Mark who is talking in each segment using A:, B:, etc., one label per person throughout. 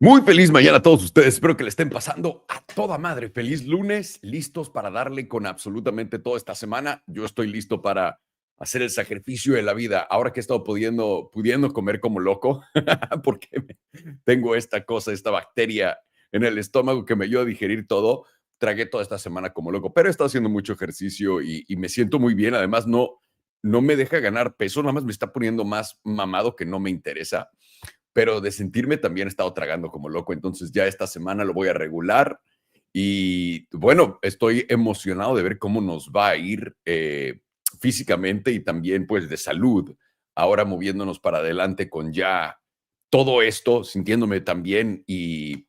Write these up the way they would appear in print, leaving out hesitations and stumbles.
A: Muy feliz mañana a todos ustedes. Espero que le estén pasando a toda madre. Feliz lunes, listos para darle con absolutamente toda esta semana. Yo estoy listo para hacer el sacrificio de la vida. Ahora que he estado pudiendo comer como loco, porque tengo esta cosa, esta bacteria en el estómago que me ayuda a digerir todo. Tragué toda esta semana como loco, pero he estado haciendo mucho ejercicio y me siento muy bien. Además, no me deja ganar peso, nada más me está poniendo más mamado que no me interesa, pero de sentirme también he estado tragando como loco. Entonces ya esta semana lo voy a regular y bueno, estoy emocionado de ver cómo nos va a ir físicamente y también pues de salud, ahora moviéndonos para adelante con ya todo esto, sintiéndome también y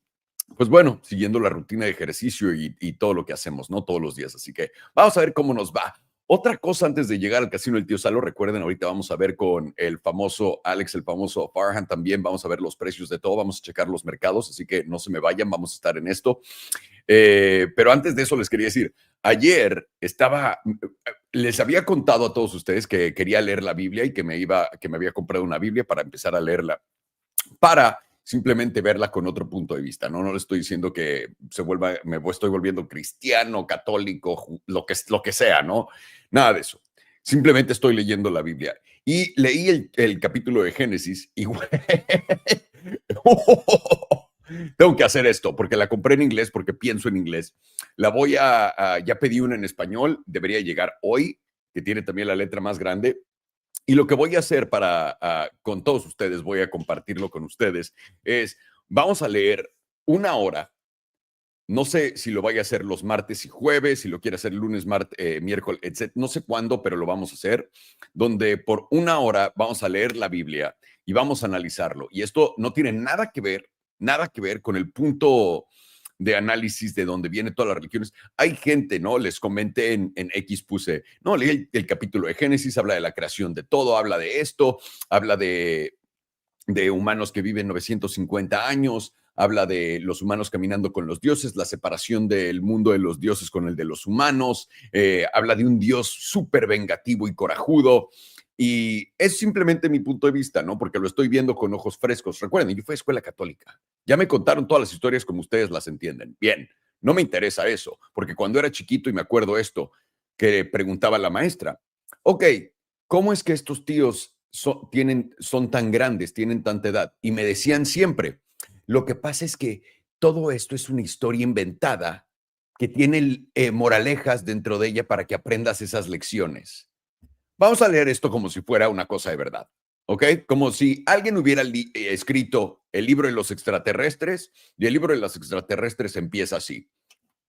A: pues bueno, siguiendo la rutina de ejercicio y todo lo que hacemos, ¿no? Todos los días. Así que vamos a ver cómo nos va. Otra cosa antes de llegar al casino del tío Salo, recuerden, ahorita vamos a ver con el famoso Alex, el famoso Farhan también, vamos a ver los precios de todo, vamos a checar los mercados, así que no se me vayan, vamos a estar en esto. Pero antes de eso les quería decir, ayer les había contado a todos ustedes que quería leer la Biblia y que me había comprado una Biblia para empezar a leerla, para simplemente verla con otro punto de vista, ¿no? No le estoy diciendo que estoy volviendo cristiano, católico, lo que sea, ¿no? Nada de eso. Simplemente estoy leyendo la Biblia. Y leí el capítulo de Génesis y tengo que hacer esto porque la compré en inglés, porque pienso en inglés. Ya pedí una en español, debería llegar hoy, que tiene también la letra más grande. Y lo que voy a hacer con todos ustedes, voy a compartirlo con ustedes, vamos a leer una hora. No sé si lo vaya a hacer los martes y jueves, si lo quiere hacer lunes, martes, miércoles, etc. No sé cuándo, pero lo vamos a hacer, donde por una hora vamos a leer la Biblia y vamos a analizarlo. Y esto no tiene nada que ver con el punto de análisis de donde viene todas las religiones. Hay gente, ¿no? Les comenté en X, puse, no, leí el capítulo de Génesis, habla de la creación de todo, habla de esto, habla de humanos que viven 950 años, habla de los humanos caminando con los dioses, la separación del mundo de los dioses con el de los humanos, habla de un Dios súper vengativo y corajudo. Y es simplemente mi punto de vista, ¿no? Porque lo estoy viendo con ojos frescos. Recuerden, yo fui a escuela católica. Ya me contaron todas las historias como ustedes las entienden. Bien, no me interesa eso, porque cuando era chiquito y me acuerdo esto, que preguntaba la maestra, ok, ¿cómo es que estos tíos son tan grandes, tienen tanta edad? Y me decían siempre, lo que pasa es que todo esto es una historia inventada que tiene moralejas dentro de ella para que aprendas esas lecciones. Vamos a leer esto como si fuera una cosa de verdad, ¿ok? Como si alguien hubiera escrito el libro de los extraterrestres y el libro de los extraterrestres empieza así.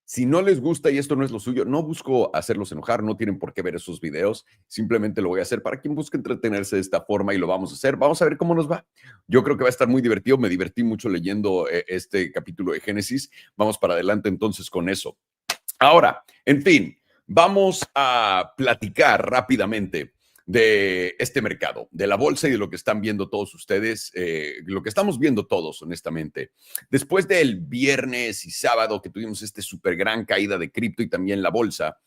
A: Si no les gusta y esto no es lo suyo, no busco hacerlos enojar, no tienen por qué ver esos videos, simplemente lo voy a hacer para quien busque entretenerse de esta forma y lo vamos a hacer. Vamos a ver cómo nos va. Yo creo que va a estar muy divertido, me divertí mucho leyendo este capítulo de Génesis. Vamos para adelante entonces con eso. Ahora, en fin, vamos a platicar rápidamente de este mercado, de la bolsa y de lo que están viendo todos ustedes, lo que estamos viendo todos, honestamente. Después del viernes y sábado que tuvimos este súper gran caída de cripto y también la bolsa,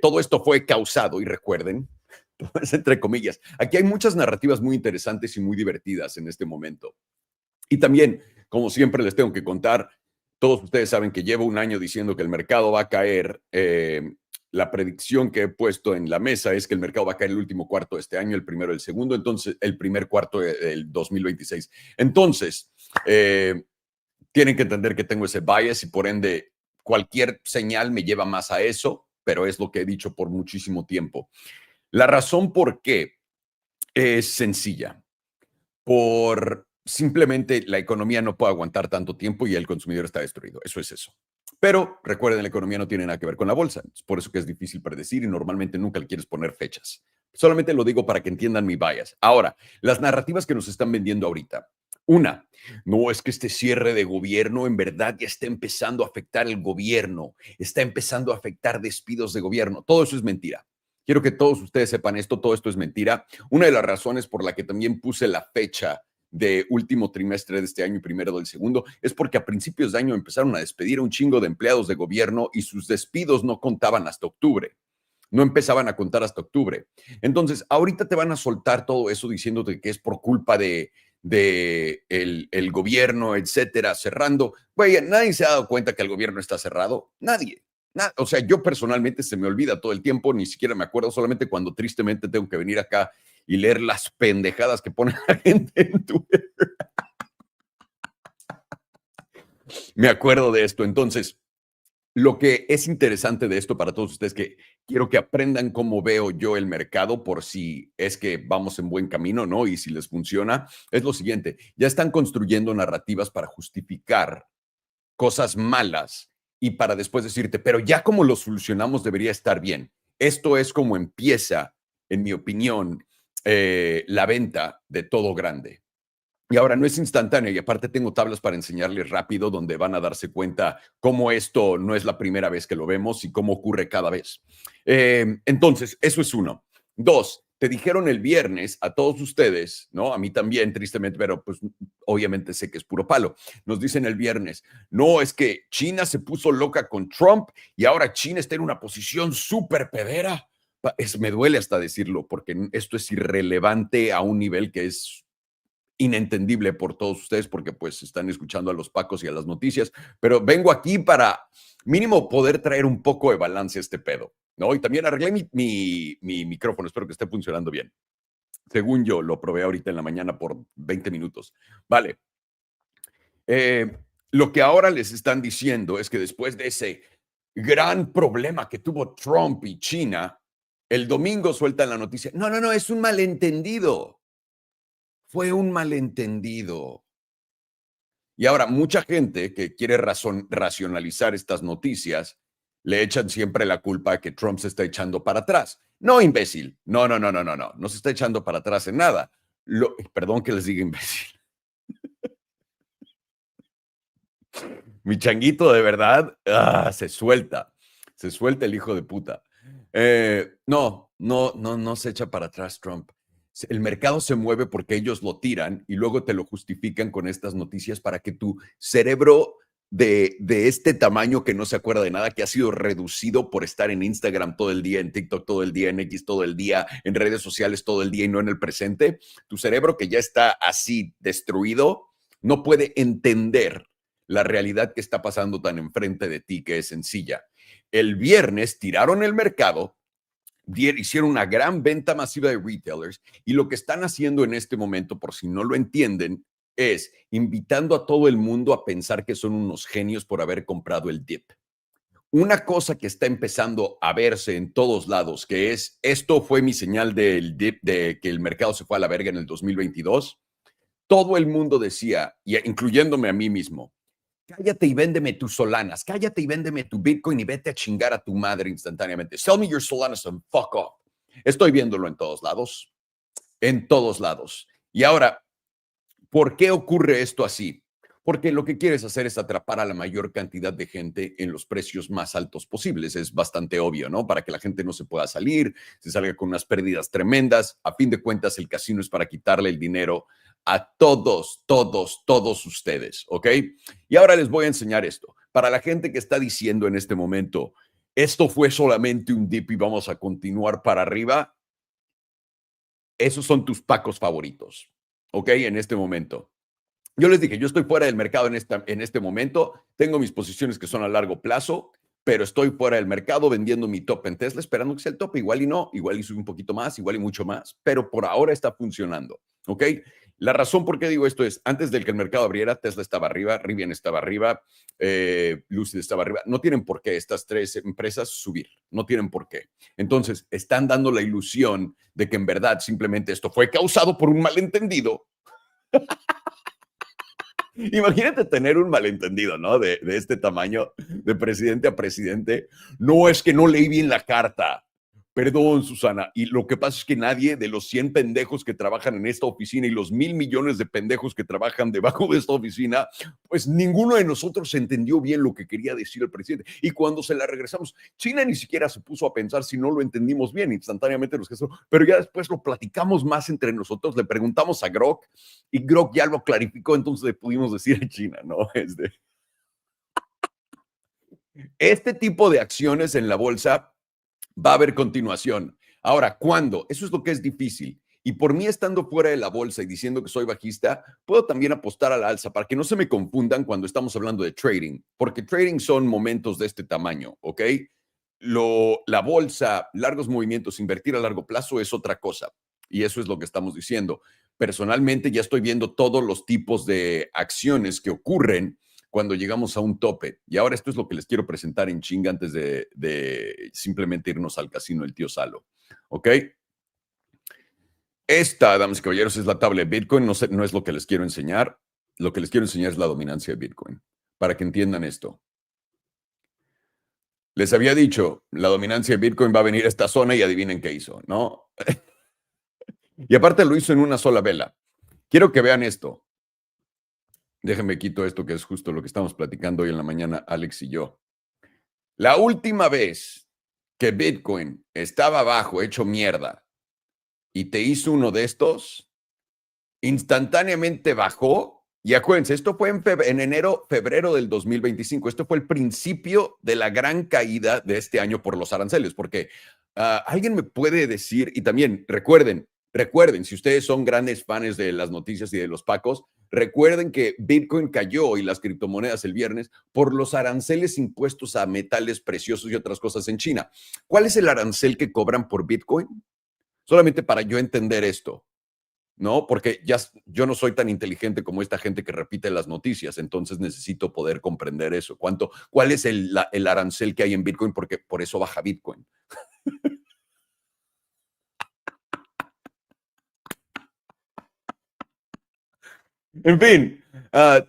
A: todo esto fue causado, y recuerden, entre comillas, aquí hay muchas narrativas muy interesantes y muy divertidas en este momento. Y también, como siempre, les tengo que contar, todos ustedes saben que llevo un año diciendo que el mercado va a caer. La predicción que he puesto en la mesa es que el mercado va a caer el último cuarto de este año, el primero, el segundo, entonces el primer cuarto del 2026. Entonces, tienen que entender que tengo ese bias y por ende cualquier señal me lleva más a eso, pero es lo que he dicho por muchísimo tiempo. La razón por qué es sencilla. Por simplemente la economía no puede aguantar tanto tiempo y el consumidor está destruido. Eso es eso. Pero recuerden, la economía no tiene nada que ver con la bolsa. Es por eso que es difícil predecir y normalmente nunca le quieres poner fechas. Solamente lo digo para que entiendan mi bias. Ahora, las narrativas que nos están vendiendo ahorita. Una, no es que este cierre de gobierno en verdad ya está empezando a afectar el gobierno, está empezando a afectar despidos de gobierno. Todo eso es mentira. Quiero que todos ustedes sepan esto, todo esto es mentira. Una de las razones por la que también puse la fecha de último trimestre de este año y primero del segundo es porque a principios de año empezaron a despedir a un chingo de empleados de gobierno y sus despidos no contaban hasta octubre. No empezaban a contar hasta octubre. Entonces, ahorita te van a soltar todo eso diciéndote que es por culpa de el gobierno, etcétera, cerrando. Güey, nadie se ha dado cuenta que el gobierno está cerrado. Nadie. O sea, yo personalmente se me olvida todo el tiempo, ni siquiera me acuerdo, solamente cuando tristemente tengo que venir acá y leer las pendejadas que pone la gente en Twitter. Me acuerdo de esto. Entonces, lo que es interesante de esto para todos ustedes, que quiero que aprendan cómo veo yo el mercado por si es que vamos en buen camino, ¿no? Y si les funciona, es lo siguiente, ya están construyendo narrativas para justificar cosas malas y para después decirte, pero ya como lo solucionamos debería estar bien. Esto es como empieza, en mi opinión, la venta de todo grande. Y ahora no es instantáneo y aparte tengo tablas para enseñarles rápido donde van a darse cuenta cómo esto no es la primera vez que lo vemos y cómo ocurre cada vez. Entonces, eso es uno. Dos, te dijeron el viernes a todos ustedes, ¿no? A mí también, tristemente, pero pues obviamente sé que es puro palo. Nos dicen el viernes, no, es que China se puso loca con Trump y ahora China está en una posición súper pedera. Me duele hasta decirlo porque esto es irrelevante a un nivel que es inentendible por todos ustedes porque pues están escuchando a los pacos y a las noticias, pero vengo aquí para mínimo poder traer un poco de balance a este pedo, ¿no? Y también arreglé mi micrófono, espero que esté funcionando bien. Según yo, lo probé ahorita en la mañana por 20 minutos. Vale. Lo que ahora les están diciendo es que después de ese gran problema que tuvo Trump y China, el domingo sueltan la noticia, no, no, no, es un malentendido. Fue un malentendido. Y ahora, mucha gente que quiere racionalizar estas noticias, le echan siempre la culpa a que Trump se está echando para atrás. No, imbécil. No, no, no, no, no, no. No se está echando para atrás en nada. Perdón que les diga imbécil. Mi changuito, de verdad, se suelta. Se suelta el hijo de puta. No, no, no, no se echa para atrás Trump. El mercado se mueve porque ellos lo tiran y luego te lo justifican con estas noticias para que tu cerebro de este tamaño que no se acuerda de nada, que ha sido reducido por estar en Instagram todo el día, en TikTok todo el día, en X todo el día, en redes sociales todo el día y no en el presente, tu cerebro que ya está así destruido, no puede entender la realidad que está pasando tan enfrente de ti, que es sencilla. El viernes tiraron el mercado, hicieron una gran venta masiva de retailers y lo que están haciendo en este momento, por si no lo entienden, es invitando a todo el mundo a pensar que son unos genios por haber comprado el dip. Una cosa que está empezando a verse en todos lados, que es, esto fue mi señal del dip, de que el mercado se fue a la verga en el 2022, todo el mundo decía, incluyéndome a mí mismo, cállate y véndeme tus solanas, cállate y véndeme tu Bitcoin y vete a chingar a tu madre instantáneamente. Sell me your solanas and fuck off. Estoy viéndolo en todos lados, en todos lados. Y ahora, ¿por qué ocurre esto así? Porque lo que quieres hacer es atrapar a la mayor cantidad de gente en los precios más altos posibles. Es bastante obvio, ¿no? Para que la gente no se pueda salir, se salga con unas pérdidas tremendas. A fin de cuentas, el casino es para quitarle el dinero a todos, todos, todos ustedes, ¿ok? Y ahora les voy a enseñar esto. Para la gente que está diciendo en este momento, esto fue solamente un dip y vamos a continuar para arriba, esos son tus pacos favoritos, ¿ok? En este momento. Yo les dije, yo estoy fuera del mercado en este momento, tengo mis posiciones que son a largo plazo, pero estoy fuera del mercado vendiendo mi top en Tesla, esperando que sea el top, igual y no, igual y sube un poquito más, igual y mucho más, pero por ahora está funcionando, ¿ok? La razón por qué digo esto es, antes de que el mercado abriera, Tesla estaba arriba, Rivian estaba arriba, Lucid estaba arriba, no tienen por qué estas tres empresas subir, no tienen por qué. Entonces, están dando la ilusión de que en verdad simplemente esto fue causado por un malentendido. Imagínate tener un malentendido, ¿no? De este tamaño, de presidente a presidente. No, es que no leí bien la carta. Perdón, Susana. Y lo que pasa es que nadie de los 100 pendejos que trabajan en esta oficina y los 1,000,000,000 de pendejos que trabajan debajo de esta oficina, pues ninguno de nosotros entendió bien lo que quería decir el presidente. Y cuando se la regresamos, China ni siquiera se puso a pensar si no lo entendimos bien, instantáneamente los gestos, pero ya después lo platicamos más entre nosotros, le preguntamos a Grok y Grok ya lo clarificó, entonces le pudimos decir a China, ¿no? Este tipo de acciones en la bolsa va a haber continuación. Ahora, ¿cuándo? Eso es lo que es difícil. Y por mí estando fuera de la bolsa y diciendo que soy bajista, puedo también apostar a la alza para que no se me confundan cuando estamos hablando de trading, porque trading son momentos de este tamaño, ¿ok? La bolsa, largos movimientos, invertir a largo plazo es otra cosa. Y eso es lo que estamos diciendo. Personalmente ya estoy viendo todos los tipos de acciones que ocurren cuando llegamos a un tope. Y ahora esto es lo que les quiero presentar en chinga antes de simplemente irnos al casino el tío Salo. ¿Ok? Esta, damas y caballeros, es la tabla de Bitcoin. No, no es lo que les quiero enseñar. Lo que les quiero enseñar es la dominancia de Bitcoin. Para que entiendan esto. Les había dicho, la dominancia de Bitcoin va a venir a esta zona y adivinen qué hizo, ¿no? Y aparte lo hizo en una sola vela. Quiero que vean esto. Déjenme quito esto que es justo lo que estamos platicando hoy en la mañana, Alex y yo. La última vez que Bitcoin estaba abajo, hecho mierda, y te hizo uno de estos, instantáneamente bajó. Y acuérdense, esto fue en enero, febrero del 2025. Esto fue el principio de la gran caída de este año por los aranceles, porque alguien me puede decir, y también recuerden, si ustedes son grandes fans de las noticias y de los pacos, recuerden que Bitcoin cayó y las criptomonedas el viernes por los aranceles impuestos a metales preciosos y otras cosas en China. ¿Cuál es el arancel que cobran por Bitcoin? Solamente para yo entender esto. ¿No? Porque ya yo no soy tan inteligente como esta gente que repite las noticias, entonces necesito poder comprender eso. ¿Cuál es el arancel que hay en Bitcoin? Porque por eso baja Bitcoin. En fin,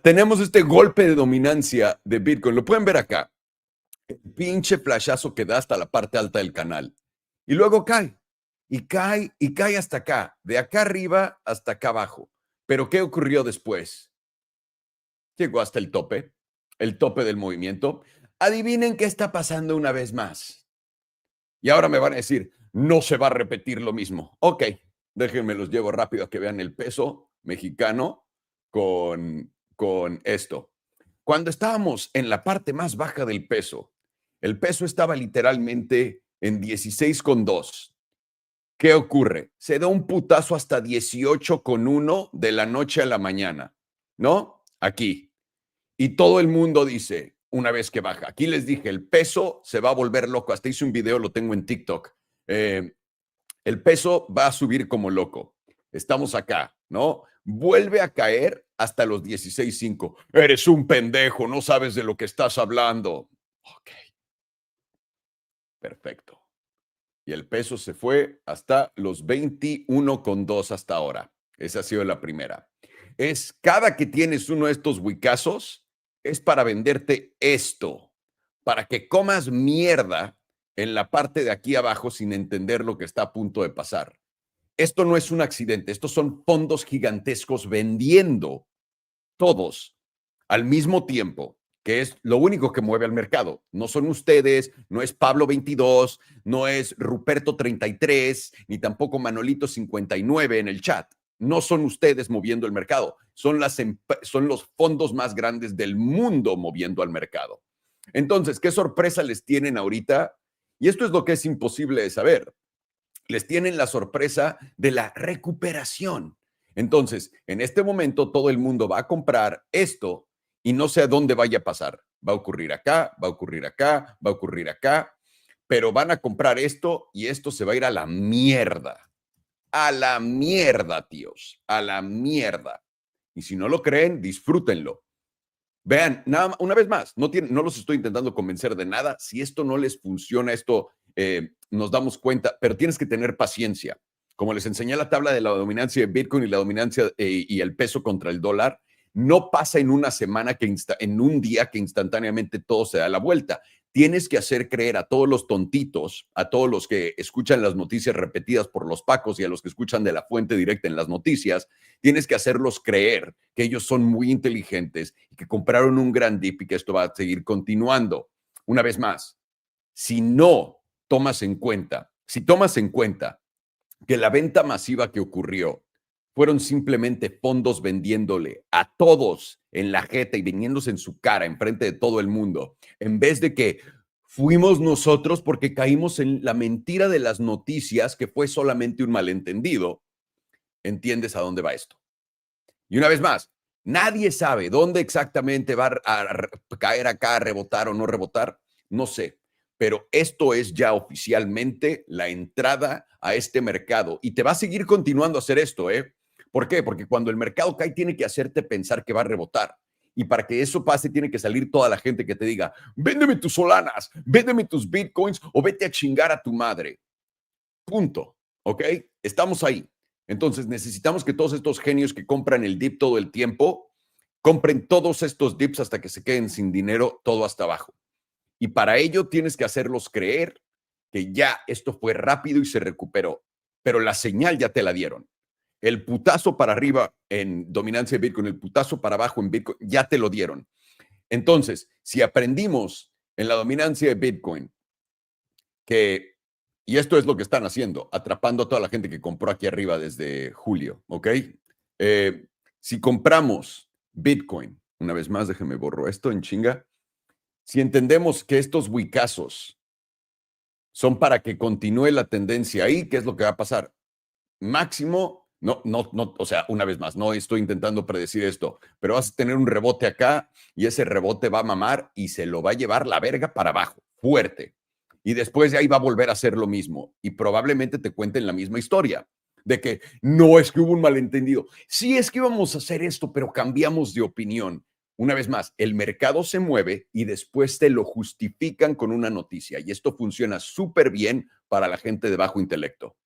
A: tenemos este golpe de dominancia de Bitcoin. Lo pueden ver acá. El pinche flashazo que da hasta la parte alta del canal. Y luego cae. Y cae y cae hasta acá. De acá arriba hasta acá abajo. Pero ¿qué ocurrió después? Llegó hasta el tope del movimiento. Adivinen qué está pasando una vez más. Y ahora me van a decir, no se va a repetir lo mismo. Ok, déjenme los llevo rápido a que vean el peso mexicano con esto. Cuando estábamos en la parte más baja del peso, el peso estaba literalmente en 16,2. ¿Qué ocurre? Se da un putazo hasta 18,1 de la noche a la mañana, ¿no? Aquí. Y todo el mundo dice, una vez que baja, aquí les dije, el peso se va a volver loco. Hasta hice un video, lo tengo en TikTok. El peso va a subir como loco. Estamos acá, ¿no? Vuelve a caer hasta los 16,5. Eres un pendejo, no sabes de lo que estás hablando. Ok, perfecto. Y el peso se fue hasta los 21,2 hasta ahora. Esa ha sido la primera. Es cada que tienes uno de estos wikazos, es para venderte esto, para que comas mierda en la parte de aquí abajo sin entender lo que está a punto de pasar. Esto no es un accidente, estos son fondos gigantescos vendiendo todos al mismo tiempo, que es lo único que mueve al mercado. No son ustedes, no es Pablo 22, no es Ruperto 33, ni tampoco Manolito 59 en el chat. No son ustedes moviendo el mercado, son los fondos más grandes del mundo moviendo al mercado. Entonces, ¿qué sorpresa les tienen ahorita? Y esto es lo que es imposible de saber. Les tienen la sorpresa de la recuperación. Entonces, en este momento todo el mundo va a comprar esto y no sé a dónde vaya a pasar. Va a ocurrir acá, va a ocurrir acá, va a ocurrir acá, pero van a comprar esto y esto se va a ir a la mierda. A la mierda, tíos, a la mierda. Y si no lo creen, disfrútenlo. Vean, una vez más, no los estoy intentando convencer de nada. Si esto no les funciona, esto nos damos cuenta, pero tienes que tener paciencia. Como les enseñé la tabla de la dominancia de Bitcoin y la dominancia y el peso contra el dólar, no pasa en una semana, en un día que instantáneamente todo se da la vuelta. Tienes que hacer creer a todos los tontitos, a todos los que escuchan las noticias repetidas por los pacos y a los que escuchan de la fuente directa en las noticias, tienes que hacerlos creer que ellos son muy inteligentes y que compraron un gran dip y que esto va a seguir continuando. Una vez más, si tomas en cuenta que la venta masiva que ocurrió fueron simplemente fondos vendiéndole a todos en la jeta y viniéndose en su cara, enfrente de todo el mundo, en vez de que fuimos nosotros porque caímos en la mentira de las noticias, que fue solamente un malentendido. entiendes a dónde va esto. Y una vez más, nadie sabe dónde exactamente va a caer acá, a rebotar o no rebotar, no sé. Pero esto es ya oficialmente la entrada a este mercado. Y te va a seguir continuando a hacer esto, ¿eh? ¿Por qué? Porque cuando el mercado cae, tiene que hacerte pensar que va a rebotar. Y para que eso pase, tiene que salir toda la gente que te diga, véndeme tus solanas, véndeme tus bitcoins o vete a chingar a tu madre. Punto. ¿Ok? Estamos ahí. Entonces necesitamos que todos estos genios que compran el dip todo el tiempo, compren todos estos dips hasta que se queden sin dinero, todo hasta abajo. Y para ello tienes que hacerlos creer que ya esto fue rápido y se recuperó. Pero la señal ya te la dieron. El putazo para arriba en dominancia de Bitcoin, el putazo para abajo en Bitcoin, ya te lo dieron. Entonces, si aprendimos en la dominancia de Bitcoin que, y esto es lo que están haciendo, atrapando a toda la gente que compró aquí arriba desde julio, ¿ok? Si compramos Bitcoin, una vez más, déjeme borro esto en chinga. Si entendemos que estos wikazos son para que continúe la tendencia ahí, ¿qué es lo que va a pasar? Máximo, no, o sea, una vez más, no estoy intentando predecir esto, pero vas a tener un rebote acá y ese rebote va a mamar y se lo va a llevar la verga para abajo, fuerte. Y después de ahí va a volver a hacer lo mismo y probablemente te cuenten la misma historia de que no es que hubo un malentendido. Sí es que íbamos a hacer esto, pero cambiamos de opinión. Una vez más, el mercado se mueve y después te lo justifican con una noticia y esto funciona súper bien para la gente de bajo intelecto.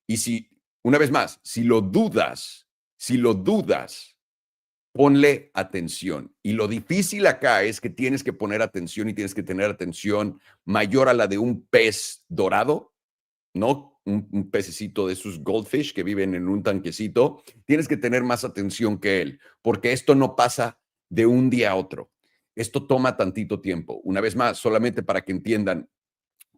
A: Y si, una vez más, si lo dudas, ponle atención. Y lo difícil acá es que tienes que poner atención y tienes que tener atención mayor a la de un pez dorado, ¿no? Un pececito de esos goldfish que viven en un tanquecito. Tienes que tener más atención que él, porque esto no pasa de un día a otro. Esto toma tantito tiempo. Una vez más, solamente para que entiendan,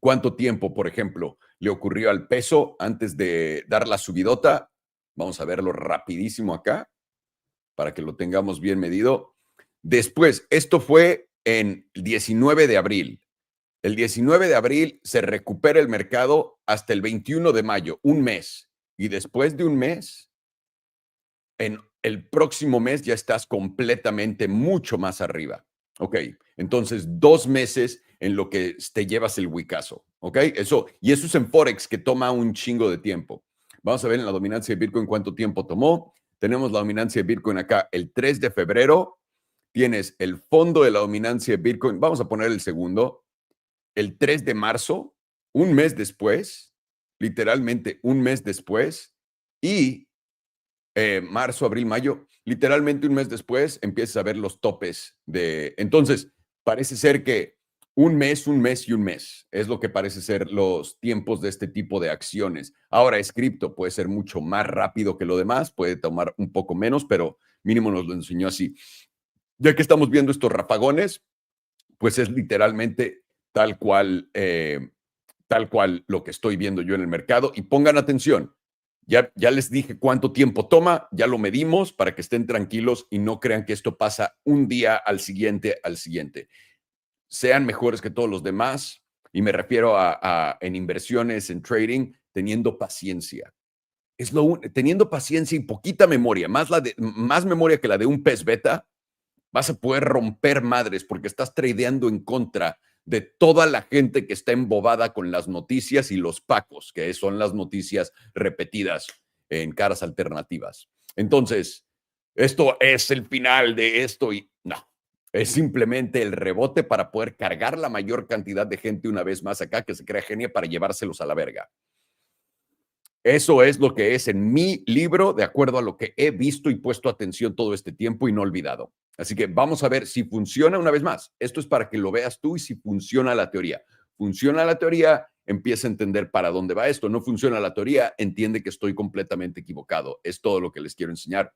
A: ¿cuánto tiempo, por ejemplo, le ocurrió al peso antes de dar la subidota? Vamos a verlo rapidísimo acá para que lo tengamos bien medido. Después, esto fue en el 19 de abril. El 19 de abril se recupera el mercado hasta el 21 de mayo, un mes. Y después de un mes, en el próximo mes ya estás completamente mucho más arriba. Ok, entonces 2 meses en lo que te llevas el wicazo. Ok, eso es en Forex que toma un chingo de tiempo. Vamos a ver en la dominancia de Bitcoin cuánto tiempo tomó. Tenemos la dominancia de Bitcoin acá el 3 de febrero. Tienes el fondo de la dominancia de Bitcoin. Vamos a poner el segundo. El 3 de marzo, un mes después, literalmente un mes después. Y marzo, abril, mayo, literalmente un mes después empiezas a ver los topes de... Entonces, parece ser que un mes y un mes es lo que parece ser los tiempos de este tipo de acciones. Ahora, es cripto, puede ser mucho más rápido que lo demás, puede tomar un poco menos, pero mínimo nos lo enseñó así. Ya que estamos viendo estos rafagones, pues es literalmente tal cual lo que estoy viendo yo en el mercado. Y pongan atención, ya les dije cuánto tiempo toma, ya lo medimos para que estén tranquilos y no crean que esto pasa un día al siguiente, Sean mejores que todos los demás, y me refiero en inversiones, en trading, teniendo paciencia. Teniendo paciencia y poquita memoria, más memoria que la de un pez beta, vas a poder romper madres porque estás tradeando en contra de toda la gente que está embobada con las noticias y los pacos, que son las noticias repetidas en caras alternativas. Entonces, esto es el final de esto y no, es simplemente el rebote para poder cargar la mayor cantidad de gente una vez más acá que se crea genia para llevárselos a la verga. Eso es lo que es en mi libro, de acuerdo a lo que he visto y puesto atención todo este tiempo y no olvidado. Así que vamos a ver si funciona una vez más. Esto es para que lo veas tú y si funciona la teoría. Funciona la teoría, empieza a entender para dónde va esto. No funciona la teoría, entiende que estoy completamente equivocado. Es todo lo que les quiero enseñar.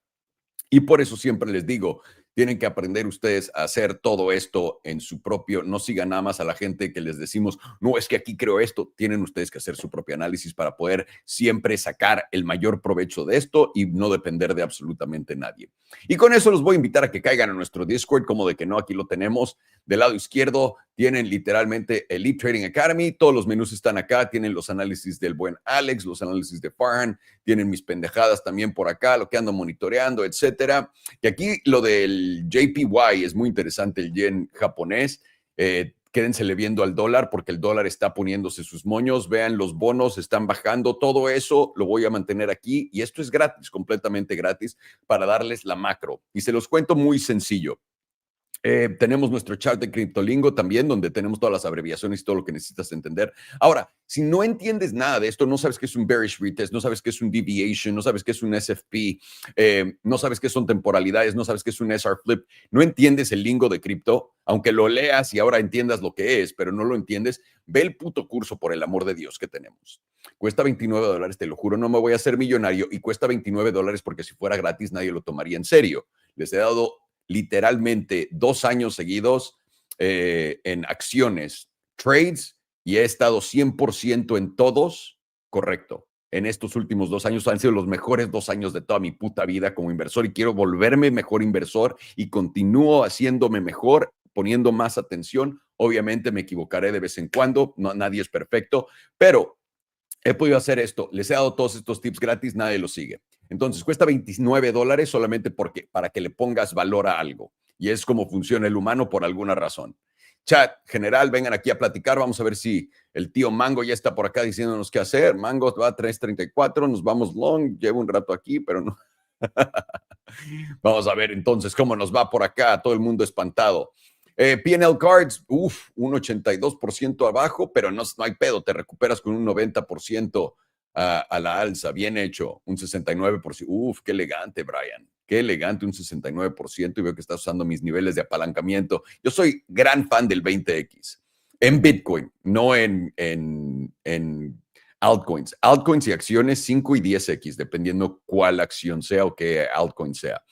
A: Y por eso siempre les digo, tienen que aprender ustedes a hacer todo esto en su propio, no sigan nada más a la gente que les decimos, no, es que aquí creo esto, tienen ustedes que hacer su propio análisis para poder siempre sacar el mayor provecho de esto y no depender de absolutamente nadie. Y con eso los voy a invitar a que caigan a nuestro Discord, como de que no, aquí lo tenemos. Del lado izquierdo tienen literalmente Elite Trading Academy, todos los menús están acá, tienen los análisis del buen Alex, los análisis de Farhan, tienen mis pendejadas también por acá, lo que ando monitoreando, etcétera. Y aquí lo del JPY es muy interesante, el yen japonés. Quédensele viendo al dólar porque el dólar está poniéndose sus moños. Vean, los bonos están bajando. Todo eso lo voy a mantener aquí y esto es gratis, completamente gratis para darles la macro. Y se los cuento muy sencillo. Tenemos nuestro chat de Criptolingo también, donde tenemos todas las abreviaciones y todo lo que necesitas entender. Ahora, si no entiendes nada de esto, no sabes qué es un bearish retest, no sabes qué es un deviation, no sabes qué es un SFP, no sabes qué son temporalidades, no sabes qué es un SR flip, no entiendes el lingo de cripto, aunque lo leas y ahora entiendas lo que es, pero no lo entiendes, ve el puto curso, por el amor de Dios, que tenemos. Cuesta $29, te lo juro, no me voy a hacer millonario, y cuesta $29 porque si fuera gratis nadie lo tomaría en serio. Les he dado literalmente 2 años seguidos en acciones, trades, y he estado 100% en todos correcto. En estos últimos 2 años han sido los mejores 2 años de toda mi puta vida como inversor y quiero volverme mejor inversor y continúo haciéndome mejor, poniendo más atención. Obviamente me equivocaré de vez en cuando, no, nadie es perfecto, pero he podido hacer esto, les he dado todos estos tips gratis, nadie los sigue. Entonces cuesta $29 solamente porque, para que le pongas valor a algo. Y es como funciona el humano por alguna razón. Chat general, vengan aquí a platicar. Vamos a ver si el tío Mango ya está por acá diciéndonos qué hacer. Mango va a 3.34, nos vamos long. Llevo un rato aquí, pero no. Vamos a ver entonces cómo nos va por acá. Todo el mundo espantado. P&L Cards, un 82% abajo, pero no hay pedo, te recuperas con un 90% a la alza, bien hecho, un 69%, qué elegante, Brian, qué elegante, un 69%, y veo que estás usando mis niveles de apalancamiento. Yo soy gran fan del 20X, en Bitcoin, no en altcoins. Altcoins y acciones 5 y 10X, dependiendo cuál acción sea o qué altcoin sea.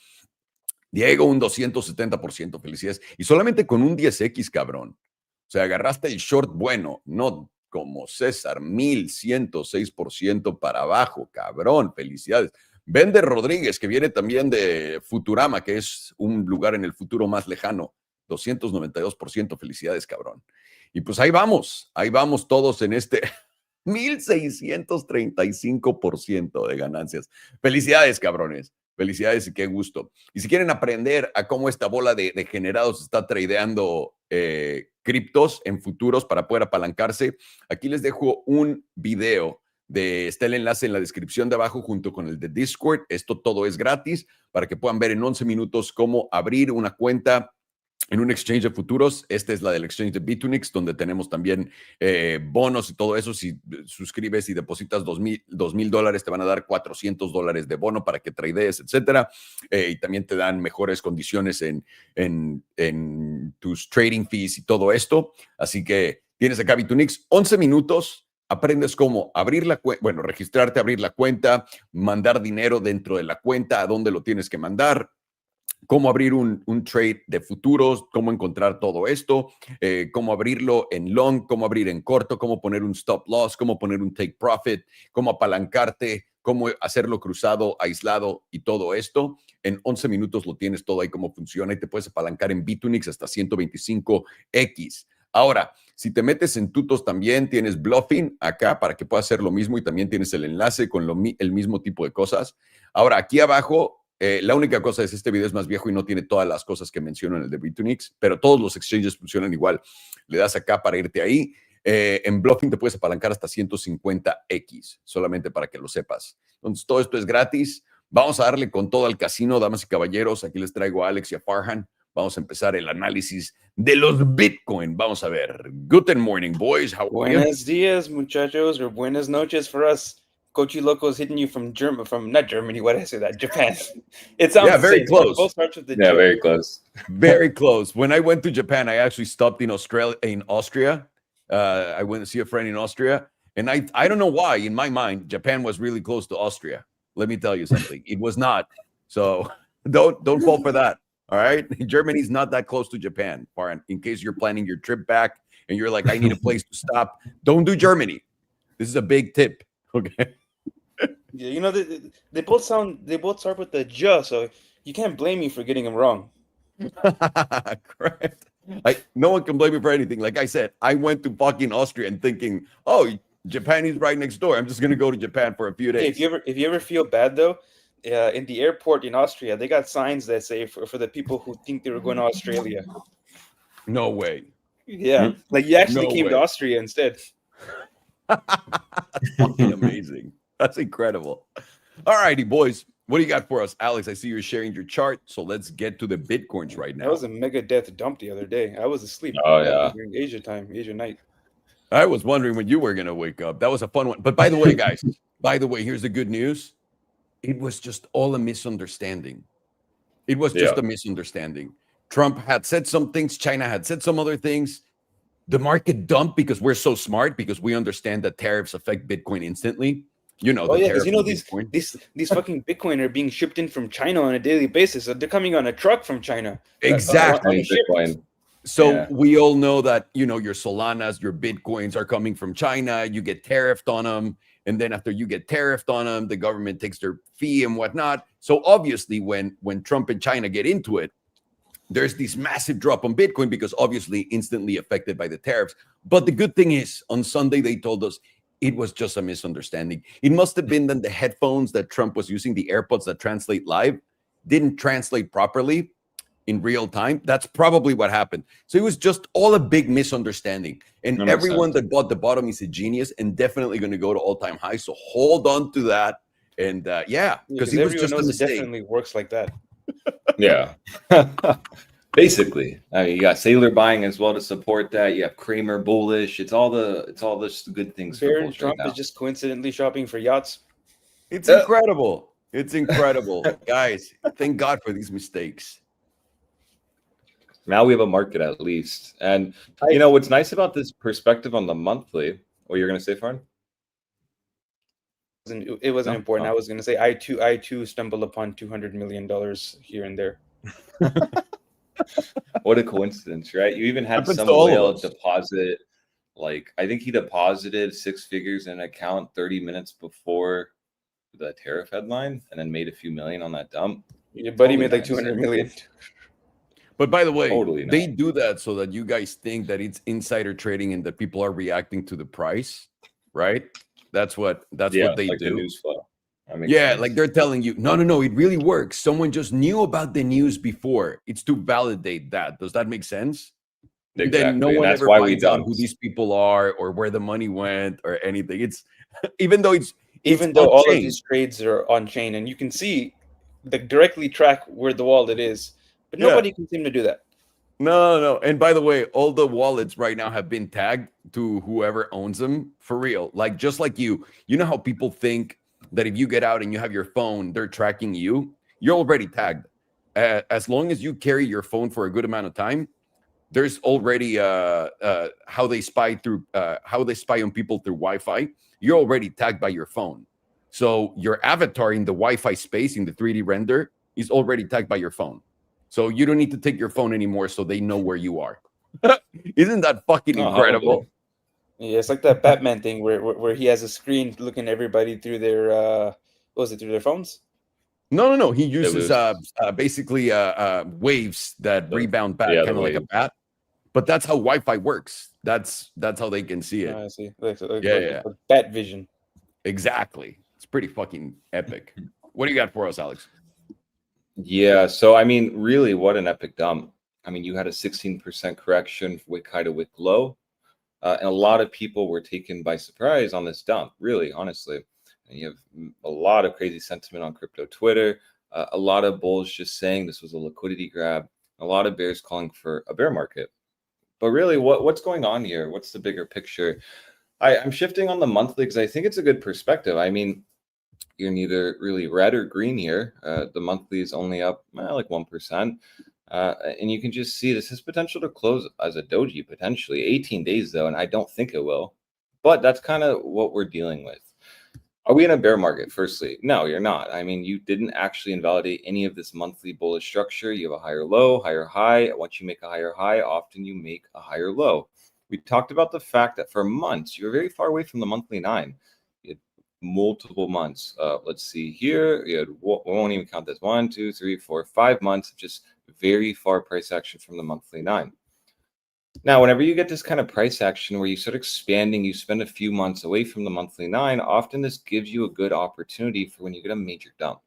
A: Diego, un 270%, felicidades. Y solamente con un 10X, cabrón. O sea, agarraste el short bueno, no como César, 1106% para abajo, cabrón, felicidades. Bender Rodríguez, que viene también de Futurama, que es un lugar en el futuro más lejano, 292%, felicidades, cabrón. Y pues ahí vamos todos en este 1635% de ganancias. Felicidades, cabrones. Felicidades y qué gusto. Y si quieren aprender a cómo esta bola de degenerados está tradeando criptos en futuros para poder apalancarse, aquí les dejo un video. Está el enlace en la descripción de abajo junto con el de Discord. Esto todo es gratis para que puedan ver en 11 minutos cómo abrir una cuenta en un exchange de futuros. Esta es la del exchange de Bitunix, donde tenemos también bonos y todo eso. Si suscribes y depositas $2,000, te van a dar $400 de bono para que tradees, etcétera. Y también te dan mejores condiciones en tus trading fees y todo esto. Así que tienes acá Bitunix, 11 minutos. Aprendes cómo abrir la cuenta, bueno, registrarte, abrir la cuenta, mandar dinero dentro de la cuenta, a dónde lo tienes que mandar, cómo abrir un trade de futuros, cómo encontrar todo esto, cómo abrirlo en long, cómo abrir en corto, cómo poner un stop loss, cómo poner un take profit, cómo apalancarte, cómo hacerlo cruzado, aislado y todo esto. En 11 minutos lo tienes todo ahí, cómo funciona, y te puedes apalancar en Bitunix hasta 125X. Ahora, si te metes en tutos también tienes bluffing acá para que puedas hacer lo mismo, y también tienes el enlace con el mismo tipo de cosas. Ahora, aquí abajo, la única cosa es este video es más viejo y no tiene todas las cosas que menciono en el de Bitunix, pero todos los exchanges funcionan igual. Le das acá para irte ahí. En bluffing te puedes apalancar hasta 150X, solamente para que lo sepas. Entonces, todo esto es gratis. Vamos a darle con todo al casino, damas y caballeros. Aquí les traigo a Alex y a Farhan. Vamos a empezar el análisis de los Bitcoin. Vamos a ver. Good morning, boys. How are you?
B: Buenos días, muchachos, or buenas noches for us. Coachy Loco is hitting you from not Germany. Why did I say that? Japan. It sounds the
A: very
B: same.
A: close.
B: Both starts with the
C: Yeah,
B: J.
C: very close.
A: Very close. When I went to Japan, I actually stopped in Austria. I went to see a friend in Austria, and I don't know why. In my mind, Japan was really close to Austria. Let me tell you something. It was not. So don't fall for that. All right, Germany's not that close to Japan. In case you're planning your trip back and you're like, I need a place to stop, don't do Germany. This is a big tip. Okay.
B: Yeah, you know they both start with the J, so you can't blame me for getting them wrong.
A: Correct. No one can blame me for anything. Like I said, I went to fucking Austria and thinking, oh, Japan is right next door. I'm just gonna go to Japan for a few
B: Hey,
A: days.
B: if you ever feel bad though, in the airport in Austria, they got signs that say for the people who think they were going to Australia.
A: No way.
B: Yeah, like you actually
A: No
B: came to
A: way.
B: Austria instead.
A: That's fucking amazing. That's incredible. All righty, boys. What do you got for us? Alex, I see you're sharing your chart. So let's get to the Bitcoins right
B: That was
A: now.
B: a mega death dump the other day. I was asleep
C: Oh yeah.
B: during Asia time, Asia night.
A: I was wondering when you were going to wake up. That was a fun one. But by the way, guys, here's the good news. It was just all a misunderstanding. It was just a misunderstanding. Trump had said some things. China had said some other things. The market dumped because we're so smart, because we understand that tariffs affect Bitcoin instantly. You know,
B: Oh
A: the
B: yeah, because
A: tariff
B: you know
A: on Bitcoin.
B: these fucking Bitcoin are being shipped in from China on a daily basis. So they're coming on a truck from China. On
A: Exactly.
B: a ship.
C: Bitcoin.
A: So
C: Yeah.
A: we all know that, you know, your Solanas, your Bitcoins are coming from China. You get tariffed on them. And then after you get tariffed on them, the government takes their fee and whatnot. So obviously, when Trump and China get into it, there's this massive drop on Bitcoin because obviously instantly affected by the tariffs. But the good thing is, on Sunday, they told us it was just a misunderstanding. It must have been that the headphones that Trump was using, the AirPods that translate live, didn't translate properly in real time. That's probably what happened. So it was just all a big misunderstanding. And
C: That makes
A: everyone
C: sense.
A: that bought the bottom is a genius and definitely going to go to all-time high. So hold on to that. And yeah, because it was
B: everyone
A: just a
B: knows it
A: mistake.
B: definitely works like that.
C: Yeah. Basically, I mean, you got Sailor buying as well to support that. You have Kramer bullish. It's all the good things for
B: Baron
C: bulls
B: Trump
C: right
B: is
C: now.
B: just coincidentally shopping for yachts.
A: It's incredible. It's incredible. Guys, thank God for these mistakes.
C: Now we have a market at least. And you know what's nice about this perspective on the monthly? What you're gonna say, Farn?
B: It wasn't
C: No?
B: important.
C: Oh.
B: I was going to say I too stumble upon $200 million here and there.
C: What a coincidence, right? You even had
A: Happens
C: some
A: to all of
C: whale
A: us.
C: deposit, like I think he deposited 6 figures in an account 30 minutes before the tariff headline, and then made a few million on that dump.
B: Your buddy
C: Totally
B: made like
C: nice.
B: 200 million.
A: But by the way,
C: Totally
A: they
C: nice.
A: do that so that you guys think that it's insider trading and that people are reacting to the price, right? That's what they
C: Like the
A: do.
C: news flow. That makes
A: Yeah,
C: sense.
A: like they're telling you, no, it really works. Someone just knew about the news before. It's to validate that. Does that make sense? And then no
C: Exactly. And
A: one
C: that's
A: ever
C: why we
A: finds out who
C: dumped.
A: these people are or where the money went or anything. It's even though it's
B: Even
A: on
B: though all of
A: chain.
B: these trades are on chain and you can see directly track where the wallet is, but
A: Yeah.
B: nobody can seem to do that.
A: No. And by the way, all the wallets right now have been tagged to whoever owns them for real. Like just like you know how people think that if you get out and you have your phone, they're tracking you. You're already tagged. As long as you carry your phone for a good amount of time, there's already how they spy on people through Wi-Fi. You're already tagged by your phone. So your avatar in the Wi-Fi space in the 3D render is already tagged by your phone. So you don't need to take your phone anymore so they know where you are. Isn't that fucking
C: Oh, how
A: incredible?
B: Yeah, it's like that Batman thing where he has a screen looking at everybody through their what was it, through their phones?
A: No. He
C: It
A: uses
C: was
A: basically waves that
C: the
A: rebound back,
C: the
A: kind of like a
C: wave.
A: bat. But that's how Wi-Fi works. That's how they can see it.
B: I see. Like
A: Yeah.
B: bat vision.
A: Exactly. It's pretty fucking epic. What do you got for us, Alex?
C: Yeah. So I mean, really, what an epic dump. I mean, you had a 16% correction wick high to wick low. And a lot of people were taken by surprise on this dump, really, honestly. And you have a lot of crazy sentiment on crypto Twitter, a lot of bulls just saying this was a liquidity grab, a lot of bears calling for a bear market. But really, what's going on here? What's the bigger picture? I'm shifting on the monthly because I think it's a good perspective. I mean, you're neither really red or green here. The monthly is only up like 1%. And you can just see this has potential to close as a doji potentially 18 days though, and I don't think it will. But that's kind of what we're dealing with. Are we in a bear market? Firstly, no, you're not. I mean, you didn't actually invalidate any of this monthly bullish structure. You have a higher low, higher high. Once you make a higher high, often you make a higher low. We talked about the fact that for months you're very far away from the monthly 9. You had multiple months. Let's see here. We won't even count this 1, 2, 3, 4, 5 months of just very far price action from the monthly 9. Now, whenever you get this kind of price action where you start expanding, you spend a few months away from the monthly 9, often this gives you a good opportunity for when you get a major dump.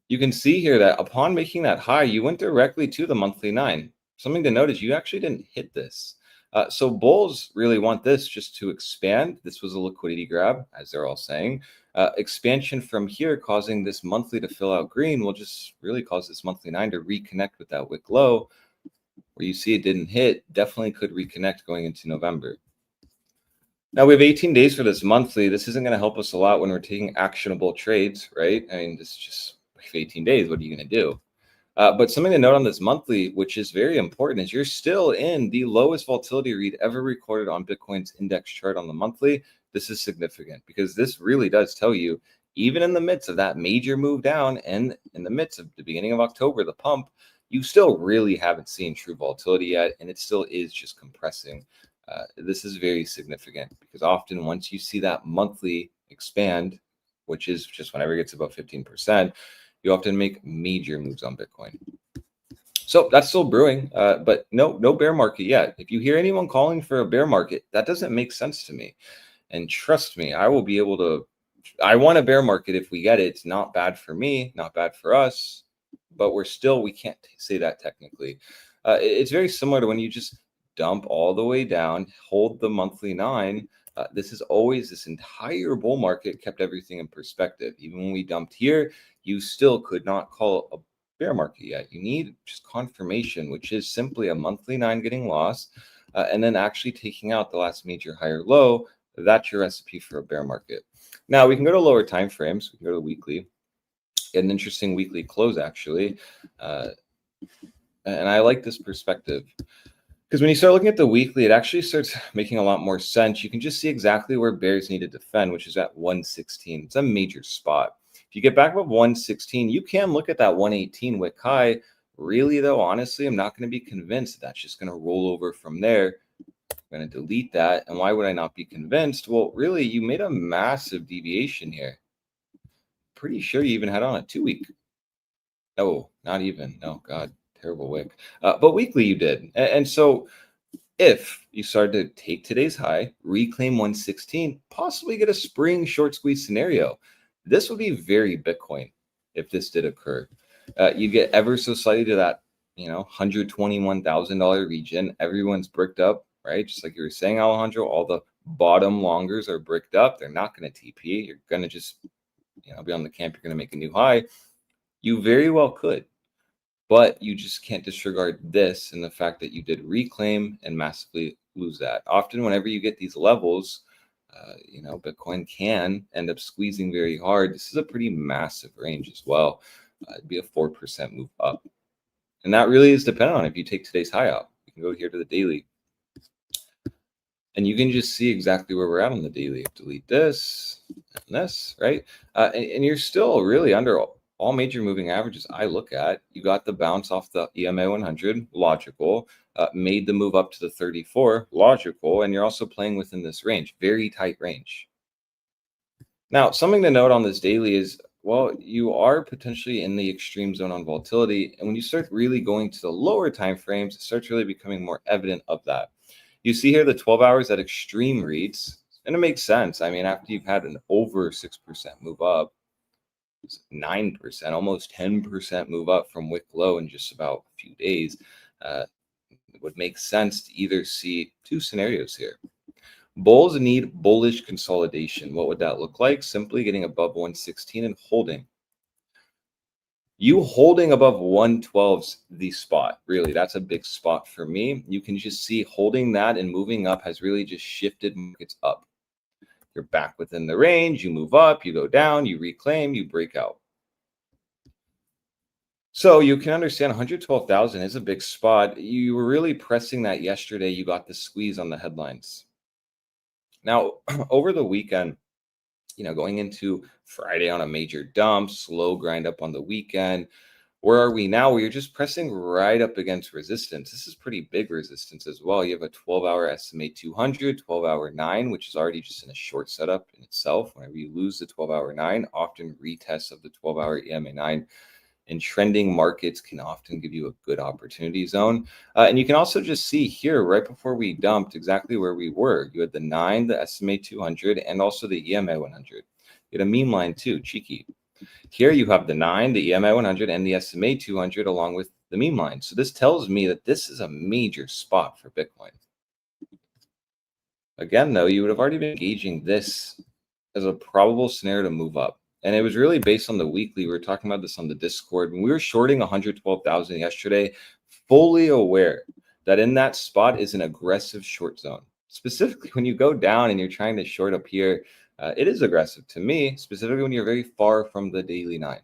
C: You can see here that upon making that high, you went directly to the monthly 9. Something to note is you actually didn't hit this. So bulls really want this just to expand. This was a liquidity grab, as they're all saying. Expansion from here causing this monthly to fill out green will just really cause this monthly 9 to reconnect with that wick low. Where you see it didn't hit, definitely could reconnect going into November. Now we have 18 days for this monthly. This isn't going to help us a lot when we're taking actionable trades, right? I mean, this is just 18 days. What are you going to do? But something to note on this monthly, which is very important, is you're still in the lowest volatility read ever recorded on Bitcoin's index chart on the monthly. This is significant because this really does tell you, even in the midst of that major move down and in the midst of the beginning of October, the pump, you still really haven't seen true volatility yet, and it still is just compressing. This is very significant because often once you see that monthly expand, which is just whenever it gets above 15%, you often make major moves on Bitcoin. So that's still brewing, but no bear market yet. If you hear anyone calling for a bear market, that doesn't make sense to me. And trust me, I will be able to. I want a bear market if we get it. It's not bad for me, not bad for us, but we can't say that technically. It's very similar to when you just dump all the way down, hold the monthly 9. This is always this entire bull market kept everything in perspective. Even when we dumped here, you still could not call a bear market yet. You need just confirmation, which is simply a monthly 9 getting lost, and then actually taking out the last major higher low. That's your recipe for a bear market. Now we can go to lower time frames. We can go to the weekly. An interesting weekly close actually, and I like this perspective. Because when you start looking at the weekly, it actually starts making a lot more sense. You can just see exactly where bears need to defend, which is at 116. It's a major spot. If you get back above 116, you can look at that 118 wick high. Really, though, honestly, I'm not going to be convinced that's just going to roll over from there. I'm going to delete that. And why would I not be convinced? Well, really, you made a massive deviation here. Pretty sure you even had on a 2-week. No, not even. No, God. Terrible wick. But weekly you did. And so if you started to take today's high, reclaim 116, possibly get a spring short squeeze scenario, this would be very Bitcoin if this did occur. You get ever so slightly to that, $121,000 region. Everyone's bricked up, right? Just like you were saying, Alejandro, all the bottom longers are bricked up. They're not going to TP. You're going to just, be on the camp. You're going to make a new high. You very well could. But you just can't disregard this and the fact that you did reclaim and massively lose that. Often whenever you get these levels, Bitcoin can end up squeezing very hard. This is a pretty massive range as well. It'd be a 4% move up. And that really is dependent on if you take today's high out. You can go here to the daily. And you can just see exactly where we're at on the daily. Delete this and this, right? And you're still really under all major moving averages I look at. You got the bounce off the EMA 100, logical. Made the move up to the 34, logical. And you're also playing within this range, very tight range. Now, something to note on this daily is, well, you are potentially in the extreme zone on volatility. And when you start really going to the lower time frames, it starts really becoming more evident of that. You see here the 12 hours at extreme reads, and it makes sense. I mean, after you've had an over 6% move up, 9%, almost 10% move up from wick low in just about a few days, it would make sense to either see two scenarios here. Bulls need bullish consolidation. What would that look like? Simply getting above 116 and holding. You holding above 112's the spot. Really, that's a big spot for me. You can just see holding that and moving up has really just shifted markets up. You're back within the range, you move up, you go down, you reclaim, you break out. So you can understand 112,000 is a big spot. You were really pressing that yesterday. You got the squeeze on the headlines. Now, over the weekend, going into Friday on a major dump, slow grind up on the weekend. Where are we now? We're just pressing right up against resistance. This is pretty big resistance as well. You have a 12-hour SMA 200, 12-hour 9, which is already just in a short setup in itself. Whenever you lose the 12-hour 9, often retests of the 12-hour EMA 9 and trending markets can often give you a good opportunity zone. And you can also just see here, right before we dumped, exactly where we were. You had the 9, the SMA 200, and also the EMA 100. You had a meme line too, cheeky. Here you have the 9, the EMA 100, and the SMA 200 along with the meme line. So this tells me that this is a major spot for Bitcoin. Again, though, you would have already been gauging this as a probable scenario to move up. And it was really based on the weekly. We were talking about this on the Discord. When we were shorting 112,000 yesterday, fully aware that in that spot is an aggressive short zone. Specifically, when you go down and you're trying to short up here, it is aggressive to me, specifically when you're very far from the daily 9.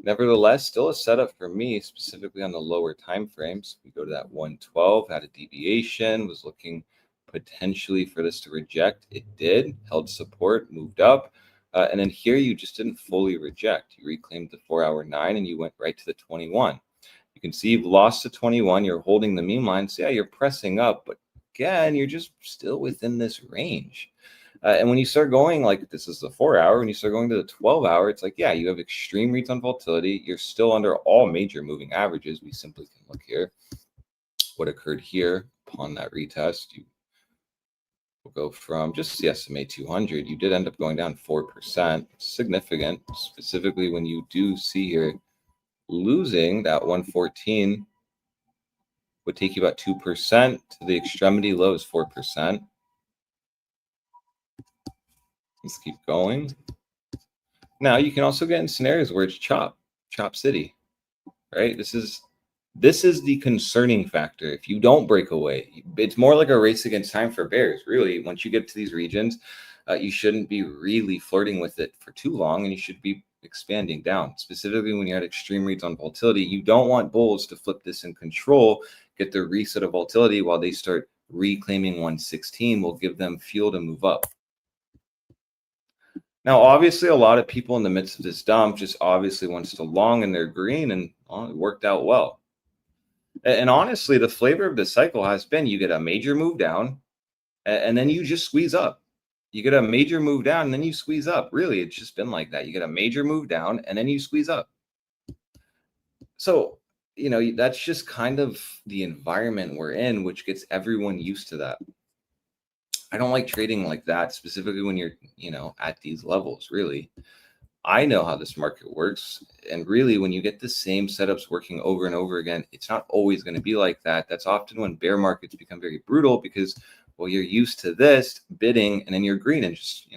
C: Nevertheless, still a setup for me, specifically on the lower time frames. We go to that 112, had a deviation, was looking potentially for this to reject. It did, held support, moved up. And then here you just didn't fully reject. You reclaimed the 4-hour 9 and you went right to the 21. You can see you've lost to 21. You're holding the meme line. So yeah, you're pressing up, but again, you're just still within this range. And when you start going, like this is the 4-hour, when you start going to the 12-hour, it's like, yeah, you have extreme reads on volatility. You're still under all major moving averages. We simply can look here. What occurred here upon that retest, you will go from just the SMA 200. You did end up going down 4%, significant, specifically when you do see here losing that 114 would take you about 2% to the extremity low is 4%. Let's keep going. Now you can also get in scenarios where it's chop city, right? This is the concerning factor. If you don't break away, it's more like a race against time for bears. Really, once you get to these regions, you shouldn't be really flirting with it for too long, and you should be expanding down. Specifically, when you're at extreme reads on volatility, you don't want bulls to flip this in control, get the reset of volatility while they start reclaiming 116. Will give them fuel to move up. Now, obviously, a lot of people in the midst of this dump just obviously wants to long in their green, and it worked out well. And honestly, the flavor of the cycle has been you get a major move down, and then you just squeeze up. You get a major move down, and then you squeeze up. Really, it's just been like that. You get a major move down, and then you squeeze up. So, that's just kind of the environment we're in, which gets everyone used to that. I don't like trading like that, specifically when you're, at these levels, really. I know how this market works. And really, when you get the same setups working over and over again, it's not always going to be like that. That's often when bear markets become very brutal because, well, you're used to this bidding and then you're green in just,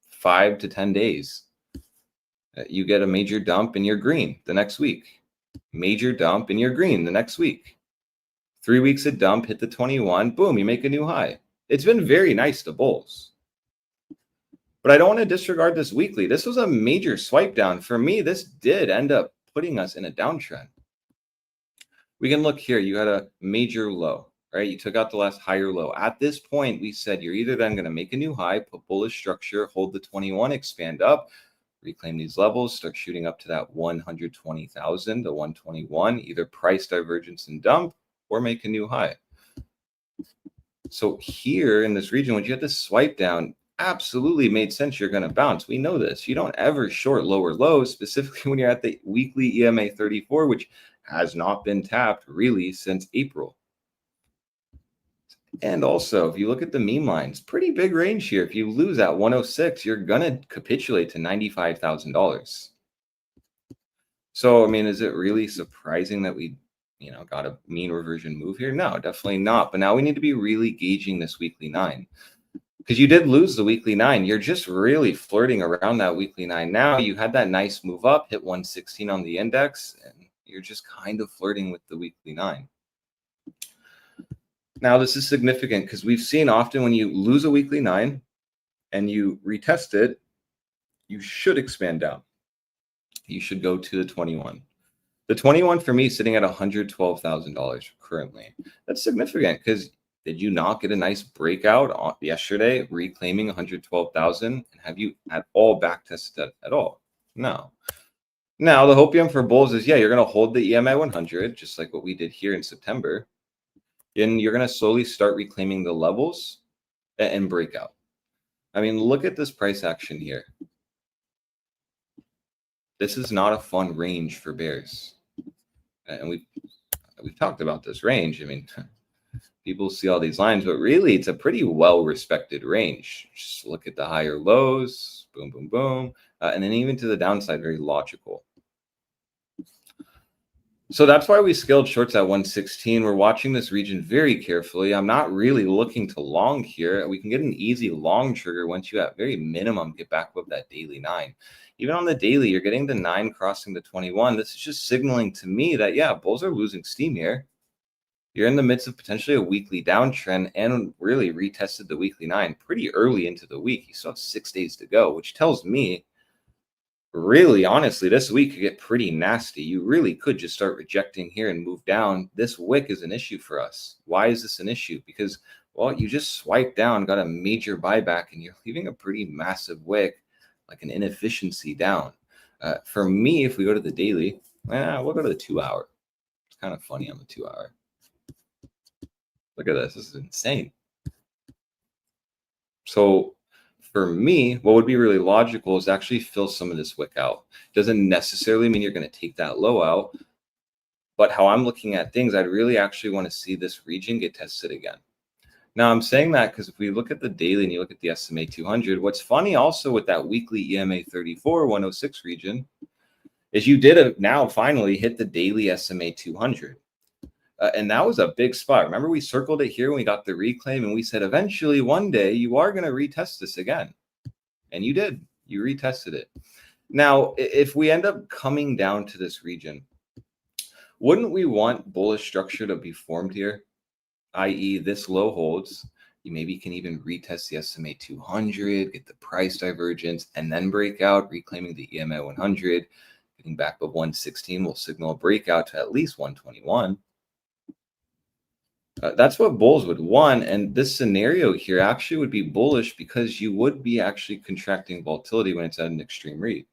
C: 5 to 10 days. You get a major dump and you're green the next week. Major dump and you're green the next week. 3 weeks of dump, hit the 21, boom, you make a new high. It's been very nice to bulls. But I don't want to disregard this weekly. This was a major swipe down. For me, this did end up putting us in a downtrend. We can look here. You had a major low, right? You took out the last higher low. At this point, we said you're either then going to make a new high, put bullish structure, hold the 21, expand up, reclaim these levels, start shooting up to that 120,000 to 121, either price divergence and dump or make a new high. So here in this region, when you had this swipe down, absolutely made sense you're going to bounce. We know this. You don't ever short lower lows, specifically when you're at the weekly EMA 34, which has not been tapped really since April. And also, if you look at the meme lines, pretty big range here. If you lose at 106, you're going to capitulate to $95,000. So, is it really surprising that we got a mean reversion move here? No, definitely not. But now we need to be really gauging this weekly 9 because you did lose the weekly 9. You're just really flirting around that weekly 9. Now you had that nice move up, hit 116 on the index, and you're just kind of flirting with the weekly 9. Now, this is significant because we've seen often when you lose a weekly 9 and you retest it, you should expand down. You should go to the 21. The 21 for me sitting at $112,000 currently. That's significant because did you not get a nice breakout yesterday, reclaiming 112,000, and have you at all back tested that at all? No. Now the hopium for bulls is you're going to hold the EMA 100 just like what we did here in September, and you're going to slowly start reclaiming the levels and break out. Look at this price action here. this is not a fun range for bears. And we've talked about this range. I mean, people see all these lines, but really it's a pretty well-respected range. Just look at the higher lows, boom, boom, boom. And then even to the downside, very logical. So that's why we scaled shorts at 116. We're watching this region very carefully. I'm not really looking to long here. We can get an easy long trigger once you at very minimum get back above that daily 9. Even on the daily, you're getting the 9 crossing the 21. This is just signaling to me that, yeah, bulls are losing steam here. You're in the midst of potentially a weekly downtrend and really retested the weekly 9 pretty early into the week. You still have 6 days to go, which tells me, really, honestly, this week could get pretty nasty. You really could just start rejecting here and move down. This wick is an issue for us. Why is this an issue? Because, well, you just swiped down, got a major buyback, and you're leaving a pretty massive wick, like an inefficiency down. For me, if we go to the daily, we'll go to the 2 hour. It's kind of funny on the 2 hour. Look at this. This is insane. So for me, what would be really logical is actually fill some of this wick out. Doesn't necessarily mean you're going to take that low out, but how I'm looking at things, I'd really actually want to see this region get tested again. Now I'm saying that because if we look at the daily and you look at the SMA 200, what's funny also with that weekly EMA 34 106 region is you did now finally hit the daily SMA 200. And that was a big spot. Remember, we circled it here when we got the reclaim, and we said eventually one day you are going to retest this again. And you did. You retested it. Now, if we end up coming down to this region, wouldn't we want bullish structure to be formed here? I.e., this low holds. You maybe can even retest the SMA 200, get the price divergence, and then break out, reclaiming the EMA 100. Getting back above 116 will signal a breakout to at least 121. That's what bulls would want. And this scenario here actually would be bullish because you would be actually contracting volatility when it's at an extreme read.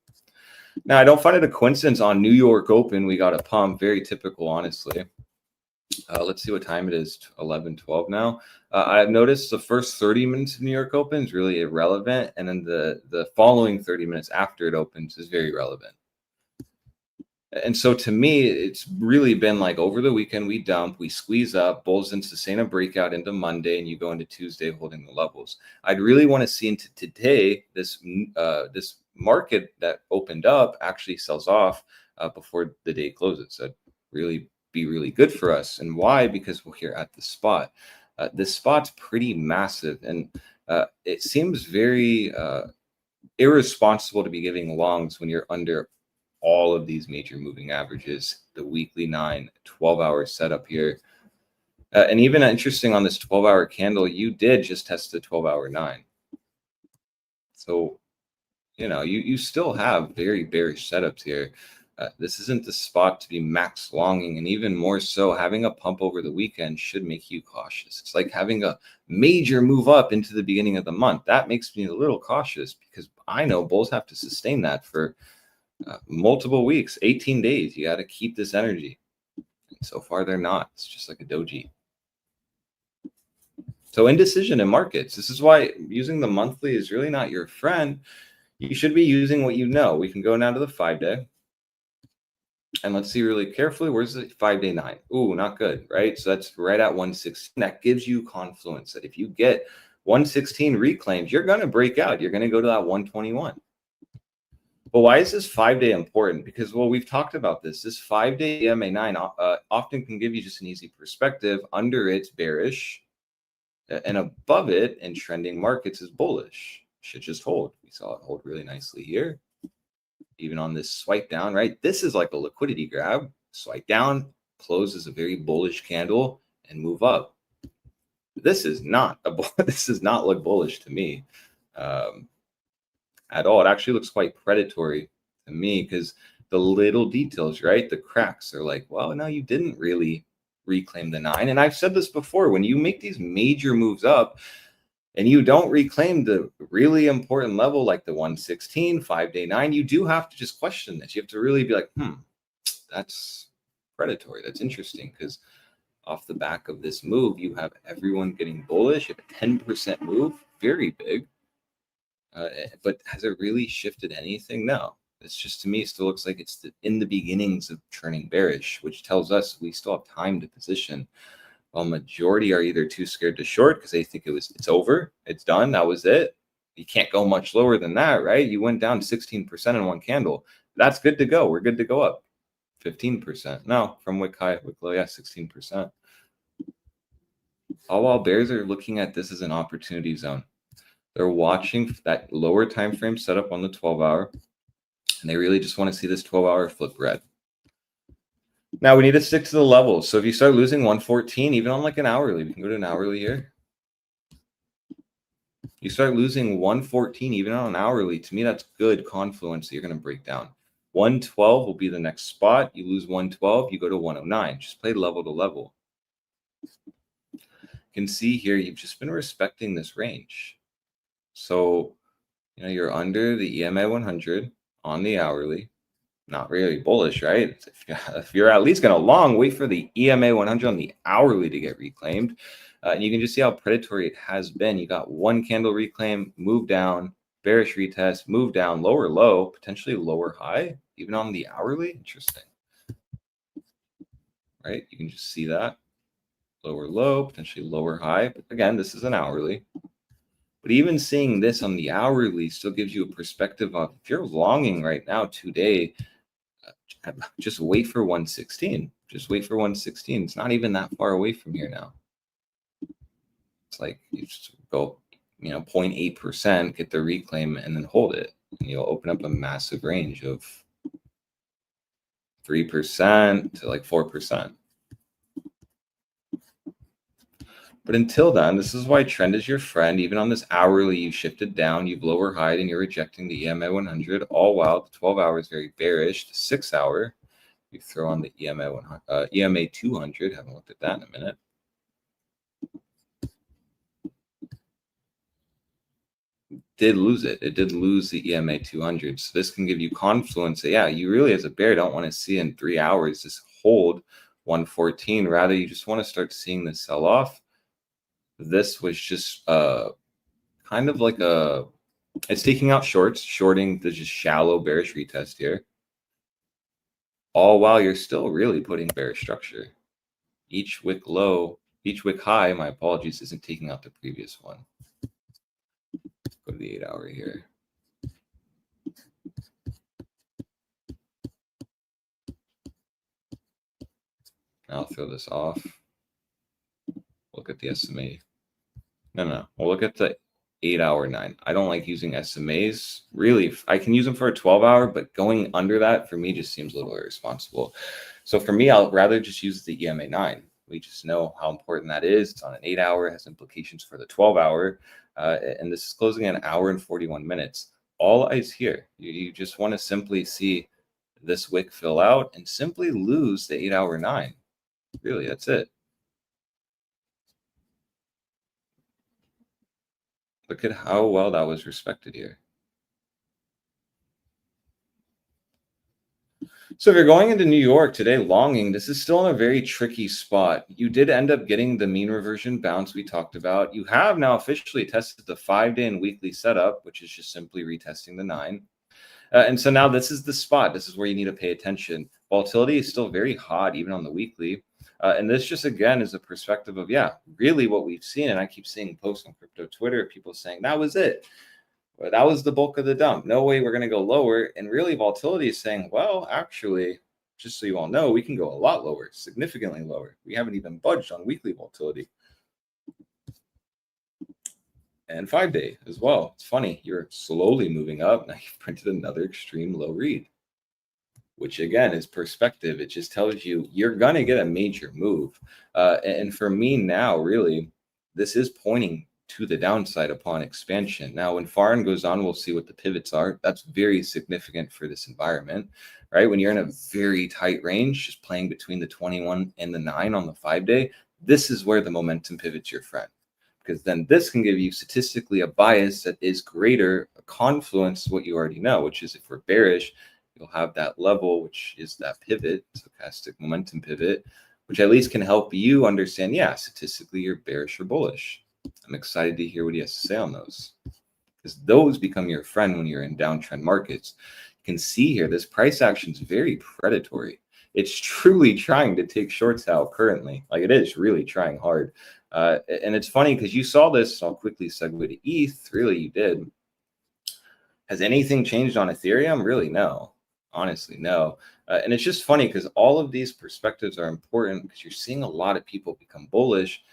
C: Now, I don't find it a coincidence on New York Open. We got a pump, very typical, honestly. Let's see what time it is, 11:12 now. I've noticed the first 30 minutes of New York Open is really irrelevant. And then the following 30 minutes after it opens is very relevant. And so to me, it's really been like over the weekend, we dump, we squeeze up, bulls then sustain a breakout into Monday, and you go into Tuesday holding the levels. I'd really want to see into today, this market that opened up actually sells off before the day closes. So it'd really be really good for us. And why? Because we're here at the spot. This spot's pretty massive, and it seems very irresponsible to be giving longs when you're under all of these major moving averages, the weekly 9, 12-hour setup here. And even interesting on this 12-hour candle, you did just test the 12-hour 9. So, you still have very bearish setups here. This isn't the spot to be max longing, and even more so, having a pump over the weekend should make you cautious. It's like having a major move up into the beginning of the month. That makes me a little cautious because I know bulls have to sustain that for multiple weeks, 18 days. You got to keep this energy. And so far, they're not. It's just like a doji. So indecision in markets. This is why using the monthly is really not your friend. You should be using what you know. We can go now to the 5-day. And let's see really carefully. Where's the 5-day 9? Ooh, not good, right? So that's right at 116. That gives you confluence that if you get 116 reclaimed, you're going to break out. You're going to go to that 121. But why is this 5-day important? Because, well, we've talked about this. This 5-day EMA 9 often can give you just an easy perspective. Under it's bearish, and above it in trending markets is bullish. Should just hold. We saw it hold really nicely here. Even on this swipe down, right? This is like a liquidity grab. Swipe down, closes a very bullish candle, and move up. This is not this does not look bullish to me. At all. It actually looks quite predatory to me because the little details, right? The cracks are like, well, no, you didn't really reclaim the 9. And I've said this before, when you make these major moves up and you don't reclaim the really important level like the 116, 5-day 9, you do have to just question this. You have to really be like, that's predatory. That's interesting because off the back of this move, you have everyone getting bullish. You have a 10% move, very big. But has it really shifted anything? No. It's just, to me, it still looks like it's in the beginnings of turning bearish, which tells us we still have time to position. While majority are either too scared to short because they think it's over, it's done, that was it. You can't go much lower than that, right? You went down 16% in one candle. That's good to go. We're good to go up 15%. No, from wick high, wick low, yeah, 16%. All while bears are looking at this as an opportunity zone. They're watching that lower time frame set up on the 12-hour, and they really just want to see this 12-hour flip red. Now we need to stick to the levels. So if you start losing 114, even on like an hourly, we can go to an hourly here. You start losing 114, even on an hourly, to me, that's good confluence that you're going to break down. 112 will be the next spot. You lose 112, you go to 109. Just play level to level. You can see here, you've just been respecting this range. So, you're under the EMA 100 on the hourly. Not really bullish, right? If you're at least going to long, wait for the EMA 100 on the hourly to get reclaimed. And you can just see how predatory it has been. You got one candle reclaim, move down, bearish retest, move down, lower low, potentially lower high, even on the hourly. Interesting, right? You can just see that. Lower low, potentially lower high. But again, this is an hourly. But even seeing this on the hourly still gives you a perspective of, if you're longing right now today, just wait for 116. Just wait for 116. It's not even that far away from here now. It's like you just go, 0.8%, get the reclaim, and then hold it. And you'll open up a massive range of 3% to like 4%. But until then, this is why trend is your friend. Even on this hourly, you shifted down, you've lower high, and you're rejecting the EMA 100, all while the 12-hour is very bearish. The 6-hour, you throw on the EMA 200. Haven't looked at that in a minute. Did lose it. It did lose the EMA 200. So this can give you confluence that, yeah, you really as a bear don't want to see in 3 hours this hold 114. Rather, you just want to start seeing the sell off. This was just kind of like it's taking out shorts, shorting the just shallow bearish retest here. All while you're still really putting bearish structure. Each wick low, each wick high, my apologies, isn't taking out the previous one. Let's go to the 8-hour here. I'll throw this off. Look at the SMA. No. We'll look at the 8-hour 9. I don't like using SMAs. Really, I can use them for a 12-hour, but going under that for me just seems a little irresponsible. So for me, I'll rather just use the EMA 9. We just know how important that is. It's on an 8-hour, it has implications for the 12-hour. And this is closing in an hour and 41 minutes. All eyes here. You just want to simply see this wick fill out and simply lose the 8-hour 9. Really, that's it. Look at how well that was respected here. So if you're going into New York today longing, this is still in a very tricky spot. You did end up getting the mean reversion bounce we talked about. You have now officially tested the 5-day and weekly setup, which is just simply retesting the 9. And so now this is the spot. This is where you need to pay attention. Volatility is still very hot, even on the weekly. And this just, again, is a perspective of, yeah, really what we've seen. And I keep seeing posts on crypto Twitter, people saying that was it. Well, that was the bulk of the dump. No way we're going to go lower. And really volatility is saying, well, actually, just so you all know, we can go a lot lower, significantly lower. We haven't even budged on weekly volatility. And 5-day as well. It's funny. You're slowly moving up. Now you've printed another extreme low read, which again is perspective. It just tells you you're going to get a major move. And for me now, really, this is pointing to the downside upon expansion. Now, when foreign goes on, we'll see what the pivots are. That's very significant for this environment, right? When you're in a very tight range, just playing between the 21 and the 9 on the 5-day, this is where the momentum pivots your friend. Because then this can give you statistically a bias that is greater, a confluence, what you already know, which is if we're bearish, you'll have that level, which is that pivot, stochastic momentum pivot, which at least can help you understand, yeah, statistically you're bearish or bullish. I'm excited to hear what he has to say on those, because those become your friend when you're in downtrend markets. can see here, this price action is very predatory. It's truly trying to take shorts out currently. Like, it is really trying hard. And it's funny because you saw this. I'll quickly segue to ETH. Really, you did. Has anything changed on Ethereum? Really, no. Honestly, no. And it's just funny because all of these perspectives are important because you're seeing a lot of people become bullish,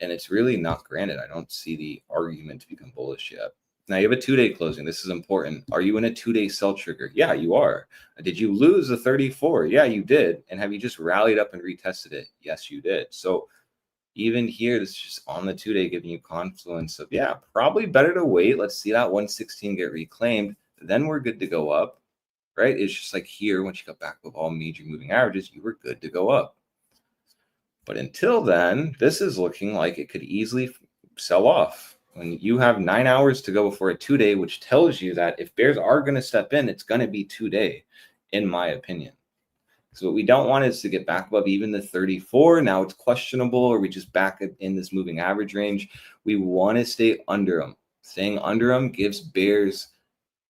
C: and it's really not granted. I don't see the argument to become bullish yet. Now, you have a 2-day closing. This is important. Are you in a 2-day sell trigger? Yeah, you are. Did you lose the 34? Yeah, you did. And have you just rallied up and retested it? Yes, you did. So even here, this is just on the 2-day giving you confluence of, yeah, probably better to wait. Let's see that 116 get reclaimed. Then we're good to go up, right? It's just like here, once you got back with all major moving averages, you were good to go up. But until then, this is looking like it could easily sell off. When you have 9 hours to go before a 2-day, which tells you that if bears are going to step in, it's going to be 2-day, in my opinion. So what we don't want is to get back above even the 34. Now it's questionable. Or we just back in this moving average range? We want to stay under them. Staying under them gives bears,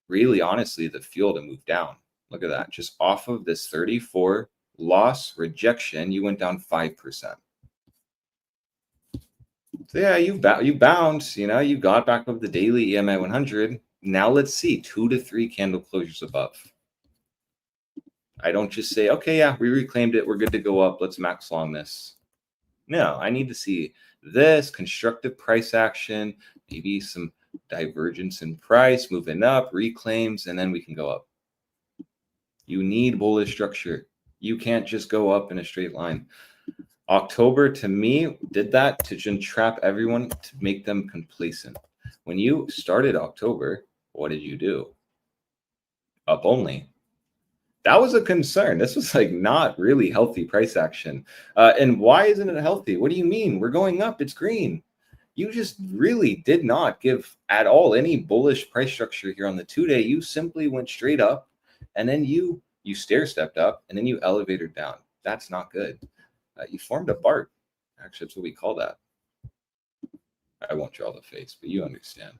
C: really honestly, the fuel to move down. Look at that. Just off of this 34 loss rejection, you went down 5%. So yeah, you bounced, you got back up the daily EMA 100. Now let's see 2 to 3 candle closures above. I don't just say, okay, yeah, we reclaimed it. We're good to go up. Let's max long this. No, I need to see this constructive price action, maybe some divergence in price, moving up, reclaims, and then we can go up. You need bullish structure. You can't just go up in a straight line. October, to me, did that to entrap everyone, to make them complacent. When you started October, what did you do? Up only. That was a concern. This was like not really healthy price action. And why isn't it healthy? What do you mean? We're going up. It's green. You just really did not give at all any bullish price structure here on the 2-day. You simply went straight up, and then you stair stepped up, and then you elevated down. That's not good. You formed a BART. Actually, that's what we call that. I won't draw the face, but you understand.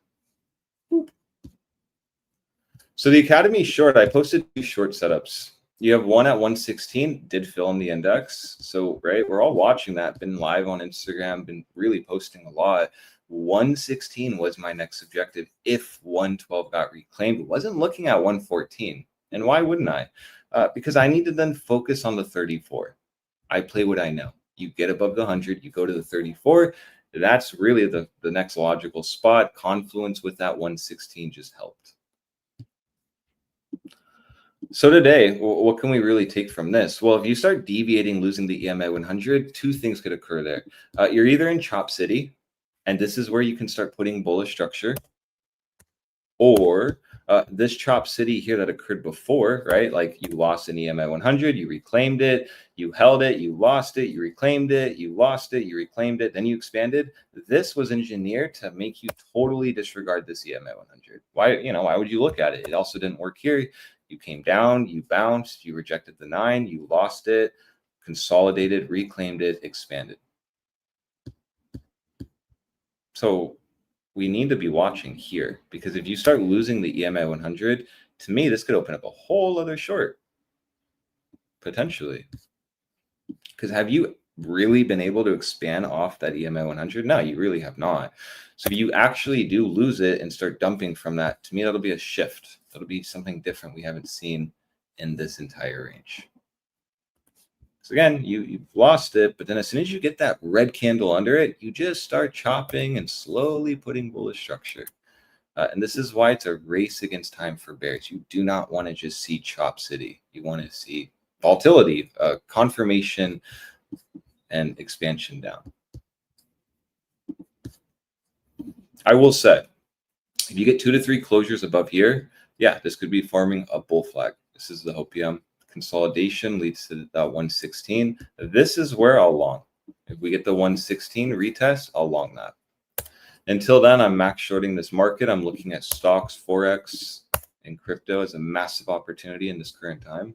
C: So the Academy short, I posted 2 short setups. You have one at 116, did fill in the index. So, right, we're all watching that, been live on Instagram, been really posting a lot. 116 was my next objective if 112 got reclaimed. Wasn't looking at 114. And why wouldn't I? Because I need to then focus on the 34. I play what I know. You get above the 100, you go to the 34. That's really the next logical spot. Confluence with that 116 just helped. So today, what can we really take from this? Well, if you start deviating, losing the EMA 100, 2 things could occur there. You're either in Chop City, and this is where you can start putting bullish structure, or this Chop City here that occurred before, right? Like you lost an EMA 100, you reclaimed it, you held it, you lost it, you reclaimed it, you lost it, you reclaimed it, then you expanded. This was engineered to make you totally disregard this EMA 100. Why would you look at it? It also didn't work here. You came down, you bounced, you rejected the 9, you lost it, consolidated, reclaimed it, expanded. So we need to be watching here, because if you start losing the EMA 100, to me, this could open up a whole other short, potentially. Because have you really been able to expand off that EMA 100? No, you really have not. So if you actually do lose it and start dumping from that, to me, that'll be a shift. That'll be something different we haven't seen in this entire range. So again, you've lost it, but then as soon as you get that red candle under it, you just start chopping and slowly putting bullish structure. And this is why it's a race against time for bears. You do not want to just see Chop City. You want to see volatility, confirmation, and expansion down. I will say, if you get 2 to 3 closures above here, yeah, this could be forming a bull flag. This is the hopium. Consolidation leads to that 116. This is where I'll long. If we get the 116 retest, I'll long that. Until then, I'm max shorting this market. I'm looking at stocks, Forex, and crypto as a massive opportunity in this current time.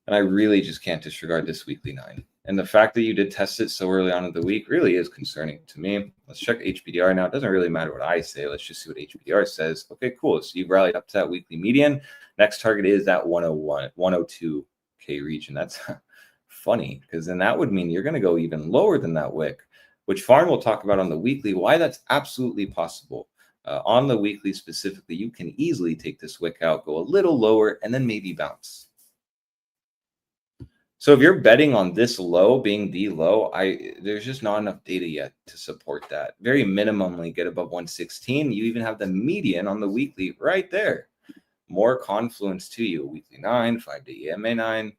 C: And I really just can't disregard this weekly 9. And the fact that you did test it so early on in the week really is concerning to me. Let's check HBDR now. It doesn't really matter what I say. Let's just see what HBDR says. Okay, cool. So you've rallied up to that weekly median. Next target is that 101, 102K region. That's funny, because then that would mean you're going to go even lower than that wick, which Farn will talk about on the weekly, why that's absolutely possible. On the weekly specifically, you can easily take this wick out, go a little lower, and then maybe bounce. So if you're betting on this low being the low, there's just not enough data yet to support that. Very minimally get above 116. You even have the median on the weekly right there. More confluence to you. Weekly 9, 5-day EMA 9,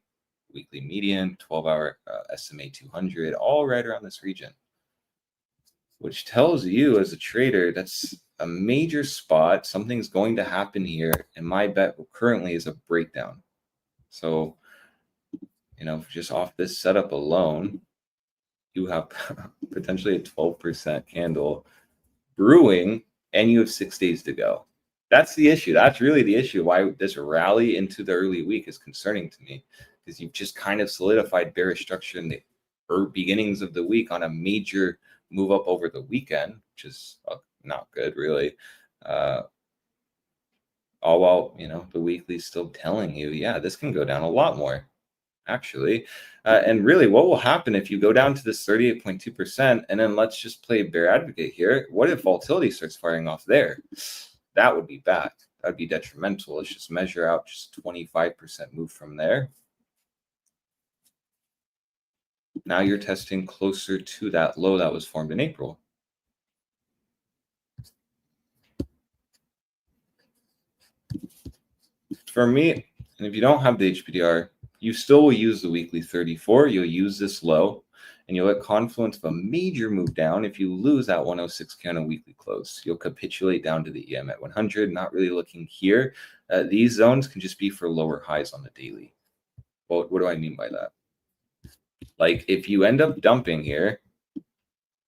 C: weekly median, 12-hour SMA 200, all right around this region. Which tells you as a trader, that's a major spot. Something's going to happen here. And my bet currently is a breakdown. So, you know, just off this setup alone, you have potentially a 12% candle brewing, and you have 6 days to go. That's the issue. That's really the issue. Why this rally into the early week is concerning to me, because you've just kind of solidified bearish structure in the beginnings of the week on a major move up over the weekend, which is not good, really. All while, you know, the weekly's still telling you, yeah, this can go down a lot more, actually. And really, what will happen if you go down to this 38.2%, and then let's just play bear advocate here? What if volatility starts firing off there? That would be bad. That would be detrimental. Let's just measure out just 25% move from there. Now you're testing closer to that low that was formed in April. For me, and if you don't have the HBDR, you still will use the weekly 34. You'll use this low, and you'll get confluence of a major move down. If you lose that 106K on a weekly close, you'll capitulate down to the EM at 100. Not really looking here. These zones can just be for lower highs on the daily. Well, what do I mean by that? Like, if you end up dumping here,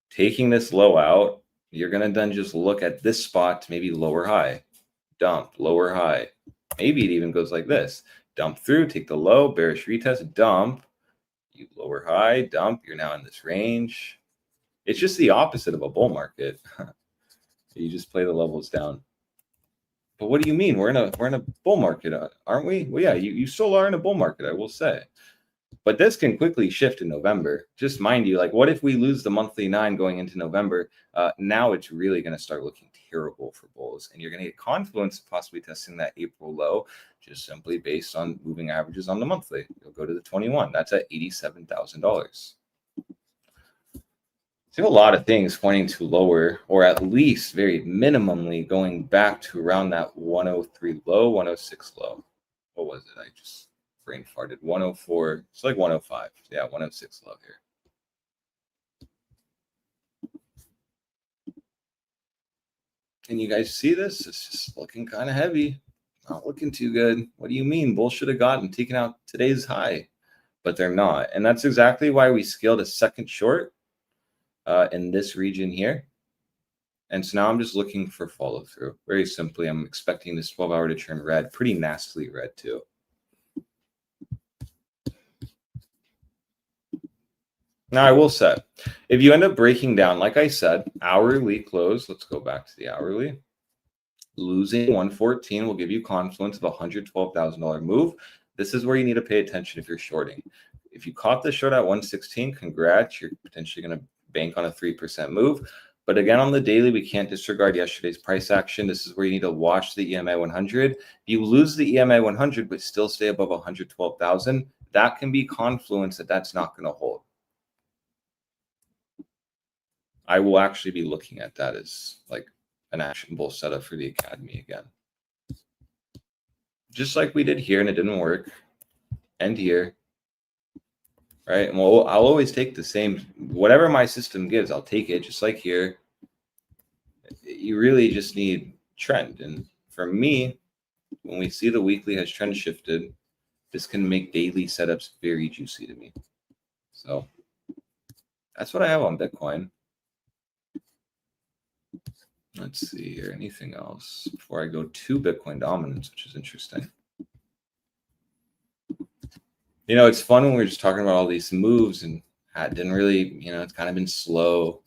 C: taking this low out, you're going to then just look at this spot to maybe lower high, dump, lower high. Maybe it even goes like this. Dump through, take the low, bearish retest, dump, you lower high, dump, you're now in this range. It's just the opposite of a bull market. You just play the levels down. But what do you mean? We're in a bull market, aren't we? Well, yeah, you still are in a bull market, I will say. But this can quickly shift in November. Just mind you, like, what if we lose the monthly 9 going into November? Now it's really going to start looking terrible for bulls, and you're going to get confluence possibly testing that April low, just simply based on moving averages on the monthly. You'll go to the 21. That's at $87,000. So a lot of things pointing to lower, or at least very minimally going back to around that 103 low, 106 low. What was it? I just brain farted. 104. It's like 105. Yeah, 106 low here. Can you guys see this? It's just looking kind of heavy. Not looking too good. What do you mean? Bulls should have gotten taken out today's high, but they're not. And that's exactly why we scaled a second short in this region here. And so now I'm just looking for follow through. Very simply, I'm expecting this 12-hour to turn red, pretty nastily red too. Now, I will say, if you end up breaking down, like I said, hourly close, let's go back to the hourly. Losing 114 will give you confluence of a $112,000 move. This is where you need to pay attention if you're shorting. If you caught the short at 116, congrats. You're potentially going to bank on a 3% move. But again, on the daily, we can't disregard yesterday's price action. This is where you need to watch the EMA 100. If you lose the EMA 100 but still stay above 112,000, that can be confluence that's not going to hold. I will actually be looking at that as like an actionable setup for the academy again. Just like we did here and it didn't work. And here. Right? And well, I'll always take the same, whatever my system gives, I'll take it, just like here. You really just need trend. And for me, when we see the weekly has trend shifted, this can make daily setups very juicy to me. So that's what I have on Bitcoin. Let's see here. Anything else before I go to Bitcoin dominance, which is interesting. You know, it's fun when we're just talking about all these moves and Didn't really, it's kind of been slow.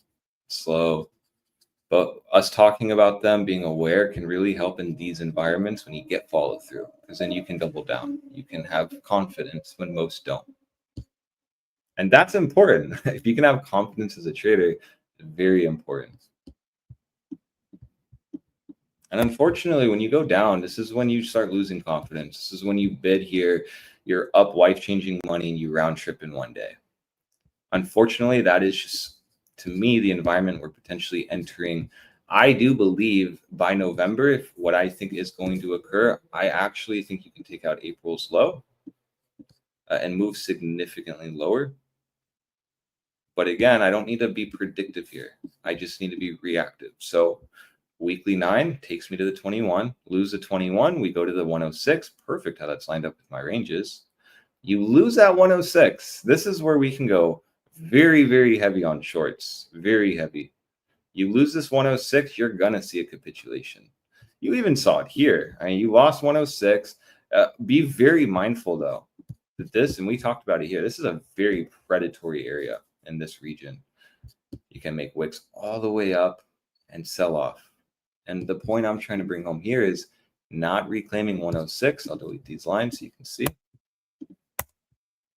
C: But us talking about them, being aware, can really help in these environments when you get follow through, because then you can double down. You can have confidence when most don't. And that's important. If you can have confidence as a trader, it's very important. And unfortunately, when you go down, this is when you start losing confidence. This is when you bid here, you're up life-changing money, and you round trip in one day. Unfortunately, that is just, to me, the environment we're potentially entering. I do believe by November, if what I think is going to occur, I actually think you can take out April's low and move significantly lower. But again, I don't need to be predictive here. I just need to be reactive. So weekly 9 takes me to the 21, lose the 21, we go to the 106. Perfect how that's lined up with my ranges. You lose that 106. This is where we can go very, very heavy on shorts, very heavy. You lose this 106, you're going to see a capitulation. You even saw it here. I mean, you lost 106. Be very mindful, though, that this, and we talked about it here, this is a very predatory area in this region. You can make wicks all the way up and sell off. And the point I'm trying to bring home here is not reclaiming 106. I'll delete these lines so you can see.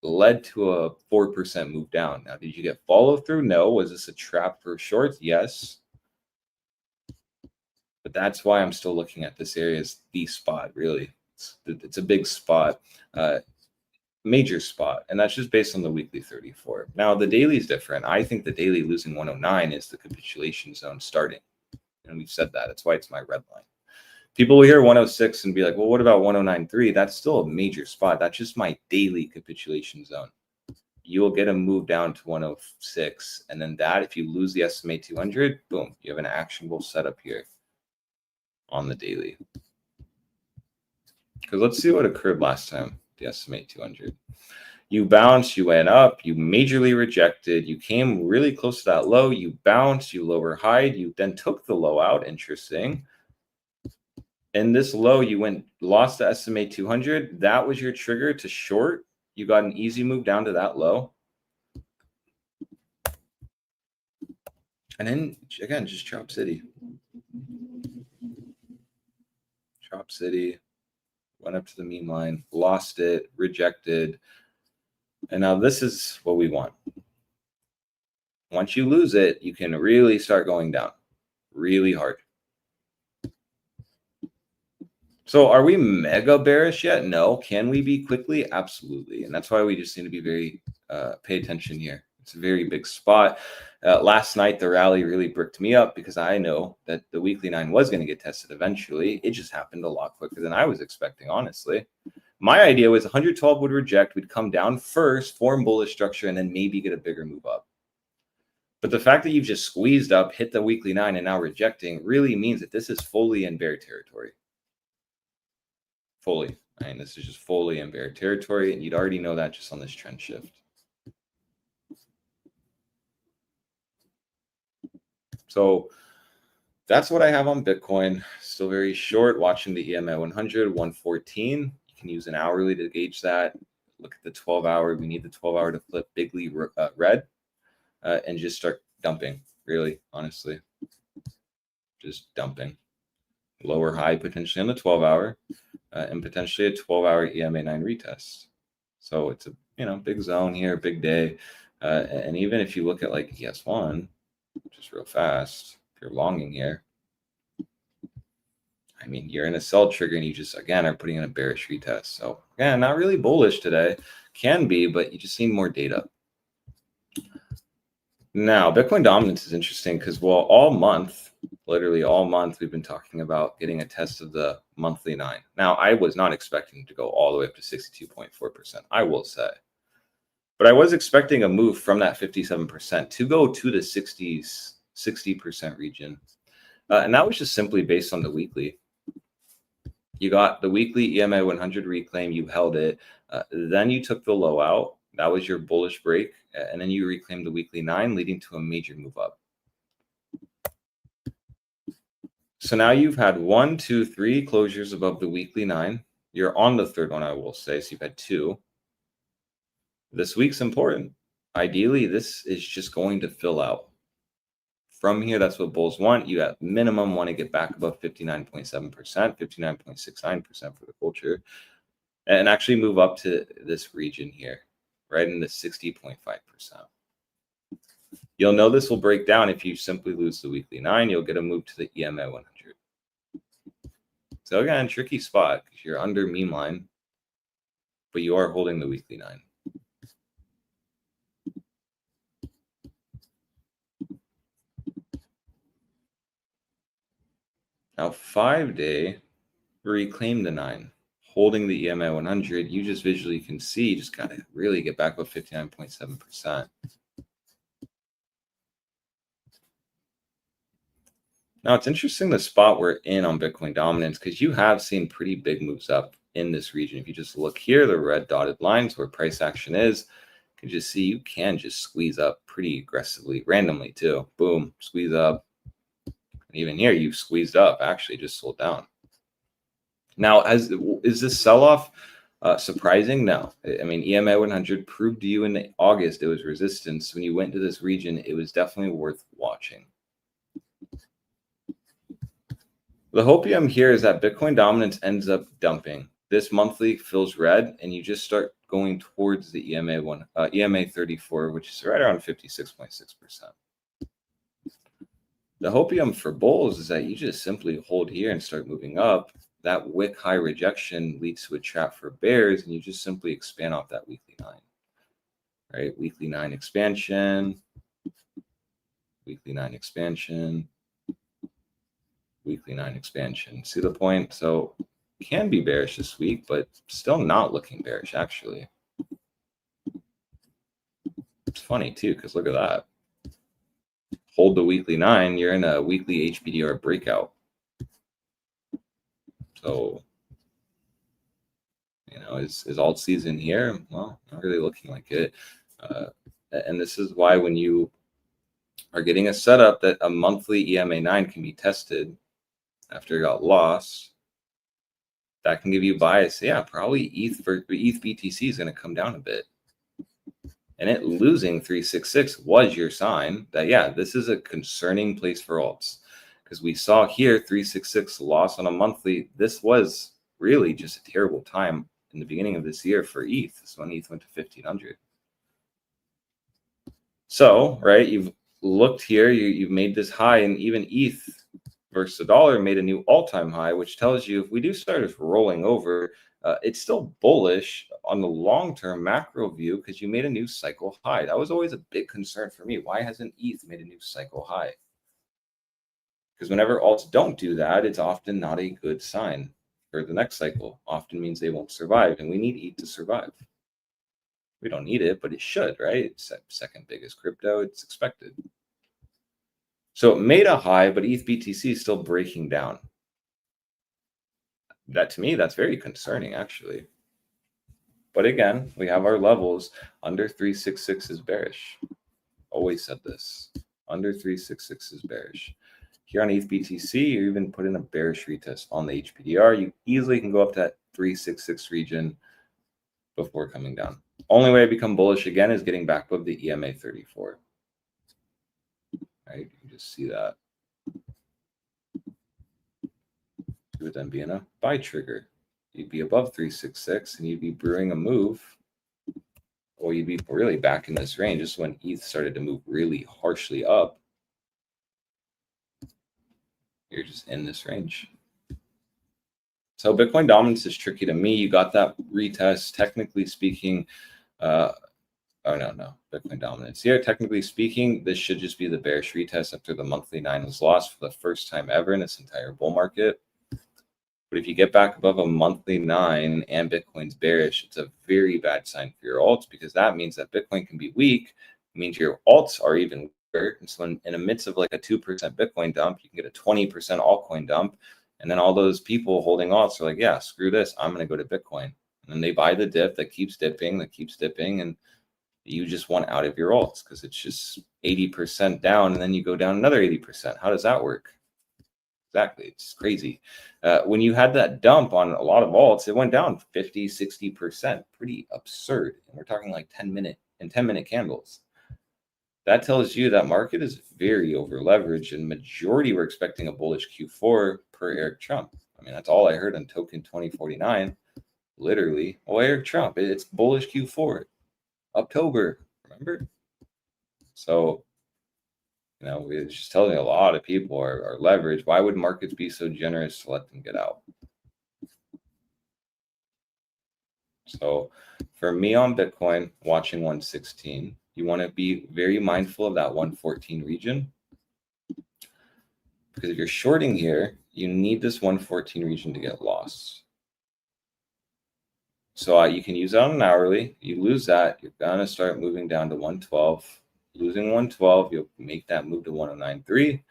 C: Led to a 4% move down. Now, did you get follow through? No. Was this a trap for shorts? Yes. But that's why I'm still looking at this area as the spot, really. It's a big spot, major spot. And that's just based on the weekly 34. Now, the daily is different. I think the daily losing 109 is the capitulation zone starting. And we've said that. That's why it's my red line. People will hear 106 and be like, well, what about 109.3? That's still a major spot. That's just my daily capitulation zone. You will get a move down to 106. And then that, if you lose the SMA 200, boom, you have an actionable setup here on the daily. Because let's see what occurred last time, the SMA 200. You bounced, you went up, you majorly rejected, you came really close to that low, you bounced, you lower high'd, you then took the low out, interesting. In this low, you lost the SMA 200. That was your trigger to short. You got an easy move down to that low. And then, again, just Chop City. Chop City. Went up to the mean line. Lost it. Rejected. And now this is what we want. Once you lose it, you can really start going down. Really hard. So are we mega bearish yet? No. Can we be quickly? Absolutely. And that's why we just need to be very, pay attention here. It's a very big spot. Last night, the rally really bricked me up because I know that the weekly 9 was going to get tested eventually. It just happened a lot quicker than I was expecting, honestly. My idea was 112 would reject. We'd come down first, form bullish structure, and then maybe get a bigger move up. But the fact that you've just squeezed up, hit the weekly 9, and now rejecting really means that this is fully in bear territory. Fully. I mean, this is just fully in bear territory, and you'd already know that just on this trend shift. So that's what I have on Bitcoin. Still very short, watching the EMA 100, 114. You can use an hourly to gauge that. Look at the 12-hour. We need the 12-hour to flip bigly red and just start dumping, really, honestly. Just dumping. Lower high potentially on the 12-hour. And potentially a 12-hour EMA 9 retest. So it's a big zone here, big day. And even if you look at like ES1, just real fast, if you're longing here, I mean, you're in a sell trigger and you just, again, are putting in a bearish retest. So again, not really bullish today. Can be, but you just need more data. Now, Bitcoin dominance is interesting because, well, all month, literally all month, we've been talking about getting a test of the monthly 9. Now, I was not expecting to go all the way up to 62.4%, I will say. But I was expecting a move from that 57% to go to the 60% region. And that was just simply based on the weekly. You got the weekly EMA 100 reclaim, you held it. Then you took the low out. That was your bullish break. And then you reclaimed the weekly 9, leading to a major move up. So now you've had 1, 2, 3 closures above the weekly 9. You're on the third one, I will say. So you've had 2. This week's important. ideally, this is just going to fill out. From here, that's what bulls want. You at minimum want to get back above 59.7%, 59.69% for the culture, and actually move up to this region here, right in the 60.5%. You'll know this will break down if you simply lose the weekly 9. You'll get a move to the EMA 100. So again, tricky spot because you're under meme line, but you are holding the weekly 9. Now 5-day, reclaim the 9. Holding the EMA 100, you just visually can see, you just got to really get back above 59.7%. Now, it's interesting the spot we're in on Bitcoin dominance because you have seen pretty big moves up in this region. If you just look here, the red dotted lines where price action is, you can just see you can just squeeze up pretty aggressively, randomly too. Boom, squeeze up. And even here, you've squeezed up, actually just sold down. Now, is this sell-off surprising? No. I mean, EMA 100 proved to you in August it was resistance. When you went to this region, it was definitely worth watching. The hopium here is that Bitcoin dominance ends up dumping. This monthly fills red, and you just start going towards the EMA 34, which is right around 56.6%. The hopium for bulls is that you just simply hold here and start moving up. That wick high rejection leads to a trap for bears, and you just simply expand off that weekly 9. Right? Weekly 9 expansion, weekly 9 expansion, weekly 9 expansion. See the point? So can be bearish this week, but still not looking bearish, actually. It's funny, too, because look at that. Hold the weekly 9, you're in a weekly HBDR breakout. So, you know, is alt season here? Well, not really looking like it. And this is why when you are getting a setup that a monthly EMA 9 can be tested after it got lost, that can give you bias. Yeah, probably ETH BTC is going to come down a bit. And it losing 366 was your sign that, yeah, this is a concerning place for alts. Because we saw here 366 loss on a monthly. This was really just a terrible time in the beginning of this year for ETH. This when ETH went to 1500. So, right, you've looked here, you've made this high, and even ETH versus the dollar made a new all-time high, which tells you if we do start rolling over, it's still bullish on the long-term macro view because you made a new cycle high. That was always a big concern for me. Why hasn't ETH made a new cycle high? Because whenever alts don't do that, it's often not a good sign for the next cycle. Often means they won't survive, and we need ETH to survive. We don't need it, but it should, right? It's second biggest crypto. It's expected. So it made a high, but ETH BTC is still breaking down. That, to me, that's very concerning, actually. But again, we have our levels. Under 366 is bearish. Always said this. Under 366 is bearish. Here on ETH BTC, you even put in a bearish retest on the HPDR. You easily can go up to that 366 region before coming down. Only way I become bullish again is getting back above the EMA 34. Right? You can just see that. It would then be in a buy trigger. You'd be above 366 and you'd be brewing a move, or you'd be really back in this range. Just when ETH started to move really harshly up, you're just in this range. So Bitcoin dominance is tricky to me. You got that retest, technically speaking. Bitcoin dominance here. Technically speaking, this should just be the bearish retest after the monthly 9 was lost for the first time ever in this entire bull market. But if you get back above a monthly 9 and Bitcoin's bearish, it's a very bad sign for your alts, because that means that Bitcoin can be weak. It means your alts are even weaker. And so in the midst of like a 2% Bitcoin dump, you can get a 20% altcoin dump. And then all those people holding alts are like, yeah, screw this. I'm going to go to Bitcoin. And then they buy the dip that keeps dipping, and you just want out of your alts because it's just 80% down, and then you go down another 80%. How does that work? Exactly. It's crazy. When you had that dump on a lot of alts, it went down 50, 60%. Pretty absurd. And we're talking like 10-minute candles. that tells you that market is very over leveraged, and majority were expecting a bullish Q4 per Eric Trump. I mean, that's all I heard on token 2049. Literally, oh, Eric Trump, it's bullish Q4, October, remember? So, it's just telling a lot of people are leveraged. Why would markets be so generous to let them get out? So for me on Bitcoin, watching 116, you want to be very mindful of that 114 region. Because if you're shorting here, you need this 114 region to get lost. So you can use that on an hourly. You lose that, you're going to start moving down to 112. Losing 112, you'll make that move to 1093.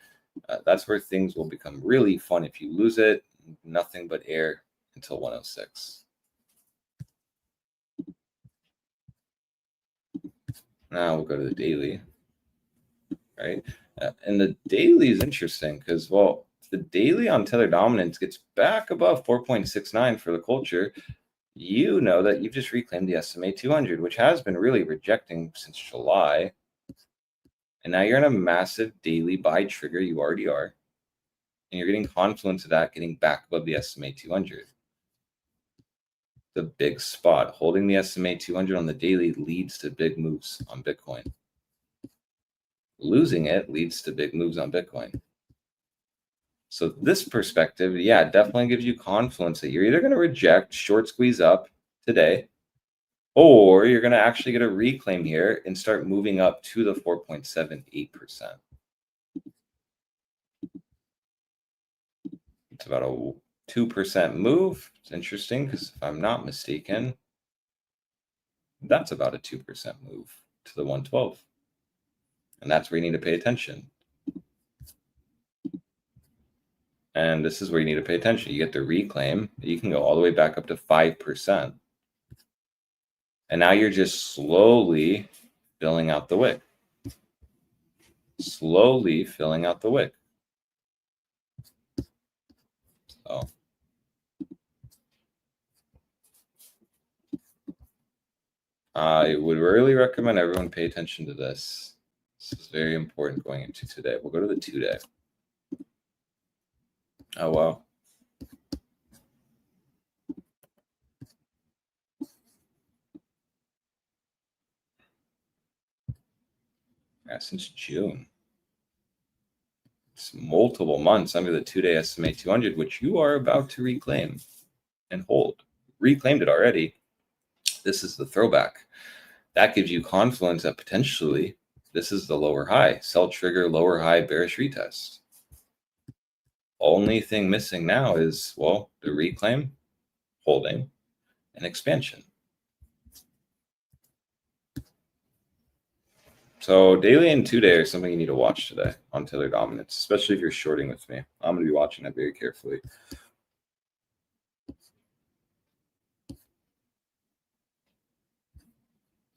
C: That's where things will become really fun. If you lose it, nothing but air until 106. Now we'll go to the daily, right? And the daily is interesting because, well, the daily on tether dominance gets back above 4.69 for the culture. You know that you've just reclaimed the SMA 200, which has been really rejecting since July. And now you're in a massive daily buy trigger. You already are. And you're getting confluence of that, getting back above the SMA 200. The big spot. Holding the SMA 200 on the daily leads to big moves on Bitcoin. Losing it leads to big moves on Bitcoin. So this perspective, yeah, definitely gives you confidence that you're either going to reject, short squeeze up today, or you're going to actually get a reclaim here and start moving up to the 4.78%. It's about a 2% move. It's interesting because if I'm not mistaken, that's about a 2% move to the 112. And that's where you need to pay attention. And this is where you need to pay attention. You get the reclaim. You can go all the way back up to 5%. And now you're just slowly filling out the wick. Slowly filling out the wick. So I would really recommend everyone pay attention to this. This is very important going into today. We'll go to the 2-day. Oh, wow. Yeah, since June. It's multiple months under the 2-day SMA 200, which you are about to reclaim and hold. Reclaimed it already. This is the throwback. That gives you confidence that potentially this is the lower high. Sell trigger, lower high, bearish retest. Only thing missing now is, well, the reclaim, holding, and expansion. So daily and 2-day are something you need to watch today on tether dominance, especially if you're shorting with me. I'm going to be watching that very carefully.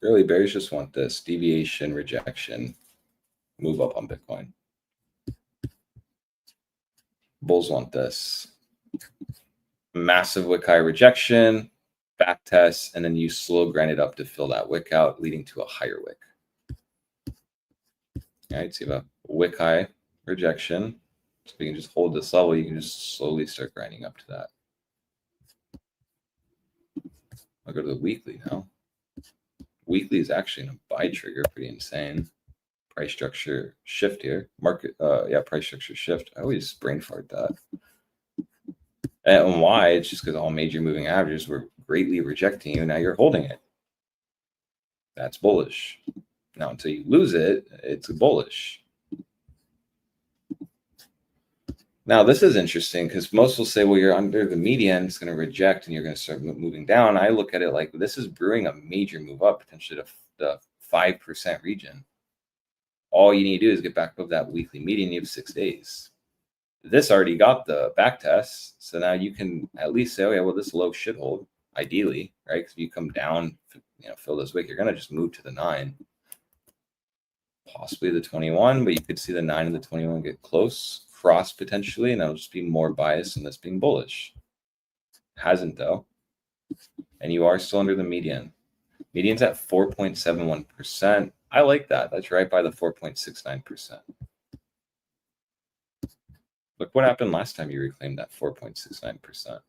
C: Early bears just want this deviation, rejection, move up on Bitcoin. Bulls want this massive wick high rejection, back test, and then you slow grind it up to fill that wick out, leading to a higher wick. All right, so you have a wick high rejection. So we can just hold this level. You can just slowly start grinding up to that. I'll go to the weekly now. Weekly is actually in a buy trigger, pretty insane. Price structure shift here. Market, price structure shift. I always brain fart that. And why? It's just because all major moving averages were greatly rejecting you. Now you're holding it. That's bullish. Now, until you lose it, it's bullish. Now, this is interesting because most will say, well, you're under the median, it's going to reject and you're going to start moving down. I look at it like this is brewing a major move up, potentially to the 5% region. All you need to do is get back above that weekly median. You have 6 days. This already got the back test. So now you can at least say, oh, yeah, well, this low should hold, ideally, right? Because if you come down, fill this wick, you're going to just move to the 9. Possibly the 21, but you could see the 9 and the 21 get close, cross potentially, and that'll just be more bias in this being bullish. Hasn't though. And you are still under the median. Median's at 4.71%. I like that. That's right by the 4.69%. Look what happened last time you reclaimed that 4.69%.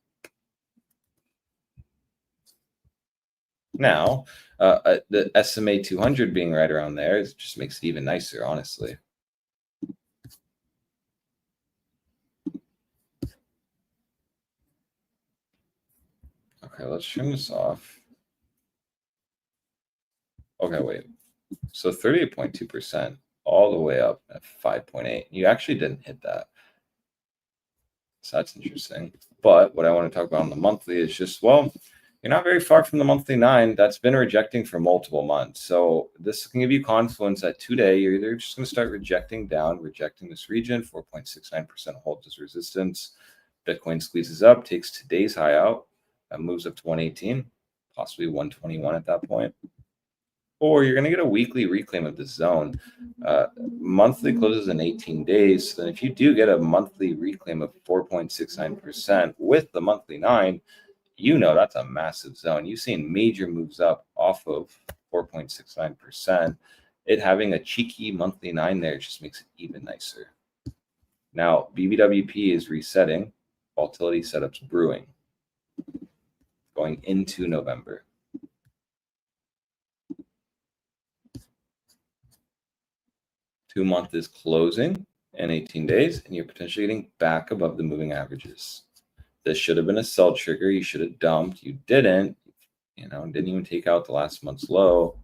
C: Now, the SMA 200 being right around there just makes it even nicer, honestly. Okay, let's turn this off. Okay, wait. So 38.2% all the way up at 5.8. You actually didn't hit that. So that's interesting. But what I want to talk about on the monthly is just, well, you're not very far from the monthly 9. That's been rejecting for multiple months. So this can give you confluence that today you're either just going to start rejecting down, rejecting this region, 4.69% holds as resistance. Bitcoin squeezes up, takes today's high out, moves up to 118, possibly 121 at that point. Or you're going to get a weekly reclaim of this zone. Monthly closes in 18 days. So then if you do get a monthly reclaim of 4.69% with the monthly 9, you know that's a massive zone. You've seen major moves up off of 4.69%. It having a cheeky monthly 9 there just makes it even nicer. Now, BBWP is resetting. Volatility setups brewing. Going into November. Two-month is closing in 18 days, and you're potentially getting back above the moving averages. This should have been a sell trigger. You should have dumped. You didn't. Didn't even take out the last month's low.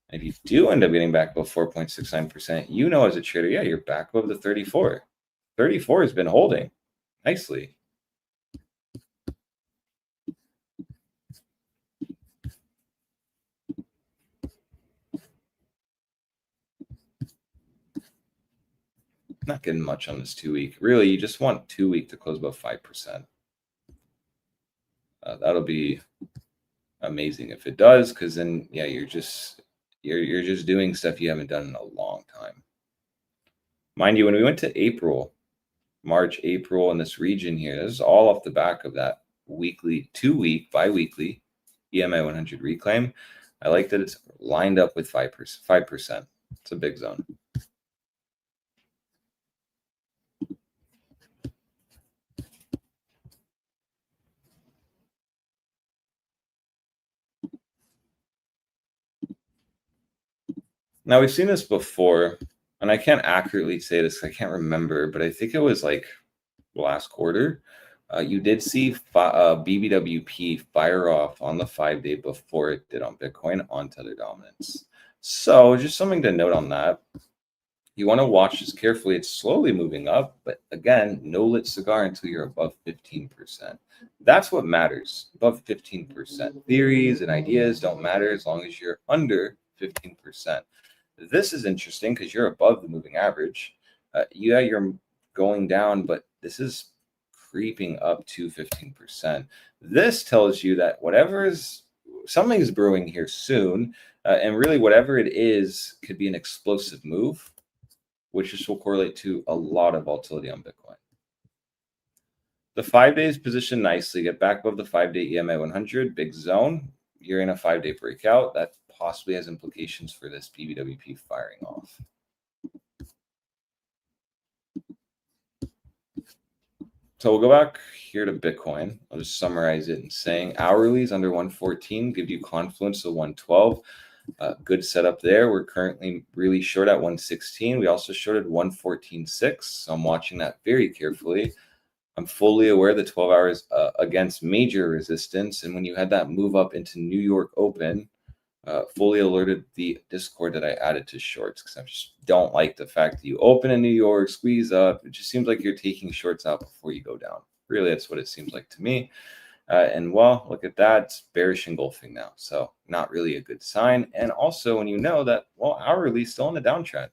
C: And if you do end up getting back above 4.69%, as a trader, yeah, you're back above the 34. 34 has been holding nicely. Not getting much on this 2-week. Really, you just want 2-week to close above 5%. That'll be amazing if it does, because then, yeah, you're just doing stuff you haven't done in a long time. Mind you, when we went to March, April in this region here, this is all off the back of that weekly, 2-week, bi-weekly EMA 100 reclaim. I like that it's lined up with 5%. It's a big zone. Now, we've seen this before, and I can't accurately say this, I can't remember, but I think it was like last quarter. You did see BBWP fire off on the 5-day before it did on Bitcoin on tether dominance. So just something to note on that. You want to watch this carefully. It's slowly moving up, but again, no lit cigar until you're above 15%. That's what matters, above 15%. Theories and ideas don't matter as long as you're under 15%. This is interesting because you're above the moving average. You're going down, but this is creeping up to 15%. This tells you that something is brewing here soon, and really whatever it is could be an explosive move, which just will correlate to a lot of volatility on Bitcoin. The 5 days position nicely, get back above the 5-day EMA 100, big zone. You're in a 5-day breakout that possibly has implications for this BBWP firing off. So we'll go back here to Bitcoin. I'll just summarize it in saying hourlies under 114 give you confluence of 112. Good setup there. We're currently really short at 116. We also shorted 114.6. So I'm watching that very carefully. I'm fully aware the 12 hours against major resistance. And when you had that move up into New York Open, fully alerted the Discord that I added to shorts, because I just don't like the fact that you open in New York, squeeze up. It just seems like you're taking shorts out before you go down. Really, that's what it seems like to me. And well, look at that, it's bearish engulfing now. So not really a good sign. And also when you know that, well, hourly still in the downtrend,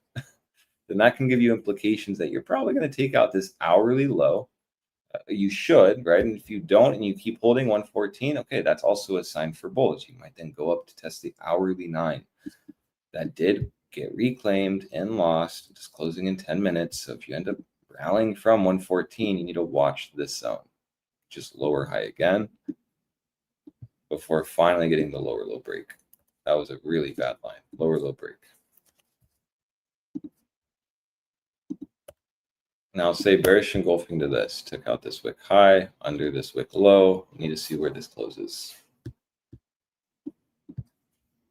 C: then that can give you implications that you're probably going to take out this hourly low. You should, right? And if you don't and you keep holding 114, okay, that's also a sign for bullish. You might then go up to test the hourly 9. That did get reclaimed and lost, just closing in 10 minutes. So if you end up rallying from 114, you need to watch this zone. Just lower high again before finally getting the lower low break. That was a really bad line. Lower low break. Now say bearish engulfing to this. Took out this wick high, under this wick low. Need to see where this closes.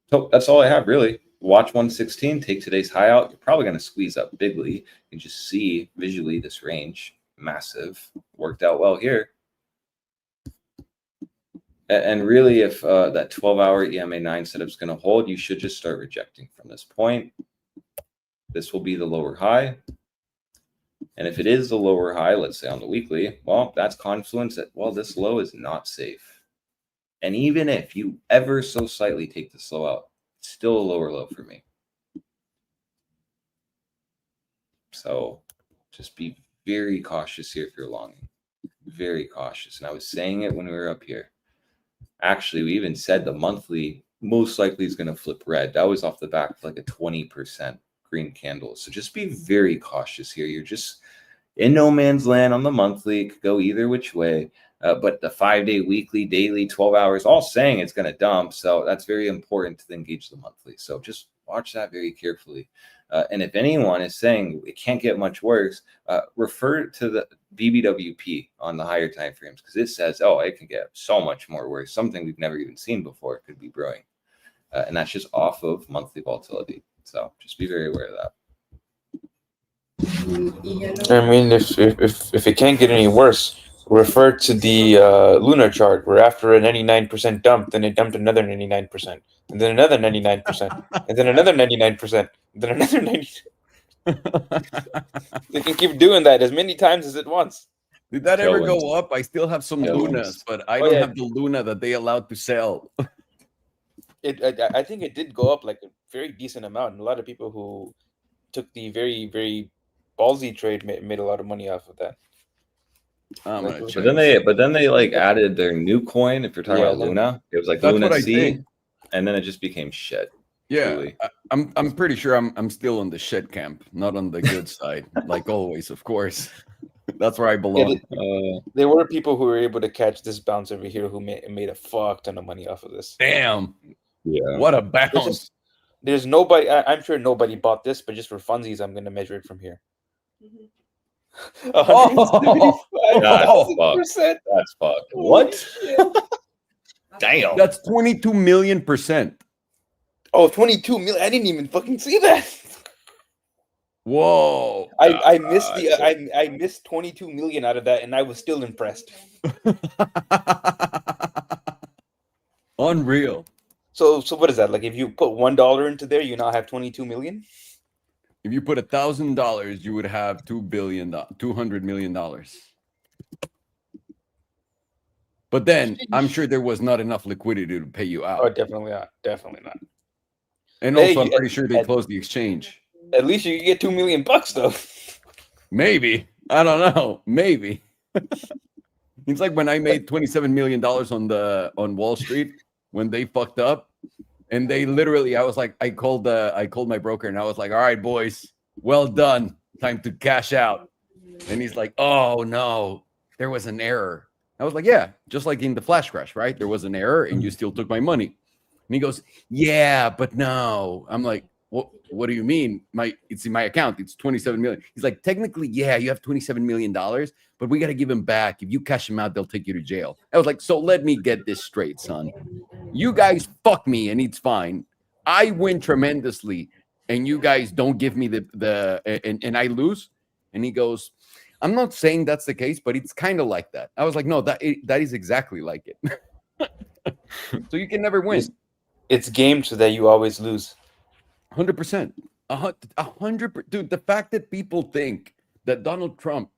C: So that's all I have, really. Watch 116, take today's high out. You're probably going to squeeze up bigly. You can just see visually this range. Massive. Worked out well here. And really, if that 12-hour EMA 9 setup is going to hold, you should just start rejecting from this point. This will be the lower high. And if it is the lower high, let's say on the weekly, well, that's confluence that, well, this low is not safe. And even if you ever so slightly take this low out, it's still a lower low for me. So just be very cautious here if you're longing. Very cautious. And I was saying it when we were up here. Actually, we even said the monthly most likely is going to flip red. That was off the back of like a 20% green candle. So just be very cautious here. You're just in no man's land on the monthly. It could go either which way. But the 5-day, weekly, daily, 12 hours, all saying it's going to dump. So that's very important to then gauge the monthly. So just watch that very carefully. And if anyone is saying it can't get much worse, refer to the BBWP on the higher time frames, because it says, oh, it can get so much more worse. Something we've never even seen before could be brewing. And that's just off of monthly volatility. So just be very aware of that.
B: I mean, if it can't get any worse, refer to the lunar chart, where after a 99% dump, then it dumped another 99%, and then another 99%, and then another 99%, and then another 90%. They can keep doing that as many times as it wants.
A: Did that ever go up? I still have some lunas, but I don't have the luna that they allowed to sell.
B: I think it did go up like a very decent amount, and a lot of people who took the very, very ballsy trade made a lot of money off of that.
C: But then they like added their new coin. If you're talking about Luna, it was like Luna C, and then it just became shit.
A: Yeah,
C: really.
A: I'm pretty sure I'm still on the shit camp, not on the good side, like always, of course. That's where I belong.
B: There were people who were able to catch this bounce over here who made a fuck ton of money off of this.
A: Damn.
C: Yeah.
A: What a bounce.
B: There's nobody. I'm sure nobody bought this, but just for funsies, I'm going to measure it from here.
C: Oh, that's fucked. What? Damn.
A: That's 22 million%.
B: Oh, 22 million. I didn't even fucking see that.
A: Whoa.
B: I missed I missed 22 million out of that, and I was still impressed.
A: Unreal.
B: So what is that? Like if you put $1 into there, you now have 22 million?
A: If you put $1,000, you would have $200 million. But then I'm sure there was not enough liquidity to pay you out.
B: Oh, definitely not. Definitely not.
A: And also, I'm pretty sure they closed the exchange.
B: At least you get $2 million though.
A: Maybe. I don't know. Maybe. It's like when I made $27 million on Wall Street when they fucked up. And they literally, I was like, I called my broker and I was like, all right, boys, well done. Time to cash out. And he's like, oh no, there was an error. I was like, yeah, just like in the flash crash, right? There was an error and you still took my money. And he goes, yeah, but no. I'm like, what do you mean? It's in my account. It's 27 million. He's like, technically, yeah, you have $27 million, but we got to give him back. If you cash him out, they'll take you to jail. I was like, so let me get this straight, son. You guys fuck me and it's fine. I win tremendously and you guys don't give me and I lose. And he goes, I'm not saying that's the case, but it's kind of like that. I was like, no, that is exactly like it. So you can never win.
B: It's game so that you always lose.
A: 100%. 100%. Dude, the fact that people think that Donald Trump,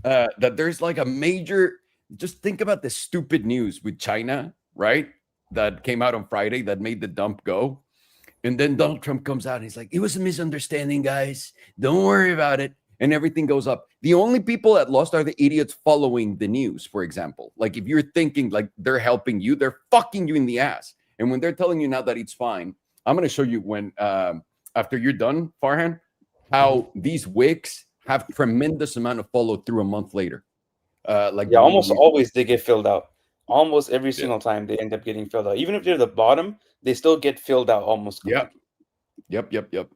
A: that there's like a major, just think about the stupid news with China, right? That came out on Friday that made the dump go. And then Donald Trump comes out and he's like, it was a misunderstanding, guys. Don't worry about it. And everything goes up. The only people that lost are the idiots following the news, for example. Like if you're thinking like they're helping you, they're fucking you in the ass. And when they're telling you now that it's fine, I'm going to show you when, after you're done, Farhan, how these wicks have tremendous amount of follow through a month later.
B: Almost always they get filled out. Almost every single time they end up getting filled out. Even if they're the bottom, they still get filled out almost
A: Yep.
B: completely.
A: Yep.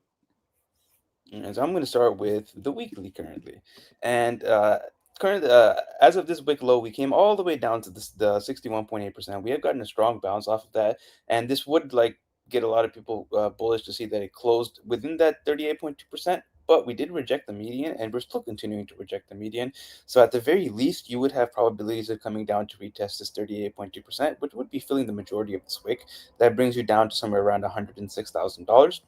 B: And so I'm going to start with the weekly currently. And as of this wick low, we came all the way down to the 61.8%. We have gotten a strong bounce off of that. And this would like get a lot of people bullish to see that it closed within that 38.2%. But we did reject the median, and we're still continuing to reject the median. So at the very least, you would have probabilities of coming down to retest this 38.2%, which would be filling the majority of this wick. That brings you down to somewhere around $106,000.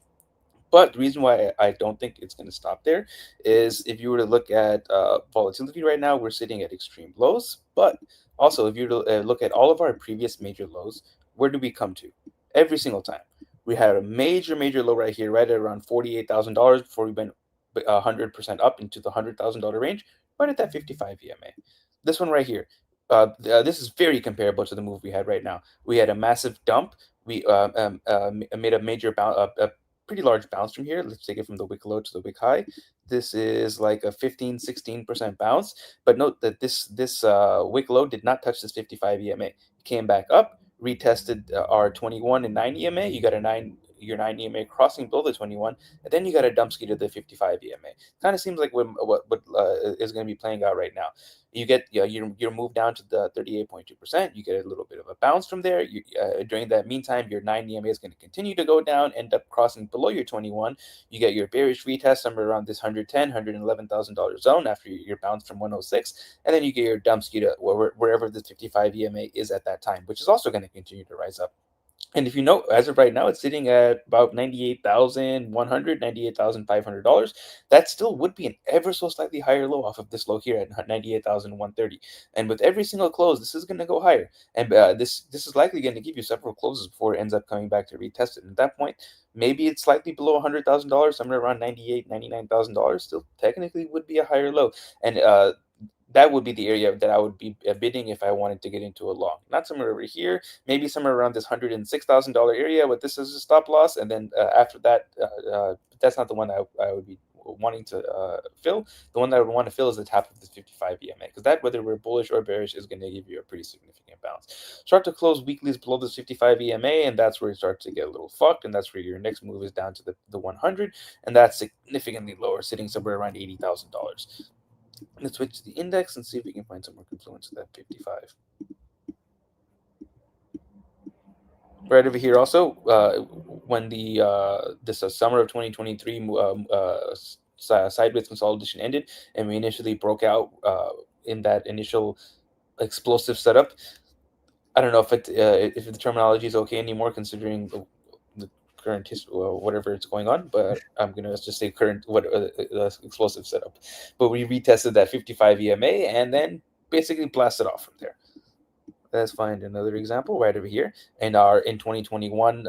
B: But the reason why I don't think it's going to stop there is if you were to look at volatility right now, we're sitting at extreme lows. But also, if you were to look at all of our previous major lows, where do we come to? Every single time. We had a major low right here, right at around $48,000 before we went 100% up into the $100,000 range, right at that 55 EMA. This one right here, this is very comparable to the move we had right now. We had a massive dump. We made a major bounce, pretty large bounce from here. Let's take it from the wick low to the wick high. This is like a 15-16% bounce, but note that this wick low did not touch this 55 EMA. It came back up, retested our 21 and 9 EMA. You got your 9 EMA crossing below the 21, and then you got a dump ski to the 55 EMA. Kind of seems like what is going to be playing out right now. You get you're moved down to the 38.2%. You get a little bit of a bounce from there. During that meantime, your 9 EMA is going to continue to go down, end up crossing below your 21. You get your bearish retest somewhere around this $111,000 zone after your bounce from 106, and then you get your dump ski to wherever the 55 EMA is at that time, which is also going to continue to rise up. And if you know, as of right now, it's sitting at about $98,500. That still would be an ever so slightly higher low off of this low here at $98,130. And with every single close, this is going to go higher. And this is likely going to give you several closes before it ends up coming back to retest it. And at that point, maybe it's slightly below $100,000, somewhere around $99,000. Still, technically, would be a higher low. And that would be the area that I would be bidding if I wanted to get into a long. Not somewhere over here, maybe somewhere around this $106,000 area with this as a stop loss. And then after that, that's not the one I would be wanting to fill. The one that I would want to fill is the top of the 55 EMA, because that, whether we're bullish or bearish, is going to give you a pretty significant bounce. Start to close weeklies below this 55 EMA, and that's where you start to get a little fucked, and that's where your next move is down to the 100, and that's significantly lower, sitting somewhere around $80,000. Let's switch to the index and see if we can find some more confluence at that 55. Right over here also, when this summer of 2023 sideways consolidation ended, and we initially broke out in that initial explosive setup. I don't know if the terminology is okay anymore, considering the current history, whatever it's going on, but I'm gonna just say current explosive setup. But we retested that 55 EMA and then basically blasted off from there. Let's find another example right over here. And in 2021,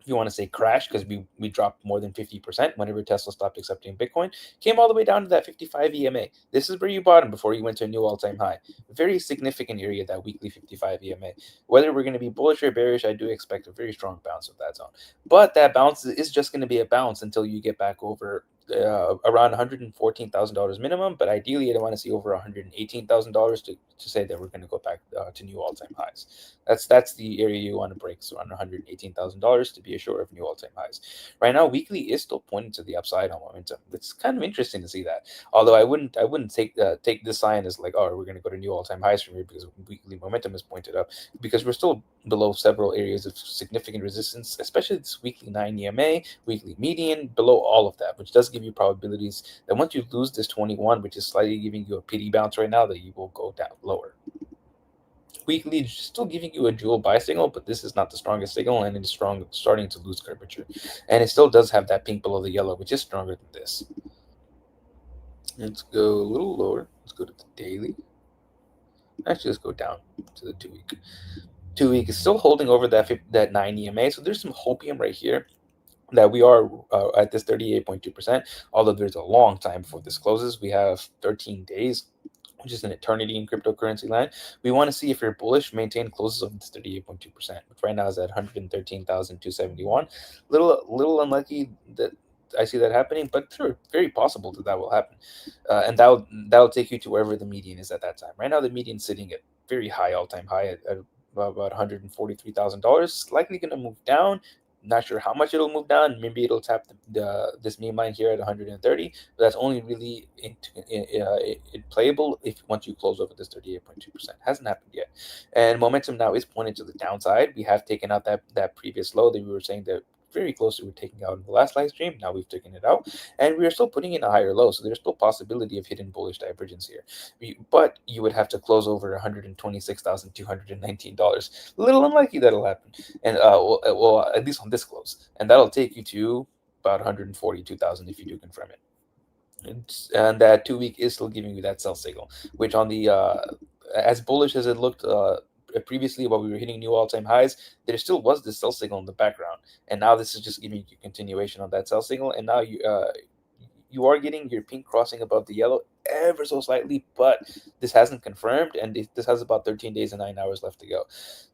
B: if you want to say crash, because we dropped more than 50% whenever Tesla stopped accepting Bitcoin, came all the way down to that 55 EMA. This is where you bought them before you went to a new all-time high. Very significant area, that weekly 55 EMA. Whether we're going to be bullish or bearish, I do expect a very strong bounce of that zone. But that bounce is just going to be a bounce until you get back over around $114,000 minimum, but ideally I want to see over $118,000 to say that we're going to go back to new all-time highs. That's the area you want to break, so around $118,000 to be assured of new all-time highs. Right now, weekly is still pointing to the upside on momentum. It's kind of interesting to see that. Although I wouldn't take this sign as like, oh, we're going to go to new all-time highs from here because weekly momentum is pointed up, because we're still below several areas of significant resistance, especially this weekly 9 EMA, weekly median, below all of that, which does give you probabilities that once you lose this 21, which is slightly giving you a pity bounce right now, that you will go down lower. Weekly still giving you a dual buy signal, but this is not the strongest signal, and it is starting to lose curvature. And it still does have that pink below the yellow, which is stronger than this. Let's go a little lower. Let's go to the daily. Actually, let's go down to the 2 week. 2 week is still holding over that 9 EMA, so there's some hopium right here that we are at this 38.2%, although there's a long time before this closes. We have 13 days, which is an eternity in cryptocurrency land. We want to see if you're bullish, maintain closes of this 38.2%, which right now is at 113,271. Little unlucky that I see that happening, but sure, very possible that will happen. And that'll take you to wherever the median is at that time. Right now, the median's sitting at very high all-time high at about $143,000. Likely going to move down. Not sure how much it'll move down. Maybe it'll tap this meme line here at 130, but that's only really playable if once you close over this 38.2%. Hasn't happened yet, and momentum now is pointing to the downside. We have taken out that previous low that we were saying that very close to taking out in the last live stream. Now we've taken it out, and we are still putting in a higher low, so there's still possibility of hidden bullish divergence here. But you would have to close over $126,219. A little unlikely that'll happen, and well, at least on this close, and that'll take you to about 142,000 if you do confirm it. And that 2-week is still giving you that sell signal, which on the as bullish as it looked previously while we were hitting new all-time highs, there still was this sell signal in the background, and now this is just giving you continuation of that sell signal, and now you are getting your pink crossing above the yellow ever so slightly, but this hasn't confirmed, and this has about 13 days and 9 hours left to go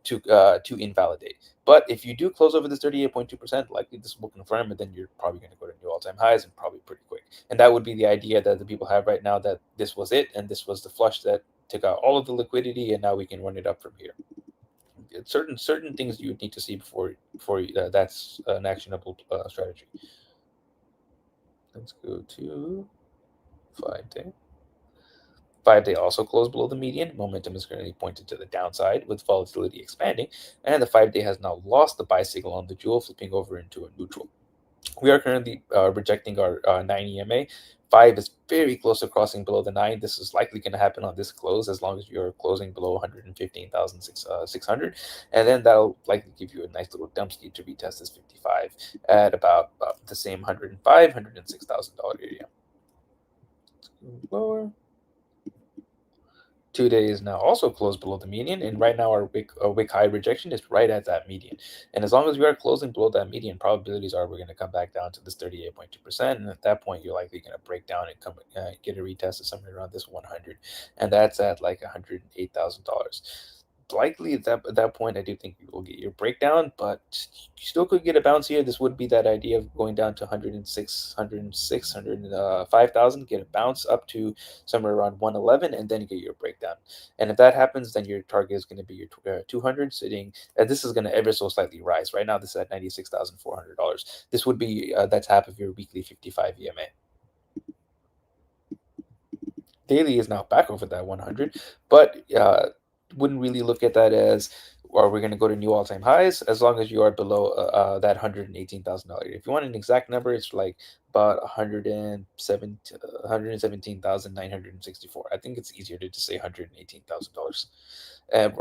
B: to invalidate. But if you do close over this 38.2%, likely this will confirm, and then you're probably going to go to new all-time highs and probably pretty quick. And that would be the idea that the people have right now, that this was it, and this was the flush that took out all of the liquidity, and now we can run it up from here. Certain things you would need to see before that's an actionable strategy. Let's go to 5-day. 5-day also closed below the median. Momentum is currently pointed to the downside with volatility expanding, and the 5-day has now lost the buy signal on the jewel, flipping over into a neutral. We are currently rejecting our 9 EMA. 5 is very close to crossing below the 9. This is likely going to happen on this close as long as you're closing below 115,600. And then that'll likely give you a nice little dump speed to retest this 55 at about the same $105,000, $106,000 area. Let's go lower. 2-day is now also closed below the median, and right now our wick high rejection is right at that median. And as long as we are closing below that median, probabilities are we're going to come back down to this 38.2%, and at that point you're likely going to break down and come get a retest of somewhere around this 100, and that's at like $108,000. Likely at that point, I do think you will get your breakdown, but you still could get a bounce here. This would be that idea of going down to 105,000, get a bounce up to somewhere around 111, and then you get your breakdown. And if that happens, then your target is going to be your 200 sitting, and this is going to ever so slightly rise. Right now, this is at $96,400. This would be that's half of your weekly 55 EMA. Daily is now back over that 100, but wouldn't really look at that as, or we're going to go to new all-time highs as long as you are below that $118,000. If you want an exact number, it's like about 117,964. I think it's easier to just say $118,000. And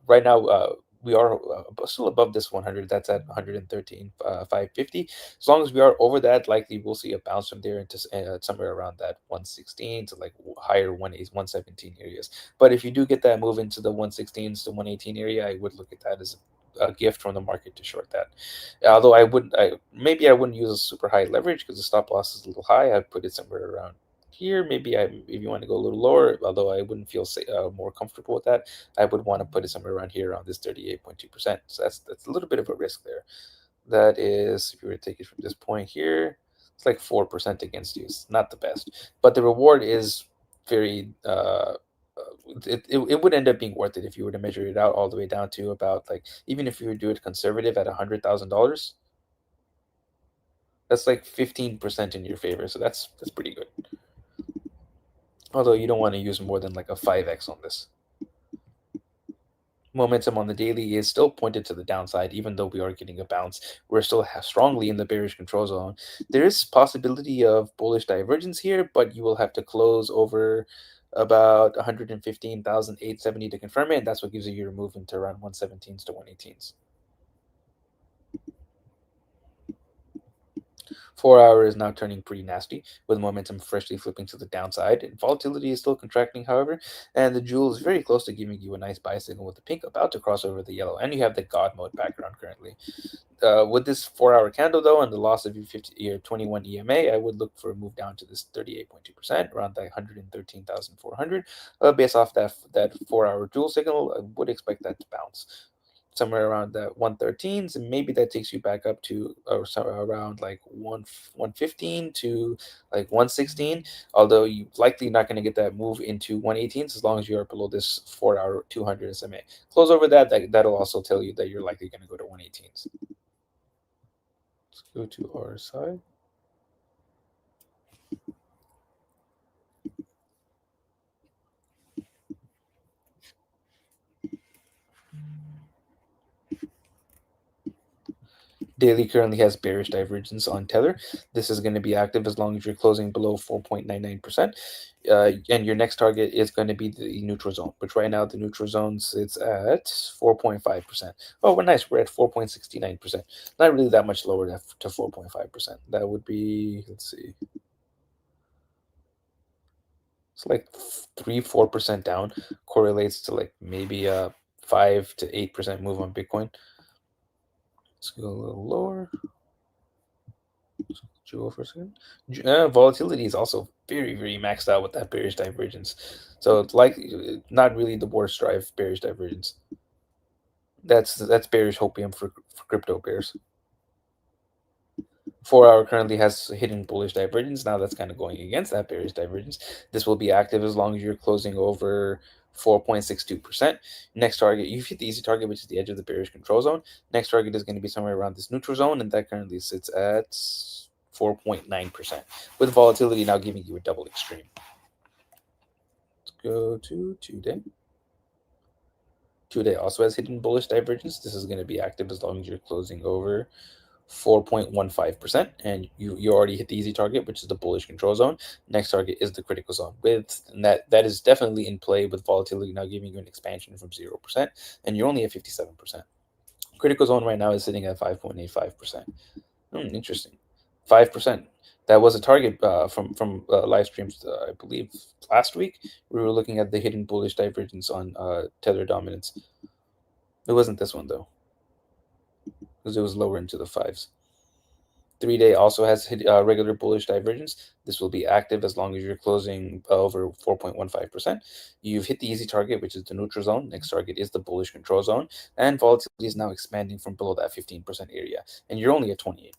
B: right now, we are still above this 100. That's at 113,550. As long as we are over that, likely we'll see a bounce from there into somewhere around that 116 to like higher 117 areas. But if you do get that move into the 116s to 118 area, I would look at that as a gift from the market to short that. Although I wouldn't use a super high leverage because the stop loss is a little high. I'd put it somewhere around here. Maybe if you want to go a little lower, although I wouldn't feel more comfortable with that, I would want to put it somewhere around here, around this 38.2%. So that's a little bit of a risk there. That is, if you were to take it from this point here, it's like 4% against you. It's not the best, but the reward is very. It would end up being worth it if you were to measure it out all the way down to about, like, even if you would do it conservative at $100,000. That's like 15% in your favor. So that's pretty good. Although you don't want to use more than like a 5x on this. Momentum on the daily is still pointed to the downside, even though we are getting a bounce. We're still strongly in the bearish control zone. There is possibility of bullish divergence here, but you will have to close over about 115,870 to confirm it, and that's what gives you your move into around 117s to 118s. 4 hour is now turning pretty nasty, with momentum freshly flipping to the downside. And volatility is still contracting, however, and the jewel is very close to giving you a nice buy signal with the pink about to cross over the yellow, and you have the God mode background currently. With this 4 hour candle, though, and the loss of your 21 EMA, I would look for a move down to this 38.2%, around that 113,400. Based off that 4 hour jewel signal, I would expect that to bounce. somewhere around that 113s, and maybe that takes you back up to around like 115 to like 116. Although you're likely not going to get that move into 118s as long as you are below this 4-hour 200 SMA. Close over that'll also tell you that you're likely going to go to 118s. Let's go to RSI. Daily currently has bearish divergence on Tether. This is going to be active as long as you're closing below 4.99%. And your next target is going to be the neutral zone, which right now the neutral zone sits at 4.5%. Oh, well, nice. We're at 4.69%. Not really that much lower to 4.5%. That would be, let's see. It's like 3-4% down. Correlates to like maybe a 5 to 8% move on Bitcoin. Let's go a little lower. Jewel for a second. Volatility is also very, very maxed out with that bearish divergence. So it's like not really the worst drive bearish divergence. That's bearish hopium for crypto bears. 4-hour currently has hidden bullish divergence. Now that's kind of going against that bearish divergence. This will be active as long as you're closing over 4.62%. Next target, you've hit the easy target, which is the edge of the bearish control zone. Next target is going to be somewhere around this neutral zone, and that currently sits at 4.9%, with volatility now giving you a double extreme. Let's go to 2-day. 2-day also has hidden bullish divergence. This is going to be active as long as you're closing over 4.15%, and you already hit the easy target, which is the bullish control zone. Next target is the critical zone, and that is definitely in play, with volatility now giving you an expansion from 0%, and you're only at 57%. Critical zone right now is sitting at 5.85%. Interesting. 5%. That was a target from live streams, I believe, last week. We were looking at the hidden bullish divergence on Tether dominance. It wasn't this one, though, because it was lower into the 5s. 3-day also has regular bullish divergence. This will be active as long as you're closing over 4.15%. You've hit the easy target, which is the neutral zone. Next target is the bullish control zone. And volatility is now expanding from below that 15% area. And you're only at 28%.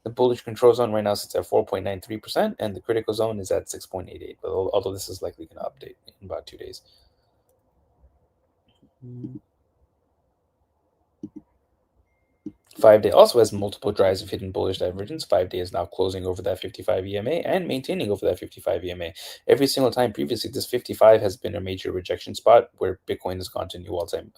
B: The bullish control zone right now sits at 4.93%, and the critical zone is at 6.88, although this is likely going to update in about 2 days. 5-day also has multiple drives of hidden bullish divergence. 5-day is now closing over that 55 EMA and maintaining over that 55 EMA. Every single time previously, this 55 has been a major rejection spot where Bitcoin has gone to new all-time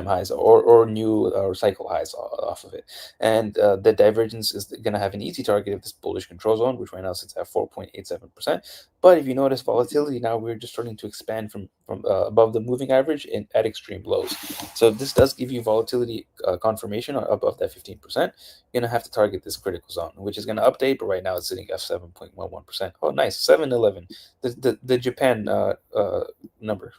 B: highs or new cycle highs off of it. And the divergence is going to have an easy target of this bullish control zone, which right now sits at 4.87%. But if you notice volatility, now we're just starting to expand from above the moving average at extreme lows. So this does give you volatility confirmation above that 15%. You're going to have to target this critical zone, which is going to update, but right now it's sitting at 7.11%. Oh, nice. 711. The Japan number.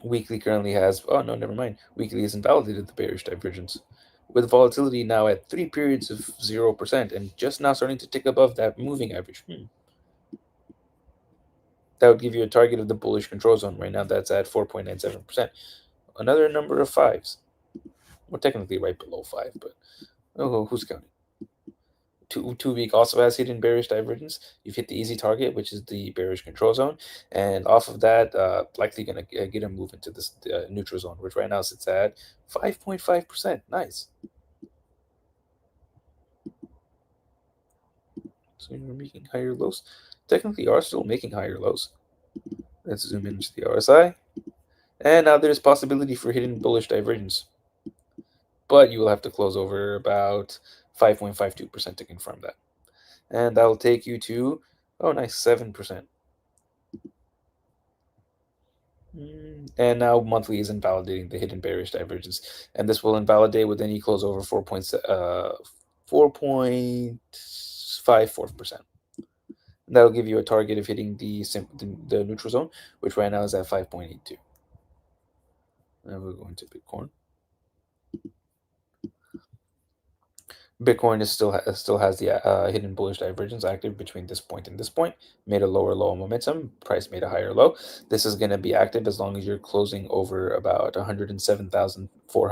B: Weekly currently has, oh no, never mind. Weekly has invalidated the bearish divergence, with volatility now at 3 periods of 0% and just now starting to tick above that moving average. That would give you a target of the bullish control zone. Right now that's at 4.97%. Another number of 5s. We're technically right below 5, but who's counting? 2-week also has hidden bearish divergence. You've hit the easy target, which is the bearish control zone, and off of that, likely going to get a move into this neutral zone, which right now sits at 5.5%. Nice. So you're making higher lows. Technically, are still making higher lows. Let's zoom into the RSI, and now there's possibility for hidden bullish divergence, but you will have to close over about 5.52% to confirm that. And that will take you to, oh, nice, 7%. And now monthly is invalidating the hidden bearish divergence. And this will invalidate with any close over 4.54%. That'll give you a target of hitting the neutral zone, which right now is at 5.82. Now we're going to Bitcoin. Bitcoin is still has the hidden bullish divergence active between this point and this point. Made a lower low momentum. Price made a higher low. This is going to be active as long as you're closing over about $107,412. So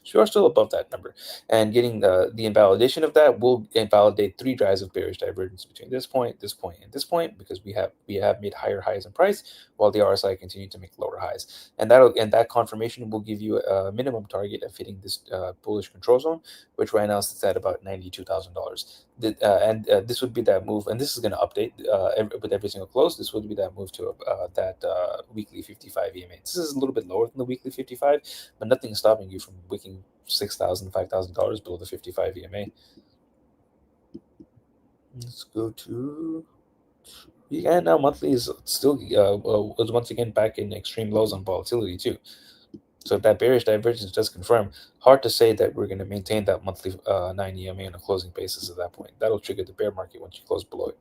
B: you are still above that number. And getting the invalidation of that will invalidate 3 drives of bearish divergence between this point, and this point, because we have made higher highs in price while the RSI continued to make lower highs. And that confirmation will give you a minimum target of hitting this bullish control zone, which right now sits at about $92,000. This would be that move, and this is going to update with every single close. This would be that move to that weekly 55 EMA. This is a little bit lower than the weekly 55, but nothing is stopping you from wicking $6,000, $5,000 below the 55 EMA. Let's go to. Yeah, now monthly is still was once again back in extreme lows on volatility too. So if that bearish divergence does confirm, hard to say that we're going to maintain that monthly 9 EMA on a closing basis at that point. That'll trigger the bear market once you close below it.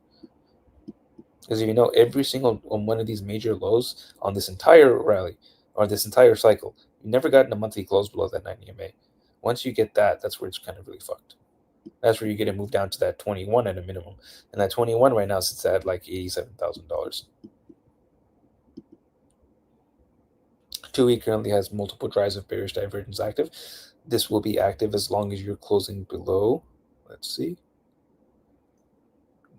B: Because if you know, every single one of these major lows on this entire rally or this entire cycle, you never gotten a monthly close below that 9 EMA. Once you get that, that's where it's kind of really fucked. That's where you get to move down to that 21 at a minimum. And that 21 right now sits at like $87,000. 2-week currently has multiple drives of bearish divergence active. This will be active as long as you're closing below. Let's see.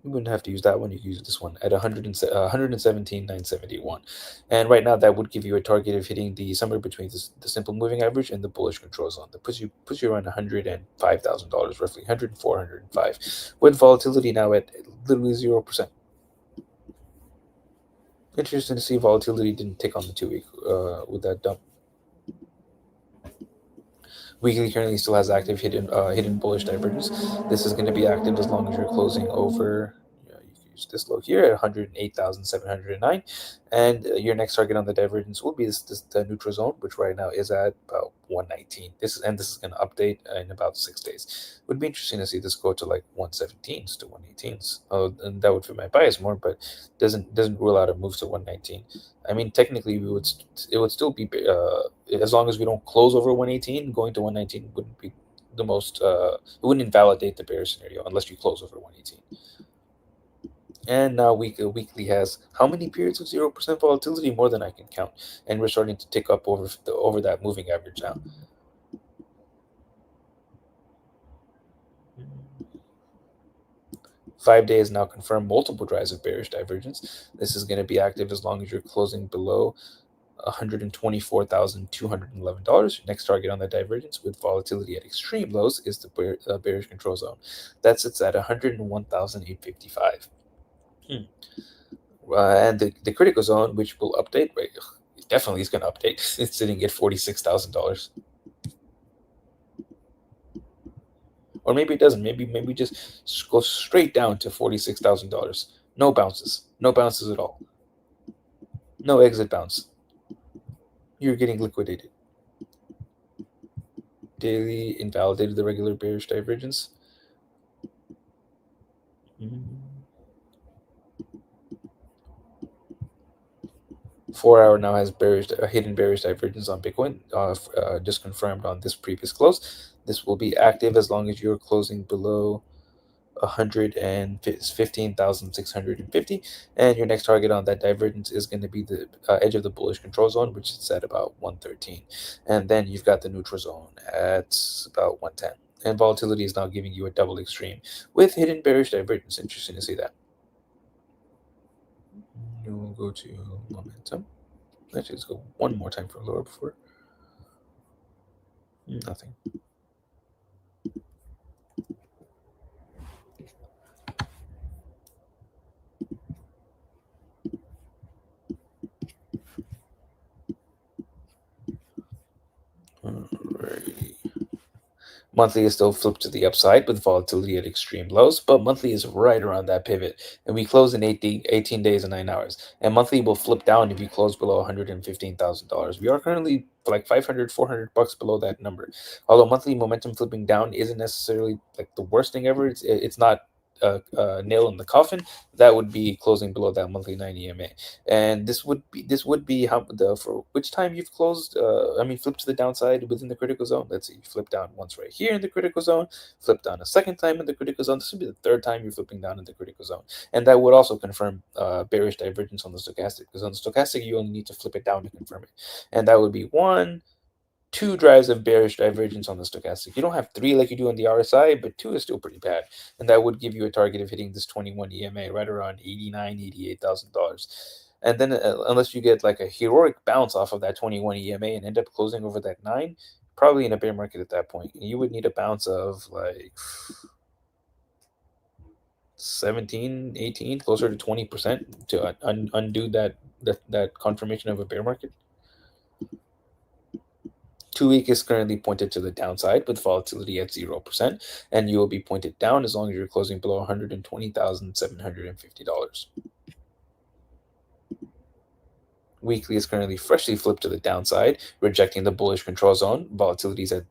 B: You wouldn't have to use that one. You can use this one at 117,971. And right now, that would give you a target of hitting the somewhere between the simple moving average and the bullish control zone. That puts you around $105,000, roughly 104, 105, with volatility now at literally 0%. Interesting to see volatility didn't tick on the 2-week with that dump. Weekly currently still has active hidden bullish divergence. This is going to be active as long as you're closing over. You can use this low here at 108,709, and your next target on the divergence will be the neutral zone, which right now is at about 119. This is going to update in about 6 days. Would be interesting to see this go to like 117s to 118s. And that would fit my bias more, but doesn't rule out a move to 119. I mean, technically, it would still be as long as we don't close over 118. Going to 119 wouldn't be the most. It wouldn't invalidate the bear scenario unless you close over 118. And now weekly has how many periods of 0% volatility? More than I can count, and we're starting to tick up over that moving average now. Five days now confirmed multiple drives of bearish divergence. This is going to be active as long as you're closing below $124,211. Next target on the divergence with volatility at extreme lows is the bearish control zone. That sits at 101,855. And the critical zone, which will update, right, definitely is going to update. It's sitting at $46,000. Or maybe it doesn't. Maybe just go straight down to $46,000. No bounces at all. No exit bounce. You're getting liquidated. Daily invalidated the regular bearish divergence. 4 hour now has hidden bearish divergence on Bitcoin, just confirmed on this previous close. This will be active as long as you're closing below 115,650, and your next target on that divergence is going to be the edge of the bullish control zone, which is at about 113, and then you've got the neutral zone at about 110, and volatility is now giving you a double extreme with hidden bearish divergence. Interesting to see that. We'll go to momentum. Actually, let's go one more time for lower before. Nothing. Alrighty. Monthly is still flipped to the upside with volatility at extreme lows, but monthly is right around that pivot, and we close in 18 days and 9 hours. And monthly will flip down if you close below $115,000. We are currently like $500, $400 below that number. Although monthly momentum flipping down isn't necessarily like the worst thing ever. It's not nail in the coffin, that would be closing below that monthly 9 EMA. And this would be how for which time you've closed. Flip to the downside within the critical zone. Let's see, you flip down once right here in the critical zone, flip down a second time in the critical zone. This would be the third time you're flipping down in the critical zone, and that would also confirm bearish divergence on the stochastic. Because on the stochastic, you only need to flip it down to confirm it, and that would be 2 drives of bearish divergence on the stochastic. You don't have 3 like you do on the RSI, but 2 is still pretty bad. And that would give you a target of hitting this 21 EMA right around $88,000. And then unless you get like a heroic bounce off of that 21 EMA and end up closing over that 9, probably in a bear market at that point. You would need a bounce of like 17, 18, closer to 20% to undo that confirmation of a bear market. 2-week is currently pointed to the downside with volatility at 0%, and you will be pointed down as long as you're closing below $120,750. Weekly is currently freshly flipped to the downside, rejecting the bullish control zone. Volatility is at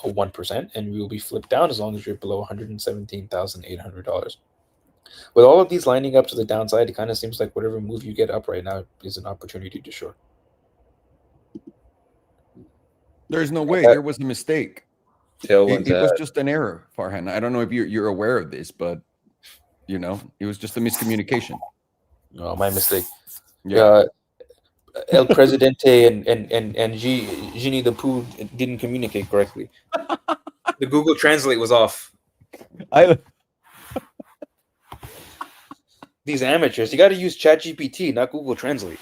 B: 1%, and we will be flipped down as long as you're below $117,800. With all of these lining up to the downside, it kind of seems like whatever move you get up right now is an opportunity to short.
A: There's no way. There was a mistake.
C: Tailwinds
A: It was just an error, Farhan. I don't know if you're aware of this, but it was just a miscommunication.
B: Oh, my mistake.
A: Yeah.
B: El Presidente and Genie the Pooh didn't communicate correctly. The Google Translate was off. These amateurs, you got to use ChatGPT, not Google Translate.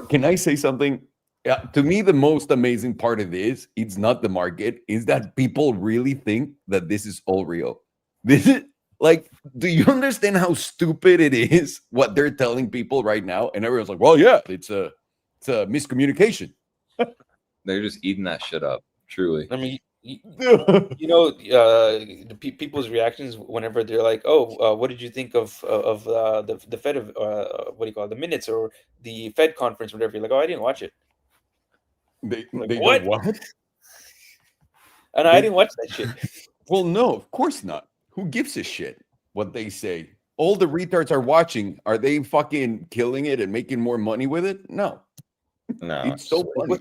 A: Can I say something? Yeah, to me, the most amazing part of this, it's not the market, is that people really think that this is all real. This is like, do you understand how stupid it is what they're telling people right now? And everyone's like, well, yeah, it's a miscommunication.
C: They're just eating that shit up, truly.
B: I mean, people's reactions whenever they're like, "Oh, what did you think of the Fed of what do you call it, the minutes or the Fed conference, or whatever?" You're like, "Oh, I didn't watch it."
A: They
B: what?
A: Go, what?
B: And I didn't watch that shit.
A: Well, no, of course not. Who gives a shit what they say? All the retards are watching. Are they fucking killing it and making more money with it? No. It's so funny.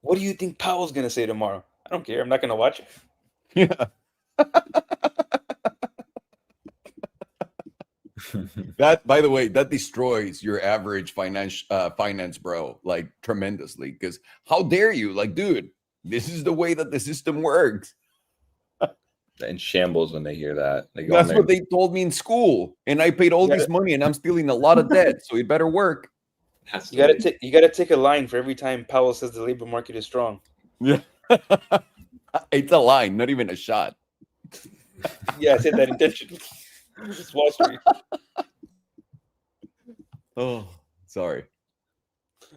B: What do you think Powell's gonna say tomorrow? I don't care. I'm not gonna watch it.
A: Yeah. That, by the way, that destroys your average finance bro, like, tremendously. Because how dare you? Like, dude, this is the way that the system works.
C: In shambles when they hear that.
A: That's what they told me in school, and I paid all this money, and I'm stealing a lot of debt. So it better work.
B: You gotta take a line for every time Powell says the labor market is strong.
A: Yeah, it's a line, not even a shot.
B: Yeah, I said that intentionally. It's Wall Street.
A: Oh, sorry.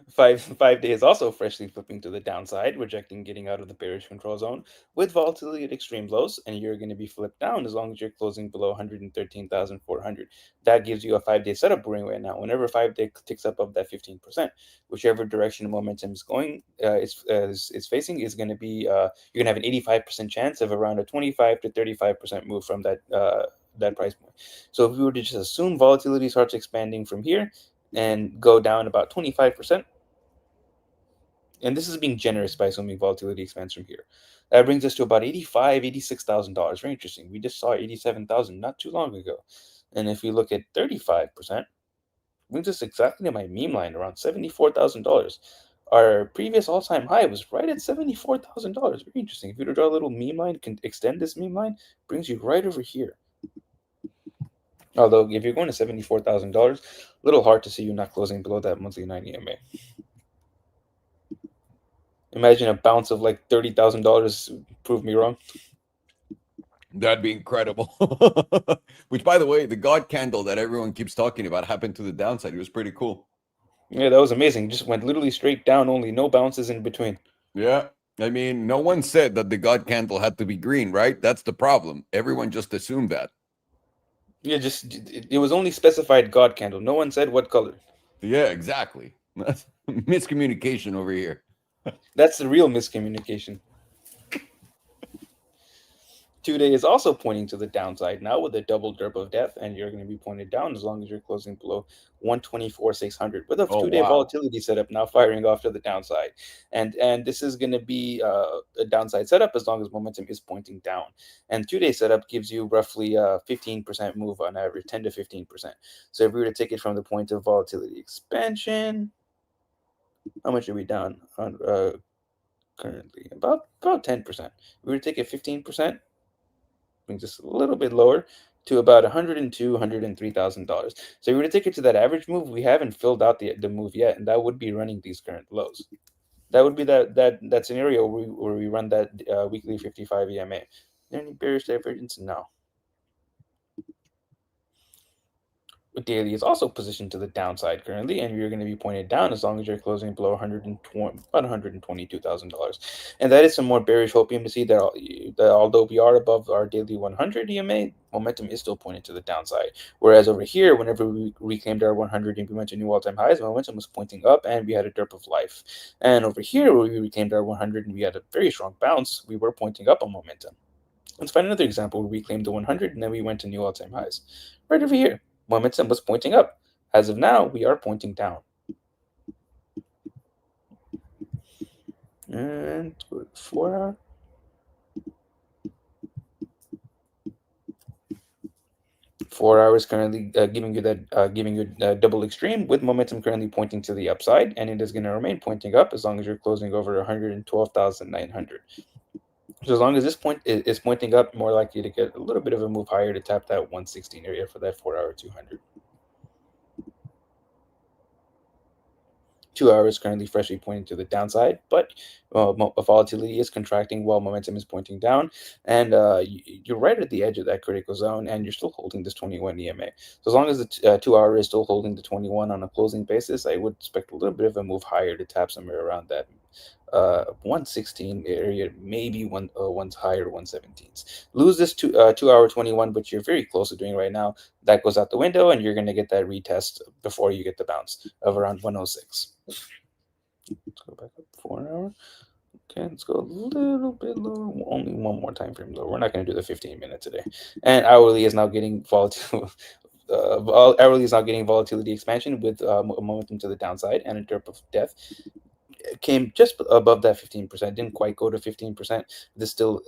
B: 5 days also freshly flipping to the downside, rejecting getting out of the bearish control zone with volatility at extreme lows, and you're going to be flipped down as long as you're closing below 113,400. That gives you a 5-day setup ring right now. Whenever 5-day ticks up of that 15%, whichever direction momentum is going, is facing, is going to be you're going to have an 85% chance of around a 25 to 35% move from that price point. So if we were to just assume volatility starts expanding from here and go down about 25%. And this is being generous by assuming volatility expands from here. That brings us to about $86,000. Very interesting. We just saw 87,000 not too long ago. And if we look at 35%, brings us exactly to my meme line, around $74,000. Our previous all-time high was right at $74,000. Very interesting. If you were to draw a little meme line, can extend this meme line, brings you right over here. Although if you're going to $74,000, a little hard to see you not closing below that monthly 9 EMA. Imagine a bounce of like $30,000. Prove me wrong.
A: That'd be incredible. Which, by the way, the God candle that everyone keeps talking about happened to the downside. It was pretty cool.
B: Yeah, that was amazing. Just went literally straight down, only no bounces in between.
A: Yeah. I mean, no one said that the God candle had to be green, right? That's the problem. Everyone just assumed that.
B: Yeah, it was only specified God candle. No one said what color.
A: Yeah, exactly. That's miscommunication over here.
B: That's the real miscommunication. 2-day is also pointing to the downside now with a double derp of death, and you're going to be pointed down as long as you're closing below 124,600 with a
A: Oh,
B: 2-day
A: wow.
B: volatility setup now firing off to the downside. And this is going to be a downside setup as long as momentum is pointing down. And 2-day setup gives you roughly a 15% move on average, 10 to 15%. So if we were to take it from the point of volatility expansion, how much are we down on currently? About 10%. If we were to take it 15%, brings us a little bit lower to about $102,000, $103,000. So if we were to take it to that average move, we haven't filled out the move yet, and that would be running these current lows. That would be that scenario where we run that weekly 55 EMA. Is there any bearish divergence? No. Daily is also positioned to the downside currently, and you're going to be pointed down as long as you're closing below about $122,000. And that is some more bearish hopium to see that although we are above our daily 100 EMA, momentum is still pointing to the downside. Whereas over here, whenever we reclaimed our 100 and we went to new all-time highs, momentum was pointing up, and we had a derp of life. And over here, where we reclaimed our 100 and we had a very strong bounce, we were pointing up on momentum. Let's find another example where we claimed the 100 and then we went to new all-time highs. Right over here, momentum was pointing up. As of now, we are pointing down. And 4 hour. 4 hours currently giving you double extreme with momentum currently pointing to the upside, and it is going to remain pointing up as long as you're closing over 112,900. So as long as this point is pointing up, more likely to get a little bit of a move higher to tap that 116 area for that 4 hour 200. 2 hours currently freshly pointing to the downside, but volatility is contracting while momentum is pointing down, and you're right at the edge of that critical zone, and you're still holding this 21 EMA. So as long as the 2 hour is still holding the 21 on a closing basis, I would expect a little bit of a move higher to tap somewhere around that 116 area, maybe one's higher 117s. Lose this 2 hour 21, but you're very close to doing right now. That goes out the window, and you're going to get that retest before you get the bounce of around 106. Let's go back up 4 hour. Okay, let's go a little bit lower. Only one more time frame lower. We're not going to do the 15-minute today. And hourly is now getting volatile. Hourly is now getting volatility expansion with momentum to the downside and a derp of death. It came just above that 15%. Didn't quite go to 15%. This still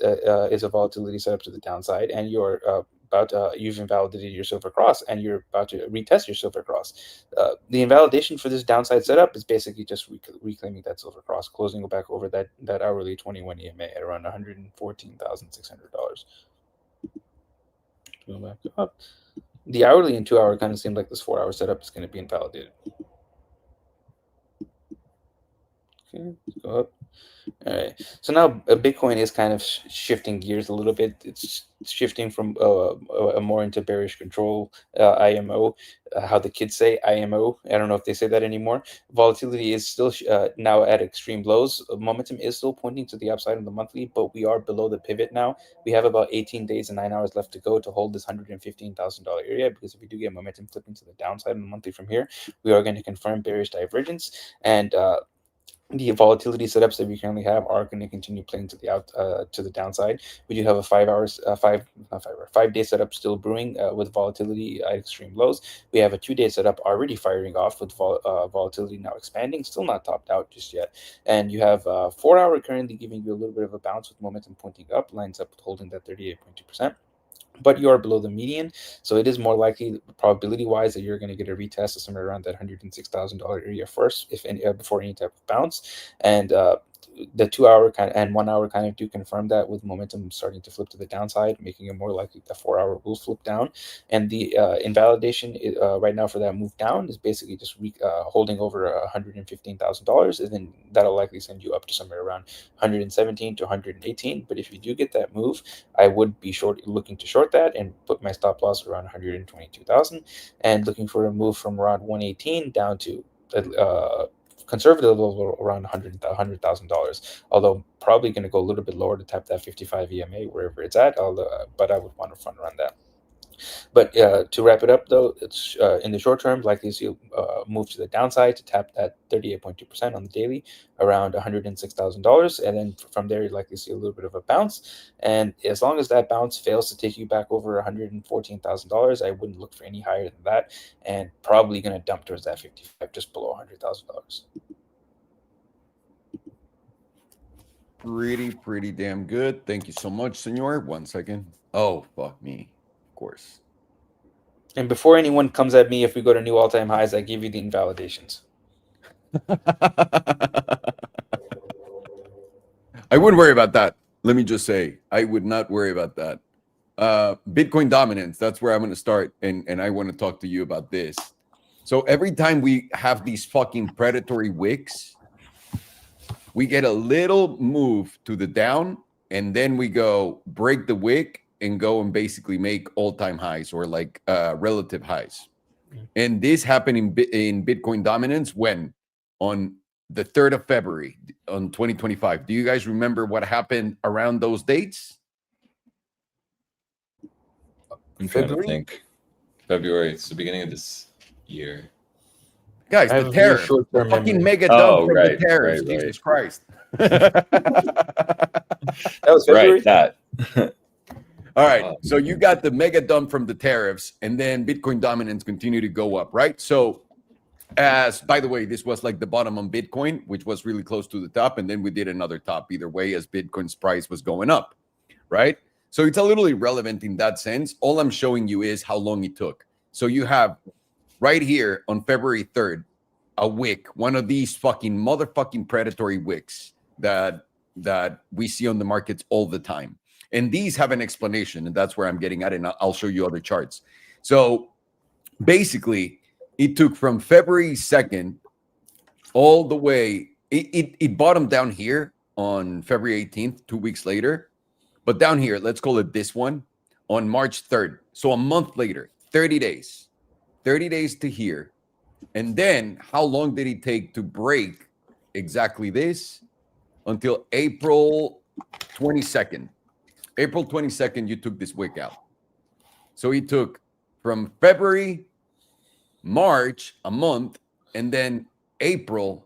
B: is a volatility setup to the downside, and you're you've invalidated your silver cross, and you're about to retest your silver cross. The invalidation for this downside setup is basically just reclaiming that silver cross, closing back over that hourly 21 EMA at around $114,600. Go back up. The hourly and 2 hour kind of seemed like this 4 hour setup is going to be invalidated. Okay, let's go up. All right. So now Bitcoin is kind of shifting gears a little bit. It's shifting from more into bearish control, IMO, how the kids say IMO. I don't know if they say that anymore. Volatility is still now at extreme lows. Momentum is still pointing to the upside on the monthly, but we are below the pivot now. We have about 18 days and 9 hours left to go to hold this $115,000 area, because if we do get momentum flipping to the downside on the monthly from here, we are going to confirm bearish divergence, and the volatility setups that we currently have are going to continue playing to the downside. We do have a 5-day setup still brewing with volatility at extreme lows. We have a 2-day setup already firing off with volatility now expanding, still not topped out just yet. And you have 4 hour currently giving you a little bit of a bounce with momentum pointing up, lines up with holding that 38.2%. But you are below the median, so it is more likely, probability-wise, that you're going to get a retest of somewhere around that $106,000 area first, if any, before any type of bounce. And the 2 hour and 1 hour kind of do confirm that, with momentum starting to flip to the downside, making it more likely the 4 hour will flip down. And the invalidation right now for that move down is basically just holding over $115,000, and then that'll likely send you up to somewhere around 117 to 118. But if you do get that move, I would be looking to short that and put my stop loss around 122,000, and looking for a move from around 118 down to conservative level around $100,000. Although probably going to go a little bit lower to tap that 55 EMA wherever it's at. But I would want to front run that. But to wrap it up, though, it's in the short term likely to see move to the downside to tap that 38.2% on the daily around $106,000, and then from there you're likely to see a little bit of a bounce. And as long as that bounce fails to take you back over $114,000, I wouldn't look for any higher than that, and probably going to dump towards that 55, just below $100,000.
A: Pretty damn good. Thank you so much, senor. 1 second. Oh, fuck me. Of course.
B: And before anyone comes at me, if we go to new all-time highs, I give you the invalidations.
A: I wouldn't worry about that. Let me just say, I would not worry about that. Bitcoin dominance, that's where I'm going to start. And I want to talk to you about this. So every time we have these fucking predatory wicks, we get a little move to the down, and then we go break the wick and go and basically make all-time highs or like relative highs. And this happened in Bitcoin dominance when? On the 3rd of February on 2025. Do you guys remember what happened around those dates?
C: I'm trying to think. February. It's the beginning of this year.
A: Guys, the tariff. Fucking mega dump from the tariffs. Jesus Christ.
B: That was February?
C: Right, that.
A: All right. So you got the mega dump from the tariffs, and then Bitcoin dominance continue to go up, right? So as, by the way, this was like the bottom on Bitcoin, which was really close to the top. And then we did another top either way as Bitcoin's price was going up, right? So it's a little irrelevant in that sense. All I'm showing you is how long it took. So you have right here on February 3rd, a wick, one of these fucking motherfucking predatory wicks that we see on the markets all the time. And these have an explanation, and that's where I'm getting at, and I'll show you other charts. So basically, it took from February 2nd all the way, it bottomed down here on February 18th, 2 weeks later. But down here, let's call it this one, on March 3rd. So a month later, 30 days. 30 days to here. And then how long did it take to break exactly this? Until April 22nd. April 22nd, you took this wick out. So it took from February, March, a month, and then April,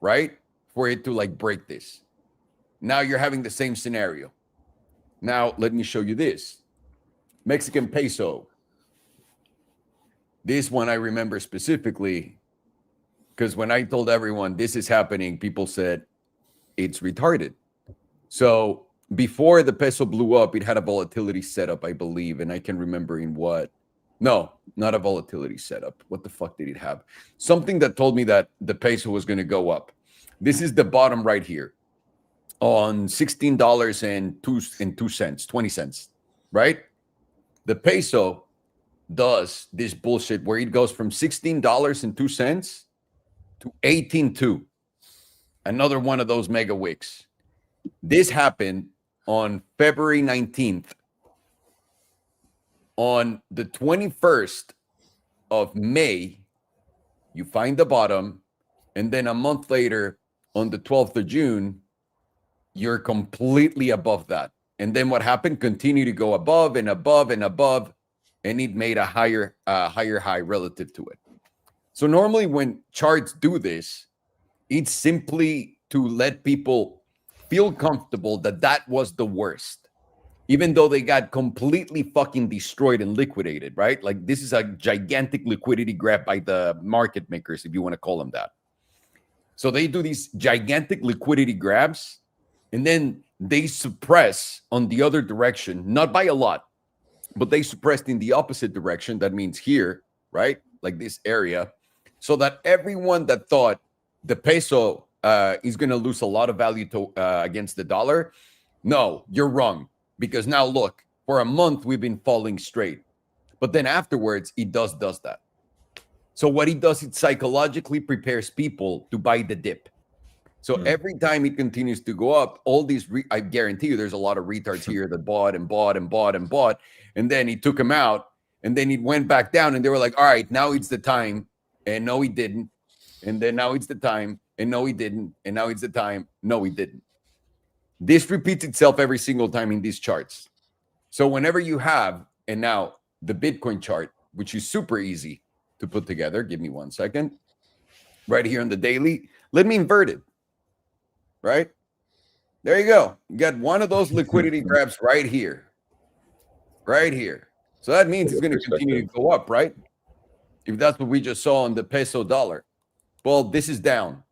A: right? For it to like break this. Now you're having the same scenario. Now, let me show you this. Mexican peso. This one I remember specifically because when I told everyone this is happening, people said it's retarded. So before the peso blew up, it had a volatility setup, I believe. And I can remember in what. No, not a volatility setup. What the fuck did it have? Something that told me that the peso was going to go up. This is the bottom right here on $16.02, 20 cents, right? The peso does this bullshit where it goes from $16.02 to $18.2. Another one of those mega wicks. This happened on February 19th. On the 21st of May, you find the bottom, and then a month later, on the 12th of June, you're completely above that. And then what happened? Continue to go above and above and above, and it made a higher high relative to it. So normally when charts do this, it's simply to let people feel comfortable that that was the worst, even though they got completely fucking destroyed and liquidated, right? Like this is a gigantic liquidity grab by the market makers, if you want to call them that. So they do these gigantic liquidity grabs, and then they suppress on the other direction, not by a lot, but they suppressed in the opposite direction. That means here, right? Like this area, so that everyone that thought the peso is going to lose a lot of value to against the dollar, no, you're wrong. Because now look, for a month, we've been falling straight. But then afterwards, it does that. So what it does, it psychologically prepares people to buy the dip. So every time it continues to go up, all these, I guarantee you there's a lot of retards here that bought and bought and bought and bought. And then he took them out, and then it went back down, and they were like, all right, now it's the time. And no, he didn't. And then now it's the time. And no, he didn't. And now it's the time. No, he didn't. This repeats itself every single time in these charts. So whenever you have, and now the Bitcoin chart, which is super easy to put together. Give me 1 second. Right here on the daily, let me invert it. Right? There you go. You got one of those liquidity grabs right here. Right here. So that means it's going to continue to go up, right? If that's what we just saw on the peso dollar. Well, this is down.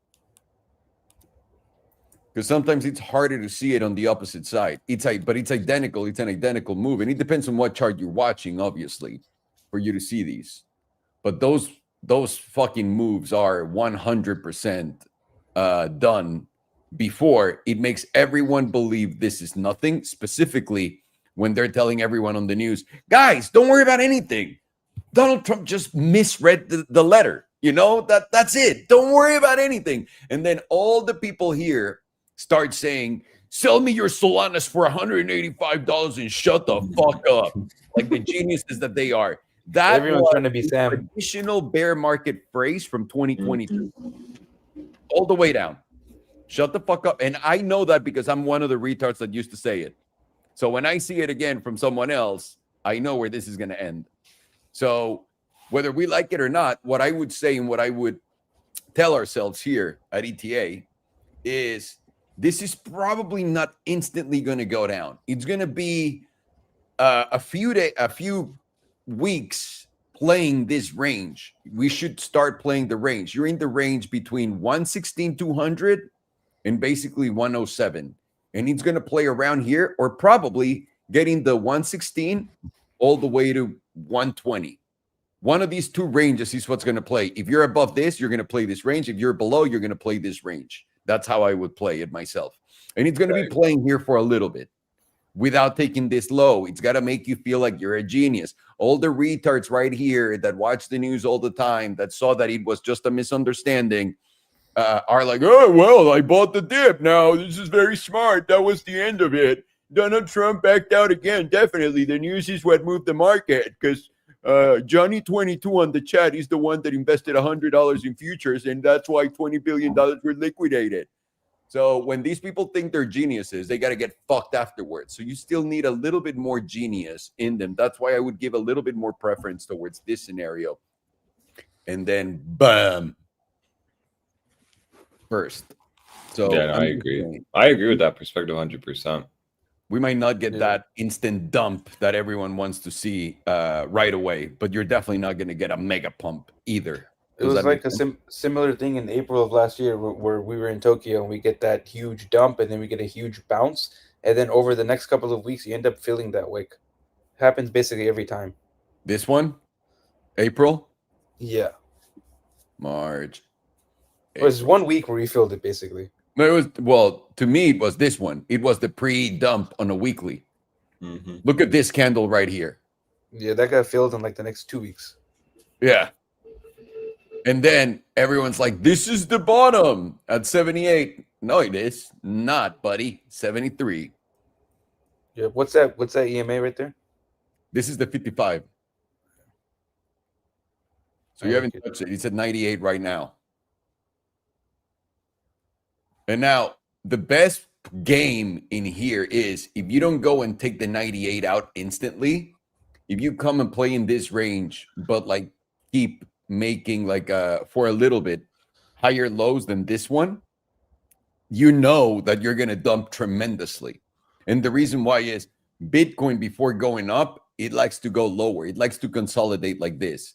A: Because sometimes it's harder to see it on the opposite side. But it's identical. It's an identical move. And it depends on what chart you're watching, obviously, for you to see these. But those fucking moves are 100% done before. It makes everyone believe this is nothing, specifically when they're telling everyone on the news, guys, don't worry about anything. Donald Trump just misread the letter. You know, that's it. Don't worry about anything. And then all the people here start saying, sell me your Solanas for $185 and shut the fuck up. Like the geniuses that they are. That
B: Everyone's trying to be Sam.
A: Traditional bear market phrase from 2022. All the way down. Shut the fuck up. And I know that because I'm one of the retards that used to say it. So when I see it again from someone else, I know where this is going to end. So whether we like it or not, what I would say and what I would tell ourselves here at ETA is this is probably not instantly going to go down. It's going to be a few weeks playing this range. We should start playing the range. You're in the range between 116,200 and basically 107. And it's going to play around here or probably getting the 116 all the way to 120. One of these two ranges is what's going to play. If you're above this, you're going to play this range. If you're below, you're going to play this range. That's how I would play it myself. And it's going to be playing here for a little bit without taking this low. It's got to make you feel like you're a genius. All the retards right here that watch the news all the time, that saw that it was just a misunderstanding, are like, oh, well, I bought the dip. Now, this is very smart. That was the end of it. Donald Trump backed out again. Definitely. The news is what moved the market because Johnny22 on the chat is the one that invested $100 in futures, and that's why $20 billion were liquidated. So when these people think they're geniuses, they got to get fucked afterwards. So you still need a little bit more genius in them. That's why I would give a little bit more preference towards this scenario. And then, bam, first. So
C: yeah, no, I agree. I agree with that perspective 100%.
A: We might not get that instant dump that everyone wants to see right away, but you're definitely not going to get a mega pump either.
B: It was like a similar thing in April of last year where we were in Tokyo and we get that huge dump and then we get a huge bounce. And then over the next couple of weeks, you end up feeling that wick. Happens basically every time.
A: This one? April?
B: Yeah.
A: March.
B: It was 1 week where you felt it basically.
A: No, it was, well, to me, it was this one. It was the pre-dump on a weekly. Mm-hmm. Look at this candle right here.
B: Yeah, that got filled in like the next 2 weeks.
A: Yeah. And then everyone's like, this is the bottom at 78. No, it is not, buddy. 73.
B: Yeah, what's that EMA right there?
A: This is the 55. So you haven't touched it. It's at 98 right now. And now the best game in here is if you don't go and take the 98 out instantly, if you come and play in this range, but like keep making like for a little bit higher lows than this one, you know that you're going to dump tremendously. And the reason why is Bitcoin before going up, it likes to go lower. It likes to consolidate like this.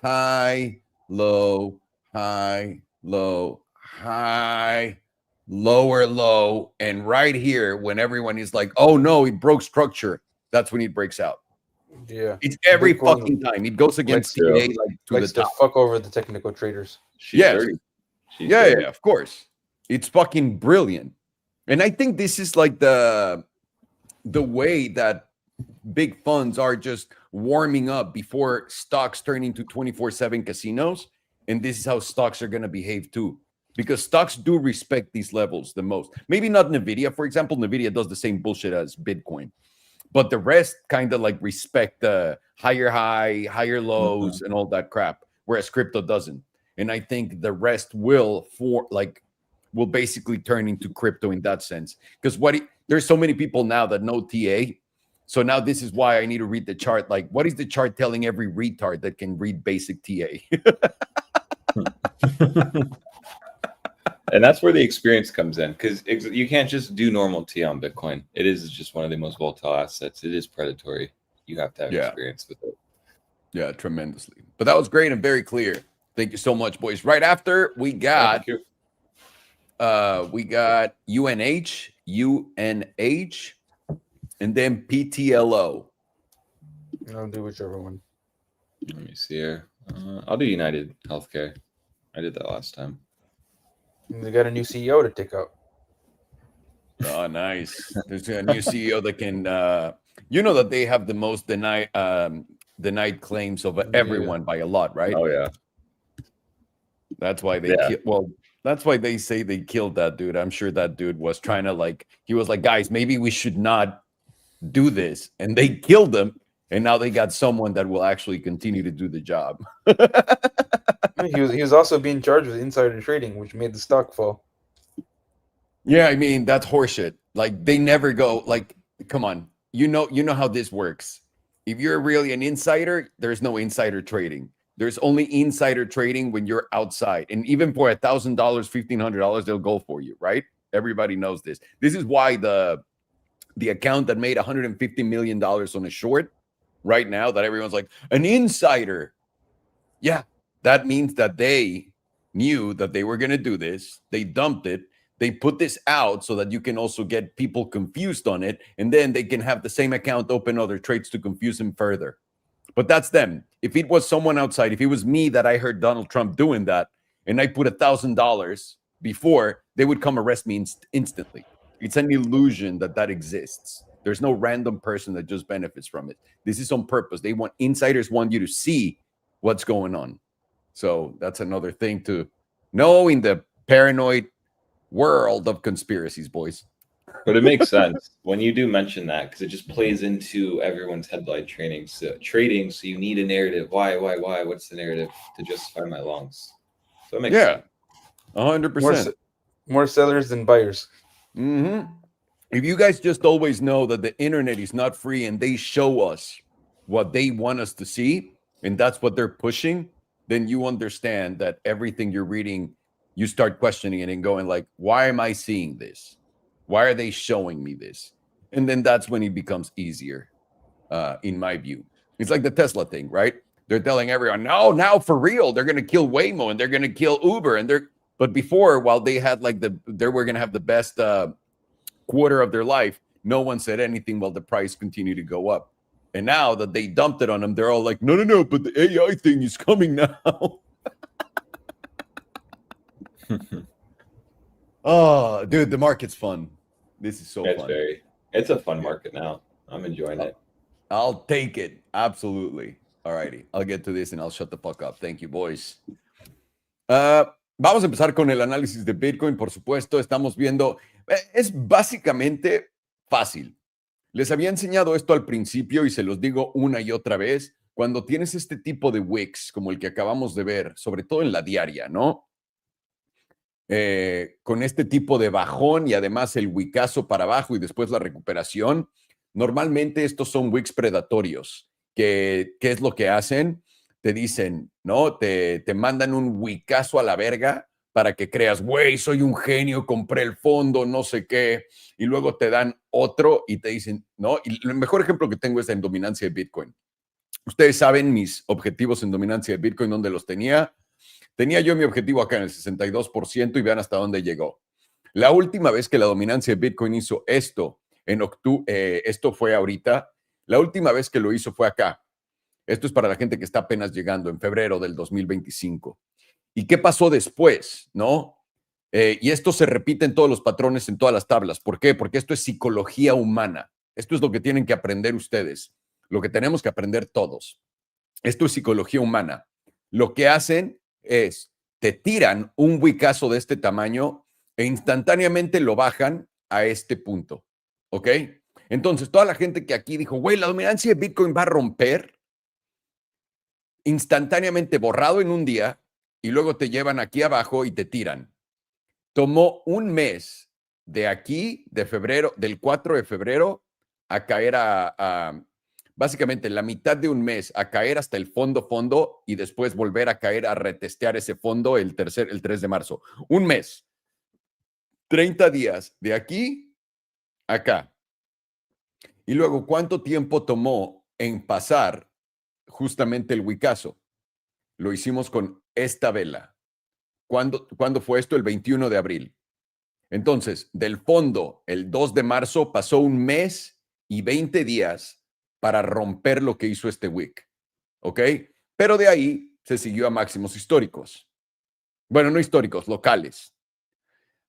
A: High, low, high, low, high, lower, low. And right here, when everyone is like, oh no, it broke structure, that's when it breaks out.
B: Yeah,
A: it's every Bitcoin fucking time. It goes against CA like to
B: the top. Fuck over the technical traders.
A: Yeah, of course. It's fucking brilliant. And I think this is like the way that big funds are just warming up before stocks turn into 24/7 casinos. And this is how stocks are going to behave too. Because stocks do respect these levels the most. Maybe not NVIDIA, for example. NVIDIA does the same bullshit as Bitcoin. But the rest kind of like respect the higher high, higher lows, and all that crap, whereas crypto doesn't. And I think the rest will basically turn into crypto in that sense. Because there's so many people now that know TA. So now this is why I need to read the chart. Like, what is the chart telling every retard that can read basic TA?
C: And that's where the experience comes in, because you can't just do normal TA on Bitcoin. It is just one of the most volatile assets. It is predatory. You have to have experience with it.
A: Yeah, tremendously. But that was great and very clear. Thank you so much, boys. Right after we got UNH, and then PTLO.
B: I'll do whichever one.
C: Let me see here. I'll do United Healthcare. I did that last time.
B: They got a new CEO to take out.
A: Oh, nice. There's a new CEO that can, that they have the most denied claims of everyone by a lot, right?
C: Oh, yeah.
A: That's why that's why they say they killed that dude. I'm sure that dude was trying to he was like, guys, maybe we should not do this. And they killed him. And now they got someone that will actually continue to do the job.
B: He was also being charged with insider trading, which made the stock fall.
A: Yeah, I mean, that's horseshit. Like, they never go, come on. You know how this works. If you're really an insider, there's no insider trading. There's only insider trading when you're outside. And even for $1,000, $1,500, they'll go for you, right? Everybody knows this. This is why the account that made $150 million on a short right now, that everyone's like, an insider. Yeah, that means that they knew that they were going to do this. They dumped it. They put this out so that you can also get people confused on it. And then they can have the same account open other trades to confuse them further. But that's them. If it was someone outside, if it was me that I heard Donald Trump doing that, and I put $1,000 before, they would come arrest me instantly. It's an illusion that exists. There's no random person that just benefits from it. This is on purpose. Insiders want you to see what's going on. So that's another thing to know in the paranoid world of conspiracies, boys.
C: But it makes sense when you do mention that, because it just plays into everyone's headline trading. So you need a narrative. Why? What's the narrative to justify my longs? So it makes sense.
A: 100%.
B: More sellers than buyers.
A: Mm-hmm. If you guys just always know that the internet is not free and they show us what they want us to see, and that's what they're pushing, then you understand that everything you're reading, you start questioning it and going like, why am I seeing this? Why are they showing me this? And then that's when it becomes easier, in my view. It's like the Tesla thing, right? They're telling everyone, no, now for real, they're going to kill Waymo and they're going to kill Uber. But before, while they had they were going to have the best quarter of their life, no one said anything while the price continued to go up. And now that they dumped it on them, they're all like, no, but the AI thing is coming now. Oh, dude, the market's fun. This is so fun.
C: It's a fun market now. I'm enjoying it.
A: I'll take it. Absolutely. All righty. I'll get to this and I'll shut the fuck up. Thank you, boys. Vamos a empezar con el análisis de Bitcoin, por supuesto. Estamos viendo, es básicamente fácil. Les había enseñado esto al principio y se los digo una y otra vez. Cuando tienes este tipo de wicks, como el que acabamos de ver, sobre todo en la diaria, ¿no? Con este tipo de bajón y además el wickazo para abajo y después la recuperación, normalmente estos son wicks predatorios. ¿Qué es lo que hacen? Te dicen, ¿no? Te mandan un wickazo a la verga para que creas, güey, soy un genio, compré el fondo, no sé qué, y luego te dan otro y te dicen, ¿no? Y el mejor ejemplo que tengo es en dominancia de Bitcoin. Ustedes saben mis objetivos en dominancia de Bitcoin, ¿dónde los tenía? Tenía yo mi objetivo acá en el 62% y vean hasta dónde llegó. La última vez que la dominancia de Bitcoin hizo esto, en octubre, esto fue ahorita, la última vez que lo hizo fue acá. Esto es para la gente que está apenas llegando, en febrero del 2025. ¿Y qué pasó después? ¿No? Y esto se repite en todos los patrones, en todas las tablas. ¿Por qué? Porque esto es psicología humana. Esto es lo que tienen que aprender ustedes, lo que tenemos que aprender todos. Esto es psicología humana. Lo que hacen es, te tiran un wickazo de este tamaño e instantáneamente lo bajan a este punto, ¿ok? Entonces, toda la gente que aquí dijo, güey, la dominancia de Bitcoin va a romper, instantáneamente borrado en un día, y luego te llevan aquí abajo y te tiran. Tomó un mes de aquí, de febrero, del 4 de febrero a caer básicamente la mitad de un mes, a caer hasta el fondo y después volver a caer a retestear ese fondo el 3 de marzo. Un mes, 30 días de aquí a acá. Y luego, ¿cuánto tiempo tomó en pasar justamente el Wicazo? Lo hicimos con esta vela. ¿Cuándo fue esto? El 21 de abril. Entonces, del fondo, el 2 de marzo, pasó un mes y 20 días para romper lo que hizo este wick. ¿Ok? Pero de ahí se siguió a máximos históricos. Bueno, no históricos, locales.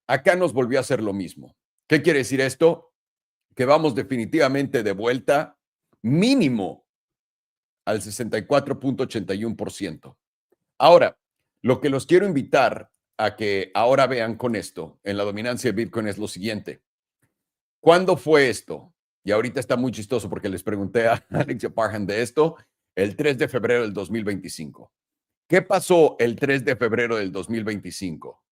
A: Acá nos volvió a hacer lo mismo. ¿Qué quiere decir esto? Que vamos definitivamente de vuelta mínimo al 64.81%. Ahora, lo que los quiero invitar a que ahora vean con esto en la dominancia de Bitcoin es lo siguiente. ¿Cuándo fue esto? Y ahorita está muy chistoso porque les pregunté a Alex Parham de esto, el 3 de febrero del 2025. ¿Qué pasó el 3 de febrero del 2025?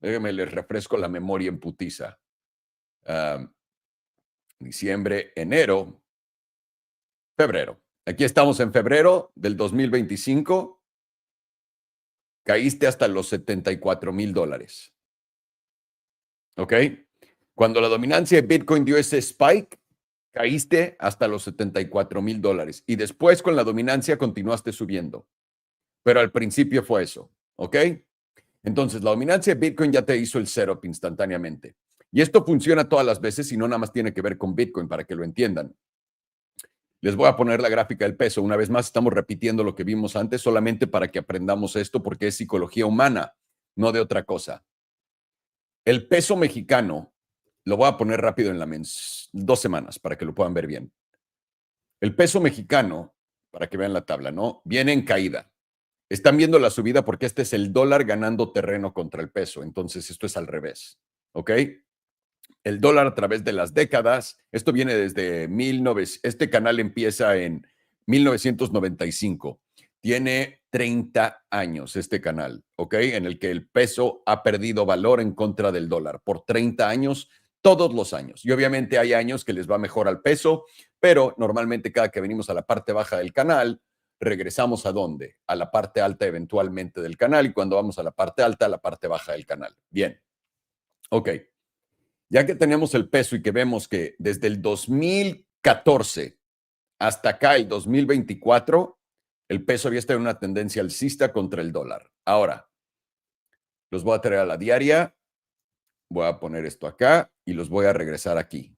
A: Déjenme les refresco la memoria en putiza. Diciembre, enero, febrero. Aquí estamos en febrero del 2025. Caíste hasta los $74,000. ¿Ok? Cuando la dominancia de Bitcoin dio ese spike, caíste hasta los $74,000. Y después con la dominancia continuaste subiendo. Pero al principio fue eso. ¿Ok? Entonces, la dominancia de Bitcoin ya te hizo el setup instantáneamente. Y esto funciona todas las veces y no nada más tiene que ver con Bitcoin para que lo entiendan. Les voy a poner la gráfica del peso. Una vez más, estamos repitiendo lo que vimos antes solamente para que aprendamos esto porque es psicología humana, no de otra cosa. El peso mexicano, lo voy a poner rápido en 2 semanas para que lo puedan ver bien. El peso mexicano, para que vean la tabla, ¿no? Viene en caída. Están viendo la subida porque este es el dólar ganando terreno contra el peso. Entonces, esto es al revés. ¿Ok? El dólar a través de las décadas, esto viene desde 1900, este canal empieza en 1995. Tiene 30 años este canal, ¿ok? En el que el peso ha perdido valor en contra del dólar por 30 años, todos los años. Y obviamente hay años que les va mejor al peso, pero normalmente cada que venimos a la parte baja del canal, regresamos ¿a dónde? A la parte alta eventualmente del canal y cuando vamos a la parte alta, a la parte baja del canal. Bien, ok. Ya que tenemos el peso y que vemos que desde el 2014 hasta acá, el 2024, el peso había estado en una tendencia alcista contra el dólar. Ahora, los voy a traer a la diaria, voy a poner esto acá y los voy a regresar aquí.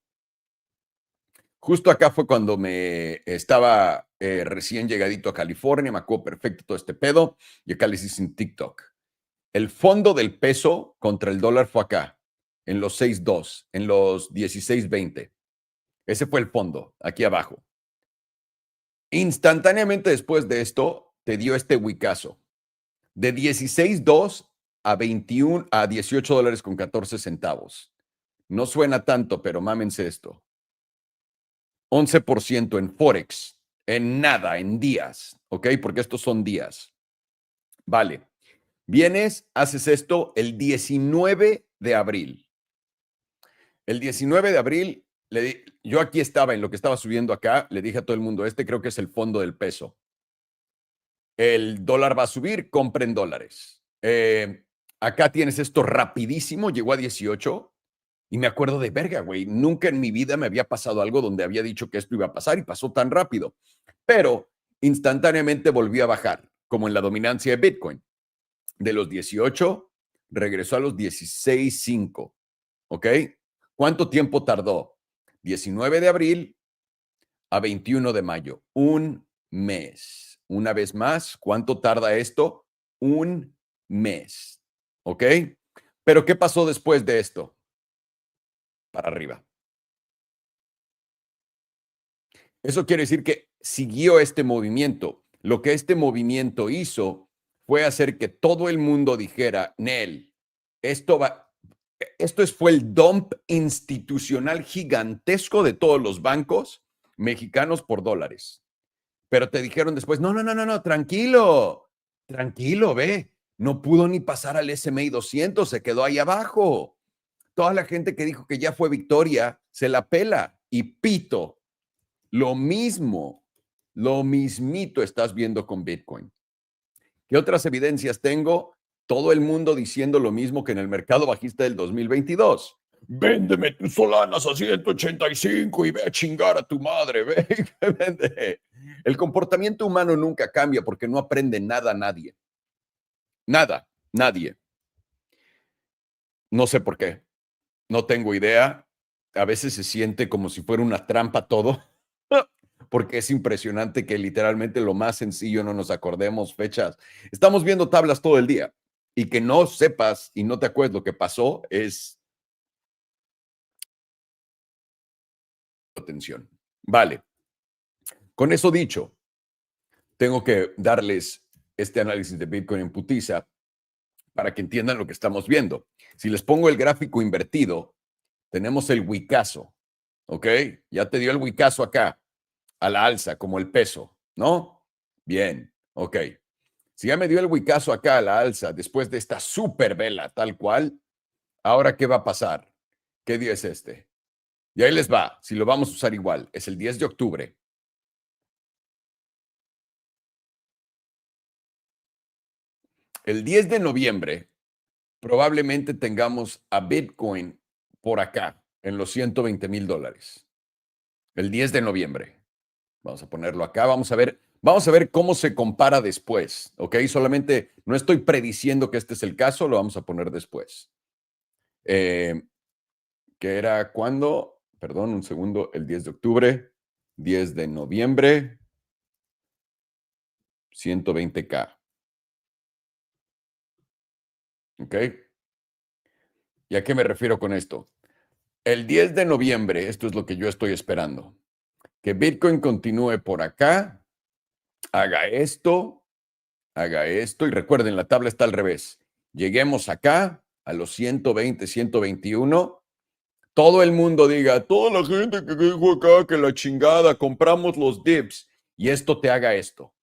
A: Justo acá fue cuando me estaba recién llegadito a California, me acuerdo perfecto todo este pedo, y acá les hice un TikTok. El fondo del peso contra el dólar fue acá, en los 6.2, en los 16.20. Ese fue el fondo, aquí abajo. Instantáneamente después de esto, te dio este wicazo. De 16.2 a 21, a $18.14. No suena tanto, pero mámense esto. 11% en Forex, en nada, en días, ¿ok? Porque estos son días. Vale. Vienes, haces esto el 19 de abril. El 19 de abril, yo aquí estaba en lo que estaba subiendo acá, le dije a todo el mundo, este creo que es el fondo del peso. El dólar va a subir, compren dólares. Acá tienes esto rapidísimo, llegó a 18 y me acuerdo de verga, güey, nunca en mi vida me había pasado algo donde había dicho que esto iba a pasar y pasó tan rápido. Pero instantáneamente volvió a bajar, como en la dominancia de Bitcoin. De los 18, regresó a los 16.5, ¿ok? ¿Cuánto tiempo tardó? 19 de abril a 21 de mayo, un mes. Una vez más, ¿cuánto tarda esto? Un mes, ¿ok? Pero ¿qué pasó después de esto? Para arriba. Eso quiere decir que siguió este movimiento. Lo que este movimiento hizo fue hacer que todo el mundo dijera, Nel, fue el dump institucional gigantesco de todos los bancos mexicanos por dólares. Pero te dijeron después, no, tranquilo, ve, no pudo ni pasar al S&P 200, se quedó ahí abajo. Toda la gente que dijo que ya fue victoria, se la pela. y pito, lo mismito estás viendo con Bitcoin. ¿Qué otras evidencias tengo? Todo el mundo diciendo lo mismo que en el mercado bajista del 2022. Véndeme tus solanas a 185 y ve a chingar a tu madre. Ve, vende. El comportamiento humano nunca cambia porque no aprende nada nadie. Nada, nadie. No sé por qué. No tengo idea. A veces se siente como si fuera una trampa todo, porque es impresionante que literalmente lo más sencillo no nos acordemos fechas. Estamos viendo tablas todo el día y que no sepas y no te acuerdes lo que pasó es atención. Vale. Con eso dicho, tengo que darles este análisis de Bitcoin en putiza para que entiendan lo que estamos viendo. Si les pongo el gráfico invertido, tenemos el Wicazo, ¿ok? Ya te dio el Wicazo acá, a la alza, como el peso, ¿no? Bien, ok. Si ya me dio el Wicazo acá a la alza, después de esta super vela, tal cual, ahora, ¿qué va a pasar? ¿Qué día es este? Y ahí les va, si lo vamos a usar igual, es el 10 de octubre. El 10 de noviembre, probablemente tengamos a Bitcoin por acá, en los $120,000. El 10 de noviembre. Vamos a ponerlo acá, vamos a ver cómo se compara después, ¿ok? Solamente no estoy prediciendo que este es el caso, lo vamos a poner después. Que era cuando, perdón, un segundo, el 10 de octubre, 10 de noviembre, 120K. ¿Ok? ¿Y a qué me refiero con esto? El 10 de noviembre, esto es lo que yo estoy esperando, que Bitcoin continúe por acá, haga esto, y recuerden, la tabla está al revés. Lleguemos acá a los 120, 121. Todo el mundo diga, toda la gente que dijo acá que la chingada, compramos los dips y esto te haga esto.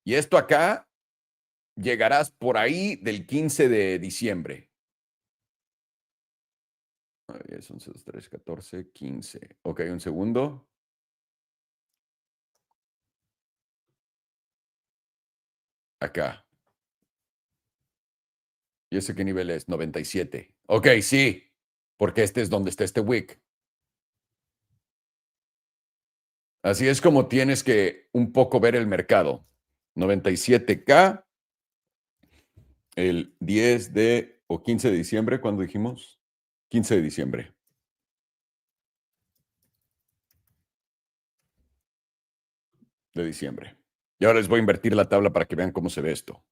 A: Y esto acá llegarás por ahí del 15 de diciembre. 10, 11, 12, 13, 14, 15. Ok, un segundo. Acá. ¿Y ese qué nivel es? 97. Ok, sí, porque este es donde está este wick. Así es como tienes que un poco ver el mercado. 97K, el 10 de o 15 de diciembre, ¿cuándo dijimos? 15 de diciembre. De diciembre. Y ahora les voy a invertir la tabla para que vean cómo se ve esto.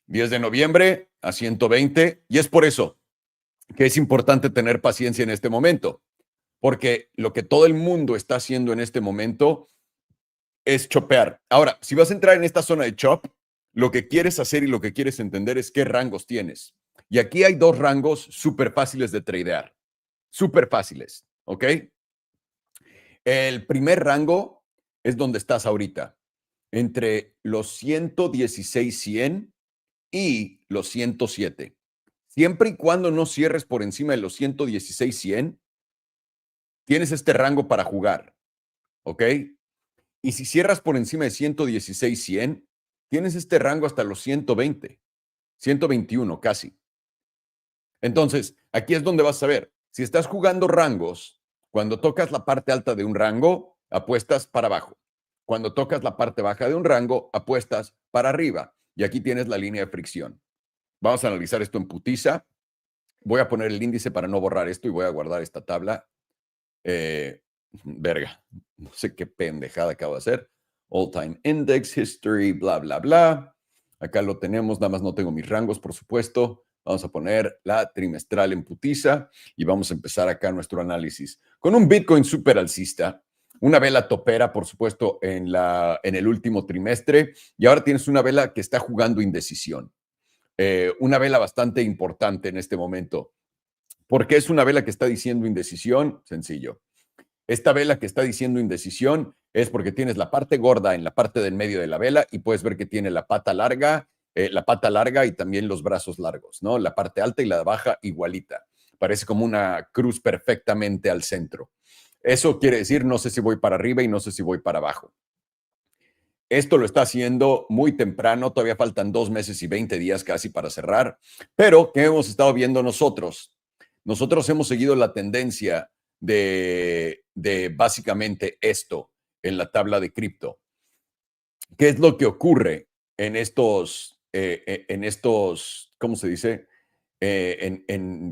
A: 10 de noviembre a 120. Y es por eso que es importante tener paciencia en este momento. Porque lo que todo el mundo está haciendo en este momento es chopear. Ahora, si vas a entrar en esta zona de chop, lo que quieres hacer y lo que quieres entender es qué rangos tienes. Y aquí hay dos rangos súper fáciles de tradear. Súper fáciles, ¿ok? El primer rango es donde estás ahorita, entre los 116,100 y los 107. Siempre y cuando no cierres por encima de los 116,100, tienes este rango para jugar, ¿ok? Y si cierras por encima de 116,100, tienes este rango hasta los 120, 121 casi. Entonces, aquí es donde vas a ver, si estás jugando rangos, cuando tocas la parte alta de un rango, apuestas para abajo. Cuando tocas la parte baja de un rango, apuestas para arriba. Y aquí tienes la línea de fricción. Vamos a analizar esto en putiza. Voy a poner el índice para no borrar esto y voy a guardar esta tabla. Verga, no sé qué pendejada acabo de hacer. All Time Index, History, bla, bla, bla. Acá lo tenemos, nada más no tengo mis rangos, por supuesto. Vamos a poner la trimestral en putiza y vamos a empezar acá nuestro análisis. Con un Bitcoin súper alcista, una vela topera, por supuesto, en el último trimestre, y ahora tienes una vela que está jugando indecisión. Una vela bastante importante en este momento. ¿Por qué es una vela que está diciendo indecisión? Sencillo. Esta vela que está diciendo indecisión es porque tienes la parte gorda en la parte del medio de la vela y puedes ver que tiene la pata larga la pata larga y también los brazos largos, ¿no? La parte alta y la baja igualita. Parece como una cruz perfectamente al centro. Eso quiere decir, no sé si voy para arriba y no sé si voy para abajo. Esto lo está haciendo muy temprano, todavía faltan 2 meses y 20 días casi para cerrar, pero ¿qué hemos estado viendo nosotros? Nosotros hemos seguido la tendencia de básicamente esto en la tabla de cripto. ¿Qué es lo que ocurre en estos, ¿cómo se dice?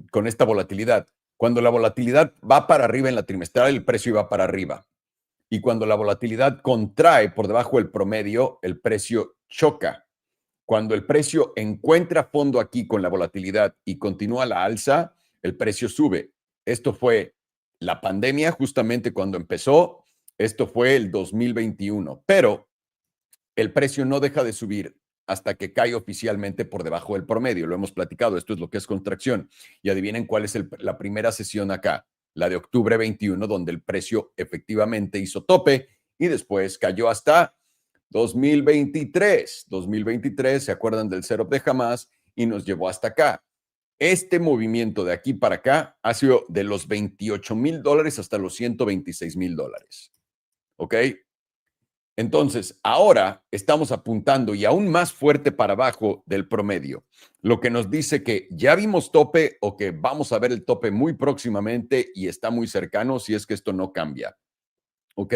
A: Con esta volatilidad. Cuando la volatilidad va para arriba en la trimestral, el precio va para arriba. Y cuando la volatilidad contrae por debajo del promedio, el precio choca. Cuando el precio encuentra fondo aquí con la volatilidad y continúa la alza, el precio sube. Esto fue la pandemia justamente cuando empezó. Esto fue el 2021. Pero el precio no deja de subir hasta que cae oficialmente por debajo del promedio. Lo hemos platicado, esto es lo que es contracción. Y adivinen cuál es la primera sesión acá, la de octubre 21, donde el precio efectivamente hizo tope y después cayó hasta 2023. 2023, ¿se acuerdan del setup de Hamas? Y nos llevó hasta acá. Este movimiento de aquí para acá ha sido de los $28,000 hasta los $126,000. ¿Ok? Entonces, ahora estamos apuntando y aún más fuerte para abajo del promedio, lo que nos dice que ya vimos tope o que vamos a ver el tope muy próximamente y está muy cercano si es que esto no cambia. ¿Ok?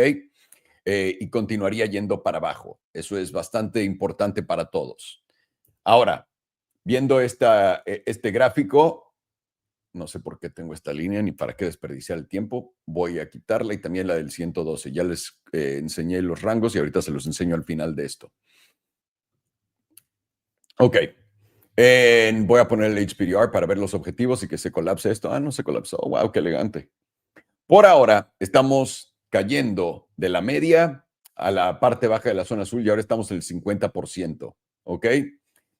A: Y continuaría yendo para abajo. Eso es bastante importante para todos. Ahora, viendo este gráfico, no sé por qué tengo esta línea ni para qué desperdiciar el tiempo. Voy a quitarla y también la del 112. Ya les enseñé los rangos y ahorita se los enseño al final de esto. Ok. Voy a poner el HPDR para ver los objetivos y que se colapse esto. Ah, no se colapsó. Wow, qué elegante. Por ahora estamos cayendo de la media a la parte baja de la zona azul y ahora estamos en el 50%. ¿Ok?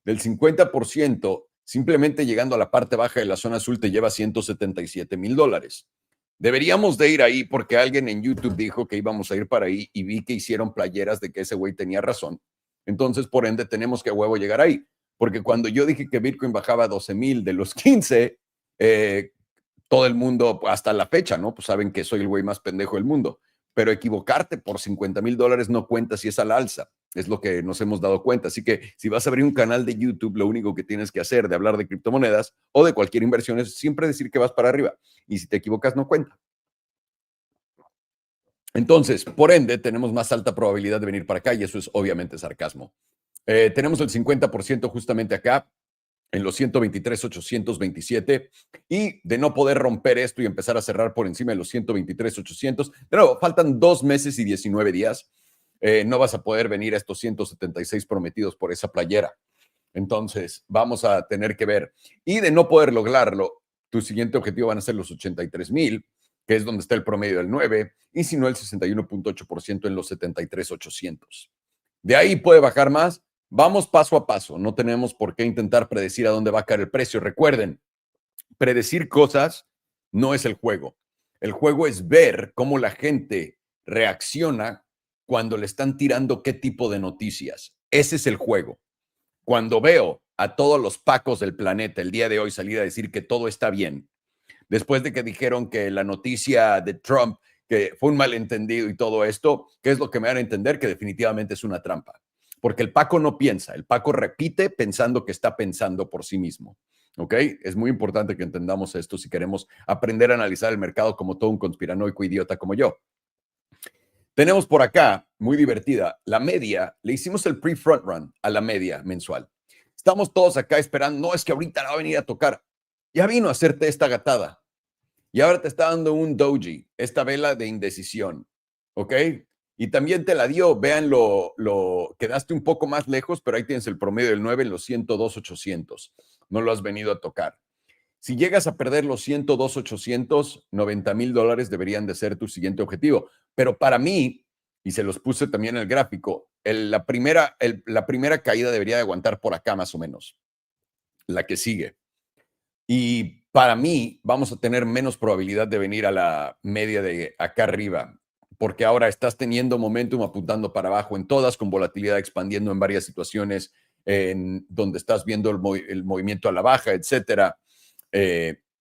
A: Del 50%, simplemente llegando a la parte baja de la zona azul te lleva $177,000. Deberíamos de ir ahí porque alguien en YouTube dijo que íbamos a ir para ahí y vi que hicieron playeras de que ese güey tenía razón. Entonces, por ende, tenemos que a huevo llegar ahí. Porque cuando yo dije que Bitcoin bajaba a 12,000 de los 15, todo el mundo, hasta la fecha, ¿no? Pues saben que soy el güey más pendejo del mundo. Pero equivocarte por $50,000 no cuenta si es a la alza. Es lo que nos hemos dado cuenta. Así que si vas a abrir un canal de YouTube, lo único que tienes que hacer de hablar de criptomonedas o de cualquier inversión es siempre decir que vas para arriba. Y si te equivocas, no cuenta. Entonces, por ende, tenemos más alta probabilidad de venir para acá y eso es obviamente sarcasmo. Tenemos el 50% justamente acá en los 123,827 y de no poder romper esto y empezar a cerrar por encima de los 123,800. De nuevo, faltan 2 meses y 19 días. No vas a poder venir a estos 176 prometidos por esa playera. Entonces, vamos a tener que ver. Y de no poder lograrlo, tu siguiente objetivo van a ser los 83,000, que es donde está el promedio del 9, y si no, el 61,8% en los 73,800. De ahí puede bajar más. Vamos paso a paso. No tenemos por qué intentar predecir a dónde va a caer el precio. Recuerden, predecir cosas no es el juego. El juego es ver cómo la gente reacciona cuando le están tirando qué tipo de noticias. Ese es el juego. Cuando veo a todos los pacos del planeta el día de hoy salir a decir que todo está bien, después de que dijeron que la noticia de Trump, que fue un malentendido y todo esto, ¿qué es lo que me van a entender? Que definitivamente es una trampa. Porque el Paco no piensa, el Paco repite pensando que está pensando por sí mismo. ¿Ok? Es muy importante que entendamos esto si queremos aprender a analizar el mercado como todo un conspiranoico idiota como yo. Tenemos por acá, muy divertida, la media. Le hicimos el pre-front run a la media mensual. Estamos todos acá esperando, no es que ahorita la va a venir a tocar. Ya vino a hacerte esta gatada. Y ahora te está dando un doji, esta vela de indecisión, ¿ok? Y también te la dio, vean, quedaste un poco más lejos, pero ahí tienes el promedio del 9 en los 102,800. No lo has venido a tocar. Si llegas a perder los 102,800, $90,000 deberían de ser tu siguiente objetivo. Pero para mí, y se los puse también en el gráfico, la primera caída debería de aguantar por acá más o menos, la que sigue. Y para mí vamos a tener menos probabilidad de venir a la media de acá arriba, porque ahora estás teniendo momentum apuntando para abajo en todas, con volatilidad expandiendo en varias situaciones en donde estás viendo el movimiento a la baja, etcétera.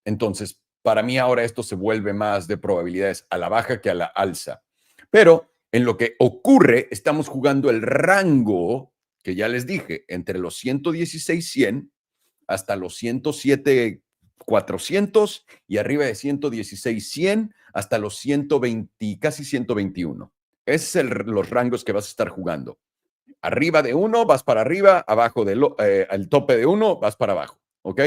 A: Entonces, para mí ahora esto se vuelve más de probabilidades a la baja que a la alza. Pero en lo que ocurre, estamos jugando el rango que ya les dije, entre los 116.100 hasta los 107.400 y arriba de 116.100 hasta los 120, casi 121. Esos son los rangos que vas a estar jugando. Arriba de 1 vas para arriba, abajo al tope de 1 vas para abajo. ¿Ok?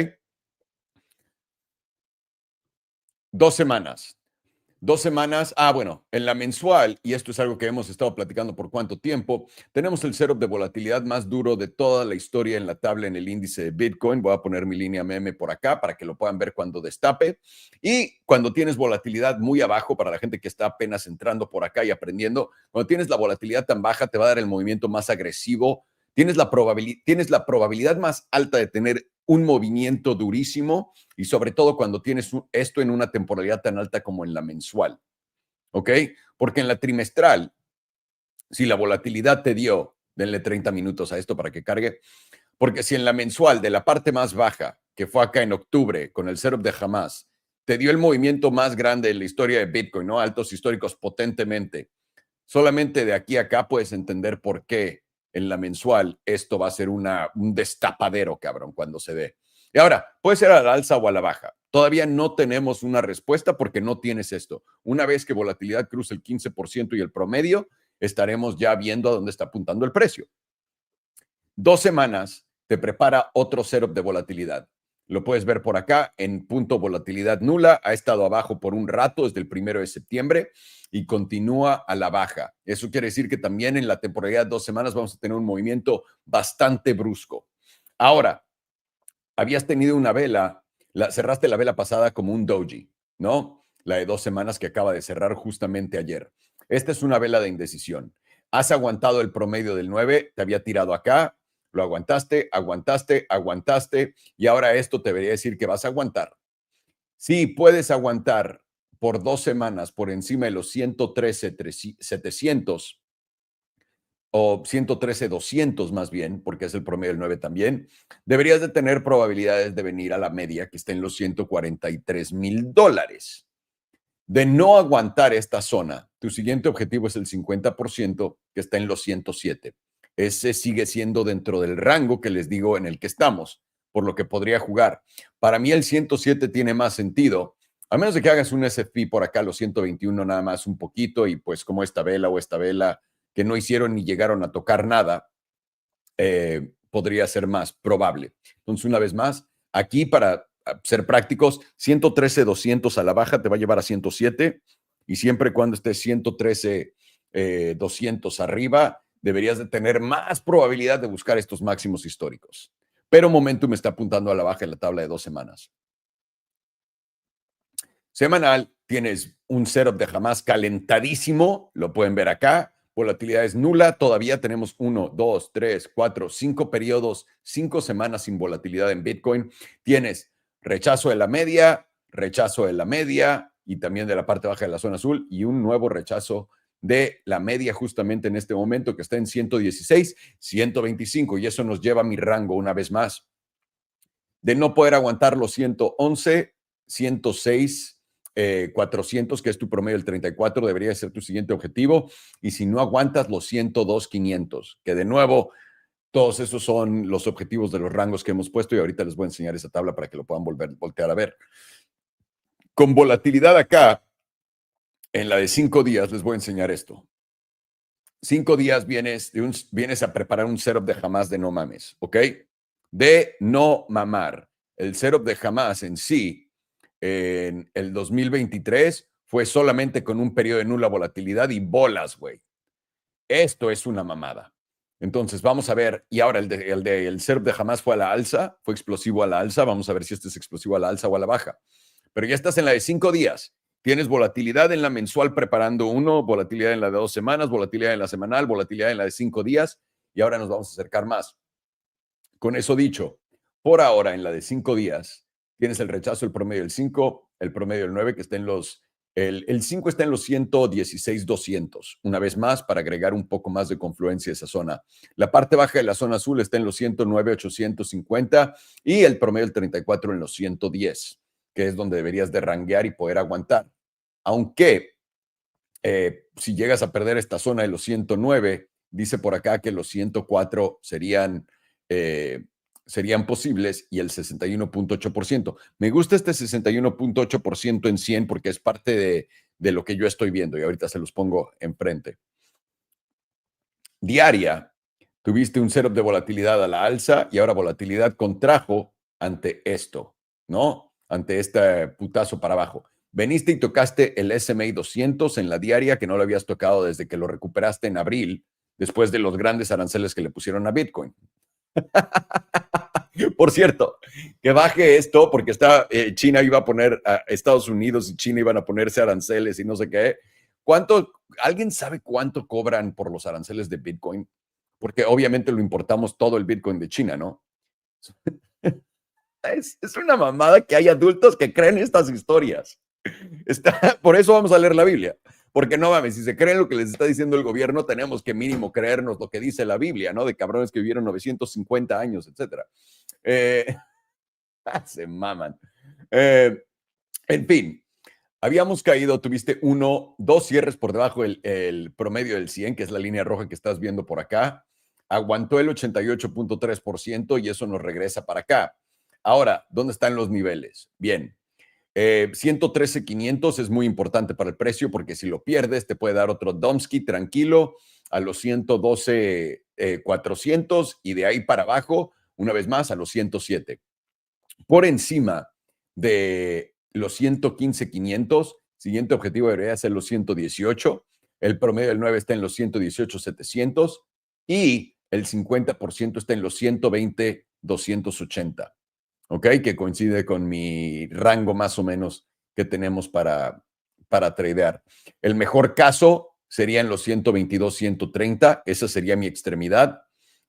A: 2 semanas. 2 semanas. Bueno, en la mensual, y esto es algo que hemos estado platicando por cuánto tiempo, tenemos el setup de volatilidad más duro de toda la historia en la tabla en el índice de Bitcoin. Voy a poner mi línea meme por acá para que lo puedan ver cuando destape. Y cuando tienes volatilidad muy abajo, para la gente que está apenas entrando por acá y aprendiendo, cuando tienes la volatilidad tan baja, te va a dar el movimiento más agresivo. Tienes la probabilidad más alta de tener un movimiento durísimo y sobre todo cuando tienes esto en una temporalidad tan alta como en la mensual, ¿ok? Porque en la trimestral, si la volatilidad te dio, denle 30 minutos a esto para que cargue, porque si en la mensual de la parte más baja, que fue acá en octubre con el setup de Hamas, te dio el movimiento más grande en la historia de Bitcoin, ¿no? Altos históricos potentemente. Solamente de aquí a acá puedes entender por qué en la mensual esto va a ser un destapadero, cabrón, cuando se dé. Y ahora, puede ser a la alza o a la baja. Todavía no tenemos una respuesta porque no tienes esto. Una vez que volatilidad cruce el 15% y el promedio, estaremos ya viendo a dónde está apuntando el precio. 2 semanas te prepara otro setup de volatilidad. Lo puedes ver por acá en punto volatilidad nula. Ha estado abajo por un rato desde el 1 de septiembre y continúa a la baja. Eso quiere decir que también en la temporalidad de 2 semanas vamos a tener un movimiento bastante brusco. Ahora, habías tenido una vela, cerraste la vela pasada como un doji, ¿no? La de 2 semanas que acaba de cerrar justamente ayer. Esta es una vela de indecisión. Has aguantado el promedio del 9, te había tirado acá, lo aguantaste, aguantaste, aguantaste, y ahora esto te debería decir que vas a aguantar. Sí, puedes aguantar por 2 semanas por encima de los 113.700 o 113.200 más bien, porque es el promedio del 9 también, deberías de tener probabilidades de venir a la media que está en los $143,000. De no aguantar esta zona, tu siguiente objetivo es el 50% que está en los 107. Ese sigue siendo dentro del rango que les digo en el que estamos, por lo que podría jugar. Para mí el 107 tiene más sentido, a menos de que hagas un SFP por acá, los 121 nada más un poquito, y pues como esta vela o esta vela que no hicieron ni llegaron a tocar nada, podría ser más probable. Entonces, una vez más, aquí para ser prácticos, 113.200 a la baja te va a llevar a 107 y siempre y cuando estés 113.200 arriba, deberías de tener más probabilidad de buscar estos máximos históricos. Pero Momentum está apuntando a la baja en la tabla de 2 semanas. Semanal, tienes un setup de Hamas calentadísimo, lo pueden ver acá. Volatilidad es nula, todavía tenemos 1, 2, 3, 4, 5 periodos, 5 semanas sin volatilidad en Bitcoin. Tienes rechazo de la media y también de la parte baja de la zona azul y un nuevo rechazo de la media justamente en este momento que está en 116, 125 y eso nos lleva a mi rango una vez más de no poder aguantar los 111, 106, 400, que es tu promedio del 34, debería ser tu siguiente objetivo. Y si no aguantas los 102, 500, que de nuevo, todos esos son los objetivos de los rangos que hemos puesto y ahorita les voy a enseñar esa tabla para que lo puedan voltear a ver. Con volatilidad acá, en la de 5 días, les voy a enseñar esto. 5 días vienes a preparar un setup de Hamas de no mames, ¿ok? De no mamar. El setup de Hamas en sí, en el 2023, fue solamente con un periodo de nula volatilidad y bolas, güey. Esto es una mamada. Entonces, vamos a ver, y ahora el setup de Hamas fue a la alza, fue explosivo a la alza, vamos a ver si este es explosivo a la alza o a la baja. Pero ya estás en la de 5 días. Tienes volatilidad en la mensual preparando uno, volatilidad en la de 2 semanas, volatilidad en la semanal, volatilidad en la de 5 días y ahora nos vamos a acercar más. Con eso dicho, por ahora en la de 5 días tienes el rechazo, el promedio del 5, el promedio del 9 que está en los El 5 está en los 116,200, una vez más, para agregar un poco más de confluencia a esa zona. La parte baja de la zona azul está en los 109,850 y el promedio del 34 en los 110, que es donde deberías de ranguear y poder aguantar. Aunque si llegas a perder esta zona de los 109, dice por acá que los 104 serían posibles y el 61,8%. Me gusta este 61,8% en 100 porque es parte de lo que yo estoy viendo y ahorita se los pongo enfrente. Diaria, tuviste un setup de volatilidad a la alza y ahora volatilidad contrajo ante esto, ¿no? Ante este putazo para abajo. Veniste y tocaste el SMA 200 en la diaria que no lo habías tocado desde que lo recuperaste en abril, después de los grandes aranceles que le pusieron a Bitcoin. Por cierto, que baje esto porque China iba a poner, Estados Unidos y China iban a ponerse aranceles y no sé qué. ¿Alguien sabe cuánto cobran por los aranceles de Bitcoin? Porque obviamente lo importamos todo el Bitcoin de China, ¿no? Es una mamada que hay adultos que creen estas historias. Por eso vamos a leer la Biblia. Porque no mames, si se creen lo que les está diciendo el gobierno, tenemos que mínimo creernos lo que dice la Biblia, ¿no? De cabrones que vivieron 950 años, etcétera. Se maman. En fin, habíamos caído, tuviste dos cierres por debajo del promedio del 100, que es la línea roja que estás viendo por acá. Aguantó el 88,3% y eso nos regresa para acá. Ahora, ¿dónde están los niveles? Bien, 113,500 es muy importante para el precio porque si lo pierdes te puede dar otro Domsky tranquilo a los 112,400 y de ahí para abajo, una vez más, a los 107. Por encima de los 115,500, siguiente objetivo debería ser los 118. El promedio del 9 está en los 118,700 y el 50% está en los 120,280. ¿Ok? Que coincide con mi rango más o menos que tenemos para tradear. El mejor caso sería en los 122,130. Esa sería mi extremidad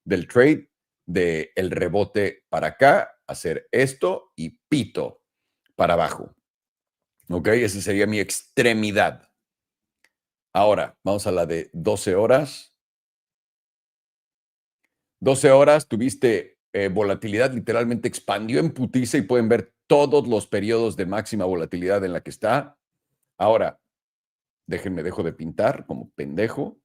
A: del trade, del rebote para acá, hacer esto y pito para abajo. ¿Ok? Esa sería mi extremidad. Ahora, vamos a la de 12 horas. 12 horas tuviste volatilidad, literalmente expandió en putiza y pueden ver todos los periodos de máxima volatilidad en la que está. Ahora, dejo de pintar como pendejo.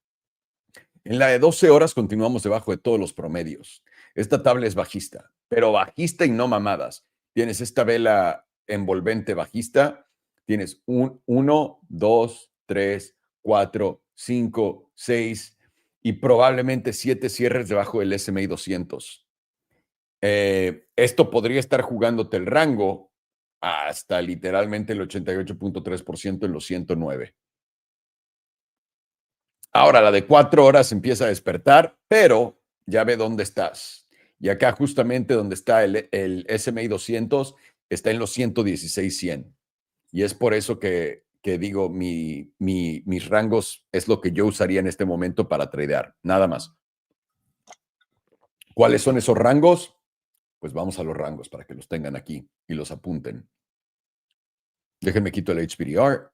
A: En la de 12 horas continuamos debajo de todos los promedios. Esta tabla es bajista, pero bajista y no mamadas. Tienes esta vela envolvente bajista, tienes 1, 2, 3, 4, 5, 6 y probablemente 7 cierres debajo del SMA 200. Esto podría estar jugándote el rango hasta literalmente el 88,3% en los 109. Ahora, la de 4 horas empieza a despertar, pero ya ve dónde estás. Y acá justamente donde está el SMA 200 está en los 116,100. Y es por eso que digo, mis rangos es lo que yo usaría en este momento para tradear, nada más. ¿Cuáles son esos rangos? Pues vamos a los rangos para que los tengan aquí y los apunten. Déjenme quito el HPDR.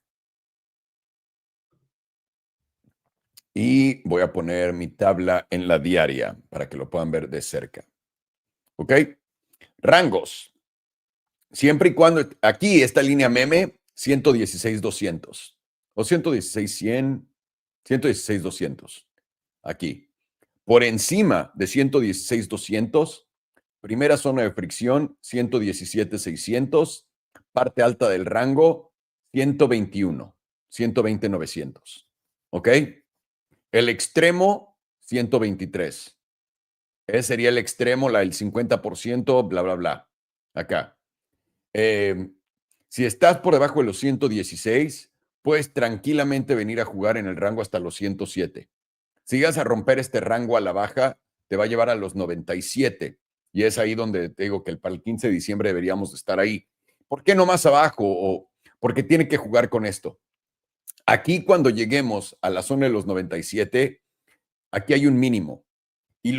A: Y voy a poner mi tabla en la diaria para que lo puedan ver de cerca. ¿Ok? Rangos. Siempre y cuando, aquí esta línea meme, 116,200 o 116,100, 116,200. Aquí. Por encima de 116,200, primera zona de fricción, 117,600. Parte alta del rango, 121, 120,900. ¿Ok? El extremo, 123. Ese sería el extremo, el 50%, bla, bla, bla. Acá. Si estás por debajo de los 116, puedes tranquilamente venir a jugar en el rango hasta los 107. Si llegas a romper este rango a la baja, te va a llevar a los 97. Y es ahí donde te digo que para el 15 de diciembre deberíamos de estar ahí. ¿Por qué no más abajo? Porque tiene que jugar con esto. Aquí cuando lleguemos a la zona de los 97, aquí hay un mínimo. Y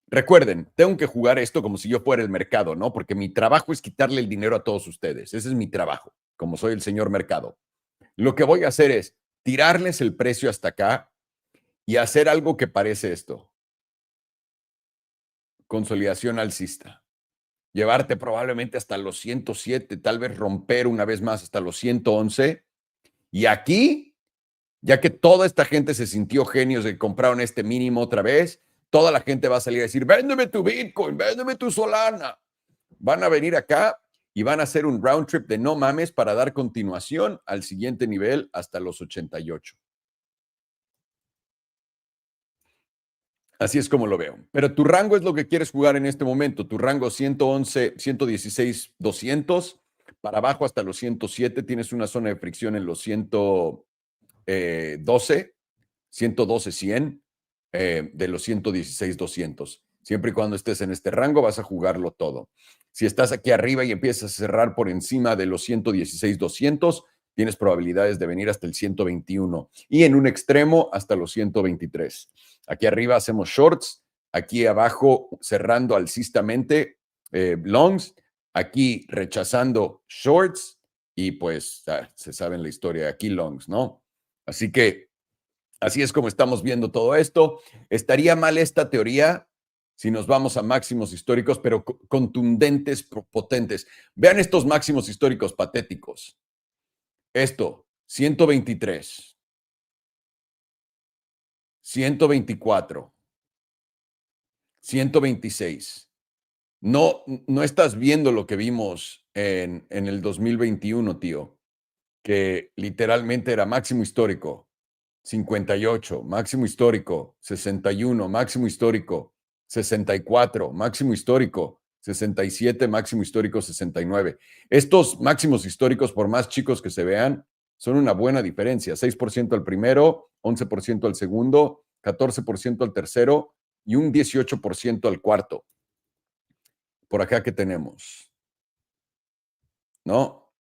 A: recuerden, tengo que jugar esto como si yo fuera el mercado, ¿no? Porque mi trabajo es quitarle el dinero a todos ustedes. Ese es mi trabajo, como soy el señor mercado. Lo que voy a hacer es tirarles el precio hasta acá y hacer algo que parece esto. Consolidación alcista. Llevarte probablemente hasta los 107, tal vez romper una vez más hasta los 111. Y aquí, ya que toda esta gente se sintió genios de que compraron este mínimo otra vez, toda la gente va a salir a decir, véndeme tu Bitcoin, véndeme tu Solana. Van a venir acá y van a hacer un round trip de no mames para dar continuación al siguiente nivel hasta los 88. Así es como lo veo. Pero tu rango es lo que quieres jugar en este momento. Tu rango 111, 116, 200. Para abajo hasta los 107 tienes una zona de fricción en los 112, 112, 100 de los 116, 200. Siempre y cuando estés en este rango vas a jugarlo todo. Si estás aquí arriba y empiezas a cerrar por encima de los 116, 200, tienes probabilidades de venir hasta el 121 y en un extremo hasta los 123. Aquí arriba hacemos shorts, aquí abajo cerrando alcistamente longs, aquí rechazando shorts y pues se sabe la historia, aquí longs, ¿no? Así que así es como estamos viendo todo esto. Estaría mal esta teoría si nos vamos a máximos históricos, pero contundentes, potentes. Vean estos máximos históricos patéticos. Esto, 123, 124, 126. No estás viendo lo que vimos en el 2021, tío, que literalmente era máximo histórico, 58, máximo histórico, 61, máximo histórico, 64, máximo histórico, 67, máximo histórico, 69. Estos máximos históricos, por más chicos que se vean, son una buena diferencia. 6% al primero, 11% al segundo, 14% al tercero y un 18% al cuarto. Por acá, ¿qué tenemos? ¿No?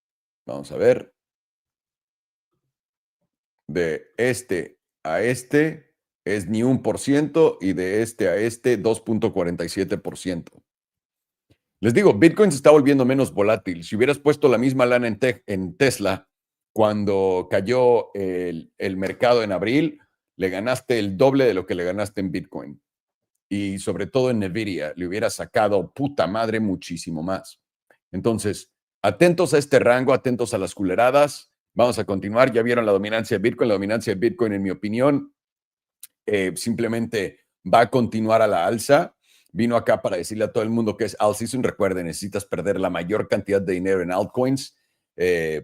A: Vamos a ver. De este a este es ni 1% y de este a este 2.47%. Les digo, Bitcoin se está volviendo menos volátil. Si hubieras puesto la misma lana en Tesla cuando cayó el mercado en abril, le ganaste el doble de lo que le ganaste en Bitcoin. Y sobre todo en Nvidia, le hubiera sacado puta madre muchísimo más. Entonces, atentos a este rango, atentos a las culeradas. Vamos a continuar. Ya vieron la dominancia de Bitcoin. La dominancia de Bitcoin, en mi opinión, simplemente va a continuar a la alza. Vino acá para decirle a todo el mundo que es alt season. Recuerden, necesitas perder la mayor cantidad de dinero en altcoins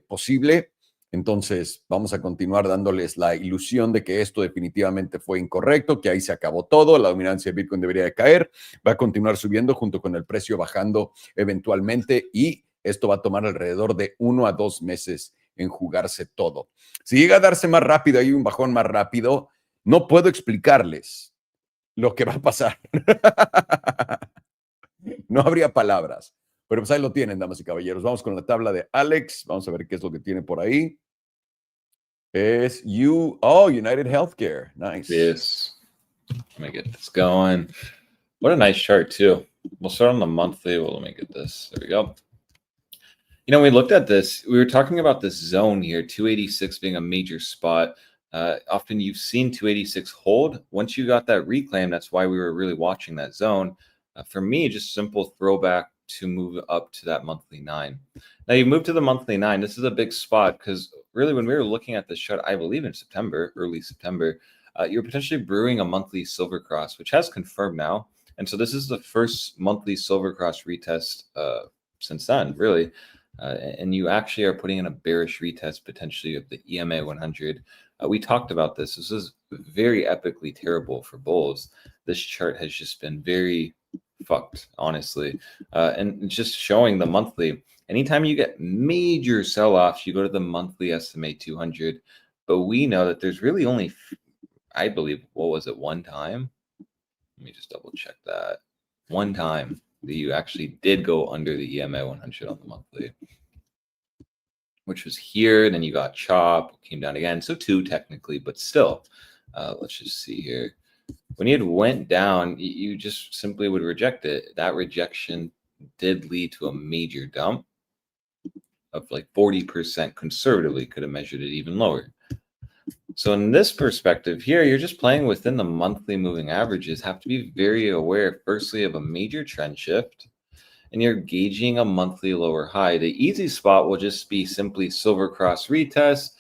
A: posible. Entonces, vamos a continuar dándoles la ilusión de que esto definitivamente fue incorrecto, que ahí se acabó todo, la dominancia de Bitcoin debería de caer, va a continuar subiendo junto con el precio bajando eventualmente y esto va a tomar alrededor de 1 a 2 meses en jugarse todo. Si llega a darse más rápido, hay un bajón más rápido, no puedo explicarles lo que va a pasar. No habría palabras. Pero pues ahí lo tienen, damas y caballeros. Vamos con la tabla de Alex. Vamos a ver qué es lo que tiene por ahí. Es United Healthcare. Nice.
C: Yes. Let me get this going. What a nice chart, too. We'll start on the monthly. Well, let me get this. There we go. You know, we looked at this. We were talking about this zone here, 286 being a major spot. Often you've seen 286 hold. Once you got that reclaim, that's why we were really watching that zone. For me, just simple throwback to move up to that monthly 9. Now you move to the monthly 9. This is a big spot because really when we were looking at this chart, I believe in September, early September, you're potentially brewing a monthly silver cross, which has confirmed now. And so this is the first monthly silver cross retest since then, really. And you actually are putting in a bearish retest potentially of the EMA 100. We talked about this. This is very epically terrible for bulls. This chart has just been very fucked, honestly. And just showing the monthly. Anytime you get major sell-offs, you go to the monthly SMA 200. But we know that there's really only, I believe, what was it, one time? Let me just double check that. One time that you actually did go under the EMA 100 on the monthly, which was here. Then you got chop, came down again. So 2 technically, but still, let's just see here. When it went down, you just simply would reject it. That rejection did lead to a major dump of like 40% conservatively, could have measured it even lower. So in this perspective here, you're just playing within the monthly moving averages. Have to be very aware, firstly, of a major trend shift, and you're gauging a monthly lower high. The easy spot will just be simply silver cross retest.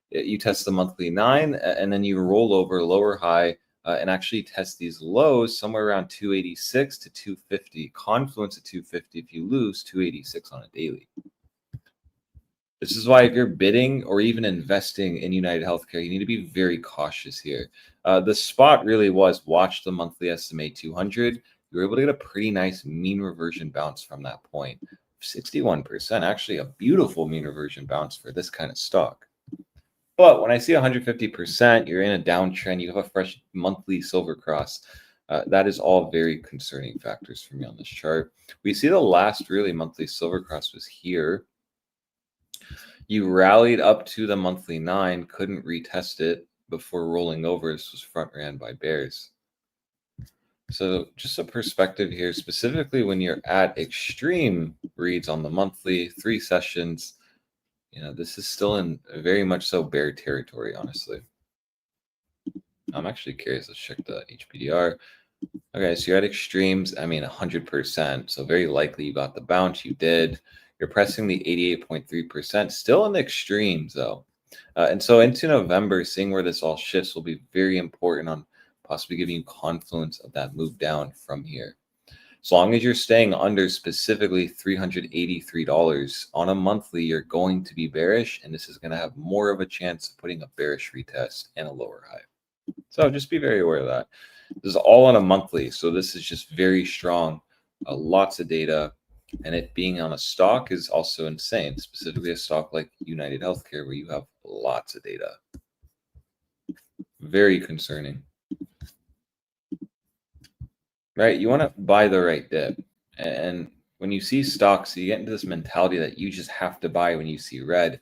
C: You test the monthly 9, and then you roll over lower high and actually test these lows somewhere around 286 to 250. Confluence at 250 if you lose 286 on a daily. This is why if you're bidding or even investing in United Healthcare, you need to be very cautious here. The spot really was watch the monthly SMA 200. You were able to get a pretty nice mean reversion bounce from that point. 61%, actually a beautiful mean reversion bounce for this kind of stock. But when I see 150%, you're in a downtrend, you have a fresh monthly silver cross. That is all very concerning factors for me on this chart. We see the last really monthly silver cross was here. You rallied up to the monthly 9, couldn't retest it before rolling over. This was front ran by bears. So just a perspective here, specifically when you're at extreme reads on the monthly, 3 sessions, this is still in very much so bear territory, honestly. I'm actually curious. Let's check the HBDR. Okay, so you're at extremes. 100%. So very likely you got the bounce. You did. You're pressing the 88.3%. Still in the extremes, though. And so into November, seeing where this all shifts will be very important on possibly giving you confluence of that move down from here. As long as you're staying under specifically $383 on a monthly, you're going to be bearish, and this is going to have more of a chance of putting a bearish retest and a lower high. So just be very aware of that. This is all on a monthly, so this is just very strong. Lots of data, and it being on a stock is also insane, specifically a stock like United Healthcare where you have lots of data. Very concerning. Right? You want to buy the right dip. And when you see stocks, you get into this mentality that you just have to buy when you see red.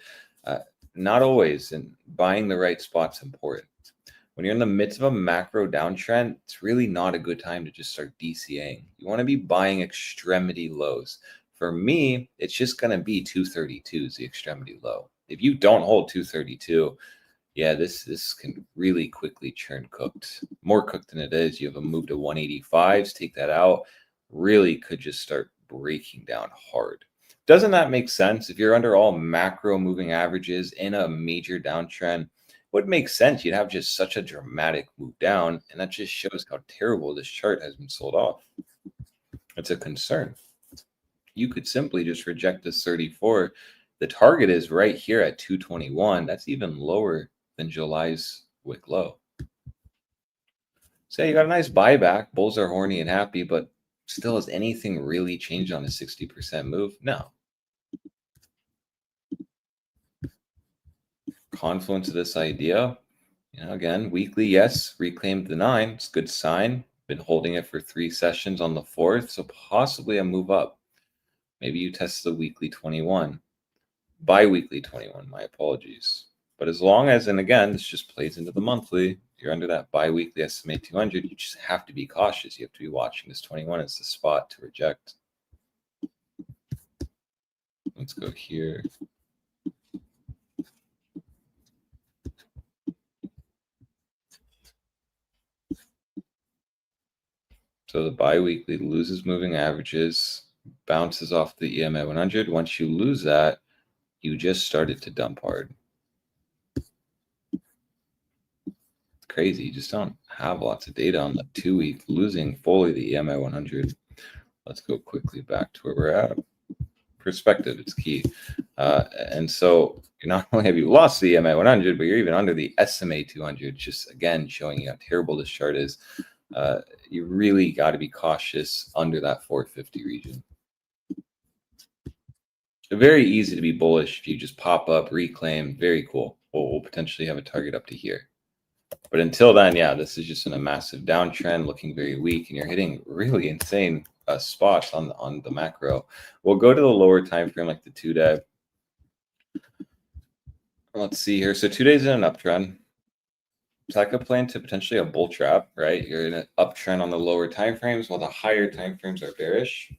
C: Not always, and buying the right spot's important. When you're in the midst of a macro downtrend, it's really not a good time to just start DCAing. You want to be buying extremity lows. For me, it's just going to be 232 is the extremity low. If you don't hold 232, yeah, this can really quickly churn cooked. More cooked than it is. You have a move to 185s, take that out. Really could just start breaking down hard. Doesn't that make sense? If you're under all macro moving averages in a major downtrend, would make sense. You'd have just such a dramatic move down, and that just shows how terrible this chart has been sold off. It's a concern. You could simply just reject this 34. The target is right here at 221. That's even lower than July's wick low. So you got a nice buyback. Bulls are horny and happy, but still, has anything really changed on a 60% move? No. Confluence of this idea, again, weekly, yes, reclaimed the 9. It's a good sign. Been holding it for 3 sessions on the 4th, so possibly a move up. Maybe you test the weekly 21, bi-weekly 21, my apologies. But as long as, and again, this just plays into the monthly, you're under that bi-weekly SMA 200, you just have to be cautious. You have to be watching this 21 as the spot to reject. Let's go here. So the bi-weekly loses moving averages, bounces off the EMA 100. Once you lose that, you just started to dump hard. It's crazy. You just don't have lots of data on the 2-week losing fully the EMA 100. Let's go quickly back to where we're at. Perspective, it's key. And so not only have you lost the EMA 100, but you're even under the SMA 200, just again showing you how terrible this chart is. You really got to be cautious under that 450 region. Very easy to be bullish if you just pop up, reclaim. Very cool. We'll potentially have a target up to here. But until then, yeah, this is just in a massive downtrend, looking very weak, and you're hitting really insane spots on the macro. We'll go to the lower time frame, like the 2-day. Let's see here. So 2 days in an uptrend. Cycle plan to potentially a bull trap, right? You're in an uptrend on the lower time frames, while the higher time frames are bearish.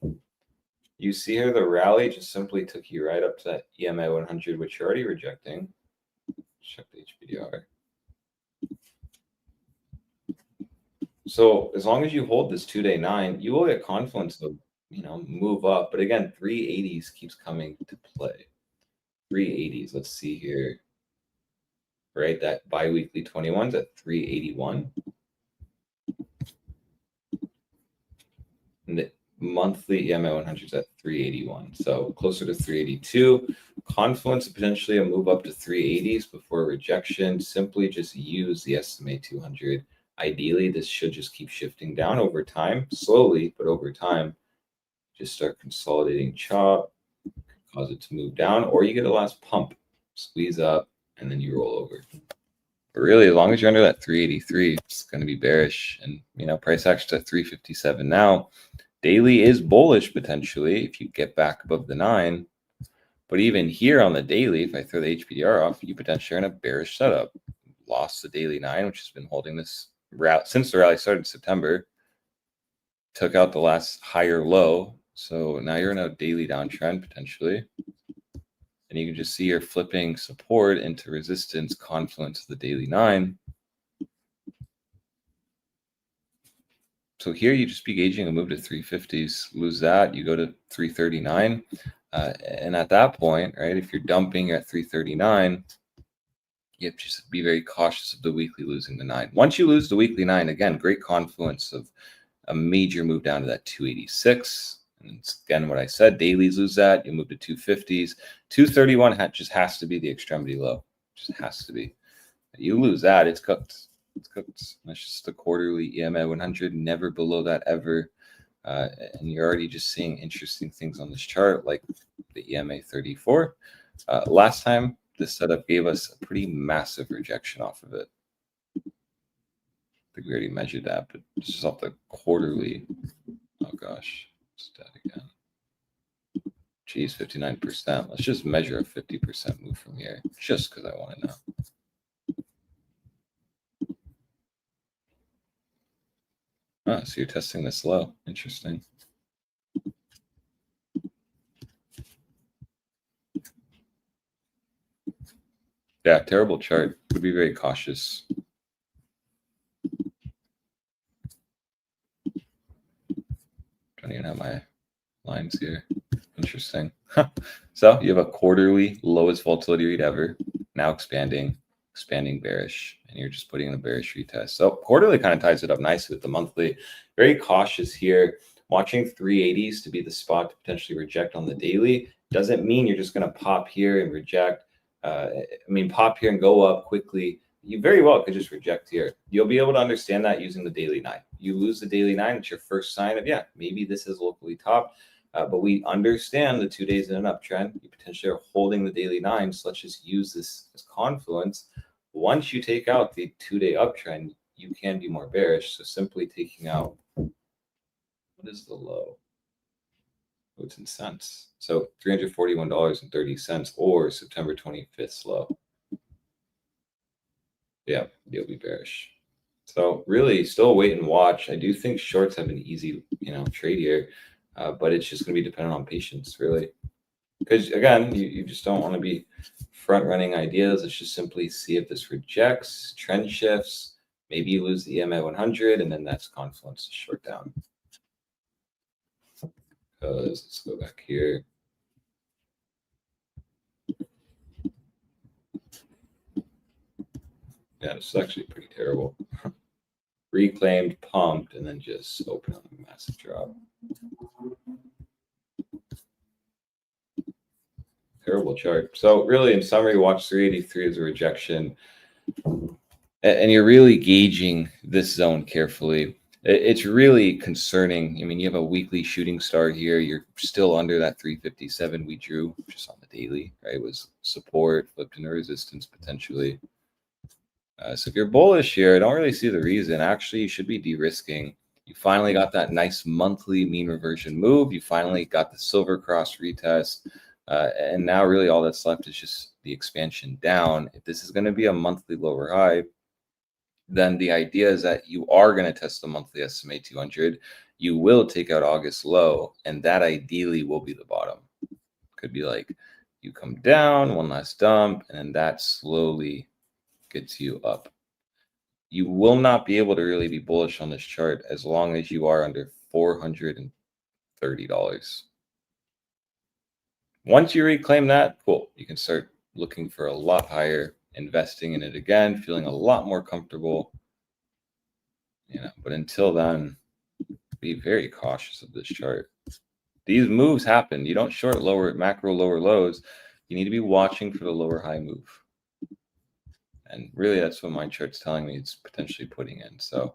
C: You see here the rally just simply took you right up to that EMA 100, which you're already rejecting. Check the HPDR. So as long as you hold this 2-day 9, you will get confidence to, move up. But again, 380s keeps coming to play. 380s. Let's see here. Right, that biweekly 21's at 381. And the monthly EMA 100 is at 381. So closer to 382. Confluence, potentially a move up to 380s before rejection. Simply just use the SMA 200. Ideally, this should just keep shifting down over time, slowly, but over time. Just start consolidating chop, cause it to move down, or you get a last pump, squeeze up, and then you roll over. But really, as long as you're under that 383, it's going to be bearish. And, price action at 357 now. Daily is bullish potentially if you get back above the 9. But even here on the daily, if I throw the HPDR off, you potentially are in a bearish setup. Lost the daily 9, which has been holding this route since the rally started in September. Took out the last higher low. So now you're in a daily downtrend potentially. And you can just see you're flipping support into resistance, confluence of the daily 9. So here you just be gauging a move to 350s. Lose that, you go to 339. And at that point, right, if you're dumping, you're at 339. You have to just be very cautious of the weekly losing the 9. Once you lose the weekly 9, again, great confluence of a major move down to that 286. And it's, again, what I said, dailies lose that, you move to 250s. 231 just has to be the extremity low. Just has to be. You lose that, it's cooked. It's cooked. That's just the quarterly EMA 100, never below that ever. And you're already just seeing interesting things on this chart, like the EMA 34. Last time, this setup gave us a pretty massive rejection off of it. I think we already measured that, but just off the quarterly. Oh gosh, it's dead again. Geez, 59%. Let's just measure a 50% move from here, just because I want to know. Oh, so you're testing this low. Interesting. Yeah, terrible chart. Would be very cautious. Don't even have my lines here. Interesting. So you have a quarterly lowest volatility read ever. Now expanding bearish, and you're just putting in a bearish retest. So quarterly kind of ties it up nicely with the monthly. Very cautious here. Watching 380s to be the spot to potentially reject on the daily doesn't mean you're just going to pop here and reject. Pop here and go up quickly. You very well could just reject here. You'll be able to understand that using the daily 9. You lose the daily 9, it's your first sign of, yeah, maybe this is locally topped. But we understand the 2 days in an uptrend. You potentially are holding the daily 9, so let's just use this as confluence. Once you take out the 2-day uptrend, you can be more bearish. So simply taking out, what is the low? Oh, it's in cents. So $341.30 or September 25th low. Yeah, you'll be bearish. So really still wait and watch. I do think shorts have an easy, trade here, but it's just going to be dependent on patience, really. Because again, you just don't want to be front running ideas. Let's just simply see if this rejects, trend shifts. Maybe you lose the EMA 100, and then that's confluence to short down. Because let's go back here. Yeah, this is actually pretty terrible. Reclaimed, pumped, and then just open up a massive drop. Terrible chart. So really, in summary, watch 383 as a rejection. And you're really gauging this zone carefully. It's really concerning. You have a weekly shooting star here. You're still under that 357 we drew just on the daily, right? It was support, flipped into resistance potentially. So if you're bullish here, I don't really see the reason. Actually, you should be de-risking. You finally got that nice monthly mean reversion move. You finally got the silver cross retest. And now really all that's left is just the expansion down. If this is going to be a monthly lower high, then the idea is that you are going to test the monthly SMA 200. you will take out August low, and that ideally will be the bottom. Could be like you come down, one last dump, and then that slowly gets you up. You will not be able to really be bullish on this chart as long as you are under $430. Once you reclaim that, cool, you can start looking for a lot higher, investing in it again, feeling a lot more comfortable. But until then, be very cautious of this chart. These moves happen. You don't short lower macro lower lows. You need to be watching for the lower high move. And really, that's what my chart's telling me it's potentially putting in. So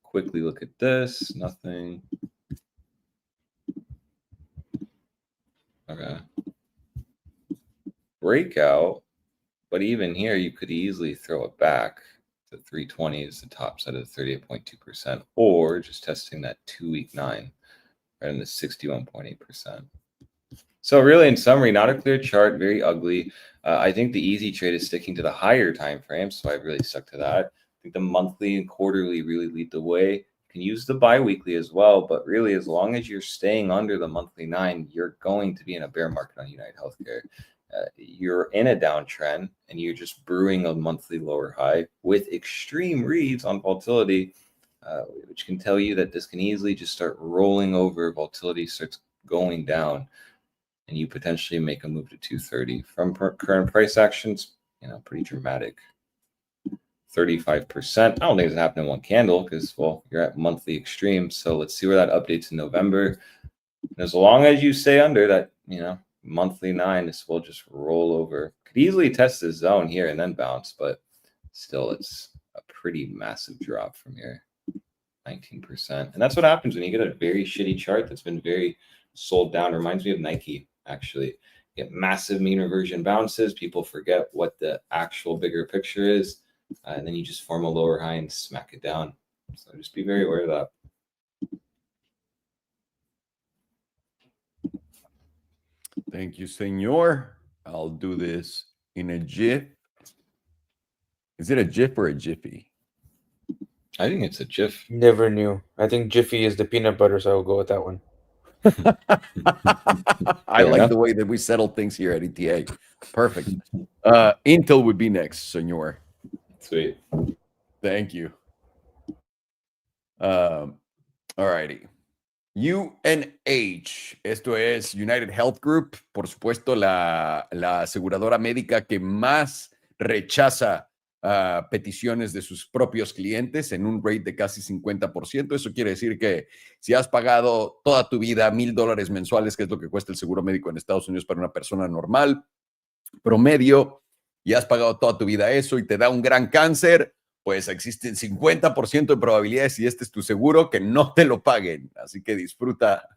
C: quickly look at this. Nothing. Okay. Breakout. But even here, you could easily throw it back. The 320 is the top side of the 38.2%, or just testing that 2-week 9 right in the 61.8%. So really, in summary, not a clear chart, very ugly. I think the easy trade is sticking to the higher time frame, so I've really stuck to that. I think the monthly and quarterly really lead the way. You can use the bi-weekly as well, but really, as long as you're staying under the monthly 9, you're going to be in a bear market on United Healthcare. You're in a downtrend, and you're just brewing a monthly lower high with extreme reads on volatility, which can tell you that this can easily just start rolling over. Volatility starts going down, and you potentially make a move to 230 from current price actions. Pretty dramatic. 35%. I don't think it's happening in one candle because, well, you're at monthly extremes. So let's see where that updates in November. And as long as you stay under that, monthly 9, this will just roll over. Could easily test this zone here and then bounce, but still, it's a pretty massive drop from here. 19%. And that's what happens when you get a very shitty chart that's been very sold down. Reminds me of Nike, actually. You get massive mean reversion bounces. People forget what the actual bigger picture is. And then you just form a lower high and smack it down. So just be very aware of that.
A: Thank you, senor. I'll do this in a GIF. Is it a GIF or a Jiffy?
C: I think it's a GIF.
B: Never knew. I think Jiffy is the peanut butter, so I will go with that one.
A: I like the way that we settle things here at ETA. Perfect. Intel would be next, senor.
C: Sweet.
A: Thank you. All righty. UNH, esto es United Health Group, por supuesto, la aseguradora médica que más rechaza peticiones de sus propios clientes en un rate de casi 50%. Eso quiere decir que si has pagado toda tu vida $1,000 mensuales, que es lo que cuesta el seguro médico en Estados Unidos para una persona normal, promedio, y has pagado toda tu vida eso y te da un gran cáncer, pues existen 50% de probabilidades, si este es tu seguro, que no te lo paguen. Así que disfruta.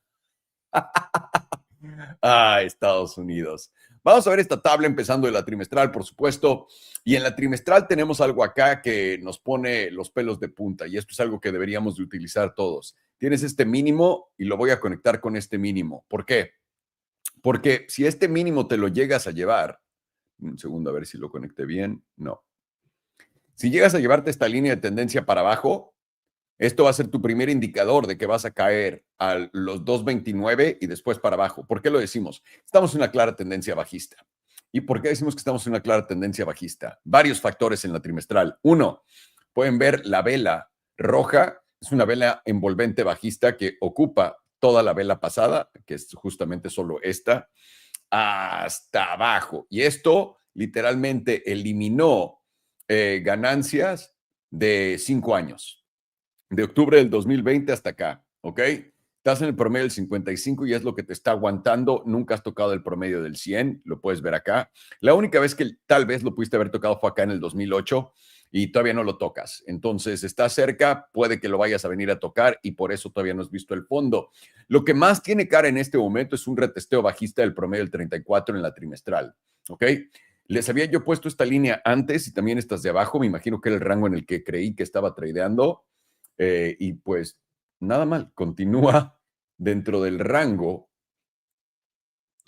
A: Estados Unidos. Vamos a ver esta tabla empezando de la trimestral, por supuesto. Y en la trimestral tenemos algo acá que nos pone los pelos de punta. Y esto es algo que deberíamos de utilizar todos. Tienes este mínimo y lo voy a conectar con este mínimo. ¿Por qué? Porque si este mínimo te lo llegas a llevar, un segundo a ver si lo conecté bien. No. Si llegas a llevarte esta línea de tendencia para abajo, esto va a ser tu primer indicador de que vas a caer a los 2.29 y después para abajo. ¿Por qué lo decimos? Estamos en una clara tendencia bajista. ¿Y por qué decimos que estamos en una clara tendencia bajista? Varios factores en la trimestral. Uno, pueden ver la vela roja. Es una vela envolvente bajista que ocupa toda la vela pasada, que es justamente solo esta, hasta abajo. Y esto literalmente eliminó ganancias de 5 años. De octubre del 2020 hasta acá, ¿ok? Estás en el promedio del 55 y es lo que te está aguantando. Nunca has tocado el promedio del 100, lo puedes ver acá. La única vez que tal vez lo pudiste haber tocado fue acá en el 2008 y todavía no lo tocas. Entonces, está cerca, puede que lo vayas a venir a tocar y por eso todavía no has visto el fondo. Lo que más tiene cara en este momento es un retesteo bajista del promedio del 34 en la trimestral, ¿ok? Les había yo puesto esta línea antes y también estas de abajo. Me imagino que era el rango en el que creí que estaba tradeando. Y pues nada mal, continúa dentro del rango,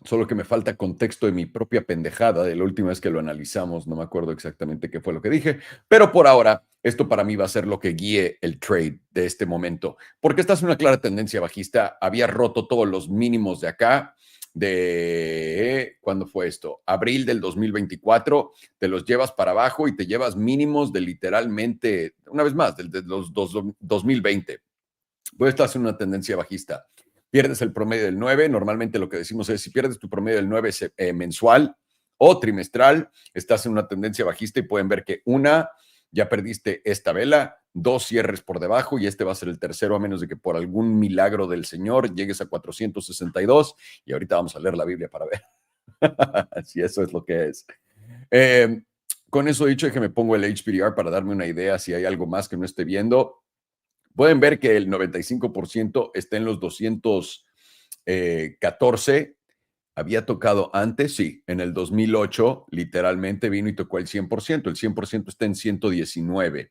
A: Solo que me falta contexto de mi propia pendejada de la última vez que lo analizamos. No me acuerdo exactamente qué fue lo que dije, pero por ahora esto para mí va a ser lo que guíe el trade de este momento, porque esta es una clara tendencia bajista. Había roto todos los mínimos de acá, ¿cuándo fue esto? Abril del 2024, te los llevas para abajo y te llevas mínimos de literalmente, una vez más, de los 2020. Pues esta es una tendencia bajista. Pierdes el promedio del 9, normalmente lo que decimos es, si pierdes tu promedio del 9 mensual o trimestral, estás en una tendencia bajista y pueden ver que ya perdiste esta vela, 2 cierres por debajo y este va a ser el tercero, a menos de que por algún milagro del Señor llegues a 462 y ahorita vamos a leer la Biblia para ver si eso es lo que es. Con eso dicho, que me pongo el HPDR para darme una idea si hay algo más que no esté viendo. Pueden ver que el 95% está en los 214. Había tocado antes, sí, en el 2008, literalmente vino y tocó el 100%. El 100% está en 119.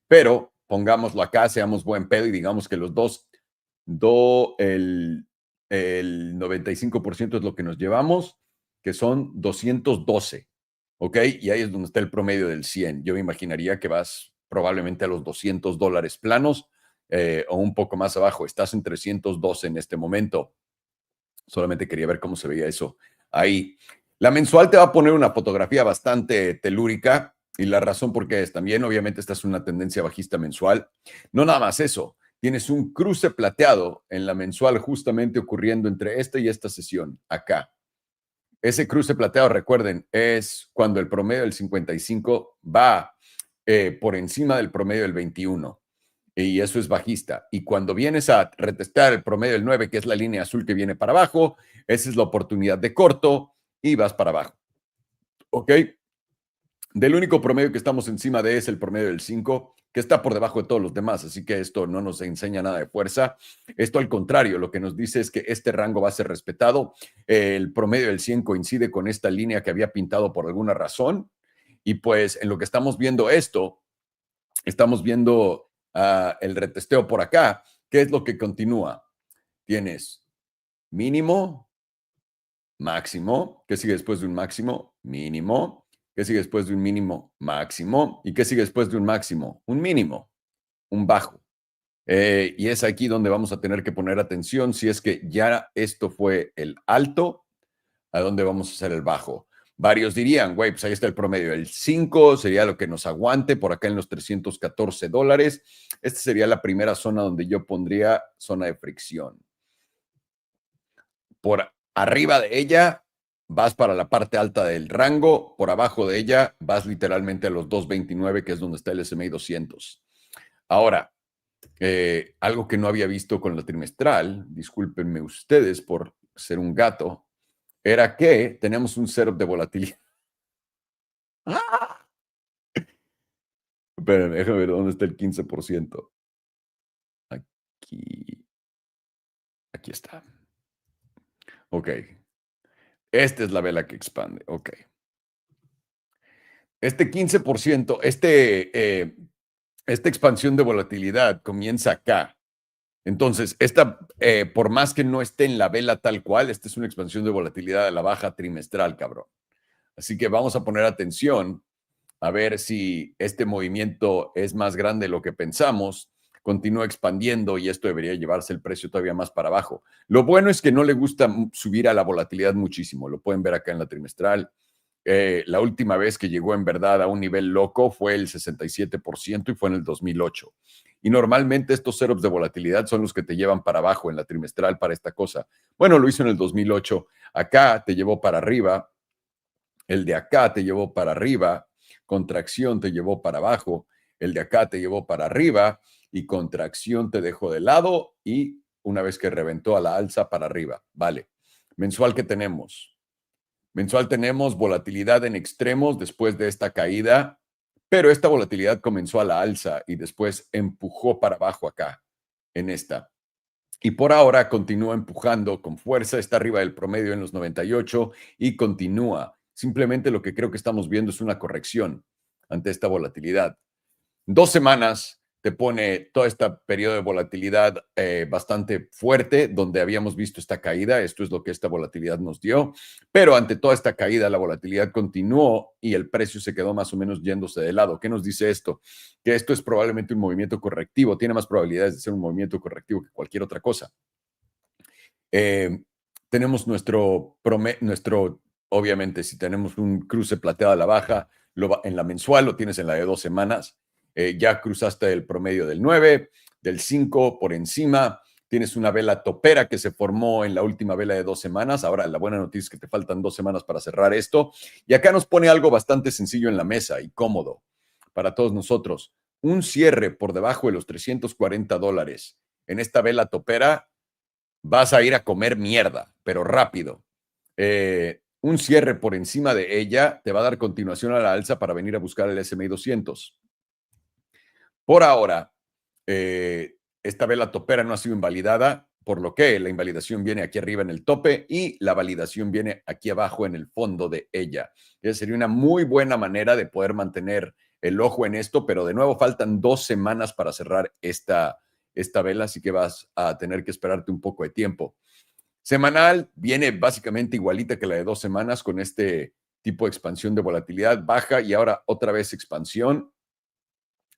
A: Pero pongámoslo acá, seamos buen pedo y digamos que los el 95% es lo que nos llevamos, que son 212. ¿Ok? Y ahí es donde está el promedio del 100. Yo me imaginaría que vas probablemente a los $200 planos o un poco más abajo. Estás en 312 en este momento. Solamente quería ver cómo se veía eso ahí. La mensual te va a poner una fotografía bastante telúrica y la razón por qué es también, obviamente, esta es una tendencia bajista mensual. No nada más eso, tienes un cruce plateado en la mensual justamente ocurriendo entre esta y esta sesión, acá. Ese cruce plateado, recuerden, es cuando el promedio del 55 va por encima del promedio del 21 y eso es bajista. Y cuando vienes a retestar el promedio del 9, que es la línea azul que viene para abajo, esa es la oportunidad de corto y vas para abajo. ¿Ok? Del único promedio que estamos encima de es el promedio del 5, que está por debajo de todos los demás, así que esto no nos enseña nada de fuerza. Esto al contrario, lo que nos dice es que este rango va a ser respetado. El promedio del 100 coincide con esta línea que había pintado por alguna razón. Y pues en lo que estamos viendo esto, estamos viendo el retesteo por acá. ¿Qué es lo que continúa? Tienes mínimo, máximo. ¿Qué sigue después de un máximo? Mínimo. ¿Qué sigue después de un mínimo? Máximo. ¿Y qué sigue después de un máximo? Un mínimo, un bajo. Y es aquí donde vamos a tener que poner atención si es que ya esto fue el alto, ¿a dónde vamos a hacer el bajo? Varios dirían, güey, pues ahí está el promedio. El 5 sería lo que nos aguante por acá en los $314. Esta sería la primera zona donde yo pondría zona de fricción. Por arriba de ella vas para la parte alta del rango, por abajo de ella vas literalmente a los 229, que es donde está el SMA 200. Ahora, algo que no había visto con la trimestral, discúlpenme ustedes por ser un gato, era que tenemos un setup de volatilidad. ¡Ah! Espérenme, déjame ver dónde está el 15%. Aquí está. Ok. Esta es la vela que expande. Ok. Este 15%, esta expansión de volatilidad comienza acá. Entonces, por más que no esté en la vela tal cual, esta es una expansión de volatilidad a la baja trimestral, cabrón. Así que vamos a poner atención a ver si este movimiento es más grande de lo que pensamos, continúa expandiendo y esto debería llevarse el precio todavía más para abajo. Lo bueno es que no le gusta subir a la volatilidad muchísimo. Lo pueden ver acá en la trimestral. La última vez que llegó en verdad a un nivel loco fue el 67% y fue en el 2008. Y normalmente estos setups de volatilidad son los que te llevan para abajo en la trimestral para esta cosa. Bueno, lo hizo en el 2008. Acá te llevó para arriba. El de acá te llevó para arriba. Contracción te llevó para abajo. El de acá te llevó para arriba y contracción te dejó de lado y una vez que reventó a la alza para arriba. Vale. Mensual que tenemos. Mensual tenemos volatilidad en extremos después de esta caída, pero esta volatilidad comenzó a la alza y después empujó para abajo acá, en esta. Y por ahora continúa empujando con fuerza, está arriba del promedio en los 98 y continúa. Simplemente lo que creo que estamos viendo es una corrección ante esta volatilidad. 2 semanas te pone todo este periodo de volatilidad bastante fuerte, donde habíamos visto esta caída. Esto es lo que esta volatilidad nos dio. Pero ante toda esta caída, la volatilidad continuó y el precio se quedó más o menos yéndose de lado. ¿Qué nos dice esto? Que esto es probablemente un movimiento correctivo. Tiene más probabilidades de ser un movimiento correctivo que cualquier otra cosa. Tenemos obviamente, si tenemos un cruce plateado a la baja, en la mensual lo tienes en la de 2 semanas. Ya cruzaste el promedio del 9, del 5 por encima. Tienes una vela topera que se formó en la última vela de 2 semanas. Ahora, la buena noticia es que te faltan 2 semanas para cerrar esto. Y acá nos pone algo bastante sencillo en la mesa y cómodo para todos nosotros. Un cierre por debajo de los $340 en esta vela topera, vas a ir a comer mierda, pero rápido. Un cierre por encima de ella te va a dar continuación a la alza para venir a buscar el S&P 200. Por ahora, esta vela topera no ha sido invalidada, por lo que la invalidación viene aquí arriba en el tope y la validación viene aquí abajo en el fondo de ella. Esa sería una muy buena manera de poder mantener el ojo en esto, pero de nuevo faltan 2 semanas para cerrar esta vela, así que vas a tener que esperarte un poco de tiempo. Semanal viene básicamente igualita que la de 2 semanas con este tipo de expansión de volatilidad baja y ahora otra vez expansión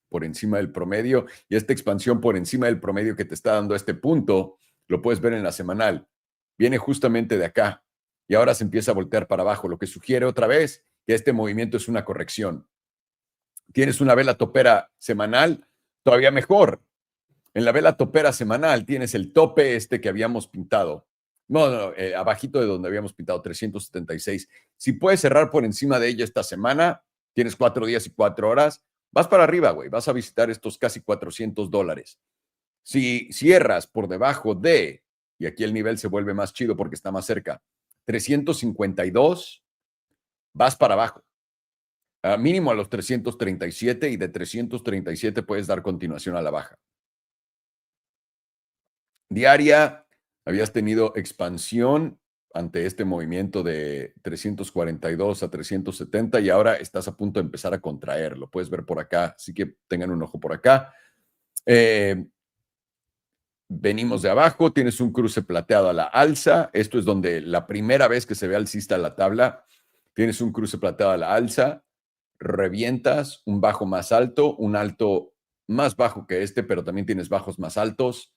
A: por encima del promedio, y esta expansión por encima del promedio que te está dando este punto, lo puedes ver en la semanal. Viene justamente de acá y ahora se empieza a voltear para abajo, lo que sugiere otra vez que este movimiento es una corrección. Tienes una vela topera semanal, todavía mejor. En la vela topera semanal tienes el tope que habíamos pintado. No, abajito de donde habíamos pintado, 376. Si puedes cerrar por encima de ella esta semana, tienes 4 días y 4 horas, vas para arriba, güey. Vas a visitar estos casi $400. Si cierras por debajo de, y aquí el nivel se vuelve más chido porque está más cerca, 352, vas para abajo. Mínimo a los 337 y de 337 puedes dar continuación a la baja. Diaria, habías tenido expansión ante este movimiento de 342 a 370 y ahora estás a punto de empezar a contraer. Lo puedes ver por acá, así que tengan un ojo por acá. Venimos de abajo, tienes un cruce plateado a la alza. Esto es donde la primera vez que se ve alcista la tabla, tienes un cruce plateado a la alza, revientas un bajo más alto, un alto más bajo que este, pero también tienes bajos más altos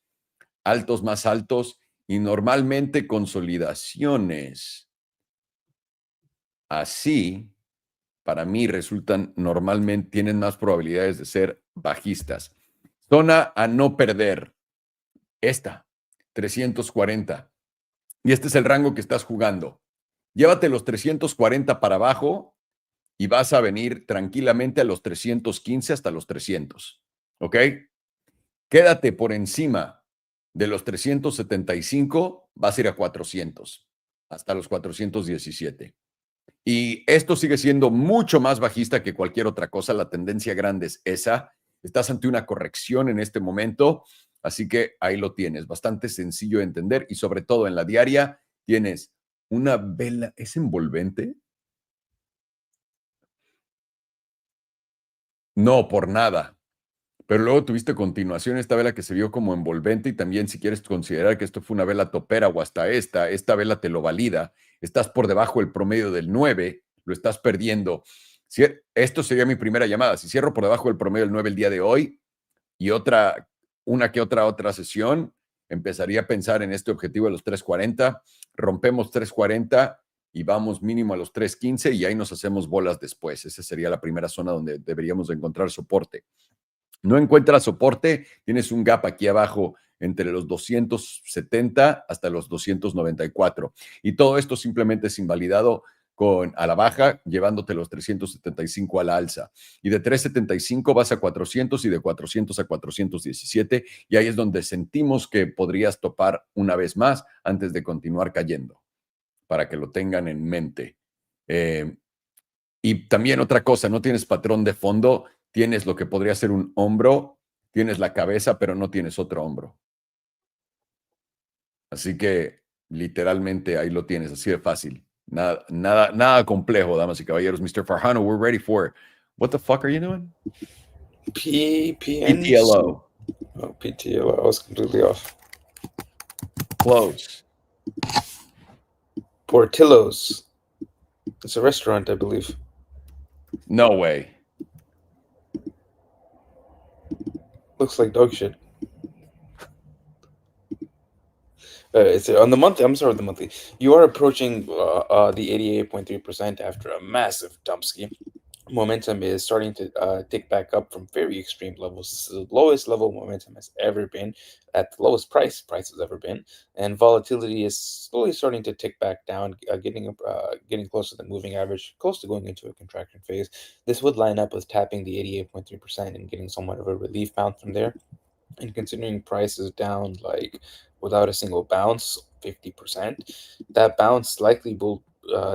A: más altos y normalmente consolidaciones así, para mí normalmente tienen más probabilidades de ser bajistas. Zona a no perder, esta, 340. Y este es el rango que estás jugando. Llévate los 340 para abajo y vas a venir tranquilamente a los 315 hasta los 300. ¿Ok? Quédate por encima de los 375, vas a ir a 400, hasta los 417. Y esto sigue siendo mucho más bajista que cualquier otra cosa. La tendencia grande es esa. Estás ante una corrección en este momento, así que ahí lo tienes. Bastante sencillo de entender y sobre todo en la diaria tienes una vela. ¿Es envolvente? No, por nada. Pero luego tuviste continuación esta vela que se vio como envolvente y también si quieres considerar que esto fue una vela topera o hasta esta vela te lo valida. Estás por debajo del promedio del 9, lo estás perdiendo. Esto sería mi primera llamada. Si cierro por debajo del promedio del 9 el día de hoy y una que otra sesión, empezaría a pensar en este objetivo de los 340. Rompemos 340 y vamos mínimo a los 315 y ahí nos hacemos bolas después. Esa sería la primera zona donde deberíamos encontrar soporte. No encuentras soporte, tienes un gap aquí abajo entre los 270 hasta los 294. Y todo esto simplemente es invalidado a la baja, llevándote los 375 a la alza. Y de 375 vas a 400 y de 400 a 417. Y ahí es donde sentimos que podrías topar una vez más antes de continuar cayendo, para que lo tengan en mente. Y también otra cosa, no tienes patrón de fondo. Tienes lo que podría ser un hombro, tienes la cabeza, pero no tienes otro hombro. Así que literalmente ahí lo tienes, así de fácil. Nada complejo, damas y caballeros. Mr. Farhano, we're ready for it. What the fuck are you doing? PTLO.
B: Oh, PTLO. I was completely off.
A: Close.
B: Portillo's. It's a restaurant, I believe.
A: No way.
B: Looks like dog shit. It's on the monthly. I'm sorry, the monthly. You are approaching the 88.3% after a massive dump scheme. Momentum is starting to tick back up from very extreme levels. This is the lowest level momentum has ever been, at the lowest price has ever been, and volatility is slowly starting to tick back down, getting close to the moving average, close to going into a contraction phase. This would line up with tapping the 88.3% and getting somewhat of a relief bounce from there. And considering price is down like without a single bounce 50%, that bounce likely will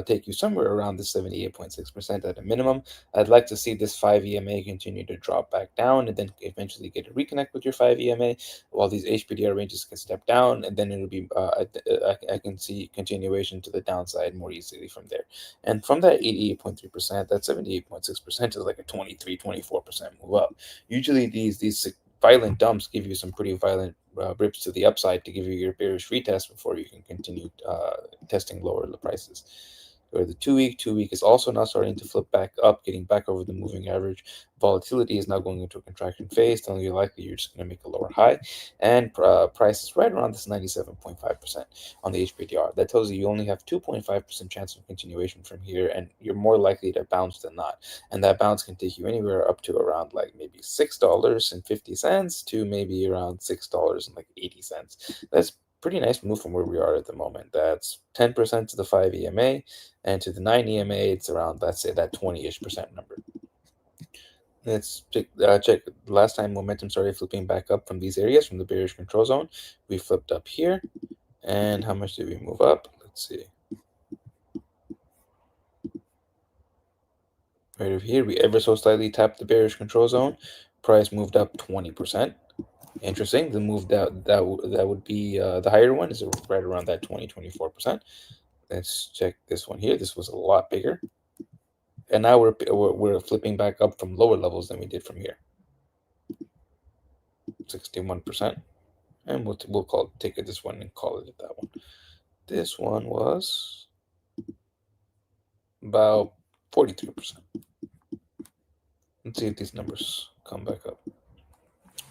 B: take you somewhere around the 78.6% at a minimum. I'd like to see this 5 EMA continue to drop back down and then eventually get a reconnect with your 5 EMA while these HPDR ranges can step down, and then it'll be I can see continuation to the downside more easily from there. And from that 88.3%, that 78.6% is like a 23-24% move up. Usually these violent dumps give you some pretty violent rips to the upside to give you your bearish retest before you can continue testing lower prices. Or the 2 week is also now starting to flip back up, getting back over the moving average. Volatility is now going into a contraction phase, telling you likely you're just going to make a lower high, and price is right around this 97.5% on the HPDR. That tells you only have 2.5% chance of continuation from here, and you're more likely to bounce than not. And that bounce can take you anywhere up to around like maybe $6.50 to maybe around $6.80. That's pretty nice move from where we are at the moment. That's 10% to the 5 EMA, and to the 9 EMA, it's around, let's say, that 20-ish% number. Let's check last time momentum started flipping back up from these areas, from the bearish control zone. We flipped up here, and how much did we move up? Let's see. Right over here, we ever so slightly tapped the bearish control zone. Price moved up 20%. Interesting. The move that would be the higher one is right around that 24%. Let's check this one here. This was a lot bigger, and now we're flipping back up from lower levels than we did from here. 61%, and we'll take it this one and call it that one. This one was about 43%. Let's see if these numbers come back up.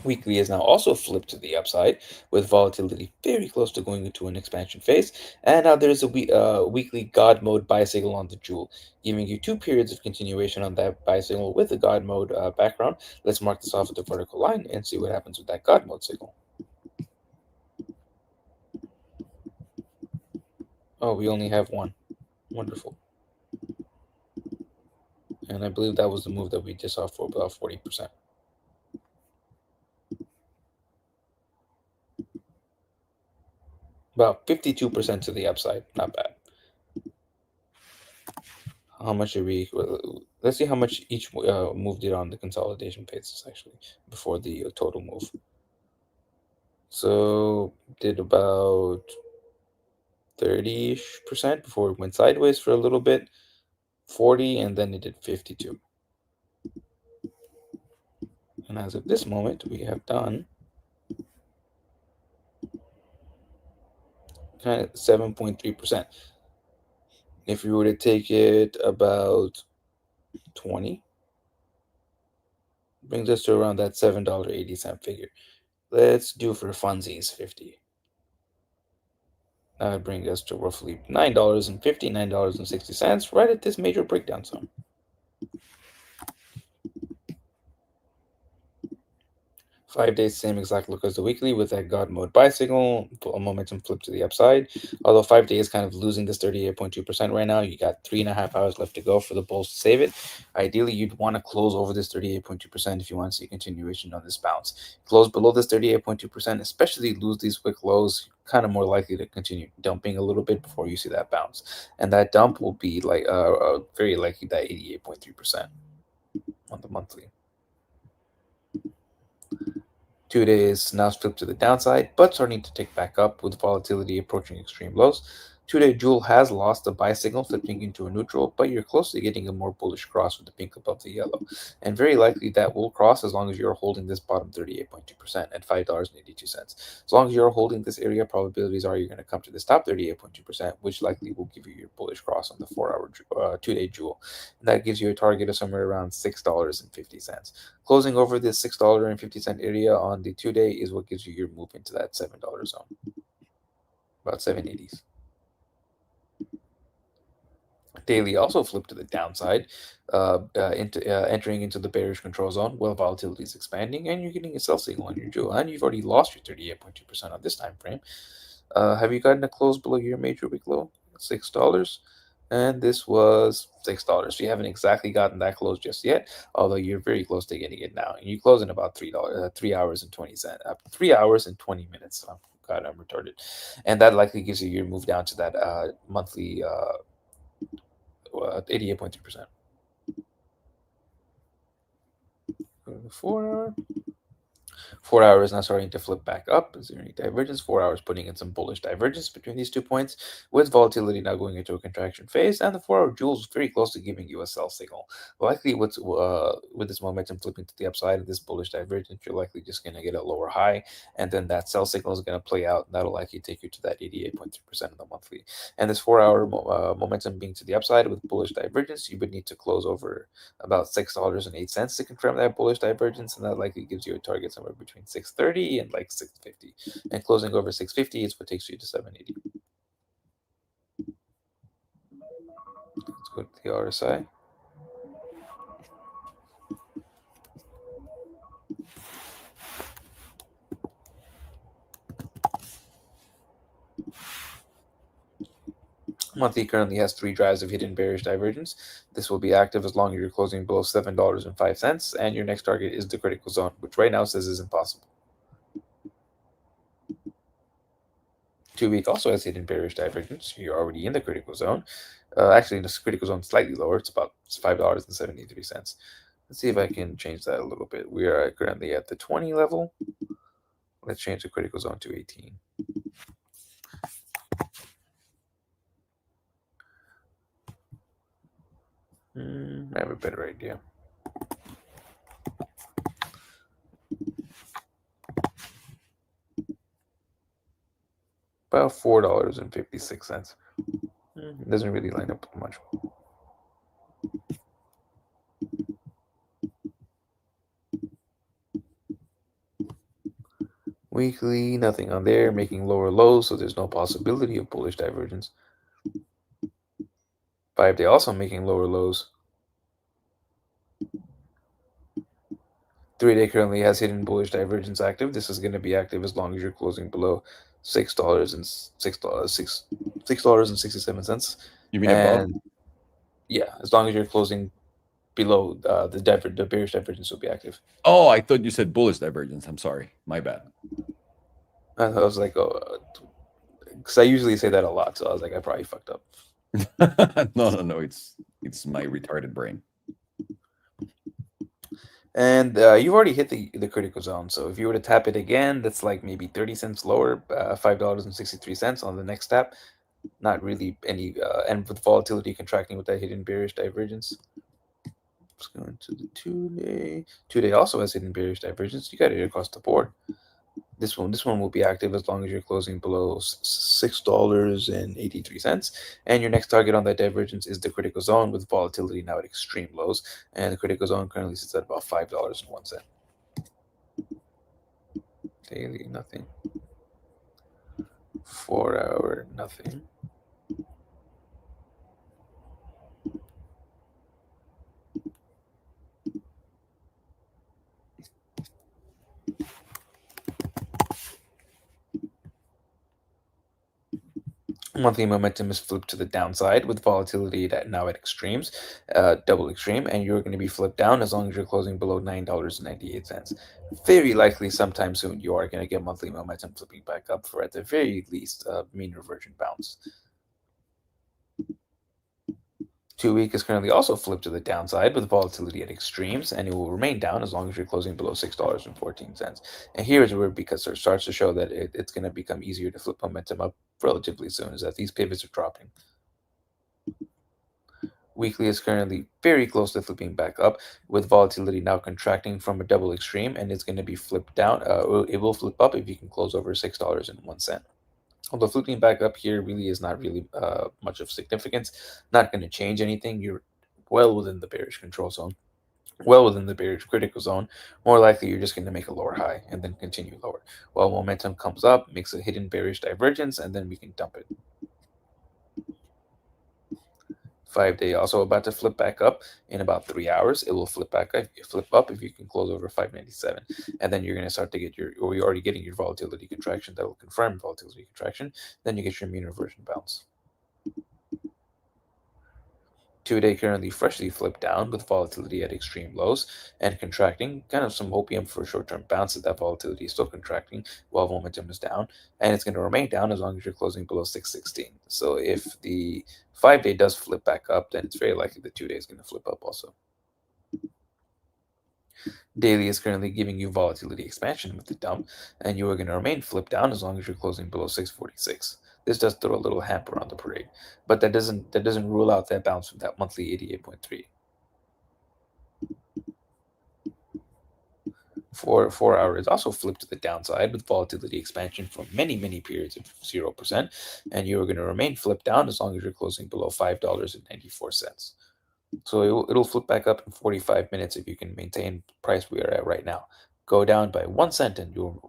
B: Weekly is now also flipped to the upside, with volatility very close to going into an expansion phase. And now there's a weekly God mode buy signal on the jewel, giving you 2 periods of continuation on that buy signal with the God mode background. Let's mark this off with the vertical line and see what happens with that God mode signal. Oh, we only have one. Wonderful. And I believe that was the move that we just saw for about 40%. About 52% to the upside. Not bad. How much did we? Let's see how much each move did on the consolidation paces actually before the total move. So did about 30% before it went sideways for a little bit, 40, and then it did 52. And as of this moment, we have done kind of 7.3%. If we were to take it about 20, brings us to around that $7.80 figure. Let's do for funsies 50. That would bring us to roughly $9.50, $9.60, right at this major breakdown zone. 5 days, same exact look as the weekly with that God mode buy signal, momentum flip to the upside. Although 5 days kind of losing this 38.2% right now. You got 3.5 hours left to go for the bulls to save it. Ideally, you'd want to close over this 38.2% if you want to see continuation on this bounce. Close below this 38.2%, especially lose these quick lows, kind of more likely to continue dumping a little bit before you see that bounce. And that dump will be like very likely that 88.3% on the monthly. 2 days now flipped to the downside, but starting to tick back up with volatility approaching extreme lows. 2-day jewel has lost the buy signal, flipping into a neutral, but you're close to getting a more bullish cross with the pink above the yellow. And very likely that will cross as long as you're holding this bottom 38.2% at $5.82. As long as you're holding this area, probabilities are you're going to come to this top 38.2%, which likely will give you your bullish cross on the 2-day jewel. And that gives you a target of somewhere around $6.50. Closing over this $6.50 area on the 2-day is what gives you your move into that $7 zone, about 780s. Daily also flipped to the downside, entering into the bearish control zone while volatility is expanding, and you're getting a sell signal on your jewel, and you've already lost your 38.2% on this time frame. Have you gotten a close below your major week low? $6, and this was $6. So you haven't exactly gotten that close just yet, although you're very close to getting it now. And you close in about $3, 3 hours and 20 cents, 3 hours and 20 minutes. Oh, God, I'm retarded, and that likely gives you your move down to that monthly 88.3%. Go to the 4 hour. 4 hours now starting to flip back up. Is there any divergence? 4 hours putting in some bullish divergence between these 2 points, with volatility now going into a contraction phase, and the 4-hour jewel is very close to giving you a sell signal. Likely, with this momentum flipping to the upside of this bullish divergence, you're likely just going to get a lower high, and then that sell signal is going to play out, and that'll likely take you to that 88.3% of the monthly. And this 4-hour momentum being to the upside with bullish divergence, you would need to close over about $6.08 to confirm that bullish divergence, and that likely gives you a target somewhere between 630 and like 650, and closing over 650 is what takes you to 780. Let's go to the RSI. Monthly currently has 3 drives of hidden bearish divergence. This will be active as long as you're closing below $7.05, and your next target is the critical zone, which right now says is impossible. 2-week also has hidden bearish divergence. You're already in the critical zone. Actually, the critical zone is slightly lower. It's about $5.73. Let's see if I can change that a little bit. We are currently at the 20 level. Let's change the critical zone to 18. I have a better idea. About $4.56. It doesn't really line up with much. Weekly, nothing on there, making lower lows, so there's no possibility of bullish divergence. 5-day also making lower lows. 3-day currently has hidden bullish divergence active. This is going to be active as long as you're closing below $6.67.
A: You mean above?
B: Yeah, as long as you're closing below the bearish divergence will be active.
A: Oh, I thought you said bullish divergence. I'm sorry. My bad.
B: I was like, oh, because I usually say that a lot, so I was like, I probably fucked up.
A: No. It's my retarded brain.
B: And you've already hit the critical zone. So if you were to tap it again, that's like maybe 30 cents lower, $5.63 on the next tap. Not really any, and with volatility contracting with that hidden bearish divergence. Let's go into the 2-day. 2-day also has hidden bearish divergence. You got it across the board. This one will be active as long as you're closing below $6.83. And your next target on that divergence is the critical zone, with volatility now at extreme lows. And the critical zone currently sits at about $5.01. Daily, nothing. 4-hour, nothing. Monthly momentum is flipped to the downside with volatility now at extremes, double extreme, and you're going to be flipped down as long as you're closing below $9.98. Very likely sometime soon you are going to get monthly momentum flipping back up for, at the very least, mean reversion bounce. 2-week is currently also flipped to the downside with volatility at extremes, and it will remain down as long as you're closing below $6.14. And here is where, because it starts to show that it's going to become easier to flip momentum up relatively soon, is that these pivots are dropping. Weekly is currently very close to flipping back up, with volatility now contracting from a double extreme, and it's going to be flipped down. It will flip up if you can close over $6.01. Although flipping back up here really is not really much of significance, not going to change anything. You're well within the bearish control zone, well within the bearish critical zone. More likely, you're just going to make a lower high and then continue lower. While momentum comes up, makes a hidden bearish divergence, and then we can dump it. 5-day also about to flip back up in about 3 hours. It will flip back up. Flip up if you can close over 597, and then you're going to start to get or you're already getting your volatility contraction that will confirm volatility contraction. Then you get your mean reversion bounce. 2-day currently freshly flipped down with volatility at extreme lows and contracting. Kind of some hopium for a short-term bounce that volatility is still contracting while momentum is down, and it's going to remain down as long as you're closing below 616. So if the 5-day does flip back up, then it's very likely the 2-day is going to flip up also. Daily is currently giving you volatility expansion with the dump, and you are going to remain flipped down as long as you're closing below 646. This does throw a little hamper on the parade, but that doesn't rule out that bounce from that monthly 88.3. For 4 hours also flipped to the downside with volatility expansion for many periods of 0%, and you are going to remain flipped down as long as you're closing below $5.94. So it'll flip back up in 45 minutes if you can maintain the price we are at right now. Go down by 1 cent and your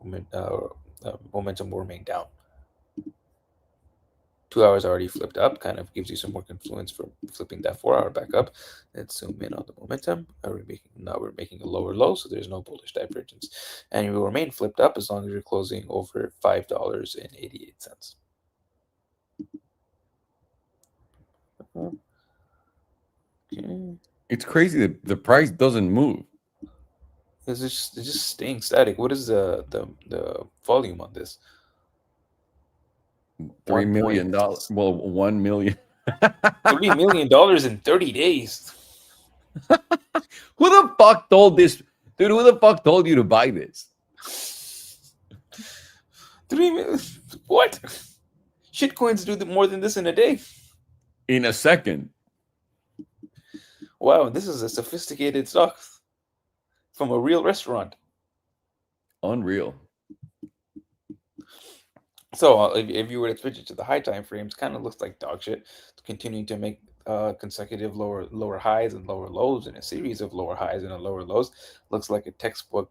B: momentum will remain down. 2 hours already flipped up, kind of gives you some more influence for flipping that 4 hour back up. Let's zoom in on the momentum. Now we're making a lower low, so there's no bullish divergence. And you will remain flipped up as long as you're closing over $5.88. Okay.
A: It's crazy that the price doesn't move.
B: It's just staying static. What is the volume on this?
A: $3 million. Well, 1 million.
B: $3 million in 30 days.
A: Who the fuck told this? Dude, who the fuck told you to buy this?
B: 3 million? What? Shitcoins do more than this in a day.
A: In a second.
B: Wow, this is a sophisticated stock from a real restaurant.
A: Unreal.
B: So if you were to switch it to the high time frames, kind of looks like dog shit. It's continuing to make consecutive lower highs and lower lows in a series of lower highs and lower lows. Looks like a textbook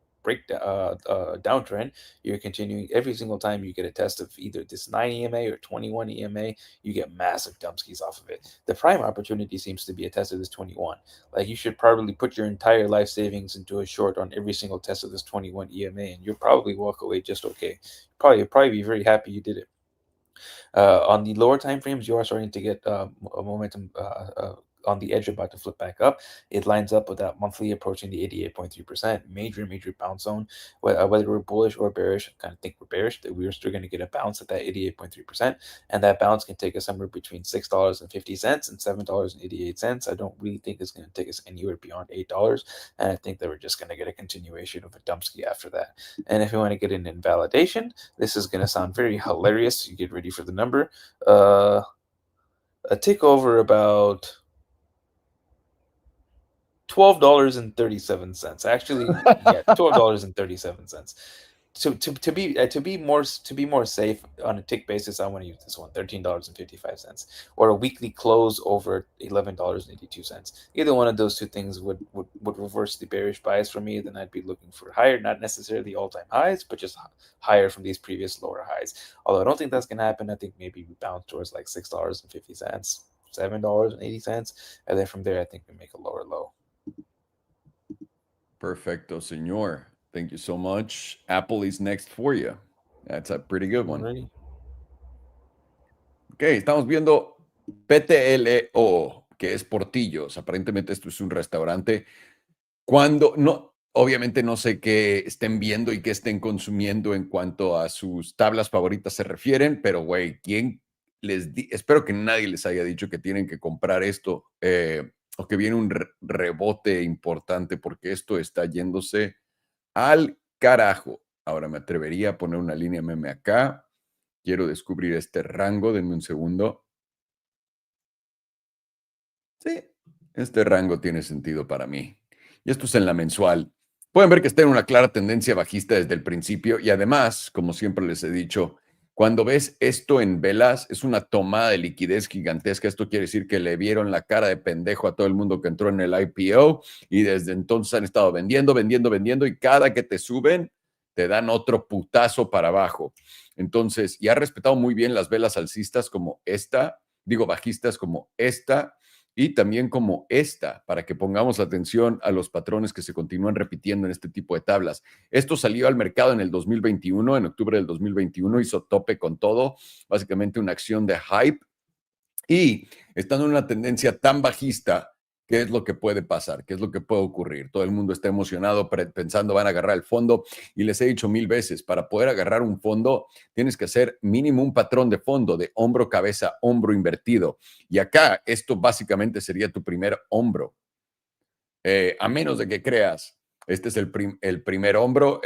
B: downtrend. You're continuing every single time you get a test of either this 9 EMA or 21 EMA, you get massive dumpskis off of it. The prime opportunity seems to be a test of this 21. Like, you should probably put your entire life savings into a short on every single test of this 21 EMA, and you'll probably walk away just okay. You'll probably be very happy you did it. On the lower time frames, you are starting to get a momentum on the edge about to flip back up. It lines up with that monthly approaching the 88.3%, major bounce zone. Whether we're bullish or bearish, I kind of think we're bearish, that we're still going to get a bounce at that 88.3%, and that bounce can take us somewhere between $6.50 and $7.88. I don't really think it's going to take us anywhere beyond $8, and I think that we're just going to get a continuation of a dumpski after that. And if you want to get an invalidation, this is going to sound very hilarious, so you get ready for the number. A tick over about $12.37. Actually, yeah, $12.37. So to be more safe on a tick basis, I want to use this one, $13.55, or a weekly close over $11.82. Either one of those two things would reverse the bearish bias for me. Then I'd be looking for higher, not necessarily all-time highs, but just higher from these previous lower highs. Although I don't think that's gonna happen. I think maybe we bounce towards like $6.50, $7.80, and then from there I think we make a lower low.
A: Perfecto, señor. Thank you so much. Apple is next for you. That's a pretty good one.
B: Already.
A: Ok, estamos viendo PTLO, que es Portillos. Aparentemente esto es un restaurante. Cuando no, obviamente no sé qué estén viendo y qué estén consumiendo en cuanto a sus tablas favoritas se refieren, pero güey, ¿quién espero que nadie les haya dicho que tienen que comprar esto o que viene un rebote importante porque esto está yéndose al carajo. Ahora me atrevería a poner una línea meme acá. Quiero descubrir este rango, denme un segundo. Sí, este rango tiene sentido para mí. Y esto es en la mensual. Pueden ver que está en una clara tendencia bajista desde el principio y además, como siempre les he dicho, cuando ves esto en velas, es una tomada de liquidez gigantesca. Esto quiere decir que le vieron la cara de pendejo a todo el mundo que entró en el IPO y desde entonces han estado vendiendo, vendiendo, vendiendo y cada que te suben, te dan otro putazo para abajo. Entonces, y ha respetado muy bien las velas alcistas como esta, digo bajistas como esta y también como esta, para que pongamos atención a los patrones que se continúan repitiendo en este tipo de tablas. Esto salió al mercado en el 2021, en octubre del 2021, hizo tope con todo, básicamente una acción de hype y estando en una tendencia tan bajista, ¿qué es lo que puede pasar? ¿Qué es lo que puede ocurrir? Todo el mundo está emocionado pensando van a agarrar el fondo y les he dicho 1000 veces, para poder agarrar un fondo tienes que hacer mínimo un patrón de fondo de hombro, cabeza, hombro invertido. Y acá esto básicamente sería tu primer hombro. A menos de que creas, este es el primer hombro,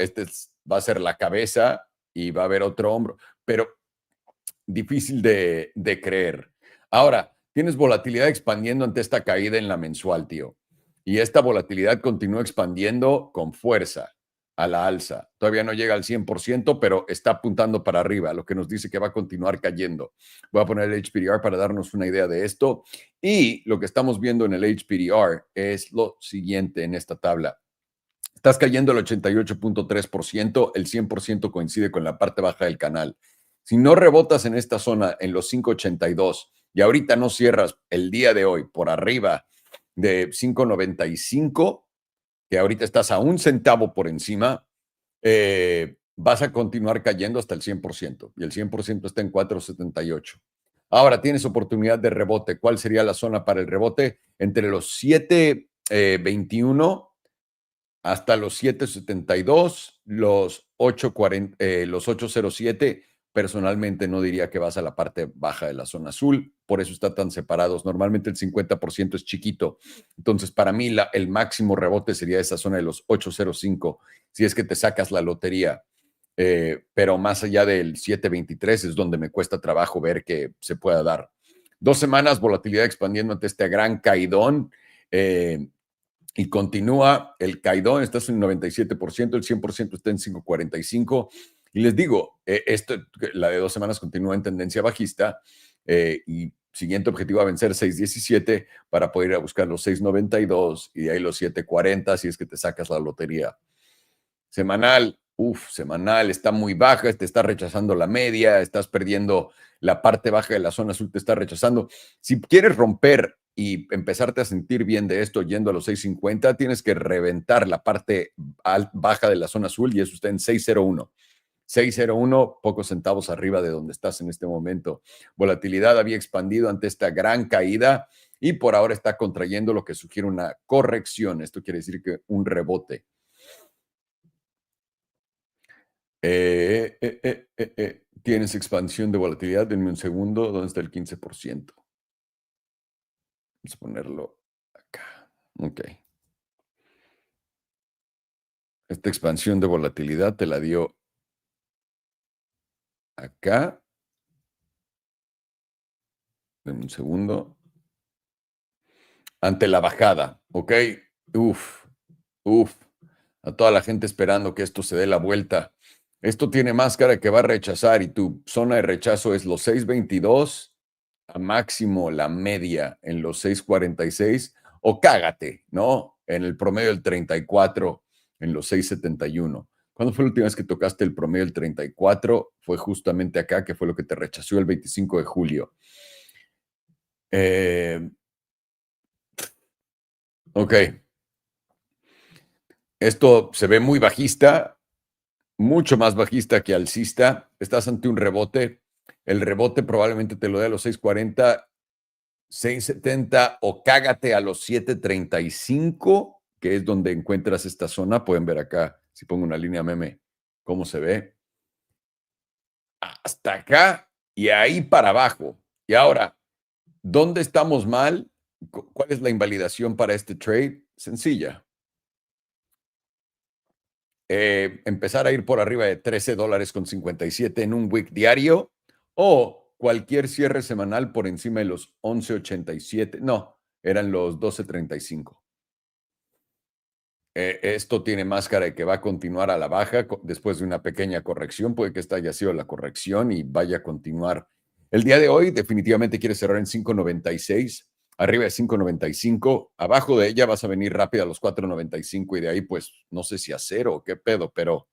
A: va a ser la cabeza y va a haber otro hombro, pero difícil de creer. Ahora, tienes volatilidad expandiendo ante esta caída en la mensual, tío. Y esta volatilidad continúa expandiendo con fuerza a la alza. Todavía no llega al 100%, pero está apuntando para arriba, lo que nos dice que va a continuar cayendo. Voy a poner el HPDR para darnos una idea de esto. Y lo que estamos viendo en el HPDR es lo siguiente en esta tabla. Estás cayendo el 88.3%, el 100% coincide con la parte baja del canal. Si no rebotas en esta zona, en los 5.82, y ahorita no cierras el día de hoy por arriba de 5.95, que ahorita estás a un centavo por encima, vas a continuar cayendo hasta el 100%, y el 100% está en 4.78. Ahora tienes oportunidad de rebote. ¿Cuál sería la zona para el rebote? Entre los 7.21 hasta los 7.72, los 8.40, los 8.07. Personalmente no diría que vas a la parte baja de la zona azul, por eso están tan separados. Normalmente el 50% es chiquito. Entonces, para mí el máximo rebote sería esa zona de los 8.05, si es que te sacas la lotería. Pero más allá del 7.23 es donde me cuesta trabajo ver que se pueda dar. 2 semanas, volatilidad expandiendo ante este gran caidón. Y continúa el caidón, está en 97%, el 100% está en 5.45. Y les digo, la de 2 semanas continúa en tendencia bajista y siguiente objetivo a vencer 6.17 para poder ir a buscar los 6.92 y de ahí los 7.40 si es que te sacas la lotería. Semanal, semanal, está muy baja, te está rechazando la media, estás perdiendo la parte baja de la zona azul, te está rechazando. Si quieres romper y empezarte a sentir bien de esto yendo a los 6.50, tienes que reventar la parte baja de la zona azul y eso está en 6.01. 6.01, pocos centavos arriba de donde estás en este momento. Volatilidad había expandido ante esta gran caída y por ahora está contrayendo, lo que sugiere una corrección. Esto quiere decir que un rebote. Tienes expansión de volatilidad. Denme un segundo. ¿Dónde está el 15%? Vamos a ponerlo acá. Ok. Esta expansión de volatilidad te la dio acá. Denme un segundo. Ante la bajada. Ok. Uf. A toda la gente esperando que esto se dé la vuelta. Esto tiene más cara que va a rechazar y tu zona de rechazo es los 6.22, a máximo la media en los 6.46 o cágate, ¿no? En el promedio del 34 en los 6.71. ¿Cuándo fue la última vez que tocaste el promedio del 34? Fue justamente acá, que fue lo que te rechazó el 25 de julio. Ok. Esto se ve muy bajista, mucho más bajista que alcista. Estás ante un rebote. El rebote probablemente te lo dé a los 6.40, 6.70 o cágate a los 7.35, que es donde encuentras esta zona. Pueden ver acá, si pongo una línea meme, cómo se ve. Hasta acá y ahí para abajo. Y ahora, ¿dónde estamos mal? ¿Cuál es la invalidación para este trade? Sencilla. Empezar a ir por arriba de $13.57 en un wick diario o cualquier cierre semanal por encima de los 11.87. No, eran los 12.35. Esto tiene máscara de que va a continuar a la baja después de una pequeña corrección. Puede que esta haya sido la corrección y vaya a continuar. El día de hoy definitivamente quiere cerrar en 5.96, arriba de 5.95. Abajo de ella vas a venir rápido a los 4.95 y de ahí pues no sé si a cero o qué pedo, pero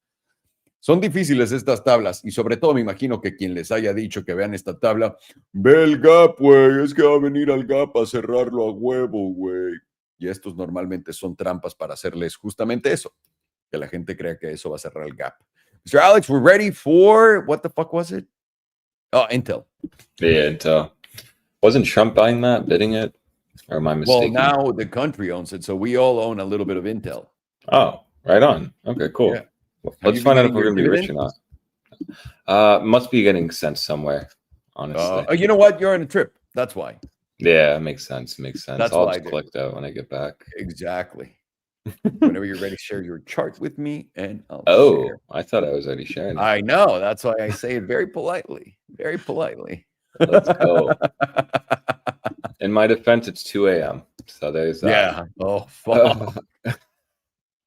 A: son difíciles estas tablas y sobre todo me imagino que quien les haya dicho que vean esta tabla, ve el gap, güey, es que va a venir al gap a cerrarlo a huevo, güey. Y estos normalmente son trampas para hacerles justamente eso, que la gente crea que eso va a cerrar el gap. Mr. Alex, we're ready for, what the fuck was it? Oh, Intel.
C: Yeah, and wasn't Trump buying that, bidding it? Or am I
A: Well,
C: mistaken?
A: now the country owns it, so we all own a little bit of Intel.
C: Oh, right on. Okay, cool.
A: Yeah. Have
C: Let's
A: you been
C: find out if
A: getting
C: we're
A: your
C: going to be rich or
A: dividend?
C: not. Must be getting sent somewhere, honestly.
A: You know what? You're on a trip. That's why.
C: Yeah, it makes sense. Makes sense.
A: That's
C: I'll
A: why I
C: just
A: did.
C: collect out when I get back.
A: Exactly. Whenever you're ready, share your chart with me and I'll
C: Oh,
A: share.
C: I thought I was already sharing it.
A: I know. That's why I say it very politely. Very politely.
C: Let's go. In my defense, it's 2 a.m. So there's that.
A: Yeah. Oh, fuck.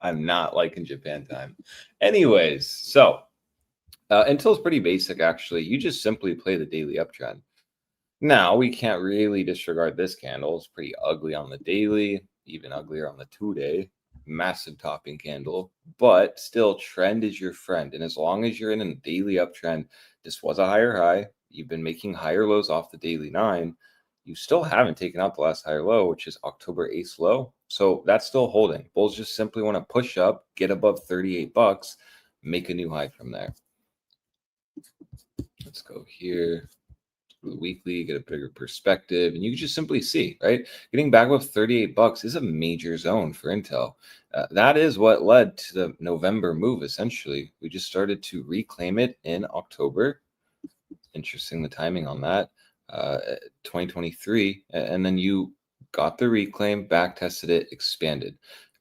C: I'm not liking Japan time. Anyways, so Intel's pretty basic, actually. You just simply play the daily uptrend. Now, we can't really disregard this candle. It's pretty ugly on the daily, even uglier on the 2-day. Massive topping candle, but still, trend is your friend. And as long as you're in a daily uptrend, this was a higher high. You've been making higher lows off the daily 9. You still haven't taken out the last higher low, which is October 8th low. So that's still holding. Bulls just simply want to push up, get above $38, make a new high from there. Let's go here. The weekly, get a bigger perspective, and you can just simply see, right? Getting back above $38 is a major zone for Intel. That is what led to the November move, essentially. We just started to reclaim it in October. Interesting, the timing on that. 2023, and then you got the reclaim, back tested it, expanded.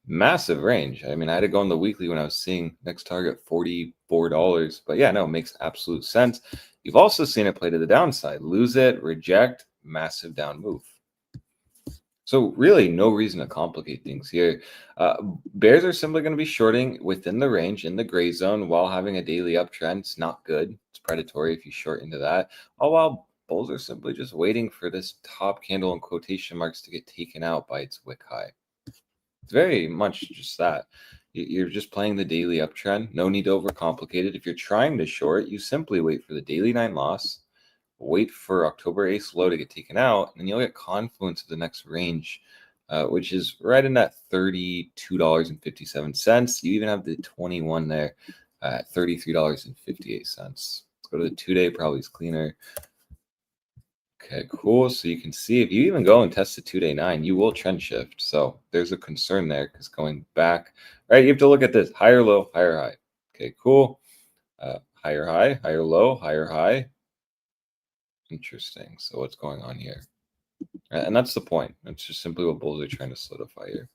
C: Massive range. I mean, I had to go on the weekly when I was seeing next target $44. But yeah, no, it makes absolute sense. You've also seen it play to the downside. Lose it, reject, massive down move. So really no reason to complicate things here. Bears are simply going to be shorting within the range in the gray zone while having a daily uptrend. It's not good. It's predatory if you short into that. All while bulls are simply just waiting for this top candle in quotation marks to get taken out by its wick high. It's very much just that. You're just playing the daily uptrend. No need to overcomplicate it. If you're trying to short, you simply wait for the daily 9 loss, wait for October 8th low to get taken out, and you'll get confluence of the next range, which is right in that $32.57. You even have the 21 there at $33.58. Let's go to the 2-day, probably is cleaner. Okay, cool. So you can see if you even go and test the 2-day 9, you will trend shift. So there's a concern there because going back, right, you have to look at this higher low, higher high. Okay, cool. Higher high, higher low, higher high. Interesting. So what's going on here? And that's the point. That's just simply what bulls are trying to solidify here.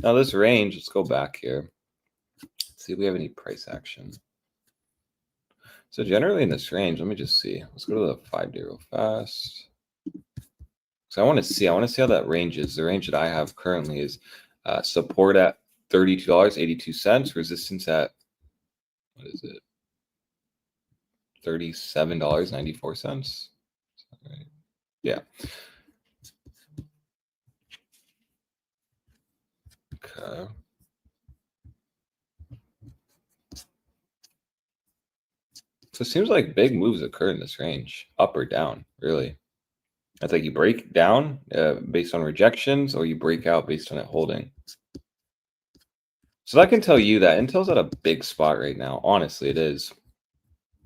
C: Now this range, let's go back here. Let's see if we have any price action. So generally in this range, let me just see. Let's go to the 5-day real fast. So I want to see how that range is. The range that I have currently is support at $32.82, resistance at, what is it? $37.94. Right? Yeah. Okay. So it seems like big moves occur in this range, up or down, really. It's like you break down based on rejections, or you break out based on it holding. So that can tell you that Intel's at a big spot right now. Honestly, it is.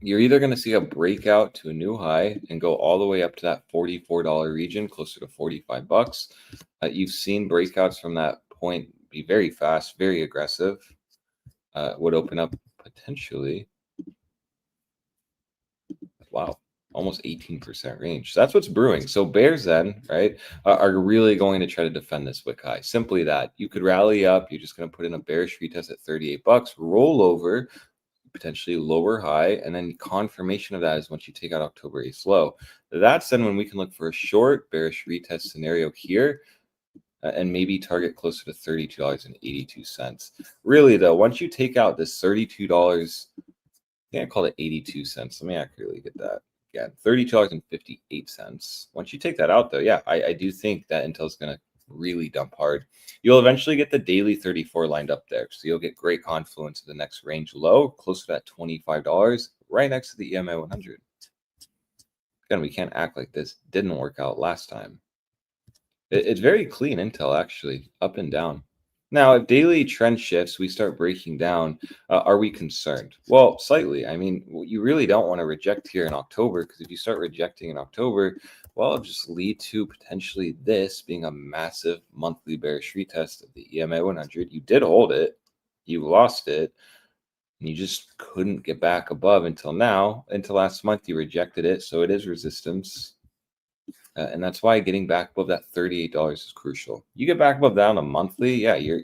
C: You're either going to see a breakout to a new high and go all the way up to that $44 region, closer to $45. You've seen breakouts from that point be very fast, very aggressive. Would open up potentially. Wow. almost 18% range. So that's what's brewing. So bears then, right, are really going to try to defend this wick high. Simply that. You could rally up. You're just going to put in a bearish retest at 38 bucks, roll over, potentially lower high, and then confirmation of that is once you take out October 8th low. That's then when we can look for a short bearish retest scenario here, and maybe target closer to $32.82. Really though, once you take out this $32, I think I called it 82 cents. Let me accurately get that. Yeah, $32.58. Once you take that out though, yeah, I do think that Intel's going to really dump hard. You'll eventually get the daily 34 lined up there. So you'll get great confluence of the next range low, closer to that $25, right next to the EMA 100. Again, we can't act like this didn't work out last time. It's very clean Intel, actually, up and down. Now, if daily trend shifts, we start breaking down, are we concerned? Well, slightly. I mean, you really don't want to reject here in October, because if you start rejecting in October, well, it'll just lead to potentially this being a massive monthly bearish retest of the EMA 100. You did hold it. You lost it. And you just couldn't get back above until now. Until last month, you rejected it. So it is resistance. And that's why getting back above that $38 is crucial. You get back above that on a monthly, yeah, you're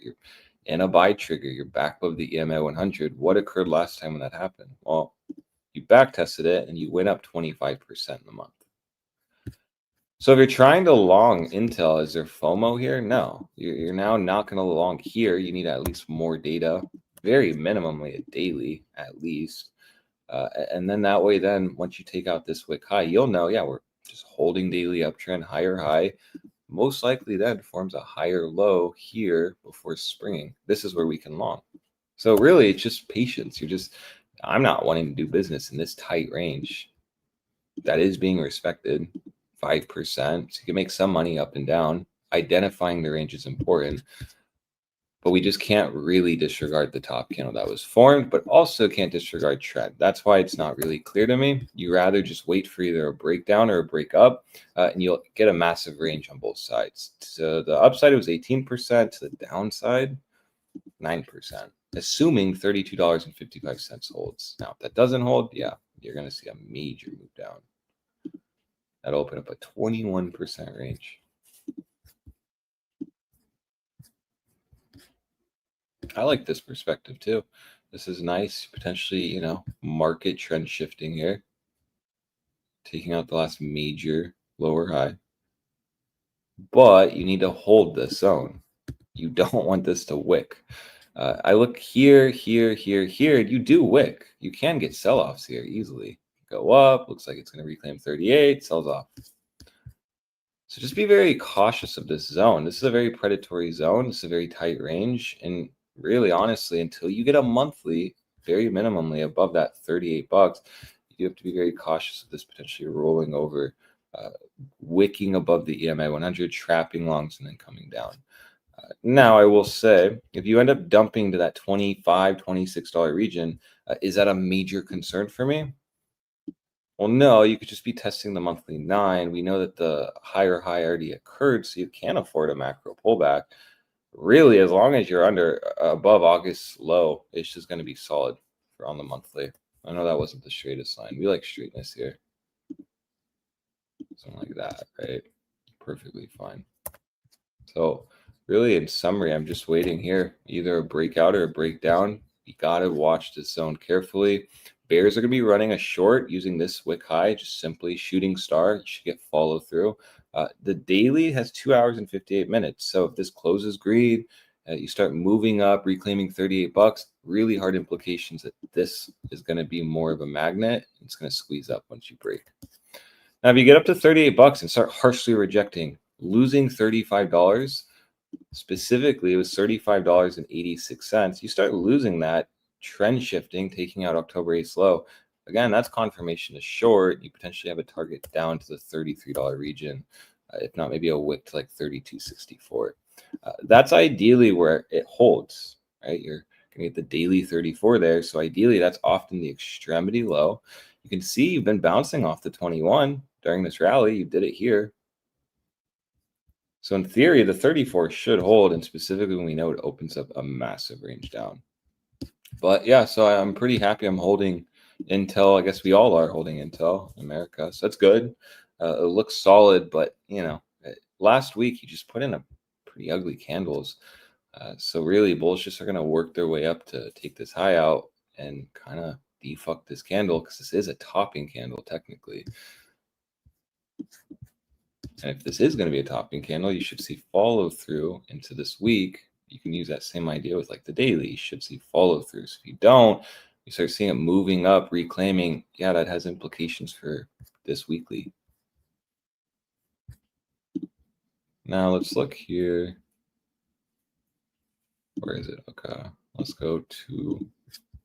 C: in a buy trigger. You're back above the EMA 100. What occurred last time when that happened? Well, you back tested it and you went up 25% in the month. So if you're trying to long Intel, is there FOMO here? No, you're now not going to long here. You need at least more data, very minimally a daily at least. And then that way, then once you take out this wick high, you'll know, yeah, we're just holding daily uptrend, higher high, most likely then forms a higher low here before springing. This is where we can long. So really, it's just patience. I'm not wanting to do business in this tight range that is being respected, 5%. So you can make some money up and down. Identifying the range is important. But we just can't really disregard the top candle that was formed, but also can't disregard trend. That's why it's not really clear to me. You rather just wait for either a breakdown or a breakup, and you'll get a massive range on both sides. So the upside was 18%, to the downside, 9%, assuming $32.55 holds. Now, if that doesn't hold, yeah, you're going to see a major move down. That'll open up a 21% range. I like this perspective too. This is nice, potentially, market trend shifting here. Taking out the last major lower high. But you need to hold this zone. You don't want this to wick. I look here, here, here, here. You do wick. You can get sell-offs here easily. Go up, looks like it's going to reclaim 38, sells off. So just be very cautious of this zone. This is a very predatory zone. This is a very tight range. And really, honestly, until you get a monthly, very minimally above that 38 bucks, you have to be very cautious of this potentially rolling over, wicking above the EMA 100, trapping longs, and then coming down. Now, I will say, if you end up dumping to that $25, $26 region, is that a major concern for me? Well, no, you could just be testing the monthly 9. We know that the higher high already occurred, so you can afford a macro pullback. Really, as long as you're above August low, it's just going to be solid on the monthly. I know that wasn't the straightest line. We like straightness here. Something like that, right? Perfectly fine. So really, in summary, I'm just waiting here. Either a breakout or a breakdown. You got to watch this zone carefully. Bears are going to be running a short using this wick high, just simply shooting star. You should get follow through. The daily has 2 hours and 58 minutes. So if this closes green, you start moving up, reclaiming 38 bucks, really hard implications that this is going to be more of a magnet. It's going to squeeze up once you break. Now, if you get up to 38 bucks and start harshly rejecting, losing $35, specifically, it was $35.86. You start losing that, trend shifting, taking out October 8th low. Again, that's confirmation to short. You potentially have a target down to the $33 region, if not maybe a wick to like $32.64. That's ideally where it holds, right? You're going to get the daily 34 there. So ideally, that's often the extremity low. You can see you've been bouncing off the 21 during this rally. You did it here. So in theory, the 34 should hold, and specifically when we know it opens up a massive range down. But yeah, so I'm pretty happy I'm holding Intel, I guess we all are holding Intel in America, so that's good. It looks solid, but last week you just put in a pretty ugly candles. So really, bulls just are going to work their way up to take this high out and kind of defuck this candle, because this is a topping candle technically. And if this is going to be a topping candle, you should see follow through into this week. You can use that same idea with like the daily. You should see follow through. So if you don't, you start seeing it moving up, reclaiming. Yeah, that has implications for this weekly. Now let's look here. Where is it? Okay, let's go to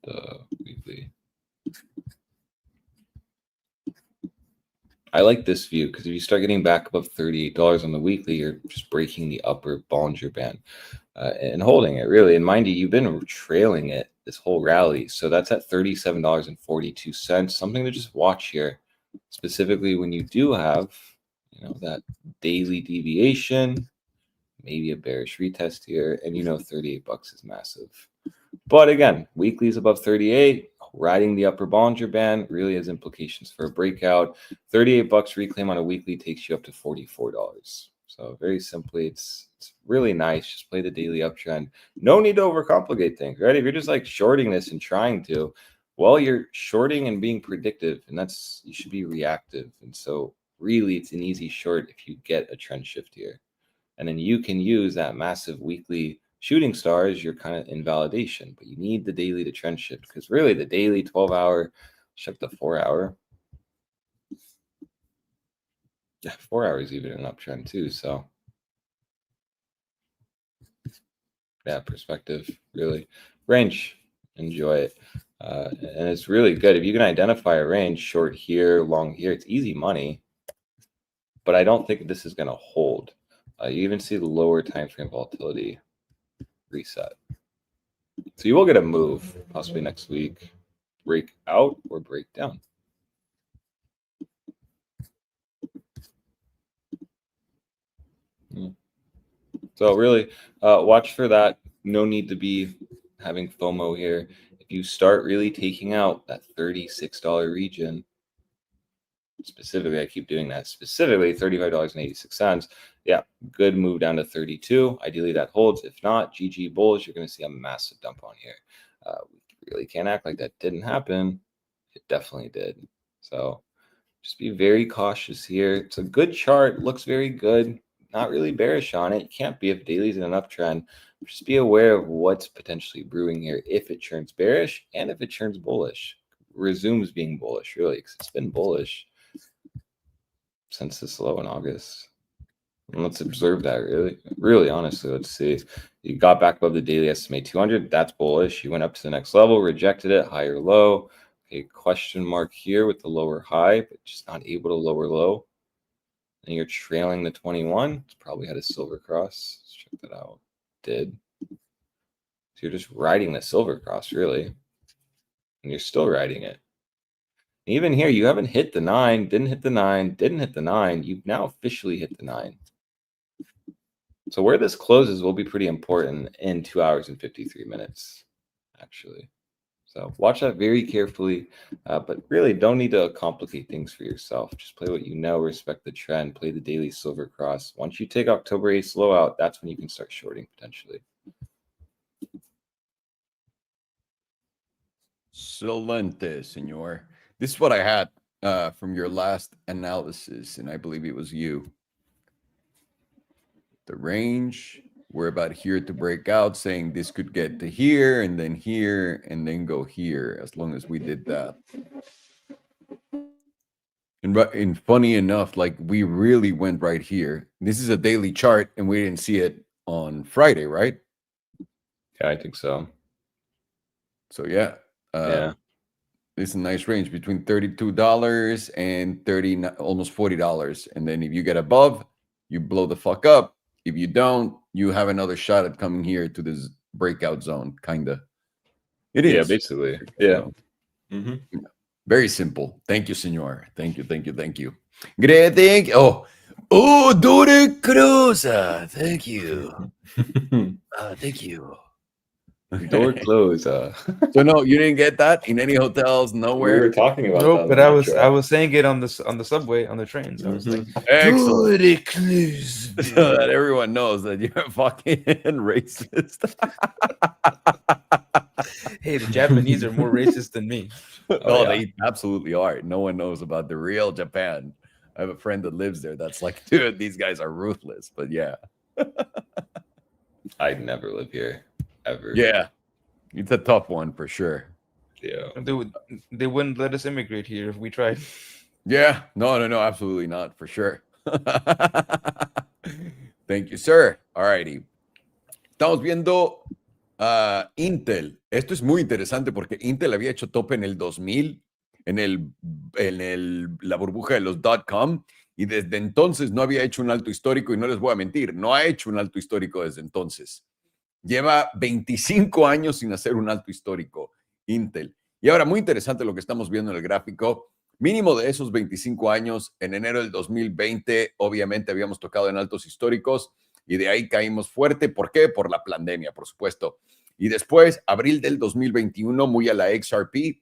C: the weekly. I like this view because if you start getting back above $38 on the weekly, you're just breaking the upper Bollinger Band and holding it, really. And mind you, you've been trailing it this whole rally. So that's at $37.42, something to just watch here, specifically when you do have, that daily deviation, maybe a bearish retest here, and $38 is massive. But again, weekly is above 38, riding the upper Bollinger Band really has implications for a breakout. $38 reclaim on a weekly takes you up to $44. So very simply, it's really nice. Just play the daily uptrend. No need to overcomplicate things, right? If you're just like shorting this and trying to, well, you're shorting and being predictive, and you should be reactive. And so really, it's an easy short if you get a trend shift here. And then you can use that massive weekly shooting star as your kind of invalidation, but you need the daily to trend shift, because really the daily 12-hour, check the 4-hour. Yeah, 4 hours even an uptrend too. So yeah, perspective, really. Range, enjoy it. And it's really good. If you can identify a range, short here, long here, it's easy money. But I don't think this is going to hold. You even see the lower time frame volatility reset. So you will get a move possibly next week, break out or break down. So really watch for that. No need to be having FOMO here. If you start really taking out that $36 region, specifically, I keep doing that, specifically $35.86. Yeah, good move down to 32. Ideally, that holds. If not, GG bulls, you're going to see a massive dump on here. We really can't act like that didn't happen. It definitely did. So just be very cautious here. It's a good chart. Looks very good. Not really bearish on it. You can't be if daily's in an uptrend. Just be aware of what's potentially brewing here if it turns bearish and if it turns bullish. Resumes being bullish, really, because it's been bullish since this low in August. And let's observe that really honestly. Let's see. You got back above the daily SMA 200. That's bullish. You went up to the next level, rejected it, higher low. Okay, question mark here with the lower high, but just not able to lower low. And you're trailing the 21. It's probably had a silver cross. Let's check that out. Did. So you're just riding the silver cross, really. And you're still riding it. Even here, you haven't hit the 9, didn't hit the 9, didn't hit the 9. You've now officially hit the 9. So where this closes will be pretty important in 2 hours and 53 minutes, actually. So watch that very carefully, but really don't need to complicate things for yourself. Just play what you know, respect the trend, play the daily silver cross. Once you take October 8th slow out, that's when you can start shorting potentially.
A: Excelente, senor. This is what I had from your last analysis, and I believe it was you. The range, we're about here to break out, saying this could get to here, and then go here, as long as we did that. And funny enough, like we really went right here. This is a daily chart, and we didn't see it on Friday, right?
C: Yeah, I think so.
A: So yeah.
C: Yeah.
A: It's a nice range between $32 and almost $40. And then if you get above, you blow the fuck up. If you don't, you have another shot at coming here to this breakout zone, kinda. It is.
C: Yeah, basically. Yeah.
A: Mm-hmm. Very simple. Thank you, senor. Thank you. Great, thank you. Oh, Dore Cruz. Thank you. Thank you.
C: Door close.
A: So no, you didn't get that in any hotels,
C: We
A: nowhere?
C: were talking about that
B: No,
C: on
B: but
C: the
B: I was
C: metro.
B: saying it on the subway, on the trains. I was like,
A: Excellent.
B: "Door closed."
A: So that everyone knows that you're fucking racist.
B: Hey, the Japanese are more racist than me.
A: Oh,
C: yeah.
A: they absolutely are. No one knows about the real Japan. I have a friend that lives there that's like, dude, these guys are ruthless. But yeah.
C: I'd never live here, ever.
A: Yeah. It's a tough one for sure.
C: Yeah.
B: They wouldn't let us immigrate here if we tried.
A: Yeah. No, absolutely not, for sure. Thank you, sir. All righty. Estamos viendo Intel. Esto es muy interesante porque Intel había hecho tope en el 2000, la burbuja de los .com, y desde entonces no había hecho un alto histórico, y no les voy a mentir, no ha hecho un alto histórico desde entonces. Lleva 25 años sin hacer un alto histórico, Intel. Y ahora, muy interesante lo que estamos viendo en el gráfico. Mínimo de esos 25 años, en enero del 2020, obviamente habíamos tocado en altos históricos y de ahí caímos fuerte. ¿Por qué? Por la pandemia, por supuesto. Y después, abril del 2021, muy a la XRP,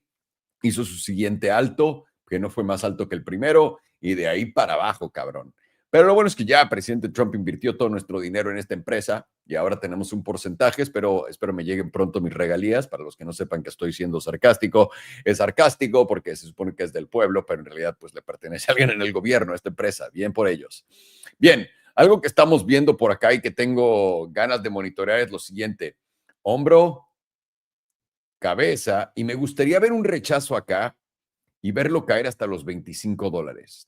A: hizo su siguiente alto, que no fue más alto que el primero, y de ahí para abajo, cabrón. Pero lo bueno es que ya el presidente Trump invirtió todo nuestro dinero en esta empresa y ahora tenemos un porcentaje. Espero me lleguen pronto mis regalías. Para los que no sepan que estoy siendo sarcástico, es sarcástico porque se supone que es del pueblo, pero en realidad pues le pertenece a alguien en el gobierno, esta empresa. Bien por ellos. Bien, algo que estamos viendo por acá y que tengo ganas de monitorear es lo siguiente. Hombro, cabeza, y me gustaría ver un rechazo acá y verlo caer hasta los $25.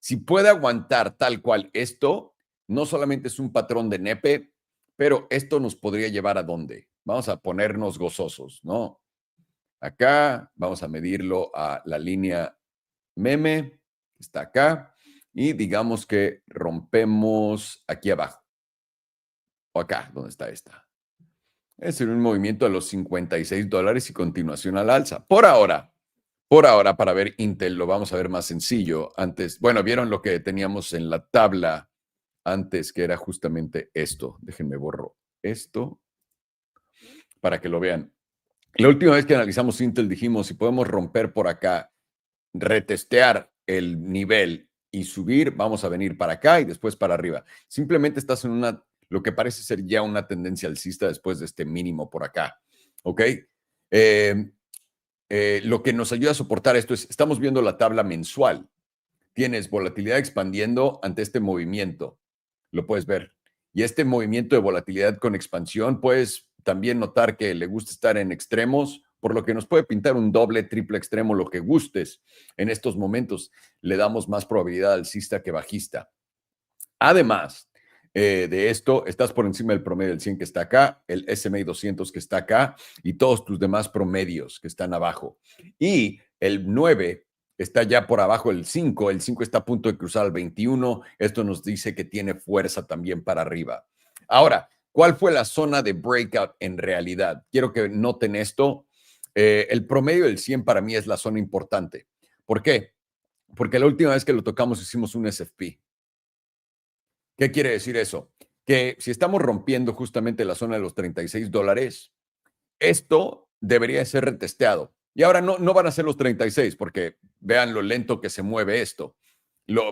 A: Si puede aguantar tal cual esto, no solamente es un patrón de nepe, pero esto nos podría llevar a dónde. Vamos a ponernos gozosos, ¿no? Acá vamos a medirlo a la línea meme, que está acá, y digamos que rompemos aquí abajo, o acá, donde está esta. Es un movimiento a los $56 y continuación al alza. Por ahora, para ver Intel, lo vamos a ver más sencillo. Antes, bueno, vieron lo que teníamos en la tabla antes, que era justamente esto. Déjenme borro esto para que lo vean. La última vez que analizamos Intel dijimos, si podemos romper por acá, retestear el nivel y subir, vamos a venir para acá y después para arriba. Simplemente estás en lo que parece ser ya una tendencia alcista después de este mínimo por acá. ¿Ok? Lo que nos ayuda a soportar esto es, estamos viendo la tabla mensual. Tienes volatilidad expandiendo ante este movimiento. Lo puedes ver. Y este movimiento de volatilidad con expansión, puedes también notar que le gusta estar en extremos, por lo que nos puede pintar un doble, triple extremo, lo que gustes. En estos momentos le damos más probabilidad alcista que bajista. Además de esto, estás por encima del promedio del 100 que está acá, el S&P 200 que está acá y todos tus demás promedios que están abajo. Y el 9 está ya por abajo del 5, el 5 está a punto de cruzar al 21. Esto nos dice que tiene fuerza también para arriba. Ahora, ¿cuál fue la zona de breakout en realidad? Quiero que noten esto. El promedio del 100 para mí es la zona importante. ¿Por qué? Porque la última vez que lo tocamos hicimos un SFP. ¿Qué quiere decir eso? Que si estamos rompiendo justamente la zona de los $36, esto debería ser retesteado. Y ahora no van a ser los 36 porque vean lo lento que se mueve esto,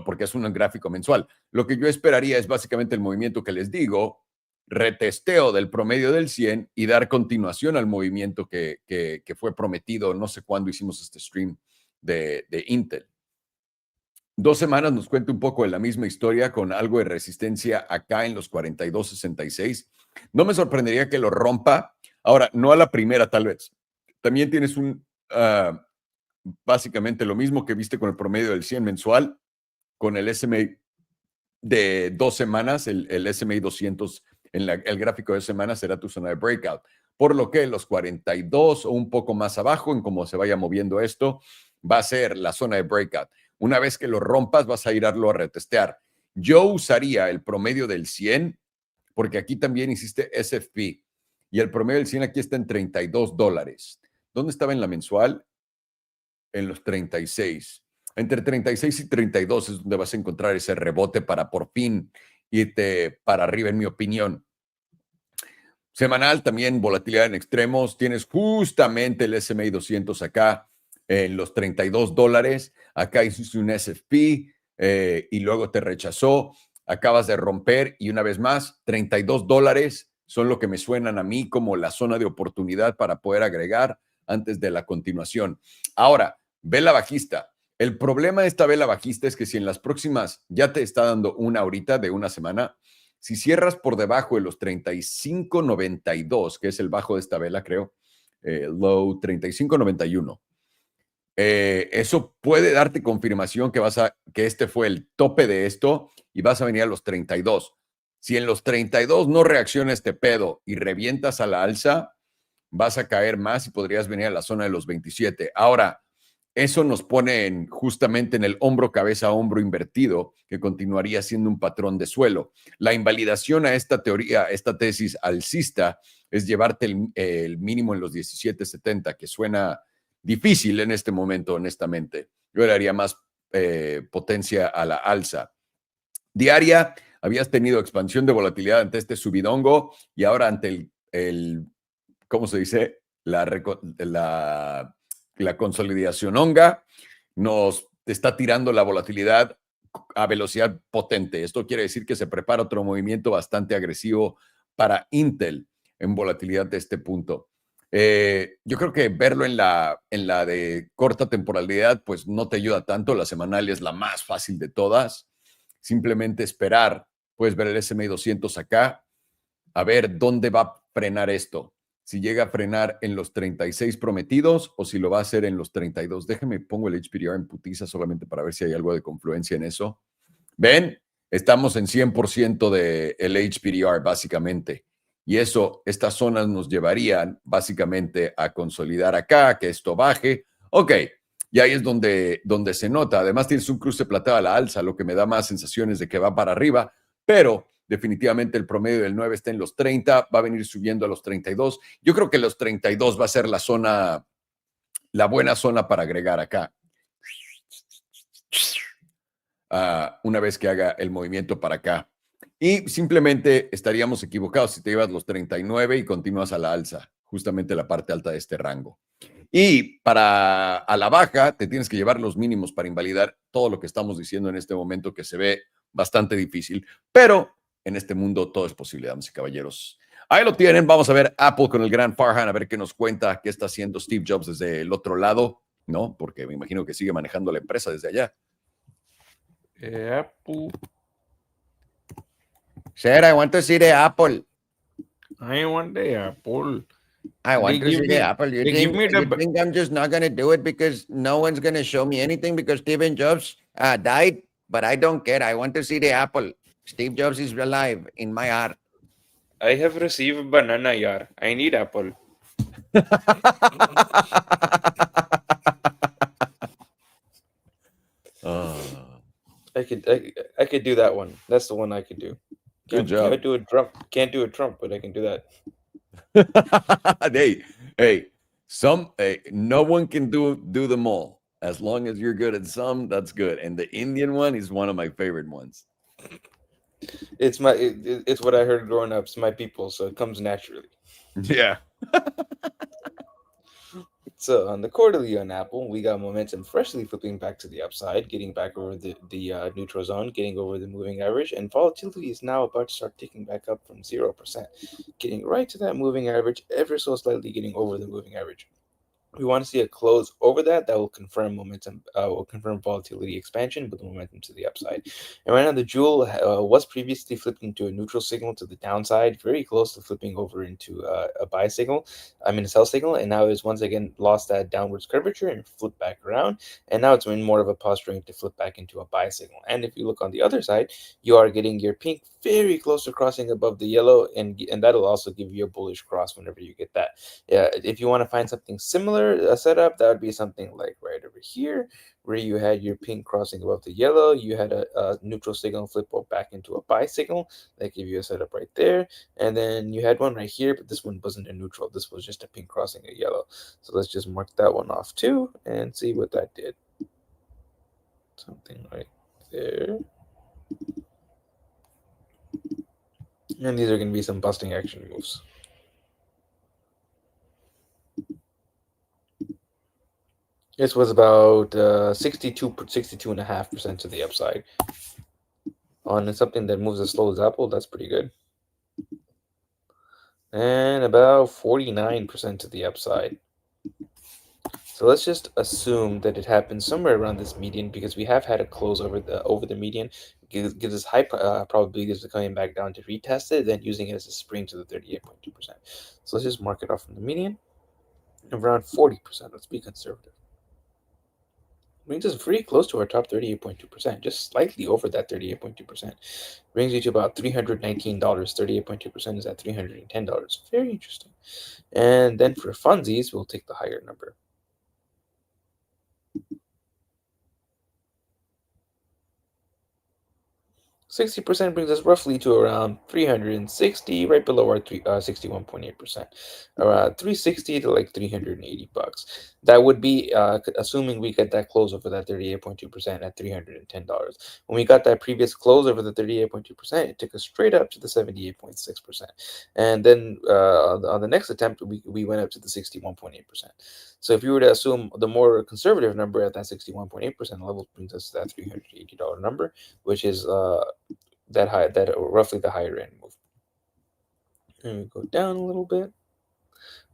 A: porque es un gráfico mensual. Lo que yo esperaría es básicamente el movimiento que les digo, retesteo del promedio del 100 y dar continuación al movimiento que fue prometido. No sé cuándo hicimos este stream de Intel. 2 semanas nos cuenta un poco de la misma historia con algo de resistencia acá en los 42.66. No me sorprendería que lo rompa. Ahora, no a la primera tal vez. También tienes básicamente lo mismo que viste con el promedio del 100 mensual, con el SMA de 2 semanas, el SMA 200 en el gráfico de semanas será tu zona de breakout. Por lo que los 42 o un poco más abajo, en cómo se vaya moviendo esto, va a ser la zona de breakout. Una vez que lo rompas, vas a irlo a retestear. Yo usaría el promedio del 100, porque aquí también hiciste SFP. Y el promedio del 100 aquí está en $32. ¿Dónde estaba en la mensual? En los 36. Entre 36 y 32 es donde vas a encontrar ese rebote para por fin irte para arriba, en mi opinión. Semanal también volatilidad en extremos. Tienes justamente el S&P 200 acá en los $32. Acá hiciste un SFP y luego te rechazó. Acabas de romper y una vez más, $32 son lo que me suenan a mí como la zona de oportunidad para poder agregar antes de la continuación. Ahora, vela bajista. El problema de esta vela bajista es que si en las próximas ya te está dando una ahorita de una semana, si cierras por debajo de los 35.92, que es el bajo de esta vela, creo, low 35.91, eso puede darte confirmación que este fue el tope de esto y vas a venir a los 32. Si en los 32 no reacciona este pedo y revientas a la alza, vas a caer más y podrías venir a la zona de los 27. Ahora, eso nos pone justamente en el hombro, cabeza, hombro invertido, que continuaría siendo un patrón de suelo. La invalidación a esta teoría, esta tesis alcista, es llevarte el mínimo en los 17.70, que suena difícil en este momento, honestamente. Yo le haría más potencia a la alza. Diaria, habías tenido expansión de volatilidad ante este subidongo y ahora ante ¿cómo se dice? La consolidación onga nos está tirando la volatilidad a velocidad potente. Esto quiere decir que se prepara otro movimiento bastante agresivo para Intel en volatilidad de este punto. Yo creo que verlo en la de corta temporalidad, pues no te ayuda tanto. La semanal es la más fácil de todas. Simplemente esperar. Puedes ver el S&P 200 acá, a ver dónde va a frenar esto. Si llega a frenar en los 36 prometidos o si lo va a hacer en los 32. Déjame, pongo el HPDR en putiza solamente para ver si hay algo de confluencia en eso. ¿Ven? Estamos en 100% del HPDR, básicamente. Y eso, estas zonas nos llevarían básicamente a consolidar acá, que esto baje. Ok, y ahí es donde se nota. Además, tienes un cruce plateado a la alza, lo que me da más sensaciones de que va para arriba, pero definitivamente el promedio del 9 está en los 30, va a venir subiendo a los 32. Yo creo que los 32 va a ser la zona, la buena zona para agregar acá. Una vez que haga el movimiento para acá. Y simplemente estaríamos equivocados si te llevas los 39 y continúas a la alza, justamente la parte alta de este rango. Y para a la baja te tienes que llevar los mínimos para invalidar todo lo que estamos diciendo en este momento, que se ve bastante difícil, pero en este mundo todo es posible, damas y caballeros. Ahí lo tienen. Vamos a ver Apple con el gran Farhan, a ver qué nos cuenta, qué está haciendo Steve Jobs desde el otro lado, ¿no? Porque me imagino que sigue manejando la empresa desde allá.
B: Apple.
A: Sir, I want to see the Apple.
B: I want the Apple.
A: I want to see the Apple. You think I'm just not going to do it because no one's going to show me anything because Steve Jobs died? But I don't care. I want to see the Apple. Steve Jobs is alive in my heart.
B: I have received banana, yar. I need Apple. I could do that one. That's the one I could do.
A: Good job.
B: Can't do a Trump, but I can do that.
A: hey, no one can do them all. As long as you're good at some, that's good. And the Indian one is one of my favorite ones.
B: It's what I heard growing up. It's my people, so it comes naturally.
A: Yeah.
B: So on the quarterly on Apple, we got momentum freshly flipping back to the upside, getting back over the neutral zone, getting over the moving average, and volatility is now about to start ticking back up from 0%, getting right to that moving average, ever so slightly getting over the moving average. We want to see a close over that will confirm momentum, will confirm volatility expansion with momentum to the upside. And right now the jewel was previously flipped into a neutral signal to the downside, very close to flipping over into a buy signal, a sell signal, and now it's once again lost that downwards curvature and flipped back around, and now it's in more of a posturing to flip back into a buy signal. And if you look on the other side, you are getting your pink very close to crossing above the yellow, and that'll also give you a bullish cross whenever you get that. If you want to find something similar a setup, that would be something like right over here, where you had your pink crossing above the yellow, you had a neutral signal flip back into a buy signal. That gave you a setup right there, and then you had one right here, but this one wasn't a neutral. This was just a pink crossing a yellow. So let's just mark that one off too and see what that did. Something right there. And these are going to be some busting action moves. This was about 62.5% to the upside. On something that moves as slow as Apple, that's pretty good. And about 49% to the upside. So let's just assume that it happens somewhere around this median, because we have had a close over the median. Gives us high probabilities of coming back down to retest it, then using it as a spring to the 38.2%. So let's just mark it off from the median. Around 40%. Let's be conservative. Brings us very close to our top 38.2%, just slightly over that 38.2%. Brings you to about $319. 38.2% is at $310. Very interesting. And then for funsies, we'll take the higher number. 60% brings us roughly to around 360, right below our 61.8%. Around 360 to like $380. That would be assuming we get that close over that 38.2% at $310. When we got that previous close over the 38.2%, it took us straight up to the 78.6%. And then on the next attempt, we went up to the 61.8%. So if you were to assume the more conservative number at that 61.8% level, brings us to that $380 number, which is that roughly the higher end move. And we go down a little bit.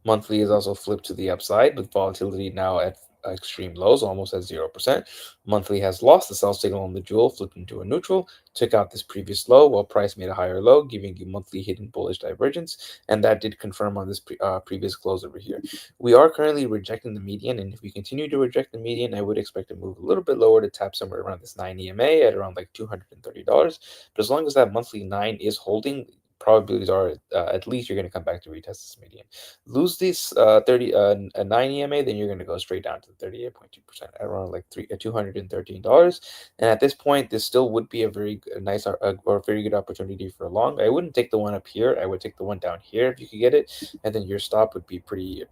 B: Monthly is also flipped to the upside, with volatility now at extreme lows, almost at 0%. Monthly has lost the sell signal on the jewel, flipped into a neutral, took out this previous low while price made a higher low, giving you monthly hidden bullish divergence, and that did confirm on this previous close over here. We are currently rejecting the median, and if we continue to reject the median, I would expect to move a little bit lower to tap somewhere around this 9 EMA at around like $230. But as long as that monthly 9 is holding, probabilities are at least you're going to come back to retest this median. Lose this 9 EMA, then you're going to go straight down to 38.2% at around like $213. And at this point, this still would be a very nice or very good opportunity for a long. I wouldn't take the one up here. I would take the one down here if you could get it, and then your stop would be pretty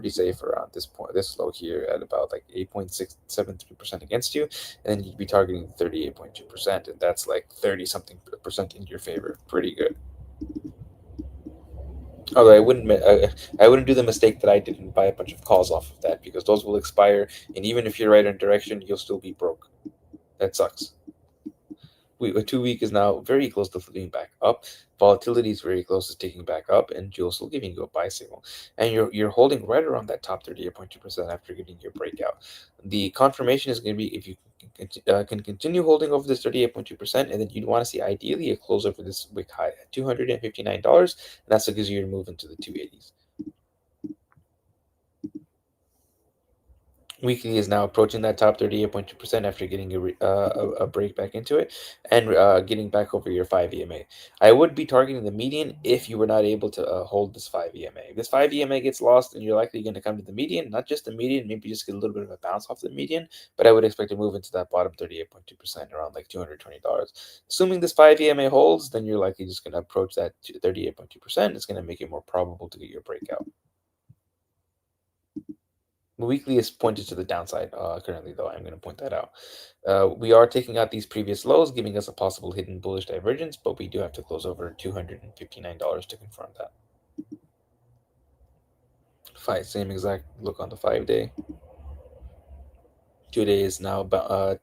B: safe around this point, this low here at about like 8.673% against you, and then you'd be targeting 38.2%, and that's like 30 something percent in your favor. Pretty good. Although I wouldn't do the mistake that I did and buy a bunch of calls off of that, because those will expire, and even if you're right on direction, you'll still be broke. That sucks. A 2 week is now very close to flipping back up. Volatility is very close to taking back up, and Jules still giving you a buy signal, and you're holding right around that top 38.2% after getting your breakout. The confirmation is going to be if you can continue holding over this 38.2%, and then you'd want to see ideally a close over this wick high at $259, and that's what gives you your move into the 280s. Weekly is now approaching that top 38.2% after getting a break back into it, and getting back over your 5 EMA. I would be targeting the median if you were not able to hold this 5 EMA. If this 5 EMA gets lost, then you're likely going to come to the median, not just the median, maybe just get a little bit of a bounce off the median, but I would expect to move into that bottom 38.2% around like $220. Assuming this 5 EMA holds, then you're likely just going to approach that 38.2%. It's going to make it more probable to get your breakout. The weekly is pointed to the downside currently, though. I'm going to point that out. We are taking out these previous lows, giving us a possible hidden bullish divergence, but we do have to close over $259 to confirm that. Same exact look on the 5-day. 2-day is now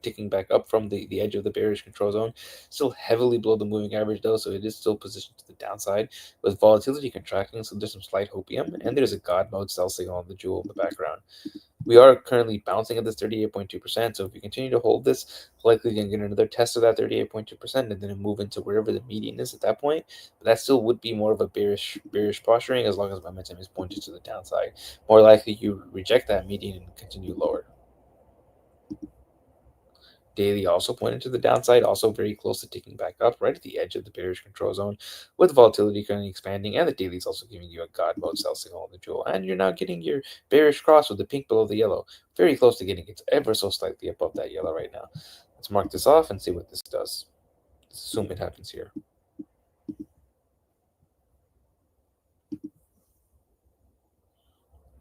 B: ticking back up from the edge of the bearish control zone. Still heavily below the moving average, though, so it is still positioned to the downside, with volatility contracting, so there's some slight hopium, and there's a God mode sell signal on the jewel in the background. We are currently bouncing at this 38.2%, so if we continue to hold this, likely going to get another test of that 38.2%, and then move into wherever the median is at that point. But that still would be more of a bearish posturing, as long as momentum is pointed to the downside. More likely you reject that median and continue lower. Daily also pointed to the downside, also very close to ticking back up, right at the edge of the bearish control zone, with volatility currently expanding, and the daily is also giving you a God mode sell signal on the jewel, and you're now getting your bearish cross with the pink below the yellow, very close to getting it ever so slightly above that yellow right now. Let's mark this off and see what this does. Let's assume it happens here.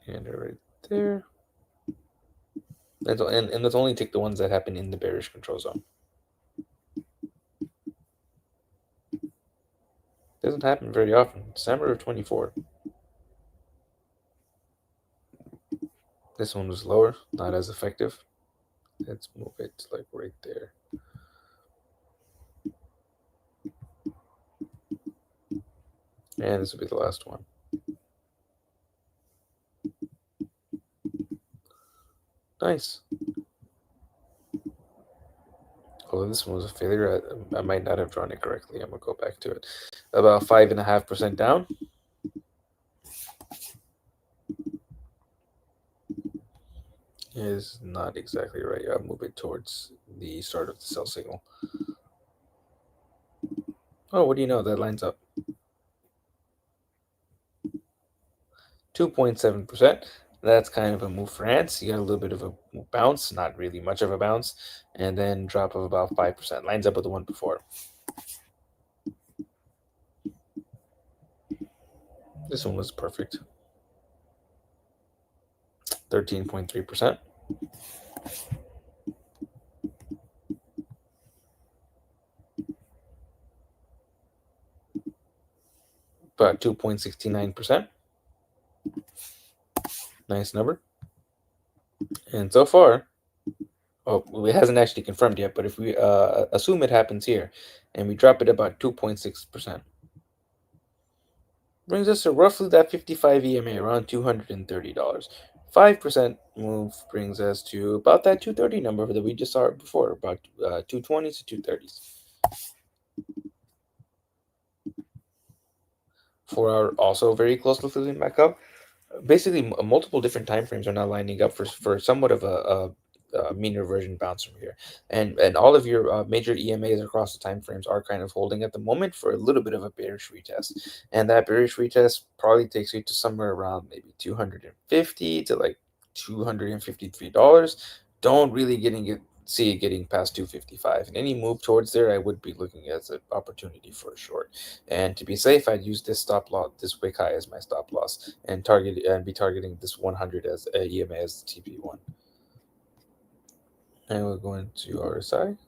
B: And right there. And let's only take the ones that happen in the bearish control zone. Doesn't happen very often. December of 24. This one was lower, not as effective. Let's move it like right there. And this will be the last one. Nice. Although this one was a failure, I might not have drawn it correctly. I'm going to go back to it. About 5.5% down. Is not exactly right. I'll move it towards the start of the sell signal. Oh, what do you know? That lines up. 2.7%. That's kind of a move for ants. You got a little bit of a bounce, not really much of a bounce, and then drop of about 5%. Lines up with the one before. This one was perfect. 13.3%. About 2.69%. Nice number. And so far, it hasn't actually confirmed yet, but if we assume it happens here, and we drop it about 2.6%, brings us to roughly that 55 EMA, around $230. 5% move brings us to about that 230 number that we just saw before, about 220s to 230s. 4 hour also very close to filling back up. Basically, multiple different time frames are now lining up for somewhat of a mean reversion bounce from here, and all of your major EMAs across the time frames are kind of holding at the moment for a little bit of a bearish retest, and that bearish retest probably takes you to somewhere around maybe 250 to like $253. Don't really see it getting past 255, and any move towards there I would be looking as an opportunity for a short. And to be safe, I'd use this stop loss, this wick high as my stop loss, and be targeting this 100 as EMA as the TP1. And we're going to RSI.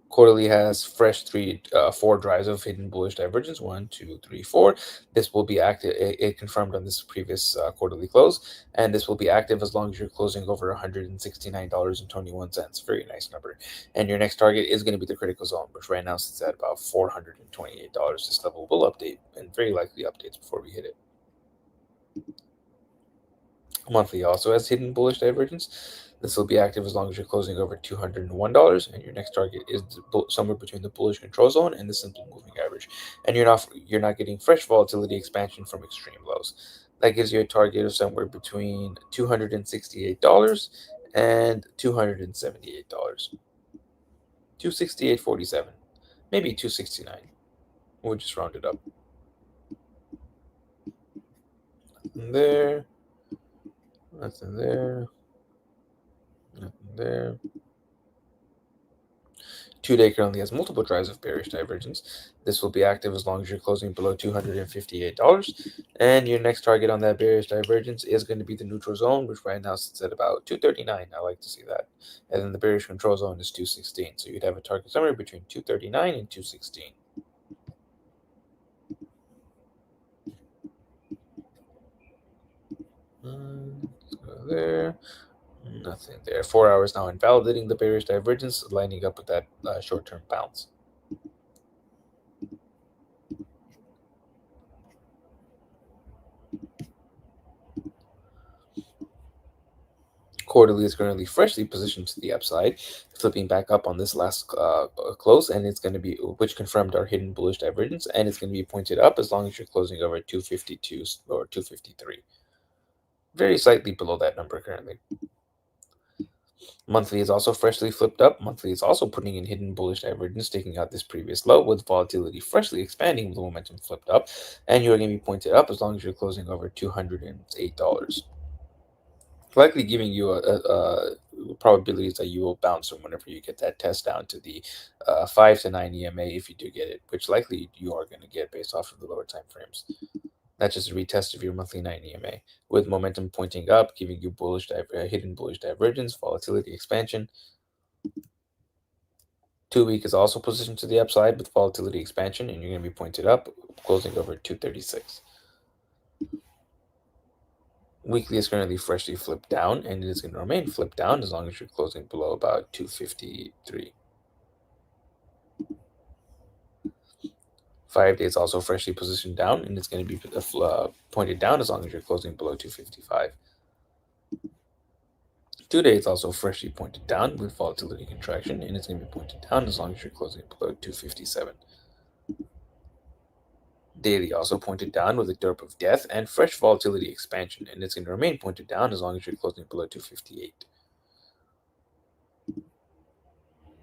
B: Quarterly has fresh 4 drives of hidden bullish divergence. 1, 2, 3, 4. This will be active. It confirmed on this previous quarterly close, and this will be active as long as you're closing over $169.21. Very nice number. And your next target is going to be the critical zone, which right now sits at about $428. This level will update, and very likely updates before we hit it. Monthly also has hidden bullish divergence. This will be active as long as you're closing over $201, and your next target is somewhere between the bullish control zone and the simple moving average. And you're not getting fresh volatility expansion from extreme lows. That gives you a target of somewhere between $268 and $278. 268.47, maybe 269. We'll just round it up. Nothing there. Nothing there. Nothing there. 2-day currently has multiple drives of bearish divergence. This will be active as long as you're closing below $258. And your next target on that bearish divergence is going to be the neutral zone, which right now sits at about 239. I like to see that. And then the bearish control zone is 216. So you'd have a target somewhere between 239 and 216. There. Nothing there. 4 hours now invalidating the bearish divergence, lining up with that short-term bounce. Quarterly is currently freshly positioned to the upside, flipping back up on this last close, and it's going to be, which confirmed our hidden bullish divergence, and it's going to be pointed up as long as you're closing over 252 or 253. Very slightly below that number currently. Monthly is also freshly flipped up. Monthly is also putting in hidden bullish divergence, taking out this previous low with volatility freshly expanding with the momentum flipped up, and you're going to be pointed up as long as you're closing over $208. Likely giving you a probabilities that you will bounce from whenever you get that test down to the 5 to 9 EMA if you do get it, which likely you are going to get based off of the lower time frames. That's just a retest of your monthly 9 EMA with momentum pointing up, giving you hidden bullish divergence, volatility expansion. 2-week is also positioned to the upside with volatility expansion, and you're going to be pointed up, closing over 236. Weekly is currently freshly flipped down, and it is going to remain flipped down as long as you're closing below about 253. 5 days also freshly positioned down, and it's going to be pointed down as long as you're closing below 255. 2 days also freshly pointed down with volatility contraction, and it's going to be pointed down as long as you're closing below 257. Daily also pointed down with a derp of death and fresh volatility expansion, and it's going to remain pointed down as long as you're closing below 258.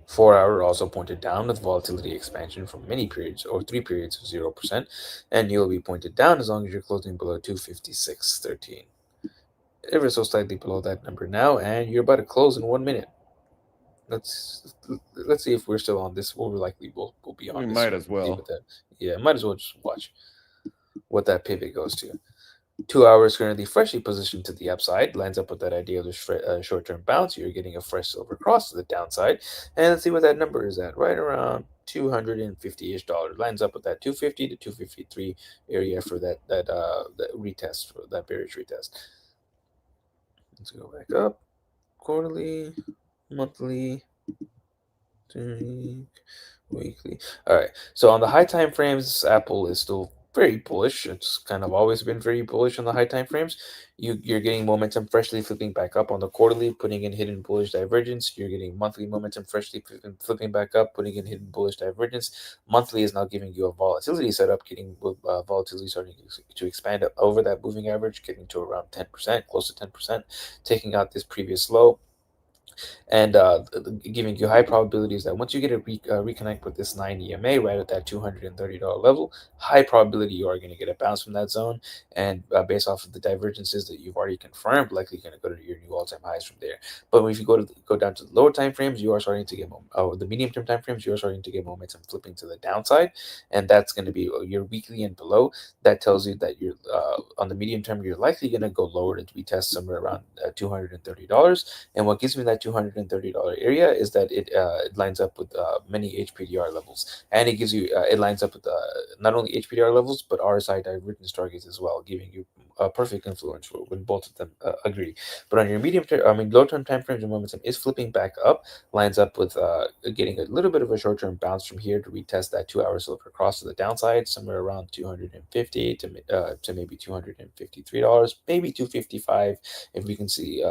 B: 4-hour also pointed down with volatility expansion from many periods or 3 periods of 0%, and you'll be pointed down as long as you're closing below 256.13. Ever so slightly below that number now, and you're about to close in 1 minute. Let's see if we're still on this. We'll likely we'll be on
A: We
B: this.
A: might as well.
B: Yeah, might as well just watch what that pivot goes to. 2 hours currently freshly positioned to the upside, lines up with that idea of the short-term bounce. You're getting a fresh silver cross to the downside, and let's see what that number is at. Right around $250-ish. Lines up with that 250 to 253 area for that retest, for that bearish retest. Let's go back up. Quarterly, monthly, weekly. All right. So on the high time frames, Apple is still very bullish. It's kind of always been very bullish on the high time frames. You're getting momentum freshly flipping back up on the quarterly, putting in hidden bullish divergence. You're getting monthly momentum freshly flipping back up, putting in hidden bullish divergence. Monthly is now giving you a volatility setup, getting volatility starting to expand over that moving average, getting to around 10%, close to 10%, taking out this previous low, and giving you high probabilities that once you get a reconnect with this 9 EMA right at that $230 level, high probability you are going to get a bounce from that zone, and based off of the divergences that you've already confirmed, likely going to go to your new all-time highs from there. But if you go down to the lower time frames, you are starting to get the medium-term time frames, you are starting to get momentum flipping to the downside, and that's going to be your weekly and below. That tells you that you're on the medium term, you're likely going to go lower to retest somewhere around $230. And what gives me that $230 area is that it lines up with many HPDR levels, and it gives you it lines up with not only HPDR levels but RSI divergence targets as well, giving you a perfect influence when both of them agree. But on your low term time frames, your momentum is flipping back up, lines up with getting a little bit of a short term bounce from here to retest that 2 hour silver cross to the downside, somewhere around $250 to maybe $253, maybe $255 if we can see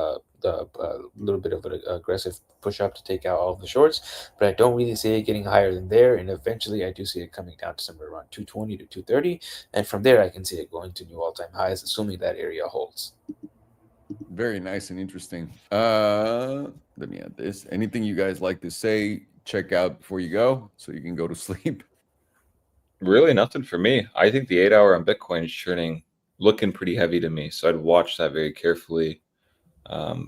B: the little bit of an aggressive push up to take out all of the shorts. But I don't really see it getting higher than there, and eventually I do see it coming down to somewhere around 220 to 230, and from there I can see it going to new all-time highs, assuming that area holds.
A: Very nice and interesting. Let me add this. Anything you guys like to say, check out before you go so you can go to sleep?
C: Really nothing for me. I think the 8 hour on Bitcoin is looking pretty heavy to me, so I'd watch that very carefully.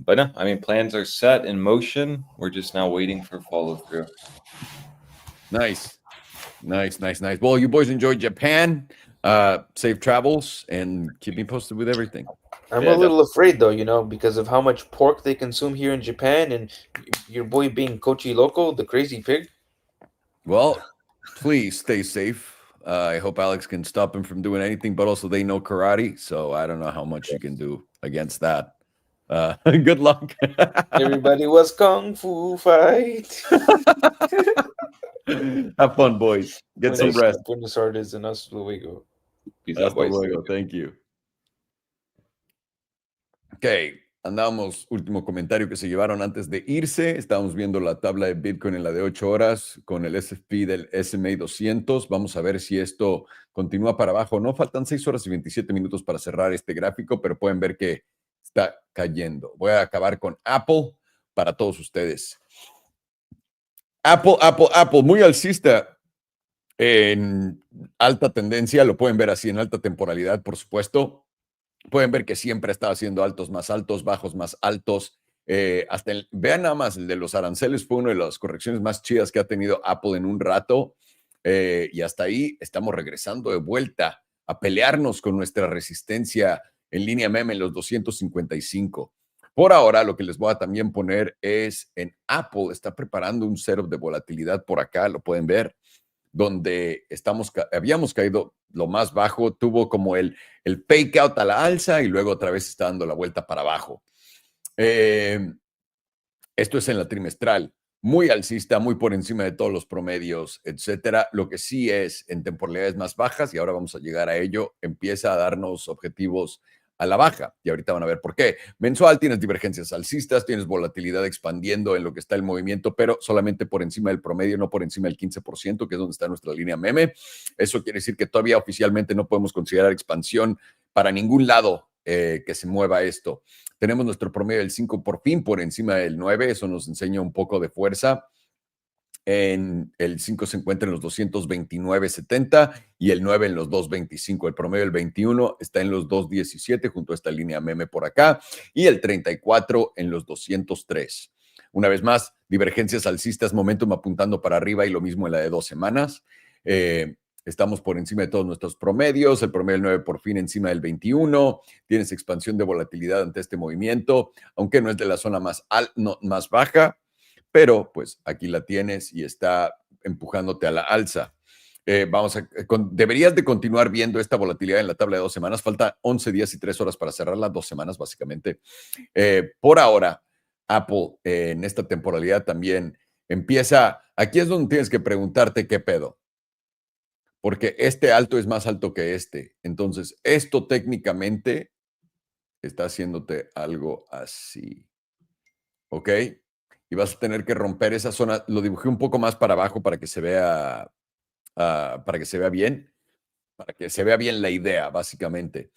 C: But no, I mean, plans are set in motion. We're just now waiting for follow through.
A: Nice. Well, you boys enjoyed Japan. Safe travels, and keep me posted with everything.
B: I'm a little afraid though, because of how much pork they consume here in Japan, and your boy being Kochi Loco, the crazy pig.
A: Well, please stay safe. I hope Alex can stop him from doing anything, but also they know karate, so I don't know how much you can do against that. Good luck.
B: Everybody was kung fu fight.
A: Have fun, boys. Get some rest.
B: Buenos Aires and hasta luego.
C: Peace out, boys.
A: Thank you. Ok, andamos, último comentario que se llevaron antes de irse. Estábamos viendo la tabla de Bitcoin en la de 8 horas con el SFP del SMA 200. Vamos a ver si esto continúa para abajo o no. Faltan 6 horas y 27 minutos para cerrar este gráfico, pero pueden ver que está cayendo. Voy a acabar con Apple para todos ustedes. Apple, muy alcista en alta tendencia. Lo pueden ver así en alta temporalidad, por supuesto. Pueden ver que siempre está haciendo altos más altos, bajos más altos. Vean nada más, el de los aranceles fue una de las correcciones más chidas que ha tenido Apple en un rato. Y hasta ahí estamos regresando de vuelta a pelearnos con nuestra resistencia en línea meme en los 255. Por ahora, lo que les voy a también poner es en Apple, está preparando un setup de volatilidad por acá, lo pueden ver, donde habíamos caído lo más bajo, tuvo como el fake out a la alza y luego otra vez está dando la vuelta para abajo. Esto es en la trimestral, muy alcista, muy por encima de todos los promedios, etcétera. Lo que sí es en temporalidades más bajas, y ahora vamos a llegar a ello, empieza a darnos objetivos a la baja. Y ahorita van a ver por qué. Mensual tienes divergencias alcistas, tienes volatilidad expandiendo en lo que está el movimiento, pero solamente por encima del promedio, no por encima del 15%, que es donde está nuestra línea meme. Eso quiere decir que todavía oficialmente no podemos considerar expansión para ningún lado que se mueva esto. Tenemos nuestro promedio del 5 por fin por encima del 9, eso nos enseña un poco de fuerza. El 5 se encuentra en los 229.70 y el 9 en los 225. El promedio del 21 está en los 217 junto a esta línea meme por acá y el 34 en los 203. Una vez más, divergencias alcistas, momentum apuntando para arriba y lo mismo en la de 2 semanas. Estamos por encima de todos nuestros promedios, el promedio del 9 por fin encima del 21, tienes expansión de volatilidad ante este movimiento, aunque no es de la zona más baja, pero pues aquí la tienes y está empujándote a la alza. Deberías de continuar viendo esta volatilidad en la tabla de 2 semanas, falta 11 días y 3 horas para cerrarla, 2 semanas básicamente. Por ahora, Apple en esta temporalidad también empieza, aquí es donde tienes que preguntarte qué pedo. Porque este alto es más alto que este. Entonces, esto técnicamente está haciéndote algo así. ¿Ok? Y vas a tener que romper esa zona. Lo dibujé un poco más para abajo para que se vea, para que se vea bien. Para que se vea bien la idea, básicamente.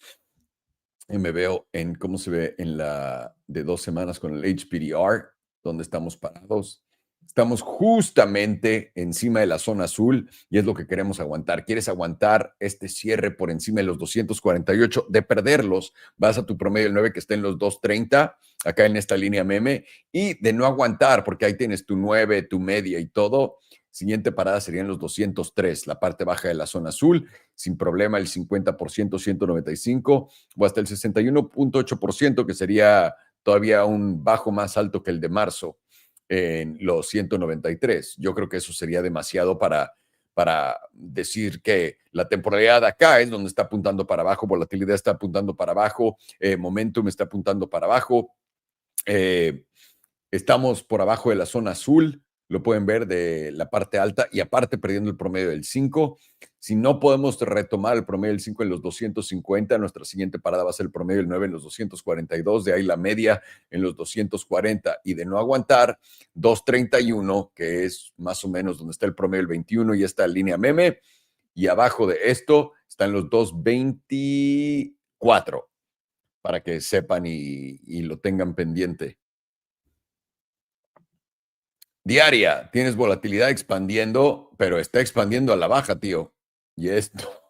A: Y me veo en cómo se ve en la de 2 semanas con el HPDR, donde estamos parados. Estamos justamente encima de la zona azul y es lo que queremos aguantar. ¿Quieres aguantar este cierre por encima de los 248? De perderlos, vas a tu promedio del 9 que está en los 230, acá en esta línea meme, y de no aguantar, porque ahí tienes tu 9, tu media y todo. Siguiente parada serían los 203, la parte baja de la zona azul, sin problema el 50%, 195, o hasta el 61.8%, que sería todavía un bajo más alto que el de marzo en los 193. Yo creo que eso sería demasiado para decir que la temporalidad acá es donde está apuntando para abajo, volatilidad está apuntando para abajo, momentum está apuntando para abajo. Estamos por abajo de la zona azul, lo pueden ver de la parte alta y aparte perdiendo el promedio del 5. Si no podemos retomar el promedio del 5 en los 250, nuestra siguiente parada va a ser el promedio del 9 en los 242, de ahí la media en los 240 y de no aguantar 231, que es más o menos donde está el promedio del 21 y esta línea meme, y abajo de esto están los 224 para que sepan y lo tengan pendiente. Diaria, tienes volatilidad expandiendo, pero está expandiendo a la baja, tío. Y esto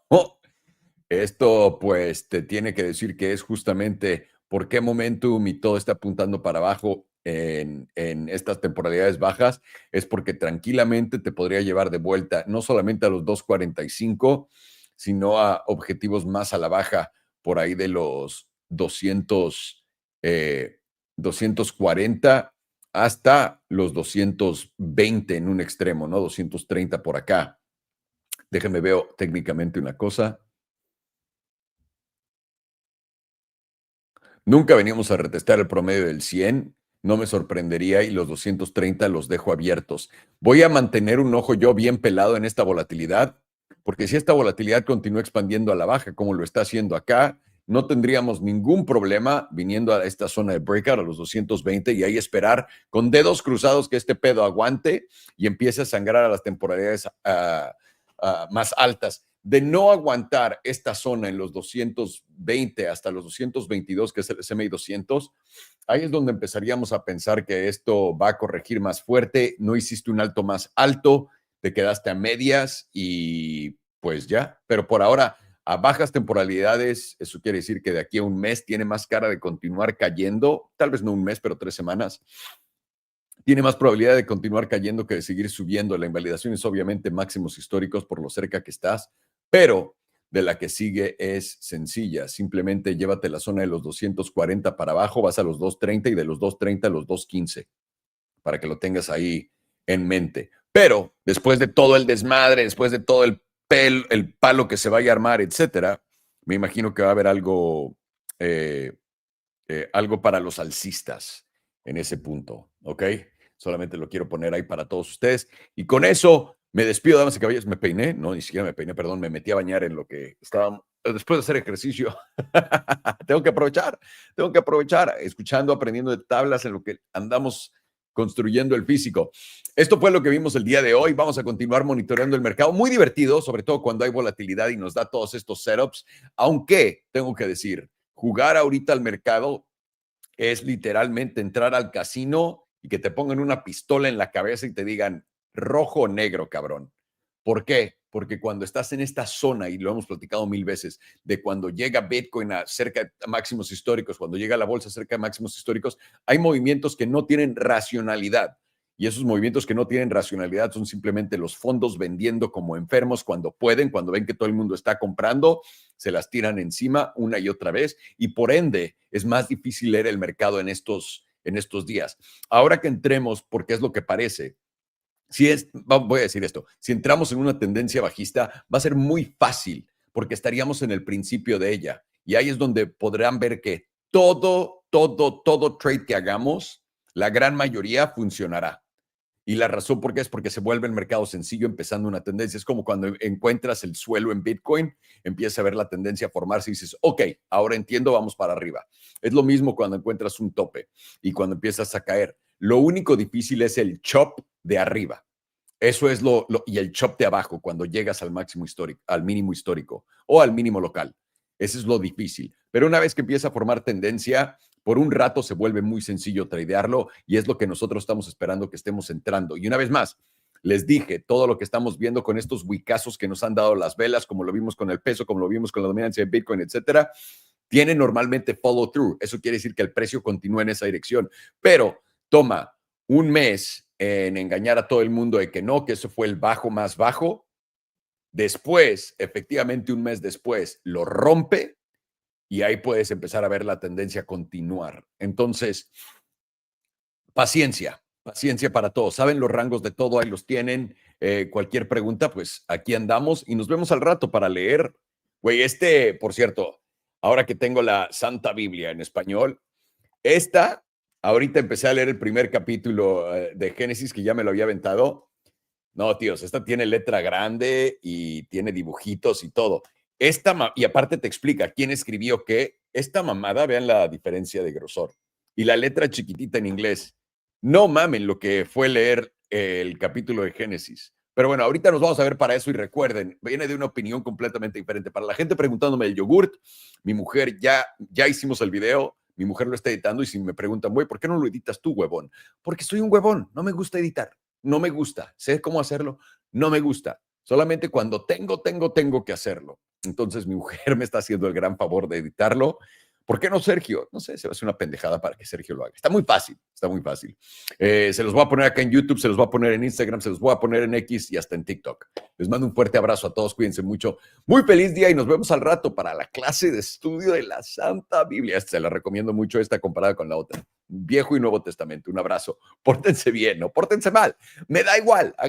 A: pues te tiene que decir que es justamente por qué momentum y todo está apuntando para abajo en estas temporalidades bajas, es porque tranquilamente te podría llevar de vuelta no solamente a los 245, sino a objetivos más a la baja, por ahí de los 240 hasta los 220 en un extremo, ¿no? 230 por acá. Déjenme veo técnicamente una cosa. Nunca venimos a retestar el promedio del 100, no me sorprendería y los 230 los dejo abiertos. Voy a mantener un ojo yo bien pelado en esta volatilidad, porque si esta volatilidad continúa expandiendo a la baja como lo está haciendo acá, no tendríamos ningún problema viniendo a esta zona de breakout a los 220 y ahí esperar con dedos cruzados que este pedo aguante y empiece a sangrar a las temporalidades más altas. De no aguantar esta zona en los 220 hasta los 222, que es el SMI 200, ahí es donde empezaríamos a pensar que esto va a corregir más fuerte, no hiciste un alto más alto, te quedaste a medias y pues ya, pero por ahora a bajas temporalidades, eso quiere decir que de aquí a un mes tiene más cara de continuar cayendo, tal vez no un mes, pero 3 semanas. Tiene más probabilidad de continuar cayendo que de seguir subiendo. La invalidación es obviamente máximos históricos por lo cerca que estás, pero de la que sigue es sencilla. Simplemente llévate la zona de los 240 para abajo, vas a los 230 y de los 230 a los 215 para que lo tengas ahí en mente. Pero después de todo el desmadre, después de todo el palo que se vaya a armar, etcétera, me imagino que va a haber algo para los alcistas en ese punto, ¿ok? Solamente lo quiero poner ahí para todos ustedes. Y con eso me despido, damas y caballeros. Me peiné, no, ni siquiera me peiné, perdón, me metí a bañar en lo que estaba, después de hacer ejercicio. tengo que aprovechar, escuchando, aprendiendo de tablas en lo que andamos construyendo el físico. Esto fue lo que vimos el día de hoy. Vamos a continuar monitoreando el mercado. Muy divertido, sobre todo cuando hay volatilidad y nos da todos estos setups. Aunque, tengo que decir, jugar ahorita al mercado es literalmente entrar al casino y que te pongan una pistola en la cabeza y te digan rojo o negro, cabrón. ¿Por qué? Porque cuando estás en esta zona, y lo hemos platicado 1000 veces, de cuando llega Bitcoin a cerca de máximos históricos, cuando llega la bolsa cerca de máximos históricos, hay movimientos que no tienen racionalidad. Y esos movimientos que no tienen racionalidad son simplemente los fondos vendiendo como enfermos cuando pueden, cuando ven que todo el mundo está comprando, se las tiran encima una y otra vez y por ende es más difícil leer el mercado en estos días. Ahora que entremos, porque es lo que parece, voy a decir esto, si entramos en una tendencia bajista, va a ser muy fácil porque estaríamos en el principio de ella. Y ahí es donde podrán ver que todo trade que hagamos, la gran mayoría funcionará. Y la razón por qué es porque se vuelve el mercado sencillo empezando una tendencia. Es como cuando encuentras el suelo en Bitcoin, empieza a ver la tendencia a formarse y dices, ok, ahora entiendo, vamos para arriba. Es lo mismo cuando encuentras un tope y cuando empiezas a caer. Lo único difícil es el chop de arriba. Eso es y el chop de abajo cuando llegas al máximo histórico, al mínimo histórico o al mínimo local. Eso es lo difícil. Pero una vez que empieza a formar tendencia, por un rato se vuelve muy sencillo tradearlo y es lo que nosotros estamos esperando que estemos entrando. Y una vez más, les dije, todo lo que estamos viendo con estos wikazos que nos han dado las velas, como lo vimos con el peso, como lo vimos con la dominancia de Bitcoin, etcétera, tiene normalmente follow through. Eso quiere decir que el precio continúa en esa dirección. Pero toma un mes en engañar a todo el mundo de que no, que eso fue el bajo más bajo. Después, efectivamente, un mes después, lo rompe y ahí puedes empezar a ver la tendencia a continuar. Entonces, paciencia para todos. Saben los rangos de todo, ahí los tienen. Cualquier pregunta, pues aquí andamos y nos vemos al rato para leer. Güey, por cierto, ahora que tengo la Santa Biblia en español, ahorita empecé a leer el primer capítulo de Génesis, que ya me lo había aventado. No, tíos, esta tiene letra grande y tiene dibujitos y todo. Y aparte te explica quién escribió qué. Esta mamada, vean la diferencia de grosor. Y la letra chiquitita en inglés. No mamen lo que fue leer el capítulo de Génesis. Pero bueno, ahorita nos vamos a ver para eso y recuerden, viene de una opinión completamente diferente. Para la gente preguntándome el yogurt, mi mujer ya hicimos el video, mi mujer lo está editando y si me preguntan, güey, ¿por qué no lo editas tú, huevón? Porque soy un huevón, no me gusta editar. No me gusta. Sé cómo hacerlo. No me gusta. Solamente cuando tengo que hacerlo. Entonces mi mujer me está haciendo el gran favor de editarlo. ¿Por qué no Sergio? No sé, se va a hacer una pendejada para que Sergio lo haga. Está muy fácil, está muy fácil. Se los voy a poner acá en YouTube, se los voy a poner en Instagram, se los voy a poner en X y hasta en TikTok. Les mando un fuerte abrazo a todos, cuídense mucho. Muy feliz día y nos vemos al rato para la clase de estudio de la Santa Biblia. Se la recomiendo mucho esta comparada con la otra. Viejo y Nuevo Testamento. Un abrazo. Pórtense bien, no pórtense mal. Me da igual.